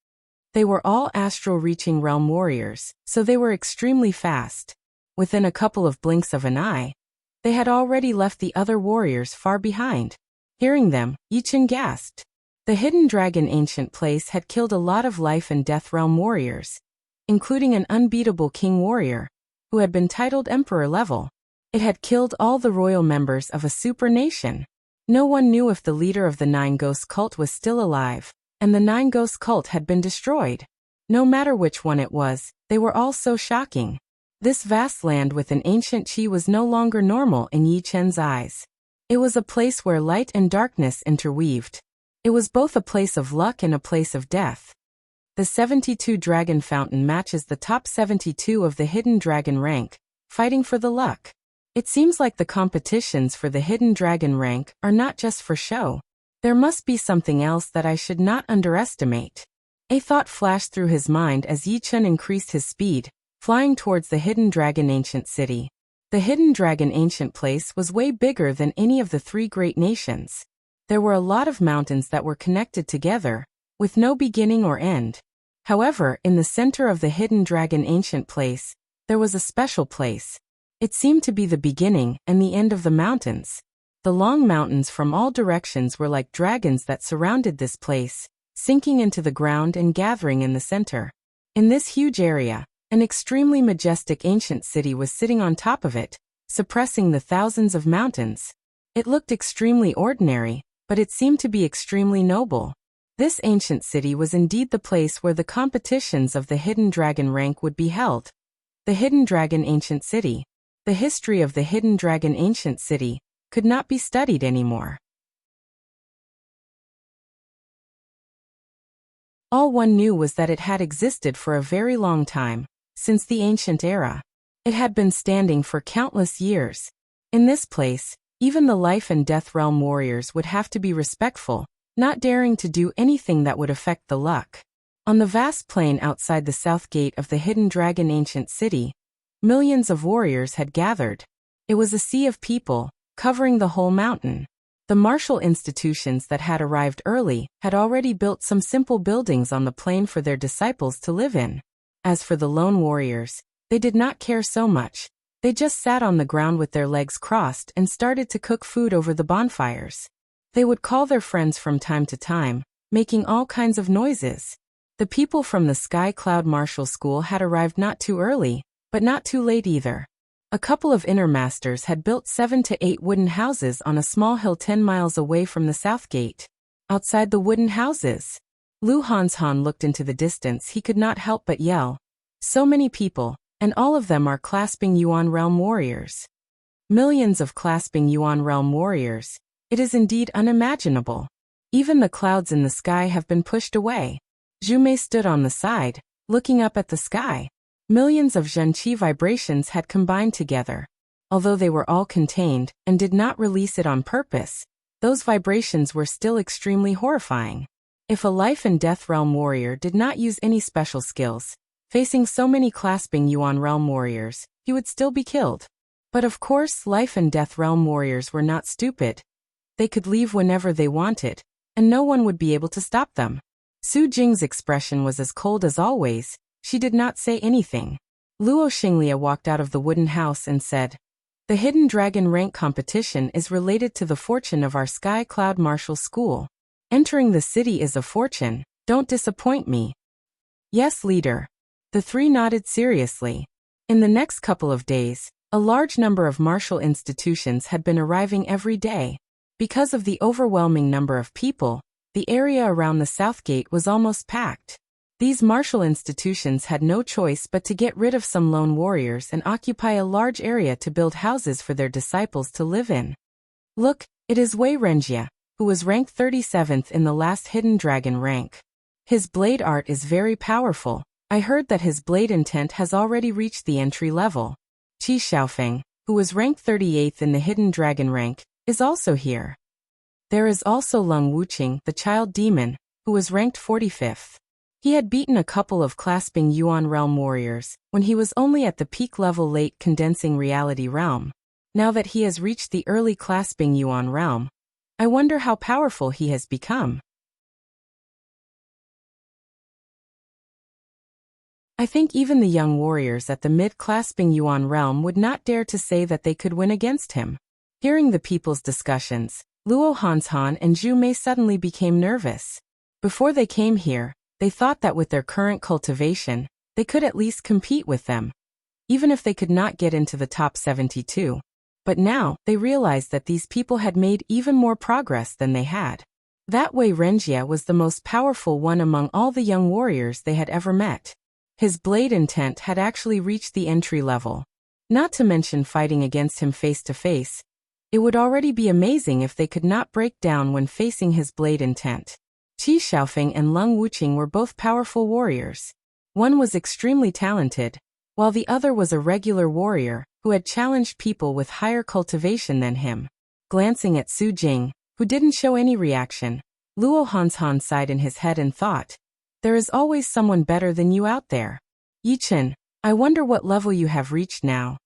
They were all astral-reaching realm warriors, so they were extremely fast. Within a couple of blinks of an eye, they had already left the other warriors far behind. Hearing them, Yichen gasped. The Hidden Dragon Ancient Place had killed a lot of life and death realm warriors, including an unbeatable king warrior, who had been titled emperor level. It had killed all the royal members of a super nation. No one knew if the leader of the Nine Ghosts cult was still alive, and the Nine Ghosts cult had been destroyed. No matter which one it was, they were all so shocking. This vast land with an ancient chi was no longer normal in Yi Chen's eyes. It was a place where light and darkness interweaved. It was both a place of luck and a place of death. The 72 Dragon Fountain matches the top 72 of the Hidden Dragon rank, fighting for the luck. It seems like the competitions for the Hidden Dragon rank are not just for show. There must be something else that I should not underestimate. A thought flashed through his mind as Yi Chen increased his speed, flying towards the Hidden Dragon Ancient City. The Hidden Dragon Ancient Place was way bigger than any of the three great nations. There were a lot of mountains that were connected together, with no beginning or end. However, in the center of the Hidden Dragon Ancient Place, there was a special place. It seemed to be the beginning and the end of the mountains. The long mountains from all directions were like dragons that surrounded this place, sinking into the ground and gathering in the center. In this huge area, an extremely majestic ancient city was sitting on top of it, suppressing the thousands of mountains. It looked extremely ordinary, but it seemed to be extremely noble. This ancient city was indeed the place where the competitions of the Hidden Dragon rank would be held. The Hidden Dragon Ancient City. The history of the Hidden Dragon Ancient City could not be studied anymore. All one knew was that it had existed for a very long time, since the ancient era. It had been standing for countless years. In this place, even the life and death realm warriors would have to be respectful, not daring to do anything that would affect the luck. On the vast plain outside the south gate of the Hidden Dragon Ancient City, millions of warriors had gathered. It was a sea of people, covering the whole mountain. The martial institutions that had arrived early had already built some simple buildings on the plain for their disciples to live in. As for the lone warriors, they did not care so much. They just sat on the ground with their legs crossed and started to cook food over the bonfires. They would call their friends from time to time, making all kinds of noises. The people from the Sky Cloud Martial School had arrived not too early, but not too late either. A couple of inner masters had built 7 to 8 wooden houses on a small hill 10 miles away from the south gate. Outside the wooden houses, Lu Hanshan looked into the distance. He could not help but yell. So many people, and all of them are clasping Yuan Realm warriors. Millions of clasping Yuan Realm warriors. It is indeed unimaginable. Even the clouds in the sky have been pushed away. Zhu Mei stood on the side, looking up at the sky. Millions of Zhenqi vibrations had combined together. Although they were all contained and did not release it on purpose, those vibrations were still extremely horrifying. If a life and death realm warrior did not use any special skills, facing so many clasping Yuan realm warriors, he would still be killed. But of course, life and death realm warriors were not stupid. They could leave whenever they wanted, and no one would be able to stop them. Su Jing's expression was as cold as always. She did not say anything. Luo Xinglia walked out of the wooden house and said, "The Hidden Dragon rank competition is related to the fortune of our Sky Cloud Martial School. Entering the city is a fortune. Don't disappoint me." "Yes, leader." The three nodded seriously. In the next couple of days, a large number of martial institutions had been arriving every day. Because of the overwhelming number of people, the area around the south gate was almost packed. These martial institutions had no choice but to get rid of some lone warriors and occupy a large area to build houses for their disciples to live in. Look, it is Wei Renjie, who was ranked 37th in the last hidden dragon rank. His blade art is very powerful. I heard that his blade intent has already reached the entry level. Qi Xiaofeng, who was ranked 38th in the hidden dragon rank, is also here. There is also Lung Wuqing, the child demon, who was ranked 45th. He had beaten a couple of clasping Yuan realm warriors when he was only at the peak level late condensing reality realm. Now that he has reached the early clasping Yuan realm, I wonder how powerful he has become. I think even the young warriors at the mid-clasping Yuan realm would not dare to say that they could win against him. Hearing the people's discussions, Luo Hanshan and Zhu Mei suddenly became nervous. Before they came here, they thought that with their current cultivation, they could at least compete with them, even if they could not get into the top 72. But now, they realized that these people had made even more progress than they had. That Wei Renjie was the most powerful one among all the young warriors they had ever met. His blade intent had actually reached the entry level. Not to mention fighting against him face to face, it would already be amazing if they could not break down when facing his blade intent. Qi Xiaofeng and Lung Wuqing were both powerful warriors. One was extremely talented, while the other was a regular warrior who had challenged people with higher cultivation than him. Glancing at Su Jing, who didn't show any reaction, Luo Hanshan sighed in his head and thought, "There is always someone better than you out there. Yichen, I wonder what level you have reached now."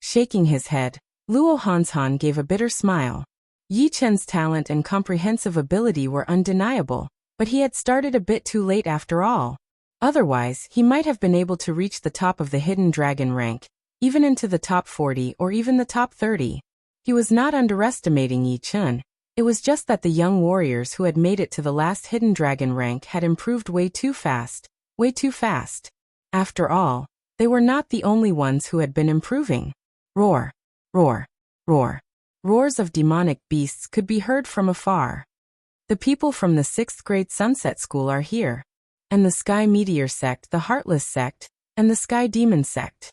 Shaking his head, Luo Hanshan gave a bitter smile. Yi Chen's talent and comprehensive ability were undeniable, but he had started a bit too late after all. Otherwise, he might have been able to reach the top of the hidden dragon rank, even into the top 40 or even the top 30. He was not underestimating Yi Chen. It was just that the young warriors who had made it to the last hidden dragon rank had improved way too fast. Way too fast. After all, they were not the only ones who had been improving. Roar, roar, roar. Roars of demonic beasts could be heard from afar. The people from the 6th grade Sunset School are here. And the Sky Meteor Sect, the Heartless Sect, and the Sky Demon Sect.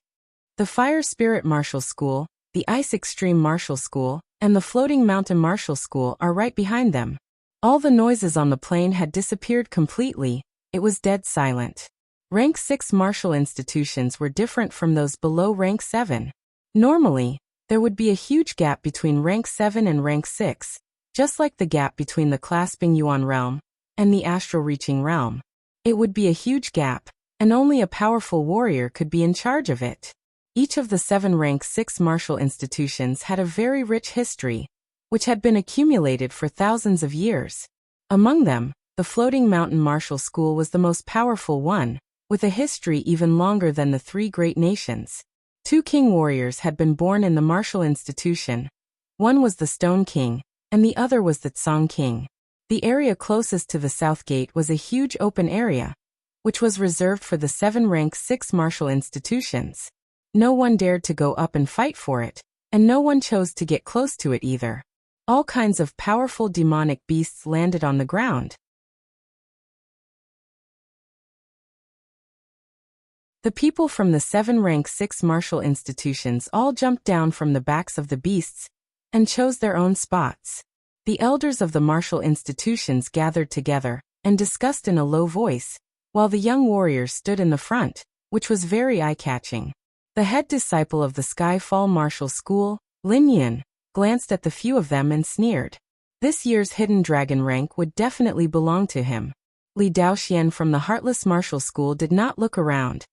The Fire Spirit Martial School, the Ice Extreme Martial School, and the Floating Mountain Martial School are right behind them. All the noises on the plain had disappeared completely. It was dead silent. Rank 6 martial institutions were different from those below rank 7. Normally, there would be a huge gap between rank 7 and rank 6, just like the gap between the clasping Yuan realm and the astral reaching realm. It would be a huge gap, and only a powerful warrior could be in charge of it. Each of the 7 rank 6 martial institutions had a very rich history, which had been accumulated for thousands of years. Among them, the Floating Mountain Martial School was the most powerful one, with a history even longer than the 3 great nations. 2 king warriors had been born in the martial institution. One was the Stone King, and the other was the Tsang King. The area closest to the south gate was a huge open area, which was reserved for the 7 rank 6 martial institutions. No one dared to go up and fight for it, and no one chose to get close to it either. All kinds of powerful demonic beasts landed on the ground. The people from the 7 rank 6 martial institutions all jumped down from the backs of the beasts and chose their own spots. The elders of the martial institutions gathered together and discussed in a low voice, while the young warriors stood in the front, which was very eye-catching. The head disciple of the Skyfall Martial School, Lin Yun, glanced at the few of them and sneered. This year's hidden dragon rank would definitely belong to him. Li Daoxian from the Heartless Martial School did not look around,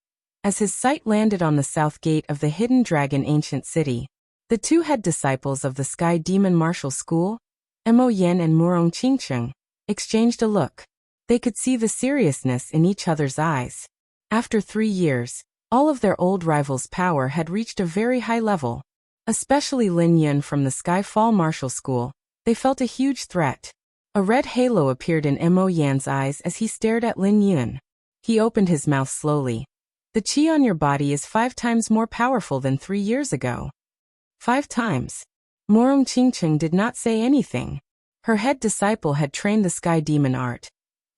as his sight landed on the south gate of the Hidden Dragon Ancient City. The 2 head disciples of the Sky Demon Martial School, Mo Yen and Murong Qingcheng, exchanged a look. They could see the seriousness in each other's eyes. After 3 years, all of their old rivals' power had reached a very high level. Especially Lin Yun from the Skyfall Martial School, they felt a huge threat. A red halo appeared in Mo Yan's eyes as he stared at Lin Yun. He opened his mouth slowly. The qi on your body is 5 times more powerful than 3 years ago. 5 times. Murong Qingcheng did not say anything. Her head disciple had trained the Sky Demon art,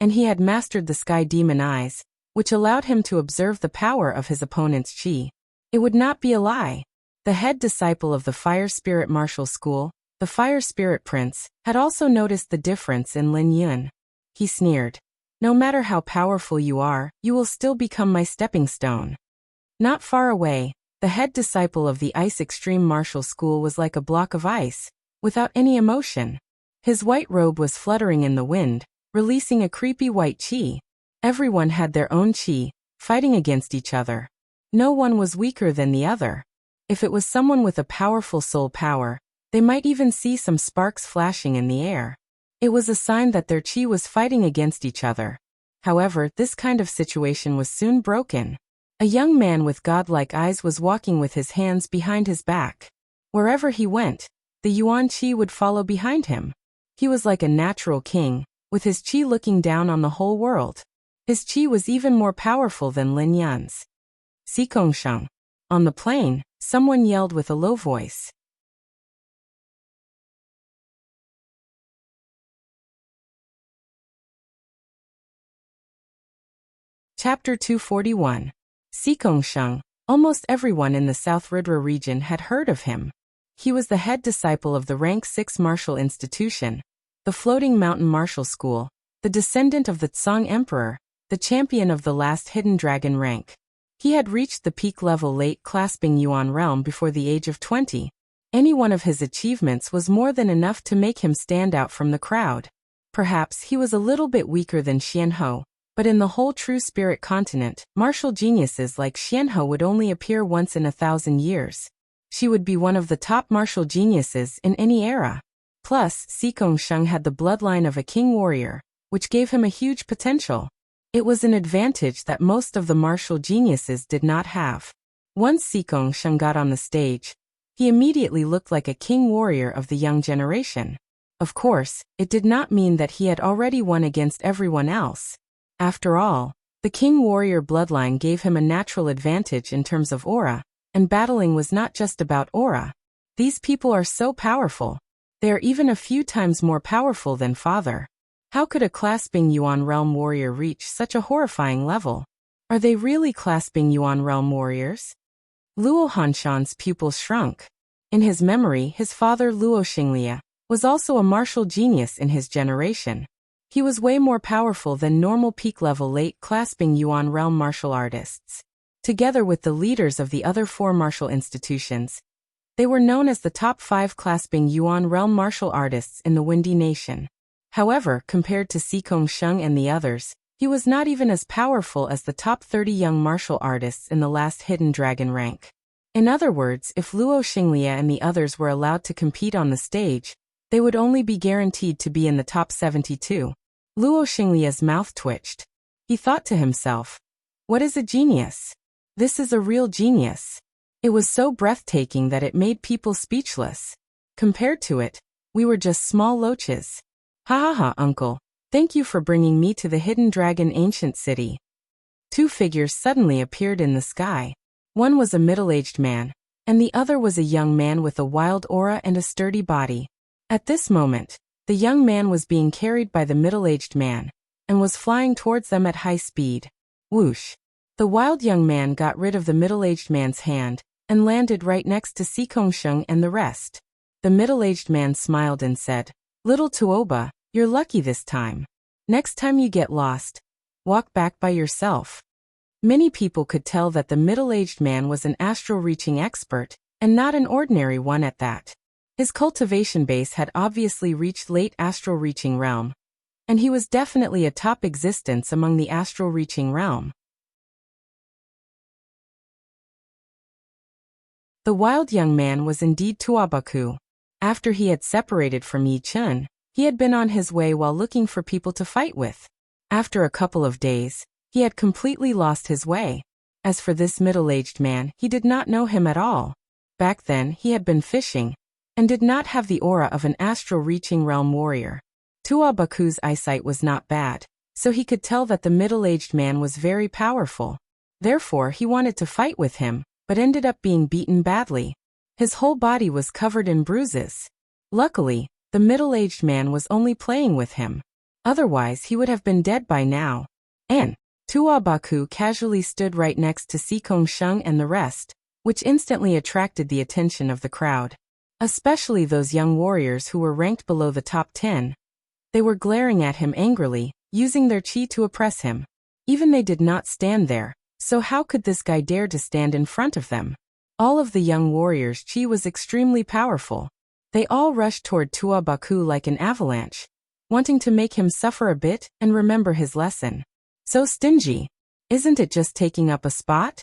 and he had mastered the Sky Demon eyes, which allowed him to observe the power of his opponent's qi. It would not be a lie. The head disciple of the Fire Spirit Martial School, the Fire Spirit Prince, had also noticed the difference in Lin Yun. He sneered. No matter how powerful you are, you will still become my stepping stone. Not far away, the head disciple of the Ice Extreme Martial School was like a block of ice, without any emotion. His white robe was fluttering in the wind, releasing a creepy white qi. Everyone had their own qi, fighting against each other. No one was weaker than the other. If it was someone with a powerful soul power, they might even see some sparks flashing in the air. It was a sign that their qi was fighting against each other. However, this kind of situation was soon broken. A young man with godlike eyes was walking with his hands behind his back. Wherever he went, the Yuan qi would follow behind him. He was like a natural king, with his qi looking down on the whole world. His qi was even more powerful than Lin Yun's. Xikongsheng. On the plain, someone yelled with a low voice. Chapter 241. Xikongsheng. Almost everyone in the South Ridra region had heard of him. He was the head disciple of the Rank 6 Martial Institution, the Floating Mountain Martial School, the descendant of the Tsang Emperor, the champion of the last Hidden Dragon rank. He had reached the peak level late clasping Yuan realm before the age of 20. Any one of his achievements was more than enough to make him stand out from the crowd. Perhaps he was a little bit weaker than Xianhou, but in the whole true spirit continent, martial geniuses like Xianhou would only appear once in 1,000 years. She would be one of the top martial geniuses in any era. Plus, Xikongsheng had the bloodline of a king warrior, which gave him a huge potential. It was an advantage that most of the martial geniuses did not have. Once Xikongsheng got on the stage, he immediately looked like a king warrior of the young generation. Of course, it did not mean that he had already won against everyone else. After all, the king warrior bloodline gave him a natural advantage in terms of aura, and battling was not just about aura. These people are so powerful. They are even a few times more powerful than father. How could a clasping Yuan realm warrior reach such a horrifying level? Are they really clasping Yuan realm warriors? Luo Hanshan's pupils shrunk. In his memory, his father Luo Xinglia was also a martial genius in his generation. He was way more powerful than normal peak-level late clasping Yuan realm martial artists. Together with the leaders of the other 4 martial institutions, they were known as the top 5 clasping Yuan realm martial artists in the Windy Nation. However, compared to Xikongsheng and the others, he was not even as powerful as the top 30 young martial artists in the last Hidden Dragon rank. In other words, if Luo Xinglia and the others were allowed to compete on the stage, they would only be guaranteed to be in the top 72. Luo Xinglia's mouth twitched. He thought to himself, "What is a genius? This is a real genius." It was so breathtaking that it made people speechless. Compared to it, we were just small loaches. Ha ha ha, uncle. Thank you for bringing me to the Hidden Dragon ancient city. 2 figures suddenly appeared in the sky. One was a middle-aged man, and the other was a young man with a wild aura and a sturdy body. At this moment, the young man was being carried by the middle-aged man, and was flying towards them at high speed. Whoosh! The wild young man got rid of the middle-aged man's hand, and landed right next to Xikongsheng and the rest. The middle-aged man smiled and said, "Little Tuoba, you're lucky this time. Next time you get lost, walk back by yourself." Many people could tell that the middle-aged man was an astral-reaching expert, and not an ordinary one at that. His cultivation base had obviously reached late astral-reaching realm, and he was definitely a top existence among the astral-reaching realm. The wild young man was indeed Tuabaku. After he had separated from Yi Chun, he had been on his way while looking for people to fight with. After a couple of days, he had completely lost his way. As for this middle-aged man, he did not know him at all. Back then, he had been fishing, and did not have the aura of an astral-reaching realm warrior. Tuabaku's eyesight was not bad, so he could tell that the middle-aged man was very powerful. Therefore, he wanted to fight with him, but ended up being beaten badly. His whole body was covered in bruises. Luckily, the middle-aged man was only playing with him. Otherwise, he would have been dead by now. And Tuabaku casually stood right next to Sikong Sheng and the rest, which instantly attracted the attention of the crowd. Especially those young warriors who were ranked below the top 10. They were glaring at him angrily, using their chi to oppress him. Even they did not stand there, so how could this guy dare to stand in front of them? All of the young warriors' chi was extremely powerful. They all rushed toward Tuabaku like an avalanche, wanting to make him suffer a bit and remember his lesson. So stingy. Isn't it just taking up a spot?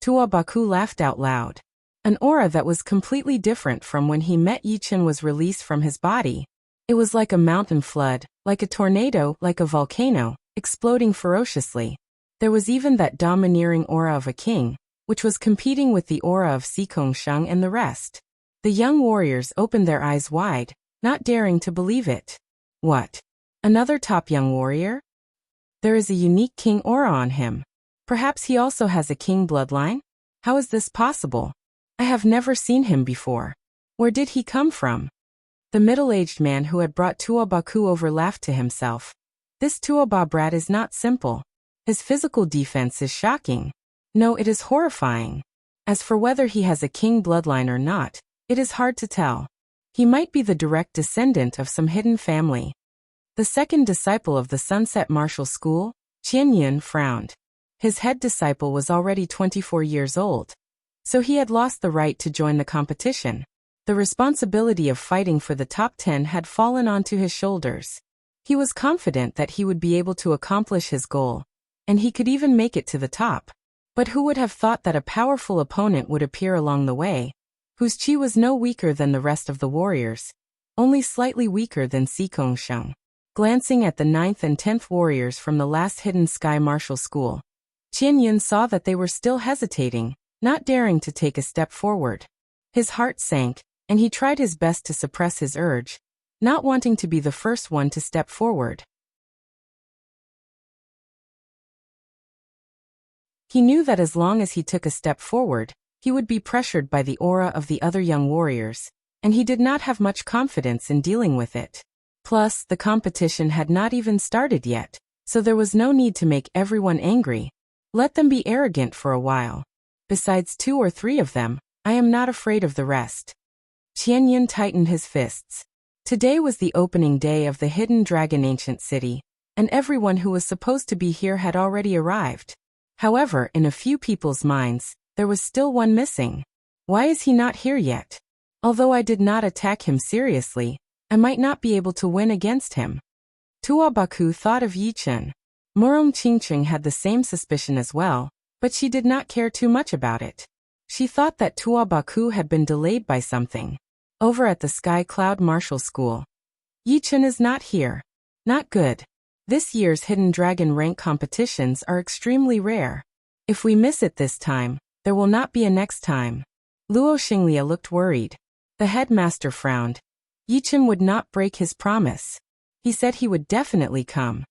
Tuabaku laughed out loud. An aura that was completely different from when he met Yichen was released from his body. It was like a mountain flood, like a tornado, like a volcano, exploding ferociously. There was even that domineering aura of a king, which was competing with the aura of Sikong Sheng and the rest. The young warriors opened their eyes wide, not daring to believe it. What? Another top young warrior? There is a unique king aura on him. Perhaps he also has a king bloodline? How is this possible? I have never seen him before. Where did he come from? The middle-aged man who had brought Tuabaku over laughed to himself. This Tuaba brat is not simple. His physical defense is shocking. No, it is horrifying. As for whether he has a king bloodline or not, it is hard to tell. He might be the direct descendant of some hidden family. The second disciple of the Sunset Martial School, Qianyun, frowned. His head disciple was already 24 years old. So he had lost the right to join the competition. The responsibility of fighting for the top 10 had fallen onto his shoulders. He was confident that he would be able to accomplish his goal, and he could even make it to the top. But who would have thought that a powerful opponent would appear along the way, whose chi was no weaker than the rest of the warriors, only slightly weaker than Sikong Sheng. Glancing at the 9th and 10th warriors from the last hidden sky martial school, Qianyun saw that they were still hesitating, not daring to take a step forward. His heart sank, and he tried his best to suppress his urge, not wanting to be the first one to step forward. He knew that as long as he took a step forward, he would be pressured by the aura of the other young warriors, and he did not have much confidence in dealing with it. Plus, the competition had not even started yet, so there was no need to make everyone angry. Let them be arrogant for a while. Besides 2 or 3 of them, I am not afraid of the rest. Qianyun tightened his fists. Today was the opening day of the Hidden Dragon Ancient City, and everyone who was supposed to be here had already arrived. However, in a few people's minds, there was still one missing. Why is he not here yet? Although I did not attack him seriously, I might not be able to win against him. Tuabaku thought of Yichen. Murom Qingqing had the same suspicion as well, but she did not care too much about it. She thought that Tuabaku had been delayed by something. Over at the Sky Cloud Martial School. Yichen is not here. Not good. This year's Hidden Dragon rank competitions are extremely rare. If we miss it this time, there will not be a next time. Luo Xinglia looked worried. The headmaster frowned. Yichen would not break his promise. He said he would definitely come.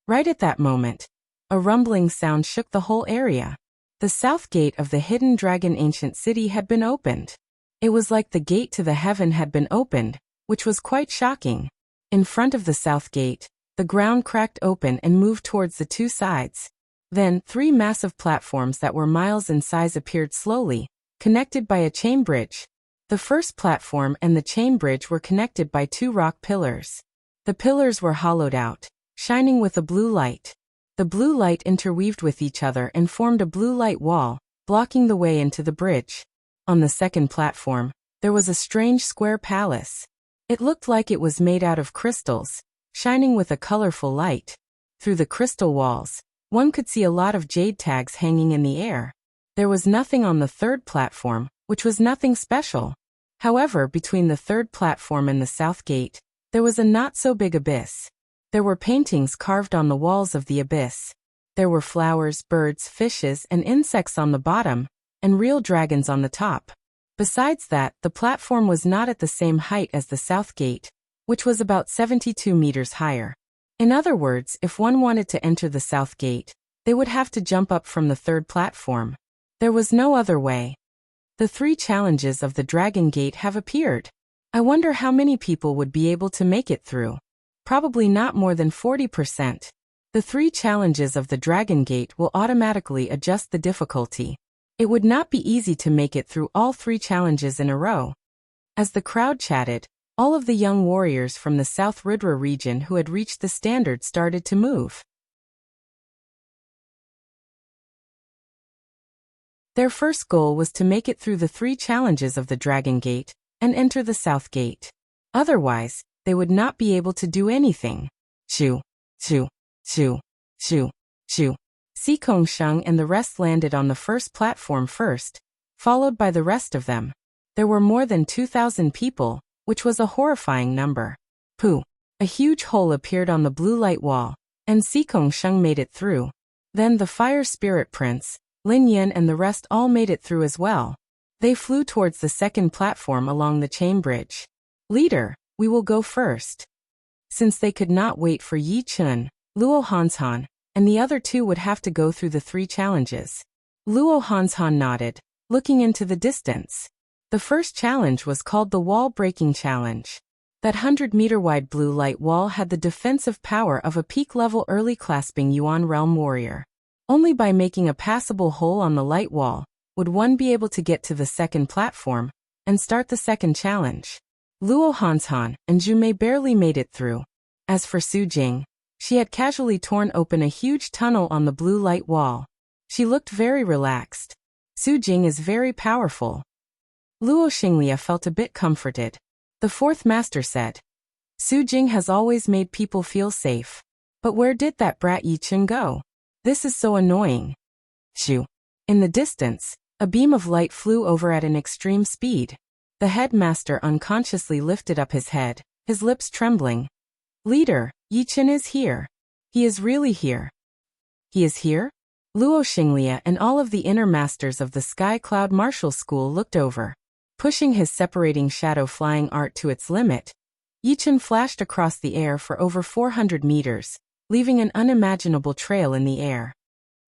Right at that moment, a rumbling sound shook the whole area. The south gate of the Hidden Dragon Ancient City had been opened. It was like the gate to the heaven had been opened, which was quite shocking. In front of the south gate, the ground cracked open and moved towards the 2 sides. Then, 3 massive platforms that were miles in size appeared slowly, connected by a chain bridge. The first platform and the chain bridge were connected by 2 rock pillars. The pillars were hollowed out, shining with a blue light. The blue light interweaved with each other and formed a blue light wall, blocking the way into the bridge. On the second platform, there was a strange square palace. It looked like it was made out of crystals, shining with a colorful light. Through the crystal walls, one could see a lot of jade tags hanging in the air. There was nothing on the third platform, which was nothing special. However, between the third platform and the south gate, there was a not-so-big abyss. There were paintings carved on the walls of the abyss. There were flowers, birds, fishes, and insects on the bottom, and real dragons on the top. Besides that, the platform was not at the same height as the south gate, which was about 72 meters higher. In other words, if one wanted to enter the south gate, they would have to jump up from the third platform. There was no other way. The 3 challenges of the Dragon Gate have appeared. I wonder how many people would be able to make it through. Probably not more than 40%. The 3 challenges of the Dragon Gate will automatically adjust the difficulty. It would not be easy to make it through all 3 challenges in a row. As the crowd chatted, all of the young warriors from the South Ridra region who had reached the standard started to move. Their first goal was to make it through the 3 challenges of the Dragon Gate and enter the South Gate. Otherwise, they would not be able to do anything. Shoo, shoo, shoo, shoo, shoo. Si Kongsheng and the rest landed on the first platform first, followed by the rest of them. There were more than 2,000 people, which was a horrifying number. Pooh! A huge hole appeared on the blue light wall, and Si Kongsheng made it through. Then the Fire Spirit Prince, Lin Yan and the rest all made it through as well. They flew towards the second platform along the chain bridge. Leader, we will go first. Since they could not wait for Yi Chun, Luo Hanshan, and the other 2 would have to go through the 3 challenges. Luo Hanshan nodded, looking into the distance. The first challenge was called the Wall Breaking Challenge. That 100-meter-wide blue light wall had the defensive power of a peak-level early clasping Yuan Realm warrior. Only by making a passable hole on the light wall would one be able to get to the second platform and start the second challenge. Luo Hanshan and Zhu Mei barely made it through. As for Su Jing, she had casually torn open a huge tunnel on the blue light wall. She looked very relaxed. Su Jing is very powerful. Luo Xinglia felt a bit comforted. The 4th master said, Su Jing has always made people feel safe. But where did that brat Yi Chun go? This is so annoying. Shoo. In the distance, a beam of light flew over at an extreme speed. The headmaster unconsciously lifted up his head, his lips trembling. Leader, Yi Chun is here. He is really here. He is here? Luo Xinglia and all of the inner masters of the Sky Cloud Martial School looked over. Pushing his separating shadow flying art to its limit, Yi Chun flashed across the air for over 400 meters, leaving an unimaginable trail in the air.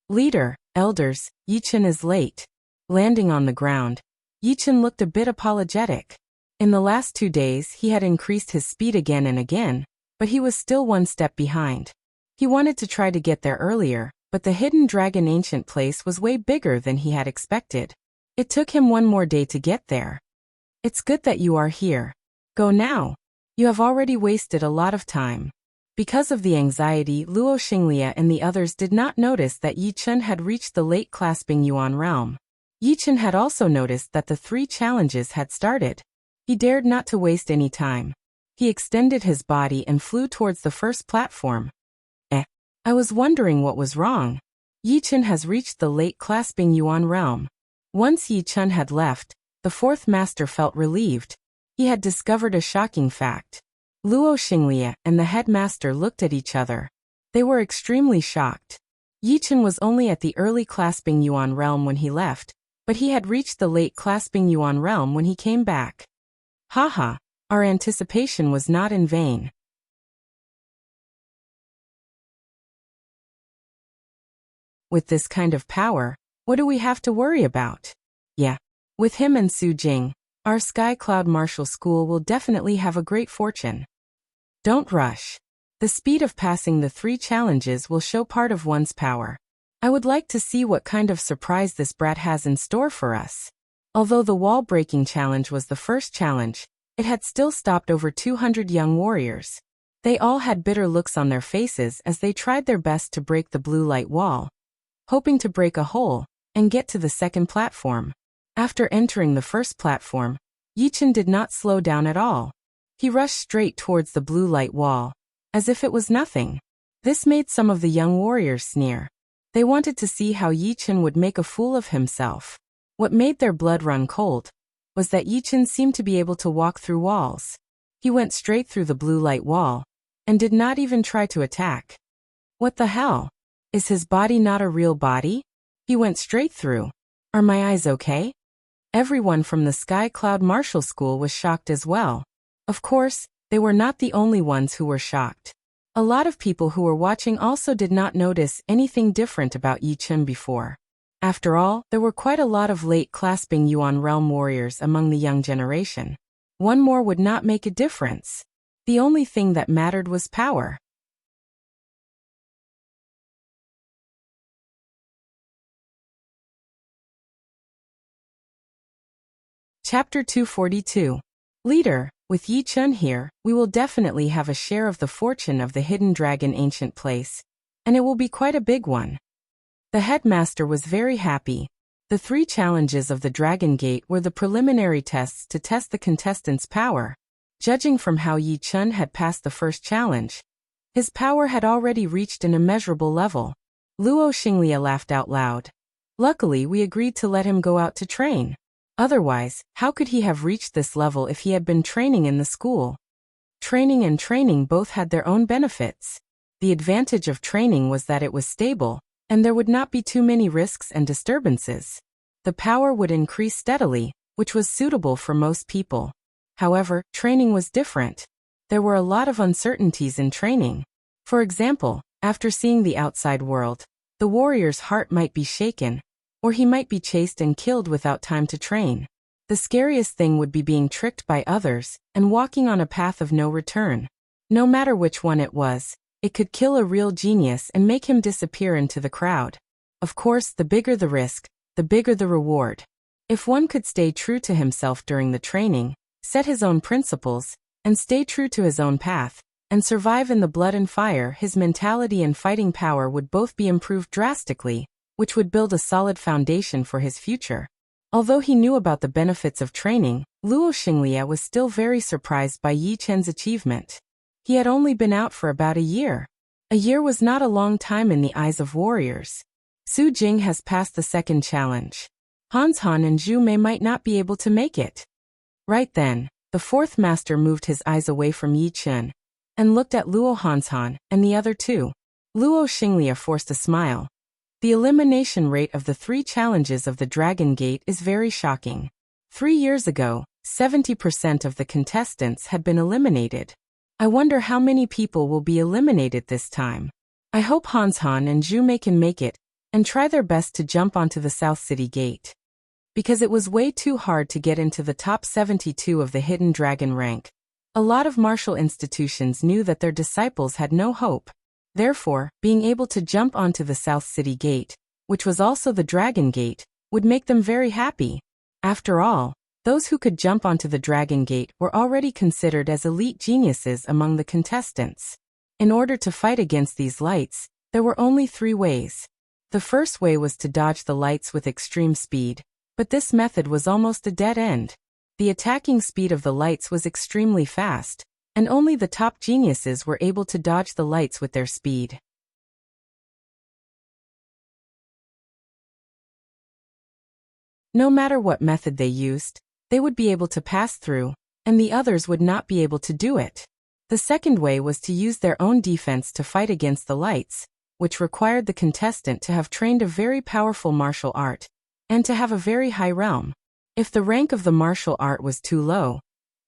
Leader, elders, Yi Chun is late. Landing on the ground, Yi Chun looked a bit apologetic. In the last 2 days he had increased his speed again and again, but he was still 1 step behind. He wanted to try to get there earlier, but the hidden dragon ancient place was way bigger than he had expected. It took him 1 more day to get there. It's good that you are here. Go now. You have already wasted a lot of time. Because of the anxiety, Luo Xinglia and the others did not notice that Yi Chun had reached the late clasping Yuan realm. Yi Chun had also noticed that the 3 challenges had started. He dared not to waste any time. He extended his body and flew towards the first platform. I was wondering what was wrong. Yi Chun has reached the late clasping Yuan realm. Once Yi Chun had left, the 4th master felt relieved. He had discovered a shocking fact. Luo Xinglia and the headmaster looked at each other. They were extremely shocked. Yi Chun was only at the early clasping Yuan realm when he left, but he had reached the late clasping Yuan realm when he came back. Haha, our anticipation was not in vain. With this kind of power, what do we have to worry about? Yeah. With him and Su Jing, our Sky Cloud Martial School will definitely have a great fortune. Don't rush. The speed of passing the 3 challenges will show part of one's power. I would like to see what kind of surprise this brat has in store for us. Although the wall breaking challenge was the first challenge, it had still stopped over 200 young warriors. They all had bitter looks on their faces as they tried their best to break the blue light wall, hoping to break a hole and get to the second platform. After entering the first platform, Yi Chun did not slow down at all. He rushed straight towards the blue light wall, as if it was nothing. This made some of the young warriors sneer. They wanted to see how Yi Chun would make a fool of himself. What made their blood run cold was that Yi Chun seemed to be able to walk through walls. He went straight through the blue light wall and did not even try to attack. What the hell? Is his body not a real body? He went straight through. Are my eyes okay? Everyone from the Sky Cloud Martial School was shocked as well. Of course, they were not the only ones who were shocked. A lot of people who were watching also did not notice anything different about Yi Chun before. After all, there were quite a lot of late clasping Yuan realm warriors among the young generation. 1 more would not make a difference. The only thing that mattered was power. Chapter 242. Leader, with Yi Chun here, we will definitely have a share of the fortune of the hidden dragon ancient place, and it will be quite a big one. The headmaster was very happy. The 3 challenges of the Dragon Gate were the preliminary tests to test the contestants' power. Judging from how Yi Chun had passed the first challenge, his power had already reached an immeasurable level. Luo Xinglia laughed out loud. Luckily, we agreed to let him go out to train. Otherwise, how could he have reached this level if he had been training in the school? Training and training both had their own benefits. The advantage of training was that it was stable, and there would not be too many risks and disturbances. The power would increase steadily, which was suitable for most people. However, training was different. There were a lot of uncertainties in training. For example, after seeing the outside world, the warrior's heart might be shaken, or he might be chased and killed without time to train. The scariest thing would be being tricked by others and walking on a path of no return. No matter which one it was, it could kill a real genius and make him disappear into the crowd. Of course, the bigger the risk, the bigger the reward. If one could stay true to himself during the training, set his own principles, and stay true to his own path, and survive in the blood and fire, his mentality and fighting power would both be improved drastically, which would build a solid foundation for his future. Although he knew about the benefits of training, Luo Xinglia was still very surprised by Yi Chen's achievement. He had only been out for about a year. A year was not a long time in the eyes of warriors. Su Jing has passed the second challenge. Hans Han and Zhu Mei might not be able to make it. Right then, the 4th master moved his eyes away from Yi Chen and looked at Luo Hanshan and the other 2. Luo Xinglia forced a smile. The elimination rate of the 3 challenges of the Dragon Gate is very shocking. 3 years ago, 70% of the contestants had been eliminated. I wonder how many people will be eliminated this time. I hope Hans Han and Zhu Mei can make it and try their best to jump onto the South City Gate. Because it was way too hard to get into the top 72 of the Hidden Dragon rank. A lot of martial institutions knew that their disciples had no hope. Therefore, being able to jump onto the South City Gate, which was also the Dragon Gate, would make them very happy. After all, those who could jump onto the Dragon Gate were already considered as elite geniuses among the contestants. In order to fight against these lights, there were only 3 ways. The first way was to dodge the lights with extreme speed, but this method was almost a dead end. The attacking speed of the lights was extremely fast, and only the top geniuses were able to dodge the lights with their speed. No matter what method they used, they would be able to pass through, and the others would not be able to do it. The second way was to use their own defense to fight against the lights, which required the contestant to have trained a very powerful martial art, and to have a very high realm. If the rank of the martial art was too low,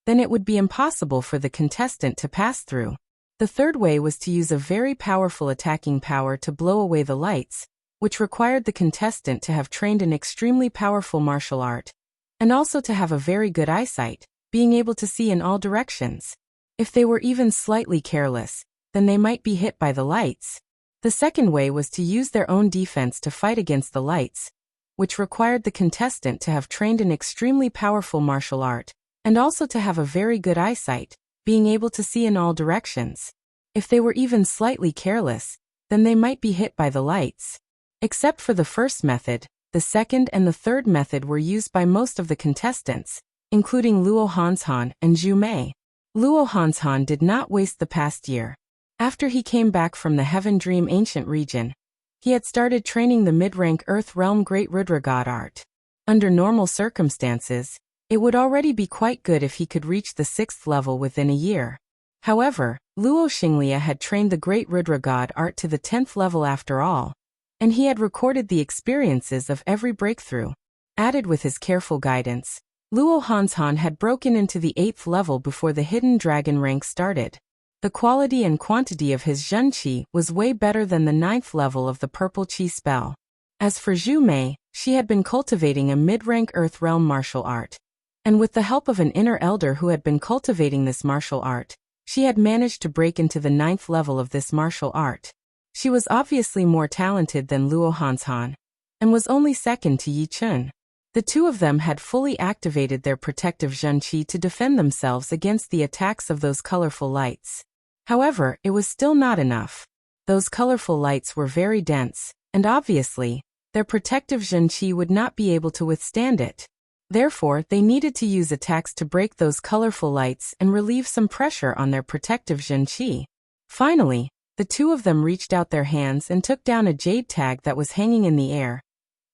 then it would be impossible for the contestant to pass through. The third way was to use a very powerful attacking power to blow away the lights, which required the contestant to have trained an extremely powerful martial art, and also to have a very good eyesight, being able to see in all directions. If they were even slightly careless, then they might be hit by the lights. The second way was to use their own defense to fight against the lights, which required the contestant to have trained an extremely powerful martial art, and also to have a very good eyesight, being able to see in all directions. If they were even slightly careless, then they might be hit by the lights. Except for the first method, the second and the third method were used by most of the contestants, including Luo Hanshan and Zhu Mei. Luo Hanshan did not waste the past year. After he came back from the Heaven Dream Ancient region, he had started training the mid-rank Earth Realm Great Rudra God art. Under normal circumstances, it would already be quite good if he could reach the 6th level within a year. However, Luo Xinglia had trained the Great Rudra God art to the 10th level after all, and he had recorded the experiences of every breakthrough. Added with his careful guidance, Luo Hanshan had broken into the 8th level before the Hidden Dragon rank started. The quality and quantity of his Zhen Qi was way better than the 9th level of the Purple Qi spell. As for Zhu Mei, she had been cultivating a mid-rank Earth Realm martial art. And with the help of an inner elder who had been cultivating this martial art, she had managed to break into the 9th level of this martial art. She was obviously more talented than Luo Hanshan, and was only second to Yi Chun. The two of them had fully activated their protective zhenqi to defend themselves against the attacks of those colorful lights. However, it was still not enough. Those colorful lights were very dense, and obviously, their protective zhenqi would not be able to withstand it. Therefore, they needed to use attacks to break those colorful lights and relieve some pressure on their protective zhenqi. Finally, the two of them reached out their hands and took down a jade tag that was hanging in the air,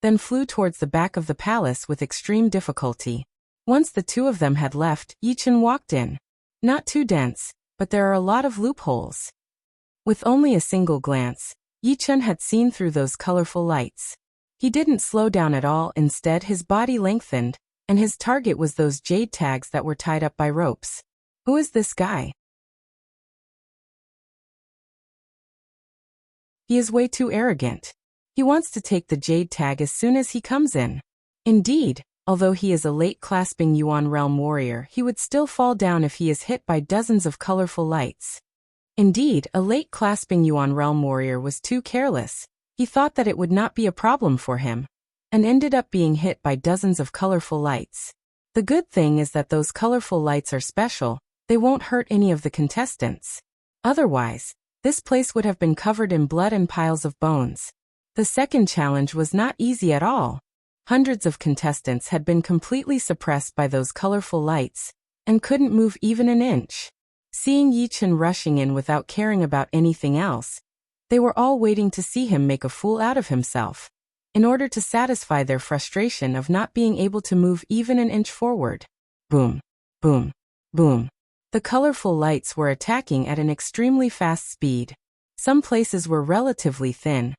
then flew towards the back of the palace with extreme difficulty. Once the two of them had left, Yichen walked in. Not too dense, but there are a lot of loopholes. With only a single glance, Yichen had seen through those colorful lights. He didn't slow down at all, instead his body lengthened, and his target was those jade tags that were tied up by ropes. Who is this guy? He is way too arrogant. He wants to take the jade tag as soon as he comes in. Indeed, although he is a late-clasping Yuan realm warrior, he would still fall down if he is hit by dozens of colorful lights. Indeed, a late-clasping Yuan realm warrior was too careless. He thought that it would not be a problem for him, and ended up being hit by dozens of colorful lights. The good thing is that those colorful lights are special. They won't hurt any of the contestants. Otherwise, this place would have been covered in blood and piles of bones. The second challenge was not easy at all. Hundreds of contestants had been completely suppressed by those colorful lights, and couldn't move even an inch. Seeing Yichen rushing in without caring about anything else, they were all waiting to see him make a fool out of himself, in order to satisfy their frustration of not being able to move even an inch forward. Boom, boom, boom. The colorful lights were attacking at an extremely fast speed. Some places were relatively thin,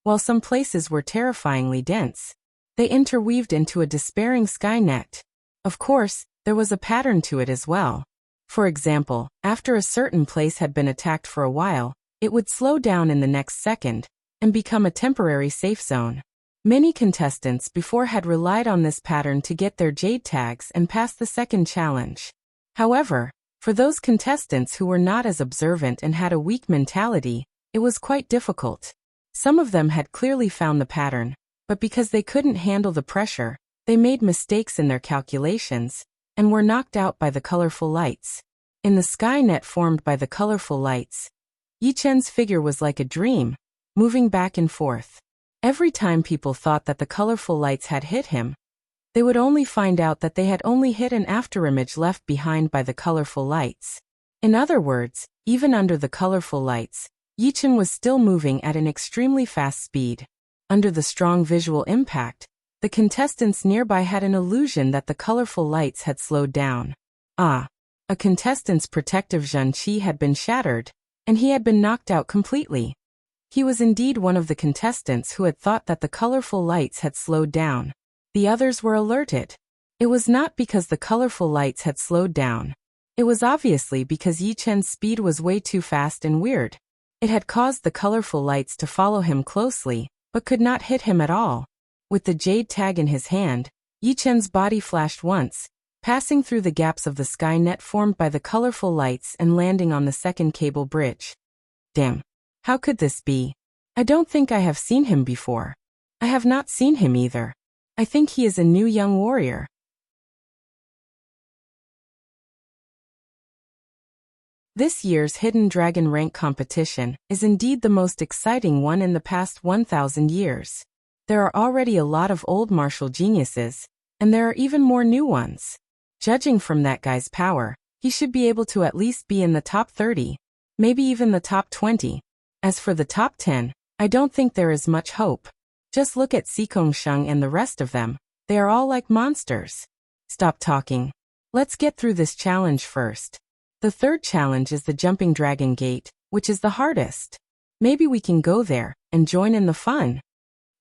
while some places were terrifyingly dense. They interweaved into a despairing sky net. Of course, there was a pattern to it as well. For example, after a certain place had been attacked for a while, it would slow down in the next second, and become a temporary safe zone. Many contestants before had relied on this pattern to get their jade tags and pass the second challenge. However, for those contestants who were not as observant and had a weak mentality, it was quite difficult. Some of them had clearly found the pattern, but because they couldn't handle the pressure, they made mistakes in their calculations, and were knocked out by the colorful lights. In the sky net formed by the colorful lights, Yichen's figure was like a dream, moving back and forth. Every time people thought that the colorful lights had hit him, they would only find out that they had only hit an afterimage left behind by the colorful lights. In other words, even under the colorful lights, Yichen was still moving at an extremely fast speed. Under the strong visual impact, the contestants nearby had an illusion that the colorful lights had slowed down. A contestant's protective zhenqi had been shattered, and he had been knocked out completely. He was indeed one of the contestants who had thought that the colorful lights had slowed down. The others were alerted. It was not because the colorful lights had slowed down. It was obviously because Yichen's speed was way too fast and weird. It had caused the colorful lights to follow him closely, but could not hit him at all. With the jade tag in his hand, Yichen's body flashed once, passing through the gaps of the sky net formed by the colorful lights and landing on the second cable bridge. Damn. How could this be? I don't think I have seen him before. I have not seen him either. I think he is a new young warrior. This year's Hidden Dragon Rank competition is indeed the most exciting one in the past 1,000 years. There are already a lot of old martial geniuses, and there are even more new ones. Judging from that guy's power, he should be able to at least be in the top 30, maybe even the top 20. As for the top 10, I don't think there is much hope. Just look at Sikong Sheng and the rest of them. They are all like monsters. Stop talking. Let's get through this challenge first. The third challenge is the Jumping Dragon Gate, which is the hardest. Maybe we can go there and join in the fun.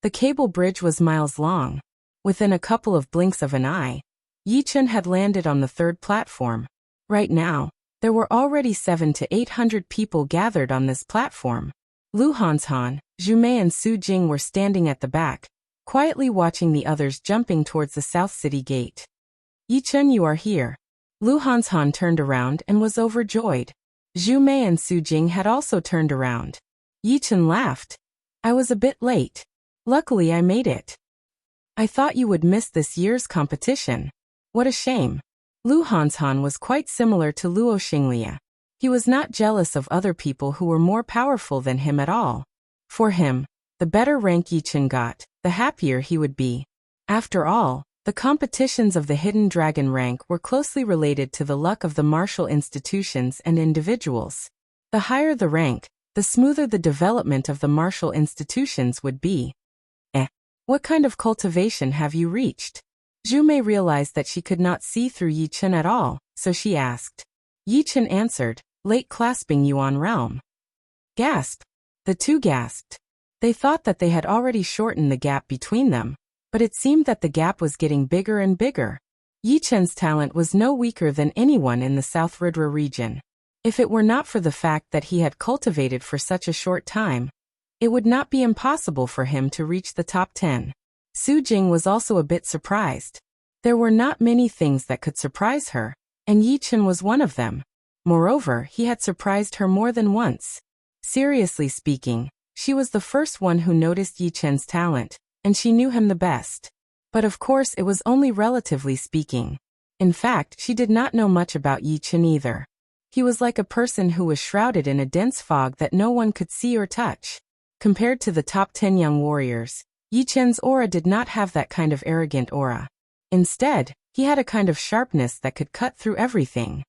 The cable bridge was miles long. Within a couple of blinks of an eye, Yichen had landed on the third platform. Right now, there were already 700 to 800 people gathered on this platform. Lu Hanshan, Zhu Mei and Su Jing were standing at the back, quietly watching the others jumping towards the South City Gate. Yichen, you are here. Lu Hanshan turned around and was overjoyed. Zhu Mei and Su Jing had also turned around. Yichen laughed. I was a bit late. Luckily I made it. I thought you would miss this year's competition. What a shame. Lu Hanshan was quite similar to Luo Xinglia. He was not jealous of other people who were more powerful than him at all. For him, the better rank Yichen got, the happier he would be. After all, the competitions of the Hidden Dragon rank were closely related to the luck of the martial institutions and individuals. The higher the rank, the smoother the development of the martial institutions would be. What kind of cultivation have you reached? Zhu Mei realized that she could not see through Yi Chen at all, so she asked. Yi Chen answered, late clasping Yuan realm. Gasp! The two gasped. They thought that they had already shortened the gap between them, but it seemed that the gap was getting bigger and bigger. Yi Chen's talent was no weaker than anyone in the South Ridra region. If it were not for the fact that he had cultivated for such a short time, it would not be impossible for him to reach the top 10. Su Jing was also a bit surprised. There were not many things that could surprise her, and Yi Chen was one of them. Moreover, he had surprised her more than once. Seriously speaking, she was the first one who noticed Yi Chen's talent, and she knew him the best. But of course it was only relatively speaking. In fact, she did not know much about Yi Chen either. He was like a person who was shrouded in a dense fog that no one could see or touch. Compared to the top 10 young warriors, Yi Chen's aura did not have that kind of arrogant aura. Instead, he had a kind of sharpness that could cut through everything.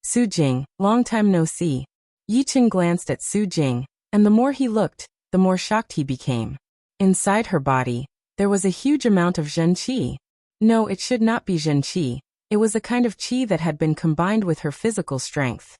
Su Jing, long time no see. Yi Chen glanced at Su Jing, and the more he looked, the more shocked he became. Inside her body, there was a huge amount of Zhen Qi. No, it should not be Zhen Qi. It was a kind of qi that had been combined with her physical strength.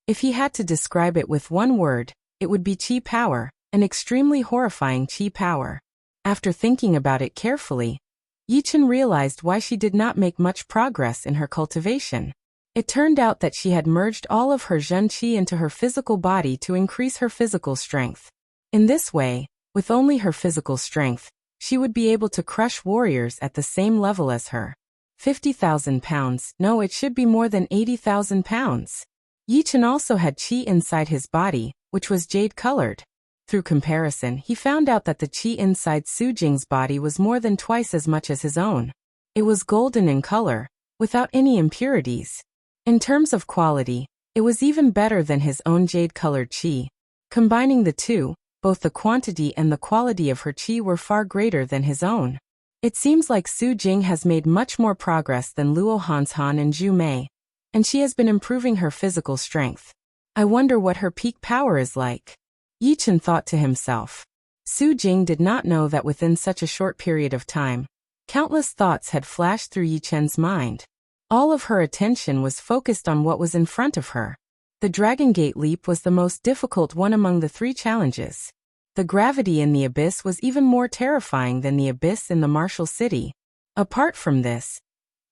If he had to describe it with one word, it would be qi power, an extremely horrifying qi power. After thinking about it carefully, Yi Chen realized why she did not make much progress in her cultivation. It turned out that she had merged all of her Zhen Qi into her physical body to increase her physical strength. In this way, with only her physical strength, she would be able to crush warriors at the same level as her. 50,000 pounds, no, it should be more than 80,000 pounds. Yi Chen also had qi inside his body, which was jade-colored. Through comparison, he found out that the qi inside Su Jing's body was more than twice as much as his own. It was golden in color, without any impurities. In terms of quality, it was even better than his own jade-colored qi. Combining the two, both the quantity and the quality of her qi were far greater than his own. It seems like Su Jing has made much more progress than Luo Hanshan and Zhu Mei, and she has been improving her physical strength. I wonder what her peak power is like. Yi Chen thought to himself. Su Jing did not know that within such a short period of time, countless thoughts had flashed through Yi Chen's mind. All of her attention was focused on what was in front of her. The Dragon Gate leap was the most difficult one among the three challenges. The gravity in the abyss was even more terrifying than the abyss in the martial city. Apart from this,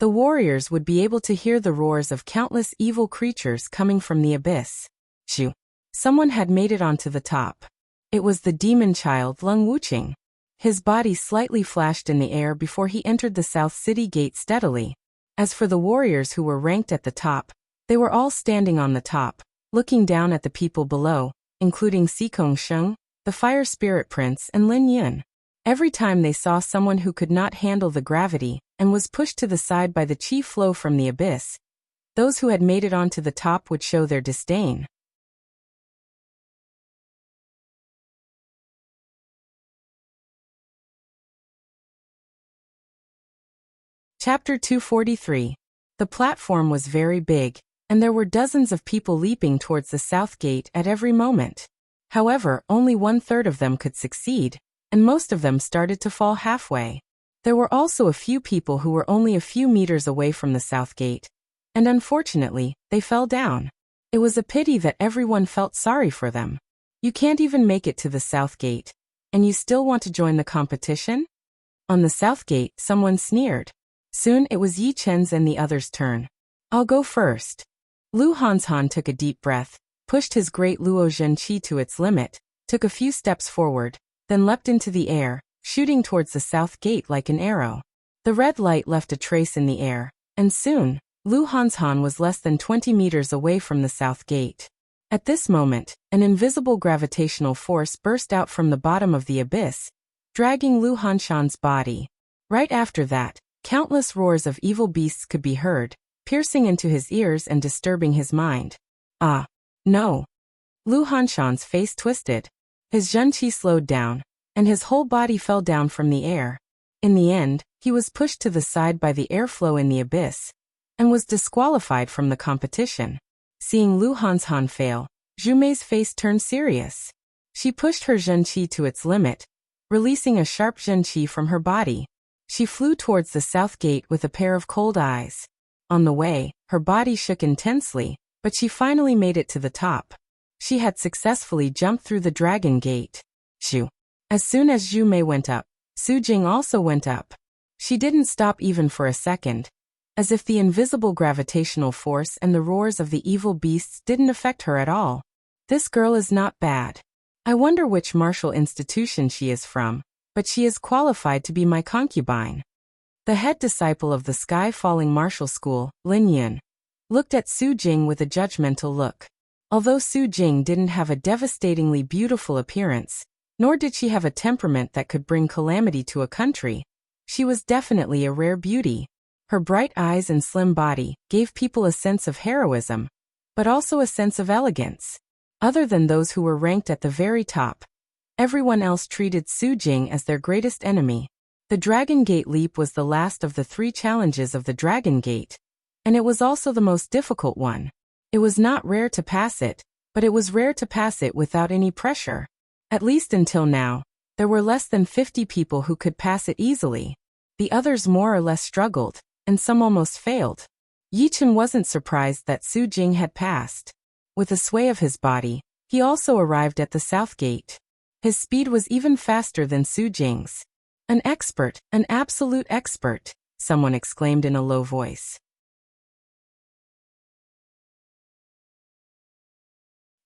the warriors would be able to hear the roars of countless evil creatures coming from the abyss. Shoo! Someone had made it onto the top. It was the demon child Lung Wuqing. His body slightly flashed in the air before he entered the South City gate steadily. As for the warriors who were ranked at the top, they were all standing on the top, looking down at the people below, including Xikong Sheng, the Fire Spirit Prince, and Lin Yun. Every time they saw someone who could not handle the gravity and was pushed to the side by the qi flow from the abyss, those who had made it onto the top would show their disdain. Chapter 243. The platform was very big, and there were dozens of people leaping towards the south gate at every moment. However, only 1/3 of them could succeed, and most of them started to fall halfway. There were also a few people who were only a few meters away from the south gate, and unfortunately, they fell down. It was a pity that everyone felt sorry for them. You can't even make it to the south gate, and you still want to join the competition? On the south gate, someone sneered. Soon it was Yi Chen's and the others' turn. I'll go first. Lu Hanshan took a deep breath, pushed his great Luo Zhen Qi to its limit, took a few steps forward, then leapt into the air, shooting towards the south gate like an arrow. The red light left a trace in the air, and soon, Lu Hanshan was less than 20 meters away from the south gate. At this moment, an invisible gravitational force burst out from the bottom of the abyss, dragging Lu Hanshan's body. Right after that, countless roars of evil beasts could be heard, piercing into his ears and disturbing his mind. Ah, no. Lu Hanshan's face twisted. His zhenqi slowed down, and his whole body fell down from the air. In the end, he was pushed to the side by the airflow in the abyss, and was disqualified from the competition. Seeing Lu Hanshan fail, Zhu Mei's face turned serious. She pushed her zhenqi to its limit, releasing a sharp zhenqi from her body. She flew towards the south gate with a pair of cold eyes. On the way, her body shook intensely, but she finally made it to the top. She had successfully jumped through the dragon gate. Shoo. As soon as Zhu Mei went up, Su Jing also went up. She didn't stop even for a second, as if the invisible gravitational force and the roars of the evil beasts didn't affect her at all. This girl is not bad. I wonder which martial institution she is from, but she is qualified to be my concubine. The head disciple of the sky-falling martial school, Lin Yun, looked at Su Jing with a judgmental look. Although Su Jing didn't have a devastatingly beautiful appearance, nor did she have a temperament that could bring calamity to a country, she was definitely a rare beauty. Her bright eyes and slim body gave people a sense of heroism, but also a sense of elegance. Other than those who were ranked at the very top, everyone else treated Su Jing as their greatest enemy. The Dragon Gate leap was the last of the 3 challenges of the Dragon Gate, and it was also the most difficult one. It was not rare to pass it, but it was rare to pass it without any pressure. At least until now, there were less than 50 people who could pass it easily. The others more or less struggled, and some almost failed. Yi Chen wasn't surprised that Su Jing had passed. With a sway of his body, he also arrived at the south gate. His speed was even faster than Su Jing's. An expert, an absolute expert, someone exclaimed in a low voice.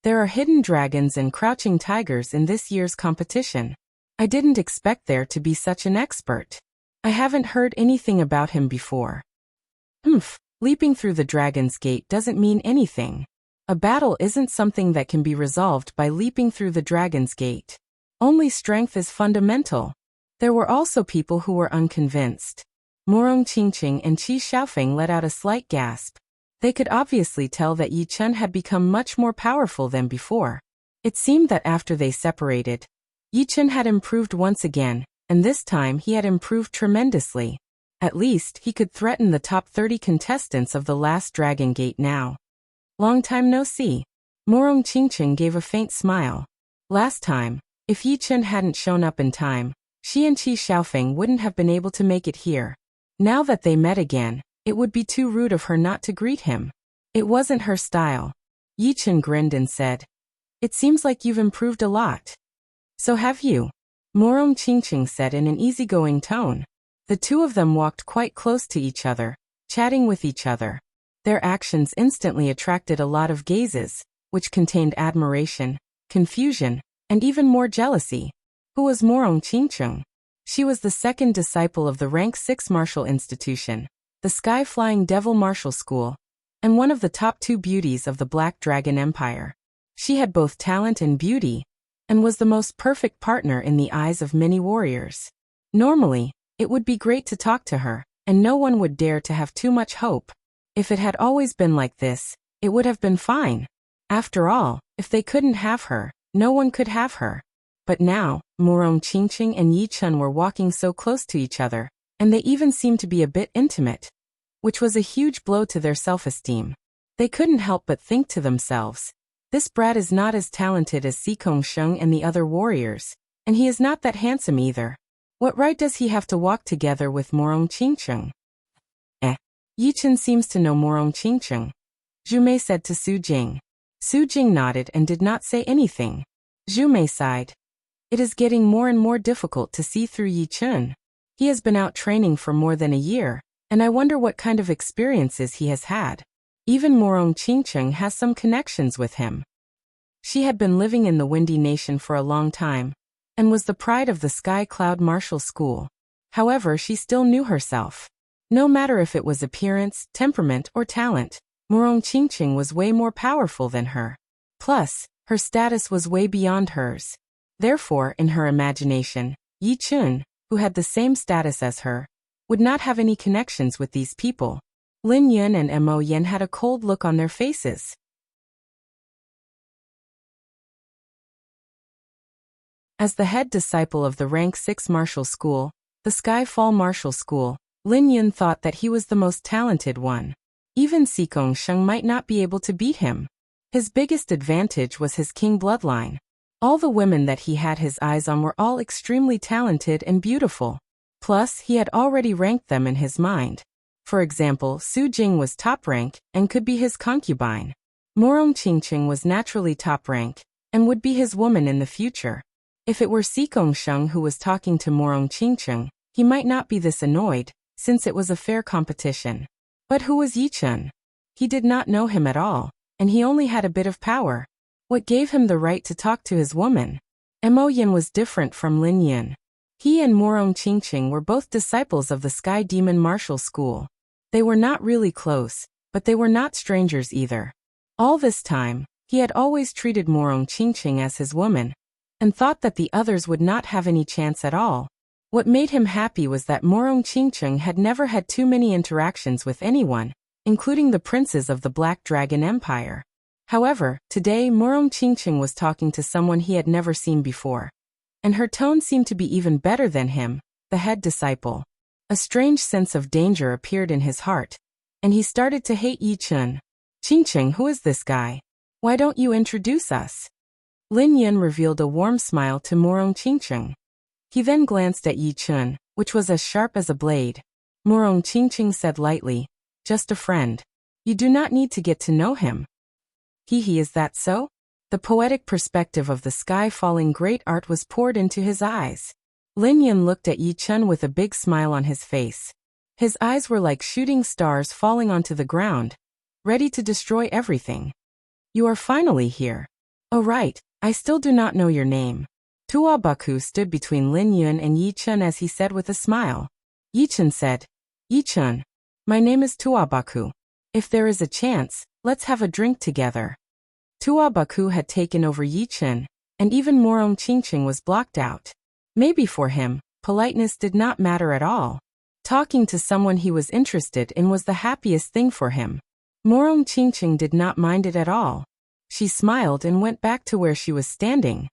There are hidden dragons and crouching tigers in this year's competition. I didn't expect there to be such an expert. I haven't heard anything about him before. Leaping through the dragon's gate doesn't mean anything. A battle isn't something that can be resolved by leaping through the dragon's gate. Only strength is fundamental. There were also people who were unconvinced. Morong Qingqing and Qi Xiaofeng let out a slight gasp. They could obviously tell that Yi Chen had become much more powerful than before. It seemed that after they separated, Yi Chen had improved once again, and this time he had improved tremendously. At least he could threaten the top 30 contestants of the last Dragon Gate now. Long time no see. Morong Qingqing gave a faint smile. Last time, if Yi Chen hadn't shown up in time, she and Qi Xiaofeng wouldn't have been able to make it here. Now that they met again, it would be too rude of her not to greet him. It wasn't her style. Yi Chen grinned and said, "It seems like you've improved a lot." "So have you," Morong Qingqing said in an easygoing tone. The two of them walked quite close to each other, chatting with each other. Their actions instantly attracted a lot of gazes, which contained admiration, confusion, and even more jealousy. Who was Morong Qingqing? She was the second disciple of the Rank 6 martial institution, the Sky-Flying Devil Martial School, and one of the top 2 beauties of the Black Dragon Empire. She had both talent and beauty, and was the most perfect partner in the eyes of many warriors. Normally, it would be great to talk to her, and no one would dare to have too much hope. If it had always been like this, it would have been fine. After all, if they couldn't have her, no one could have her. But now, Morong Qingqing and Yi Chen were walking so close to each other, and they even seemed to be a bit intimate, which was a huge blow to their self-esteem. They couldn't help but think to themselves, this brat is not as talented as Si Kongsheng and the other warriors, and he is not that handsome either. What right does he have to walk together with Morong Qingqing? Yi Chen seems to know Morong Qingqing, Zhu Mei said to Su Jing. Su Jing nodded and did not say anything. Zhu Mei sighed. It is getting more and more difficult to see through Yi Chen. He has been out training for more than a year, and I wonder what kind of experiences he has had. Even Morong Qingqing has some connections with him. She had been living in the Windy Nation for a long time, and was the pride of the Sky Cloud Martial School. However, she still knew herself. No matter if it was appearance, temperament, or talent, Morong Qingqing was way more powerful than her. Plus, her status was way beyond hers. Therefore, in her imagination, Yi Chun, who had the same status as her, would not have any connections with these people. Lin Yun and Mo Yen had a cold look on their faces. As the head disciple of the Rank 6 martial school, the Skyfall Martial School, Lin Yun thought that he was the most talented one. Even Si Gongsheng might not be able to beat him. His biggest advantage was his king bloodline. All the women that he had his eyes on were all extremely talented and beautiful. Plus, he had already ranked them in his mind. For example, Su Jing was top rank and could be his concubine. Morong Qingqing was naturally top rank and would be his woman in the future. If it were Si Gongsheng who was talking to Morong Qingqing, he might not be this annoyed, since it was a fair competition. But who was Yi Chun? He did not know him at all, and he only had a bit of power. What gave him the right to talk to his woman? Mo Yin was different from Lin Yun. He and Morong Qingqing were both disciples of the Sky Demon Martial School. They were not really close, but they were not strangers either. All this time, he had always treated Morong Qingqing as his woman, and thought that the others would not have any chance at all. What made him happy was that Morong Qingqing had never had too many interactions with anyone, including the princes of the Black Dragon Empire. However, today Morong Qingqing was talking to someone he had never seen before. And her tone seemed to be even better than him, the head disciple. A strange sense of danger appeared in his heart, and he started to hate Yi Chun. Qingqing, who is this guy? Why don't you introduce us? Lin Yun revealed a warm smile to Morong Qingqing. He then glanced at Yi Chun, which was as sharp as a blade. Morong Qingqing said lightly, "Just a friend. You do not need to get to know him." He is that so? The poetic perspective of the sky-falling great art was poured into his eyes. Lin Yun looked at Yi Chun with a big smile on his face. His eyes were like shooting stars falling onto the ground, ready to destroy everything. "You are finally here. Oh right, I still do not know your name." Tua Baku stood between Lin Yun and Yi Chun as he said with a smile. Yi Chun said, "Yi Chun, my name is Tua Baku. If there is a chance, let's have a drink together." Tua Baku had taken over Yi Chun, and even Morong Qingqing was blocked out. Maybe for him, politeness did not matter at all. Talking to someone he was interested in was the happiest thing for him. Morong Qingqing did not mind it at all. She smiled and went back to where she was standing.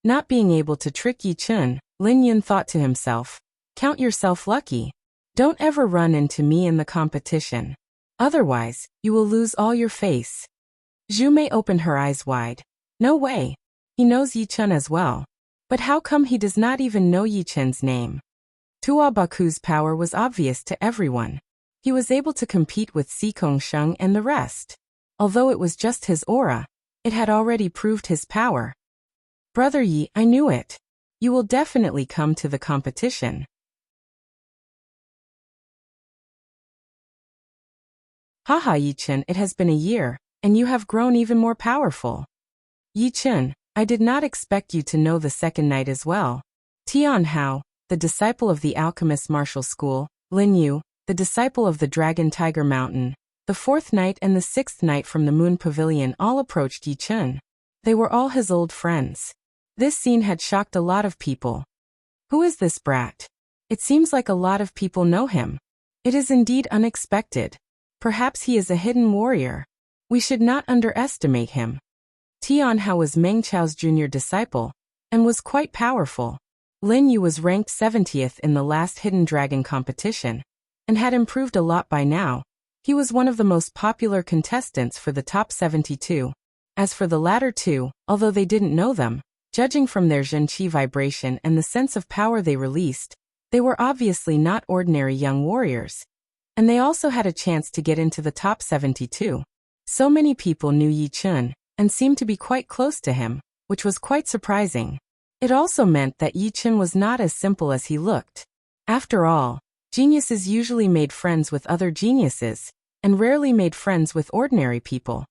Not being able to trick Yi Chun, Lin Yun thought to himself, "Count yourself lucky. Don't ever run into me in the competition. Otherwise, you will lose all your face." Zhu Mei opened her eyes wide. No way. He knows Yi Chun as well. But how come he does not even know Yi Chun's name? Tua Baku's power was obvious to everyone. He was able to compete with Si Gongsheng and the rest. Although it was just his aura, it had already proved his power. "Brother Yi, I knew it. You will definitely come to the competition." Haha Yi Chun, it has been a year, and you have grown even more powerful. Yi Chun, I did not expect you to know the second knight as well. Tian Hao, the disciple of the Alchemist Martial School, Lin Yu, the disciple of the Dragon Tiger Mountain, the fourth knight and the sixth knight from the Moon Pavilion all approached Yi Chun. They were all his old friends. This scene had shocked a lot of people. Who is this brat? It seems like a lot of people know him. It is indeed unexpected. Perhaps he is a hidden warrior. We should not underestimate him. Tian Hao was Meng Chao's junior disciple, and was quite powerful. Lin Yu was ranked 70th in the last Hidden Dragon competition, and had improved a lot by now. He was one of the most popular contestants for the top 72. As for the latter two, although they didn't know them, judging from their Zhen Qi vibration and the sense of power they released, they were obviously not ordinary young warriors. And they also had a chance to get into the top 72. So many people knew Yi Chun, and seemed to be quite close to him, which was quite surprising. It also meant that Yi Chun was not as simple as he looked. After all, geniuses usually made friends with other geniuses, and rarely made friends with ordinary people.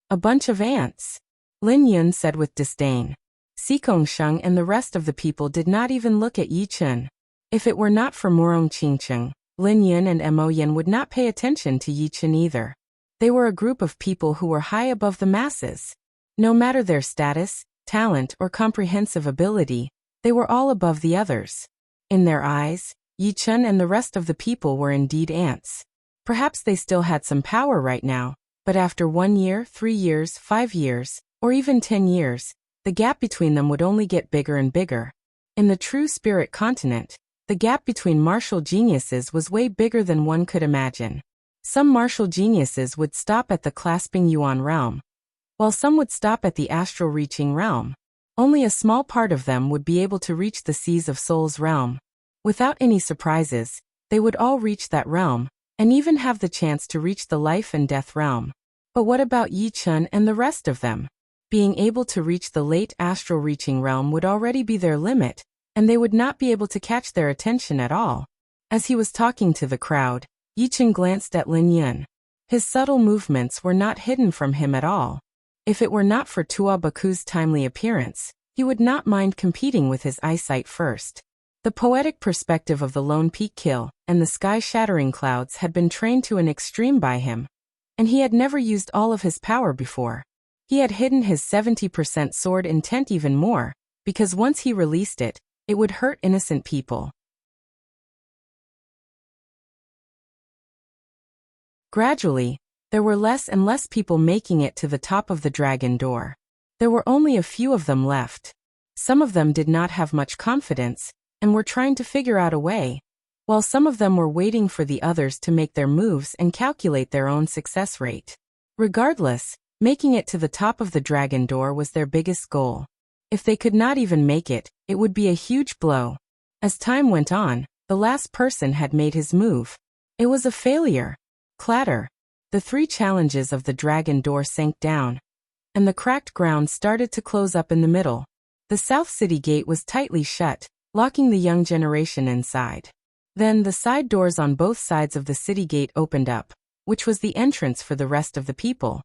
A bunch of ants, Lin Yun said with disdain. Si Gongsheng and the rest of the people did not even look at Yi Chun. If it were not for Morong Qingqing, Lin Yun and Mo Yen would not pay attention to Yi Chun either. They were a group of people who were high above the masses. No matter their status, talent, or comprehensive ability, they were all above the others. In their eyes, Yi Chun and the rest of the people were indeed ants. Perhaps they still had some power right now, but after 1 year, 3 years, 5 years, or even 10 years, the gap between them would only get bigger and bigger. In the true spirit continent, the gap between martial geniuses was way bigger than one could imagine. Some martial geniuses would stop at the clasping yuan realm, while some would stop at the astral reaching realm. Only a small part of them would be able to reach the seas of soul's realm. Without any surprises, they would all reach that realm, and even have the chance to reach the life and death realm. But what about Yi Chun and the rest of them? Being able to reach the late astral reaching realm would already be their limit, and they would not be able to catch their attention at all. As he was talking to the crowd, Yi Chun glanced at Lin Yun. His subtle movements were not hidden from him at all. If it were not for Tua Baku's timely appearance, he would not mind competing with his eyesight first. The poetic perspective of the Lone Peak kill and the sky-shattering clouds had been trained to an extreme by him, and he had never used all of his power before. He had hidden his 70% sword intent even more, because once he released it, it would hurt innocent people. Gradually, there were less and less people making it to the top of the dragon door. There were only a few of them left. Some of them did not have much confidence, and were trying to figure out a way, while some of them were waiting for the others to make their moves and calculate their own success rate. Regardless, making it to the top of the dragon door was their biggest goal. If they could not even make it, it would be a huge blow. As time went on, the last person had made his move. It was a failure. Clatter. The 3 challenges of the dragon door sank down, and the cracked ground started to close up in the middle. The South City gate was tightly shut, locking the young generation inside. Then the side doors on both sides of the city gate opened up, which was the entrance for the rest of the people.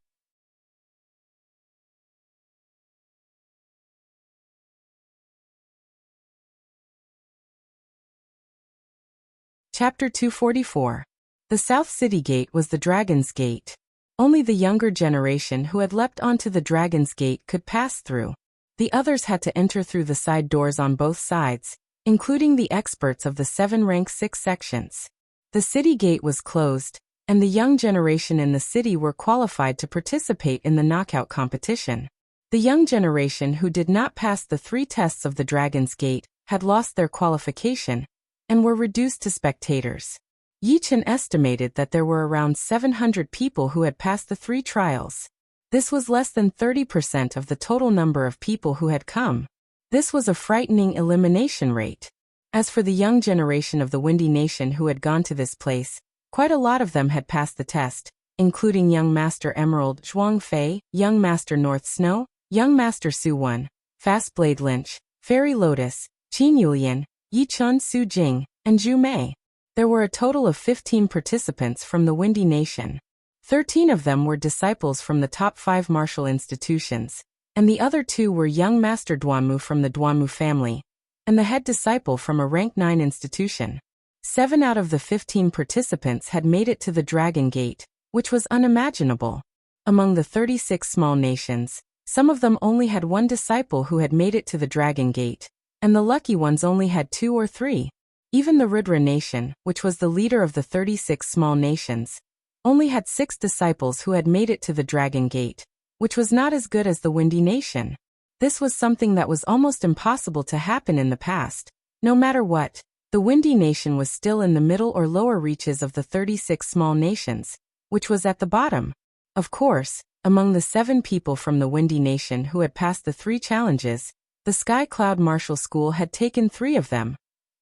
Chapter 244. The South City Gate was the Dragon's Gate. Only the younger generation who had leapt onto the Dragon's Gate could pass through. The others had to enter through the side doors on both sides, including the experts of the 7 rank 6 sections. The city gate was closed, and the young generation in the city were qualified to participate in the knockout competition. The young generation who did not pass the 3 tests of the Dragon's Gate had lost their qualification, and were reduced to spectators. Yi Chun estimated that there were around 700 people who had passed the 3 trials. This was less than 30% of the total number of people who had come. This was a frightening elimination rate. As for the young generation of the Windy Nation who had gone to this place, quite a lot of them had passed the test, including Young Master Emerald Zhuang Fei, Young Master North Snow, Young Master Su Wen, Fast Blade Lynch, Fairy Lotus, Qin Yulian, Yi Chun Su Jing, and Zhu Mei. There were a total of 15 participants from the Windy Nation. 13 of them were disciples from the top 5 martial institutions, and the other 2 were Young Master Duanmu from the Duanmu family, and the head disciple from a rank 9 institution. 7 out of the 15 participants had made it to the Dragon Gate, which was unimaginable. Among the 36 small nations, some of them only had 1 disciple who had made it to the Dragon Gate, and the lucky ones only had 2 or 3. Even the Rudra nation, which was the leader of the 36 small nations, only had 6 disciples who had made it to the Dragon Gate, which was not as good as the Windy Nation. This was something that was almost impossible to happen in the past. No matter what, the Windy Nation was still in the middle or lower reaches of the 36 small nations, which was at the bottom. Of course, among the 7 people from the Windy Nation who had passed the 3 challenges, the Sky Cloud Martial School had taken 3 of them,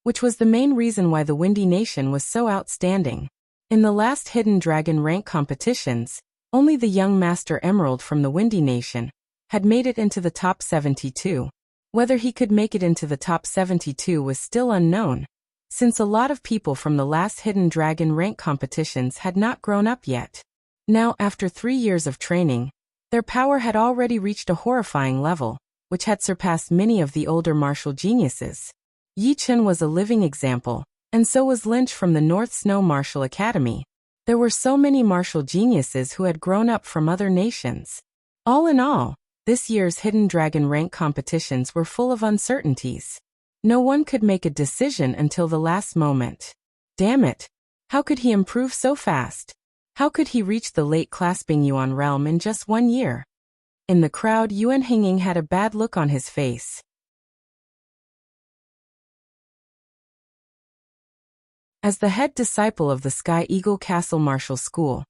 which was the main reason why the Windy Nation was so outstanding. In the last Hidden Dragon rank competitions, only the Young Master Emerald from the Windy Nation had made it into the top 72. Whether he could make it into the top 72 was still unknown, since a lot of people from the last Hidden Dragon rank competitions had not grown up yet. Now, after 3 years of training, their power had already reached a horrifying level, which had surpassed many of the older martial geniuses. Yi Chun was a living example, and so was Lynch from the North Snow Martial Academy. There were so many martial geniuses who had grown up from other nations. All in all, this year's Hidden Dragon rank competitions were full of uncertainties. No one could make a decision until the last moment. Damn it! How could he improve so fast? How could he reach the late clasping Yuan realm in just 1 year? In the crowd, Yuan Hingying had a bad look on his face. As the head disciple of the Sky Eagle Castle Martial School,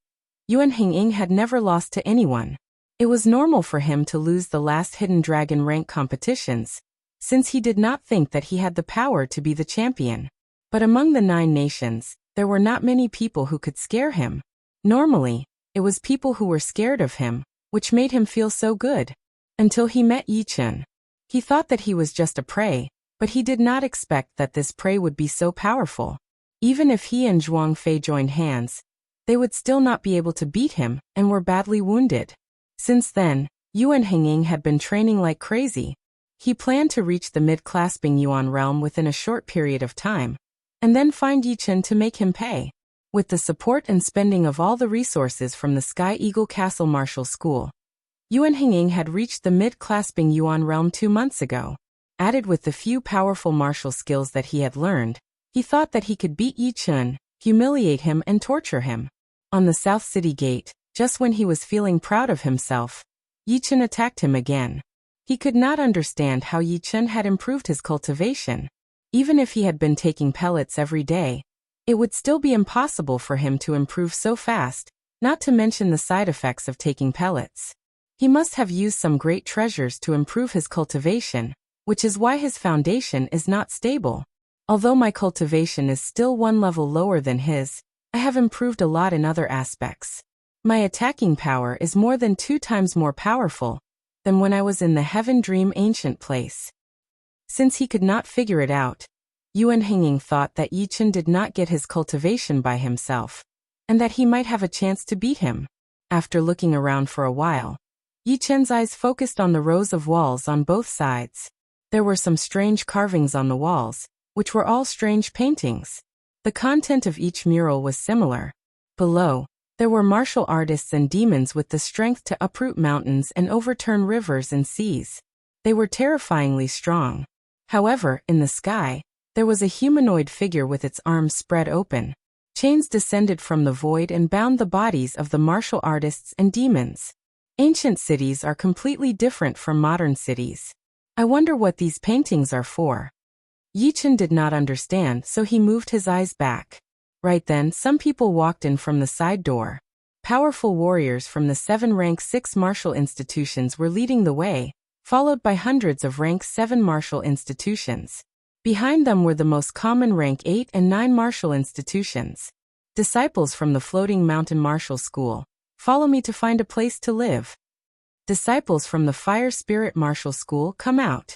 Yuan Hingying had never lost to anyone. It was normal for him to lose the last Hidden Dragon rank competitions, since he did not think that he had the power to be the champion. But among the 9 nations, there were not many people who could scare him. Normally, it was people who were scared of him, which made him feel so good. Until he met Yichen. He thought that he was just a prey, but he did not expect that this prey would be so powerful. Even if he and Zhuang Fei joined hands, they would still not be able to beat him and were badly wounded. Since then, Yuan Hingying had been training like crazy. He planned to reach the mid-clasping Yuan realm within a short period of time, and then find Yichen to make him pay. With the support and spending of all the resources from the Sky Eagle Castle Martial School, Yuan Hingying had reached the mid-clasping Yuan realm 2 months ago. Added with the few powerful martial skills that he had learned, he thought that he could beat Yichen, humiliate him and torture him. On the South City Gate, just when he was feeling proud of himself, Yichen attacked him again. He could not understand how Yichen had improved his cultivation. Even if he had been taking pellets every day, it would still be impossible for him to improve so fast, not to mention the side effects of taking pellets. He must have used some great treasures to improve his cultivation, which is why his foundation is not stable. Although my cultivation is still 1 level lower than his, I have improved a lot in other aspects. My attacking power is more than 2 times more powerful than when I was in the Heaven Dream Ancient Place. Since he could not figure it out, Yuan Hingying thought that Yichen did not get his cultivation by himself, and that he might have a chance to beat him. After looking around for a while, Yichen's eyes focused on the rows of walls on both sides. There were some strange carvings on the walls, which were all strange paintings. The content of each mural was similar. Below, there were martial artists and demons with the strength to uproot mountains and overturn rivers and seas. They were terrifyingly strong. However, in the sky, there was a humanoid figure with its arms spread open. Chains descended from the void and bound the bodies of the martial artists and demons. Ancient cities are completely different from modern cities. I wonder what these paintings are for. Yichen did not understand, so he moved his eyes back. Right then, some people walked in from the side door. Powerful warriors from the 7 rank 6 martial institutions were leading the way, followed by hundreds of rank 7 martial institutions. Behind them were the most common rank 8 and 9 martial institutions. Disciples from the Floating Mountain Martial School, follow me to find a place to live. Disciples from the Fire Spirit Martial School, come out.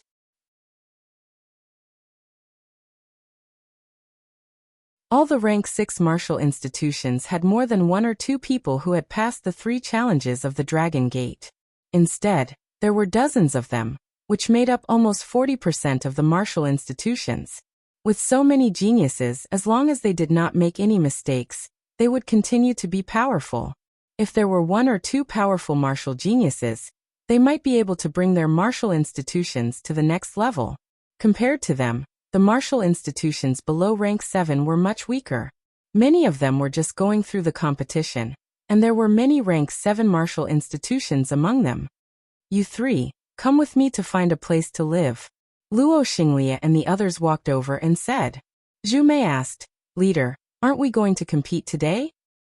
All the rank 6 martial institutions had more than 1 or 2 people who had passed the 3 challenges of the Dragon Gate. Instead, there were dozens of them, which made up almost 40% of the martial institutions. With so many geniuses, as long as they did not make any mistakes, they would continue to be powerful. If there were 1 or 2 powerful martial geniuses, they might be able to bring their martial institutions to the next level. Compared to them, the martial institutions below rank 7 were much weaker. Many of them were just going through the competition, and there were many rank 7 martial institutions among them. You 3, come with me to find a place to live. Luo Xinglia and the others walked over and said. Zhu Mei asked, Leader, aren't we going to compete today?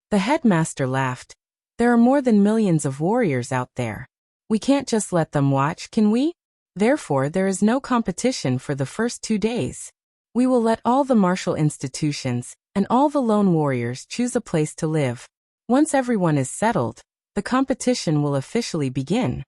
The headmaster laughed. There are more than millions of warriors out there. We can't just let them watch, can we? Therefore, there is no competition for the first 2 days. We will let all the martial institutions and all the lone warriors choose a place to live. Once everyone is settled, the competition will officially begin.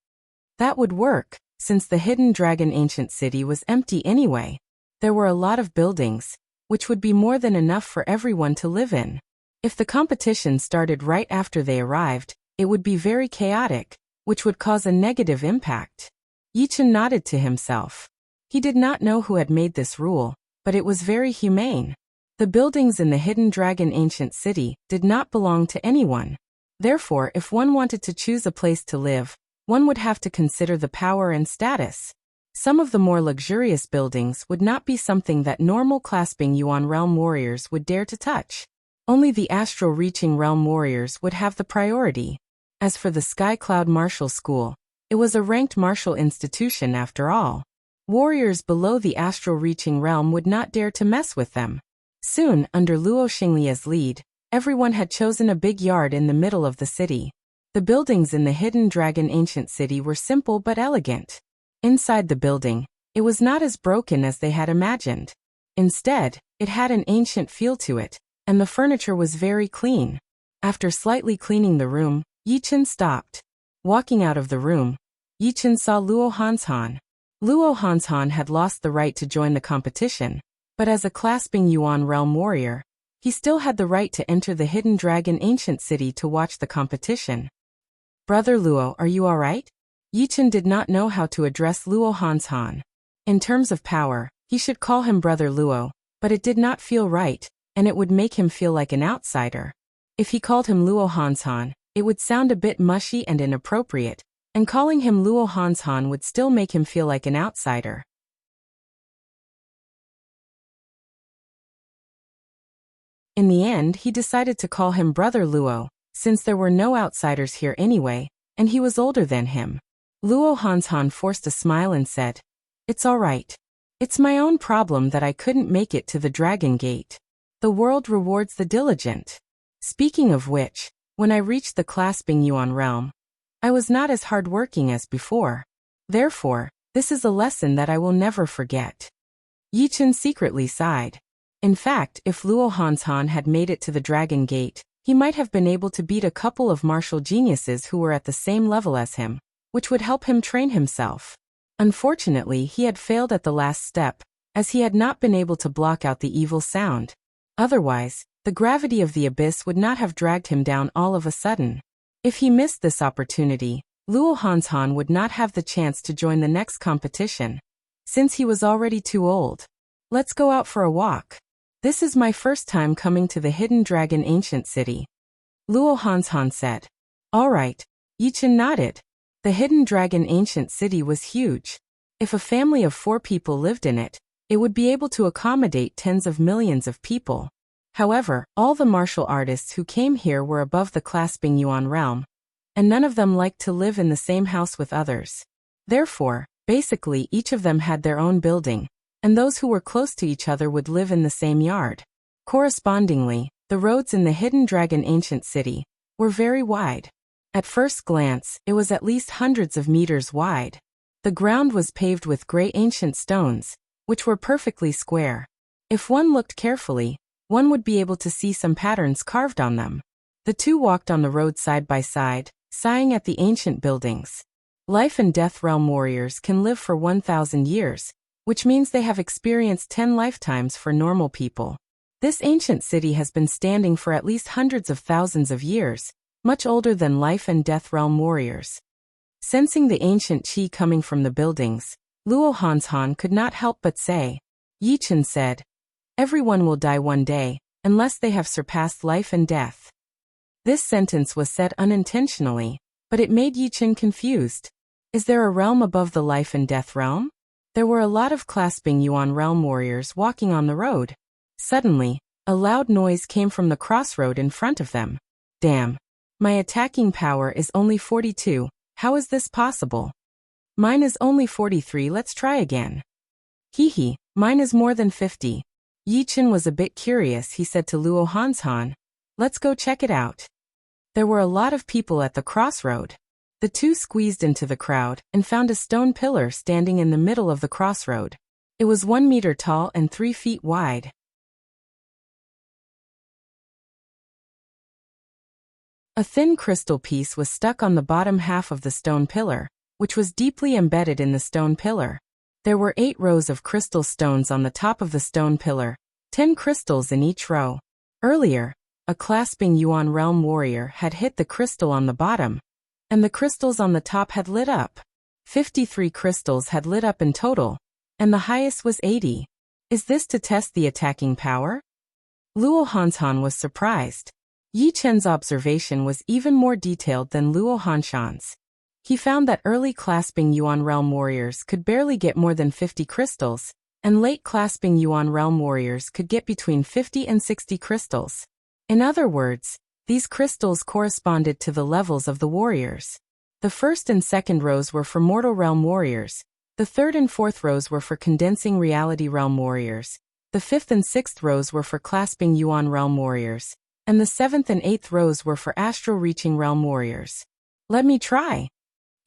That would work, since the Hidden Dragon Ancient City was empty anyway. There were a lot of buildings, which would be more than enough for everyone to live in. If the competition started right after they arrived, it would be very chaotic, which would cause a negative impact. Yichen nodded to himself. He did not know who had made this rule, but it was very humane. The buildings in the hidden dragon ancient city did not belong to anyone. Therefore, if one wanted to choose a place to live, one would have to consider the power and status. Some of the more luxurious buildings would not be something that normal clasping Yuan realm warriors would dare to touch. Only the astral reaching realm warriors would have the priority. As for the Sky Cloud Martial School, it was a ranked martial institution after all. Warriors below the astral reaching realm would not dare to mess with them. Soon, under Luo Xinglia's lead, everyone had chosen a big yard in the middle of the city. The buildings in the hidden dragon ancient city were simple but elegant. Inside the building, it was not as broken as they had imagined. Instead, it had an ancient feel to it, and the furniture was very clean. After slightly cleaning the room, Yichen stopped. Walking out of the room, Yichen saw Luo Hanshan. Luo Hanshan had lost the right to join the competition, but as a clasping Yuan realm warrior, he still had the right to enter the hidden dragon ancient city to watch the competition. Brother Luo, are you alright? Yichen did not know how to address Luo Hanshan. In terms of power, he should call him Brother Luo, but it did not feel right, and it would make him feel like an outsider. If he called him Luo Hanshan, it would sound a bit mushy and inappropriate, and calling him Luo Hanshan would still make him feel like an outsider. In the end, he decided to call him Brother Luo, since there were no outsiders here anyway, and he was older than him. Luo Hanshan forced a smile and said, "It's all right. It's my own problem that I couldn't make it to the Dragon Gate. The world rewards the diligent. Speaking of which, when I reached the clasping Yuan realm, I was not as hardworking as before. Therefore, this is a lesson that I will never forget." Yichen secretly sighed. In fact, if Luo Hanshan had made it to the Dragon Gate, he might have been able to beat a couple of martial geniuses who were at the same level as him, which would help him train himself. Unfortunately, he had failed at the last step, as he had not been able to block out the evil sound. Otherwise, the gravity of the abyss would not have dragged him down all of a sudden. If he missed this opportunity, Luo Hanshan would not have the chance to join the next competition, since he was already too old. Let's go out for a walk. This is my first time coming to the hidden dragon ancient city. Luo Hanshan said. All right. Yichen nodded. The hidden dragon ancient city was huge. If a family of 4 people lived in it, it would be able to accommodate tens of millions of people. However, all the martial artists who came here were above the clasping Yuan realm, and none of them liked to live in the same house with others. Therefore, basically each of them had their own building, and those who were close to each other would live in the same yard. Correspondingly, the roads in the hidden dragon ancient city were very wide. At first glance, it was at least hundreds of meters wide. The ground was paved with gray ancient stones, which were perfectly square. If one looked carefully, one would be able to see some patterns carved on them. The two walked on the road side by side, sighing at the ancient buildings. Life and death realm warriors can live for 1,000 years, which means they have experienced 10 lifetimes for normal people. This ancient city has been standing for at least hundreds of thousands of years, much older than life and death realm warriors. Sensing the ancient qi coming from the buildings, Luo Hanshan could not help but say. Yichen said, "Everyone will die one day, unless they have surpassed life and death." This sentence was said unintentionally, but it made Yichen confused. Is there a realm above the life and death realm? There were a lot of clasping Yuan realm warriors walking on the road. Suddenly, a loud noise came from the crossroad in front of them. Damn. My attacking power is only 42, how is this possible? Mine is only 43, let's try again. Hee, mine is more than 50. Yichen was a bit curious, he said to Luo Hanshan. Let's go check it out. There were a lot of people at the crossroad. The two squeezed into the crowd and found a stone pillar standing in the middle of the crossroad. It was 1 meter tall and 3 feet wide. A thin crystal piece was stuck on the bottom half of the stone pillar, which was deeply embedded in the stone pillar. There were 8 rows of crystal stones on the top of the stone pillar, 10 crystals in each row. Earlier, a clasping Yuan realm warrior had hit the crystal on the bottom, and the crystals on the top had lit up. 53 crystals had lit up in total, and the highest was 80. Is this to test the attacking power? Luo Hanshan was surprised. Yi Chen's observation was even more detailed than Luo Hanshan's. He found that early clasping Yuan realm warriors could barely get more than 50 crystals, and late clasping Yuan realm warriors could get between 50 and 60 crystals. In other words, these crystals corresponded to the levels of the warriors. The first and second rows were for mortal realm warriors, the third and fourth rows were for condensing reality realm warriors, the fifth and sixth rows were for clasping Yuan realm warriors, and the seventh and eighth rows were for astral reaching realm warriors. Let me try.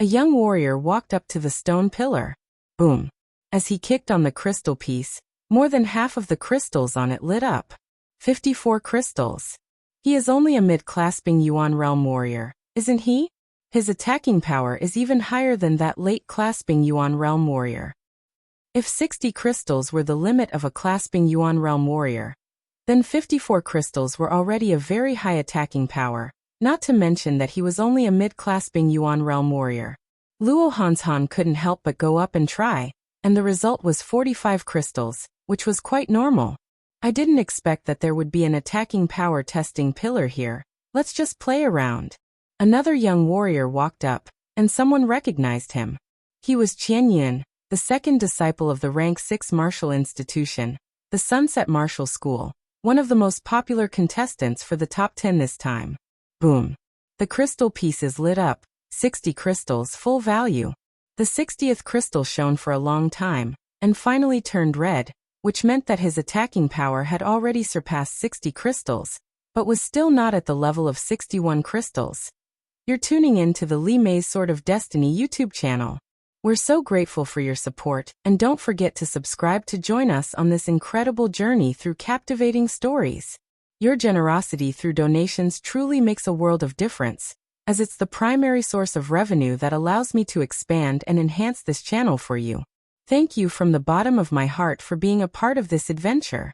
A young warrior walked up to the stone pillar. Boom. As he kicked on the crystal piece, more than half of the crystals on it lit up. 54 crystals. He is only a mid-clasping Yuan realm warrior, isn't he? His attacking power is even higher than that late-clasping Yuan realm warrior. If 60 crystals were the limit of a clasping Yuan realm warrior, then 54 crystals were already a very high attacking power, not to mention that he was only a mid-clasping Yuan realm warrior. Luo Hanshan couldn't help but go up and try, and the result was 45 crystals, which was quite normal. I didn't expect that there would be an attacking power testing pillar here. Let's just play around. Another young warrior walked up, and someone recognized him. He was Qian Yun, the second disciple of the Rank 6 martial institution, the Sunset Martial School, one of the most popular contestants for the top 10 this time. Boom. The crystal pieces lit up, 60 crystals full value. The 60th crystal shone for a long time, and finally turned red, which meant that his attacking power had already surpassed 60 crystals, but was still not at the level of 61 crystals. You're tuning in to the Li Mei's Sword of Destiny YouTube channel. We're so grateful for your support, and don't forget to subscribe to join us on this incredible journey through captivating stories. Your generosity through donations truly makes a world of difference, as it's the primary source of revenue that allows me to expand and enhance this channel for you. Thank you from the bottom of my heart for being a part of this adventure.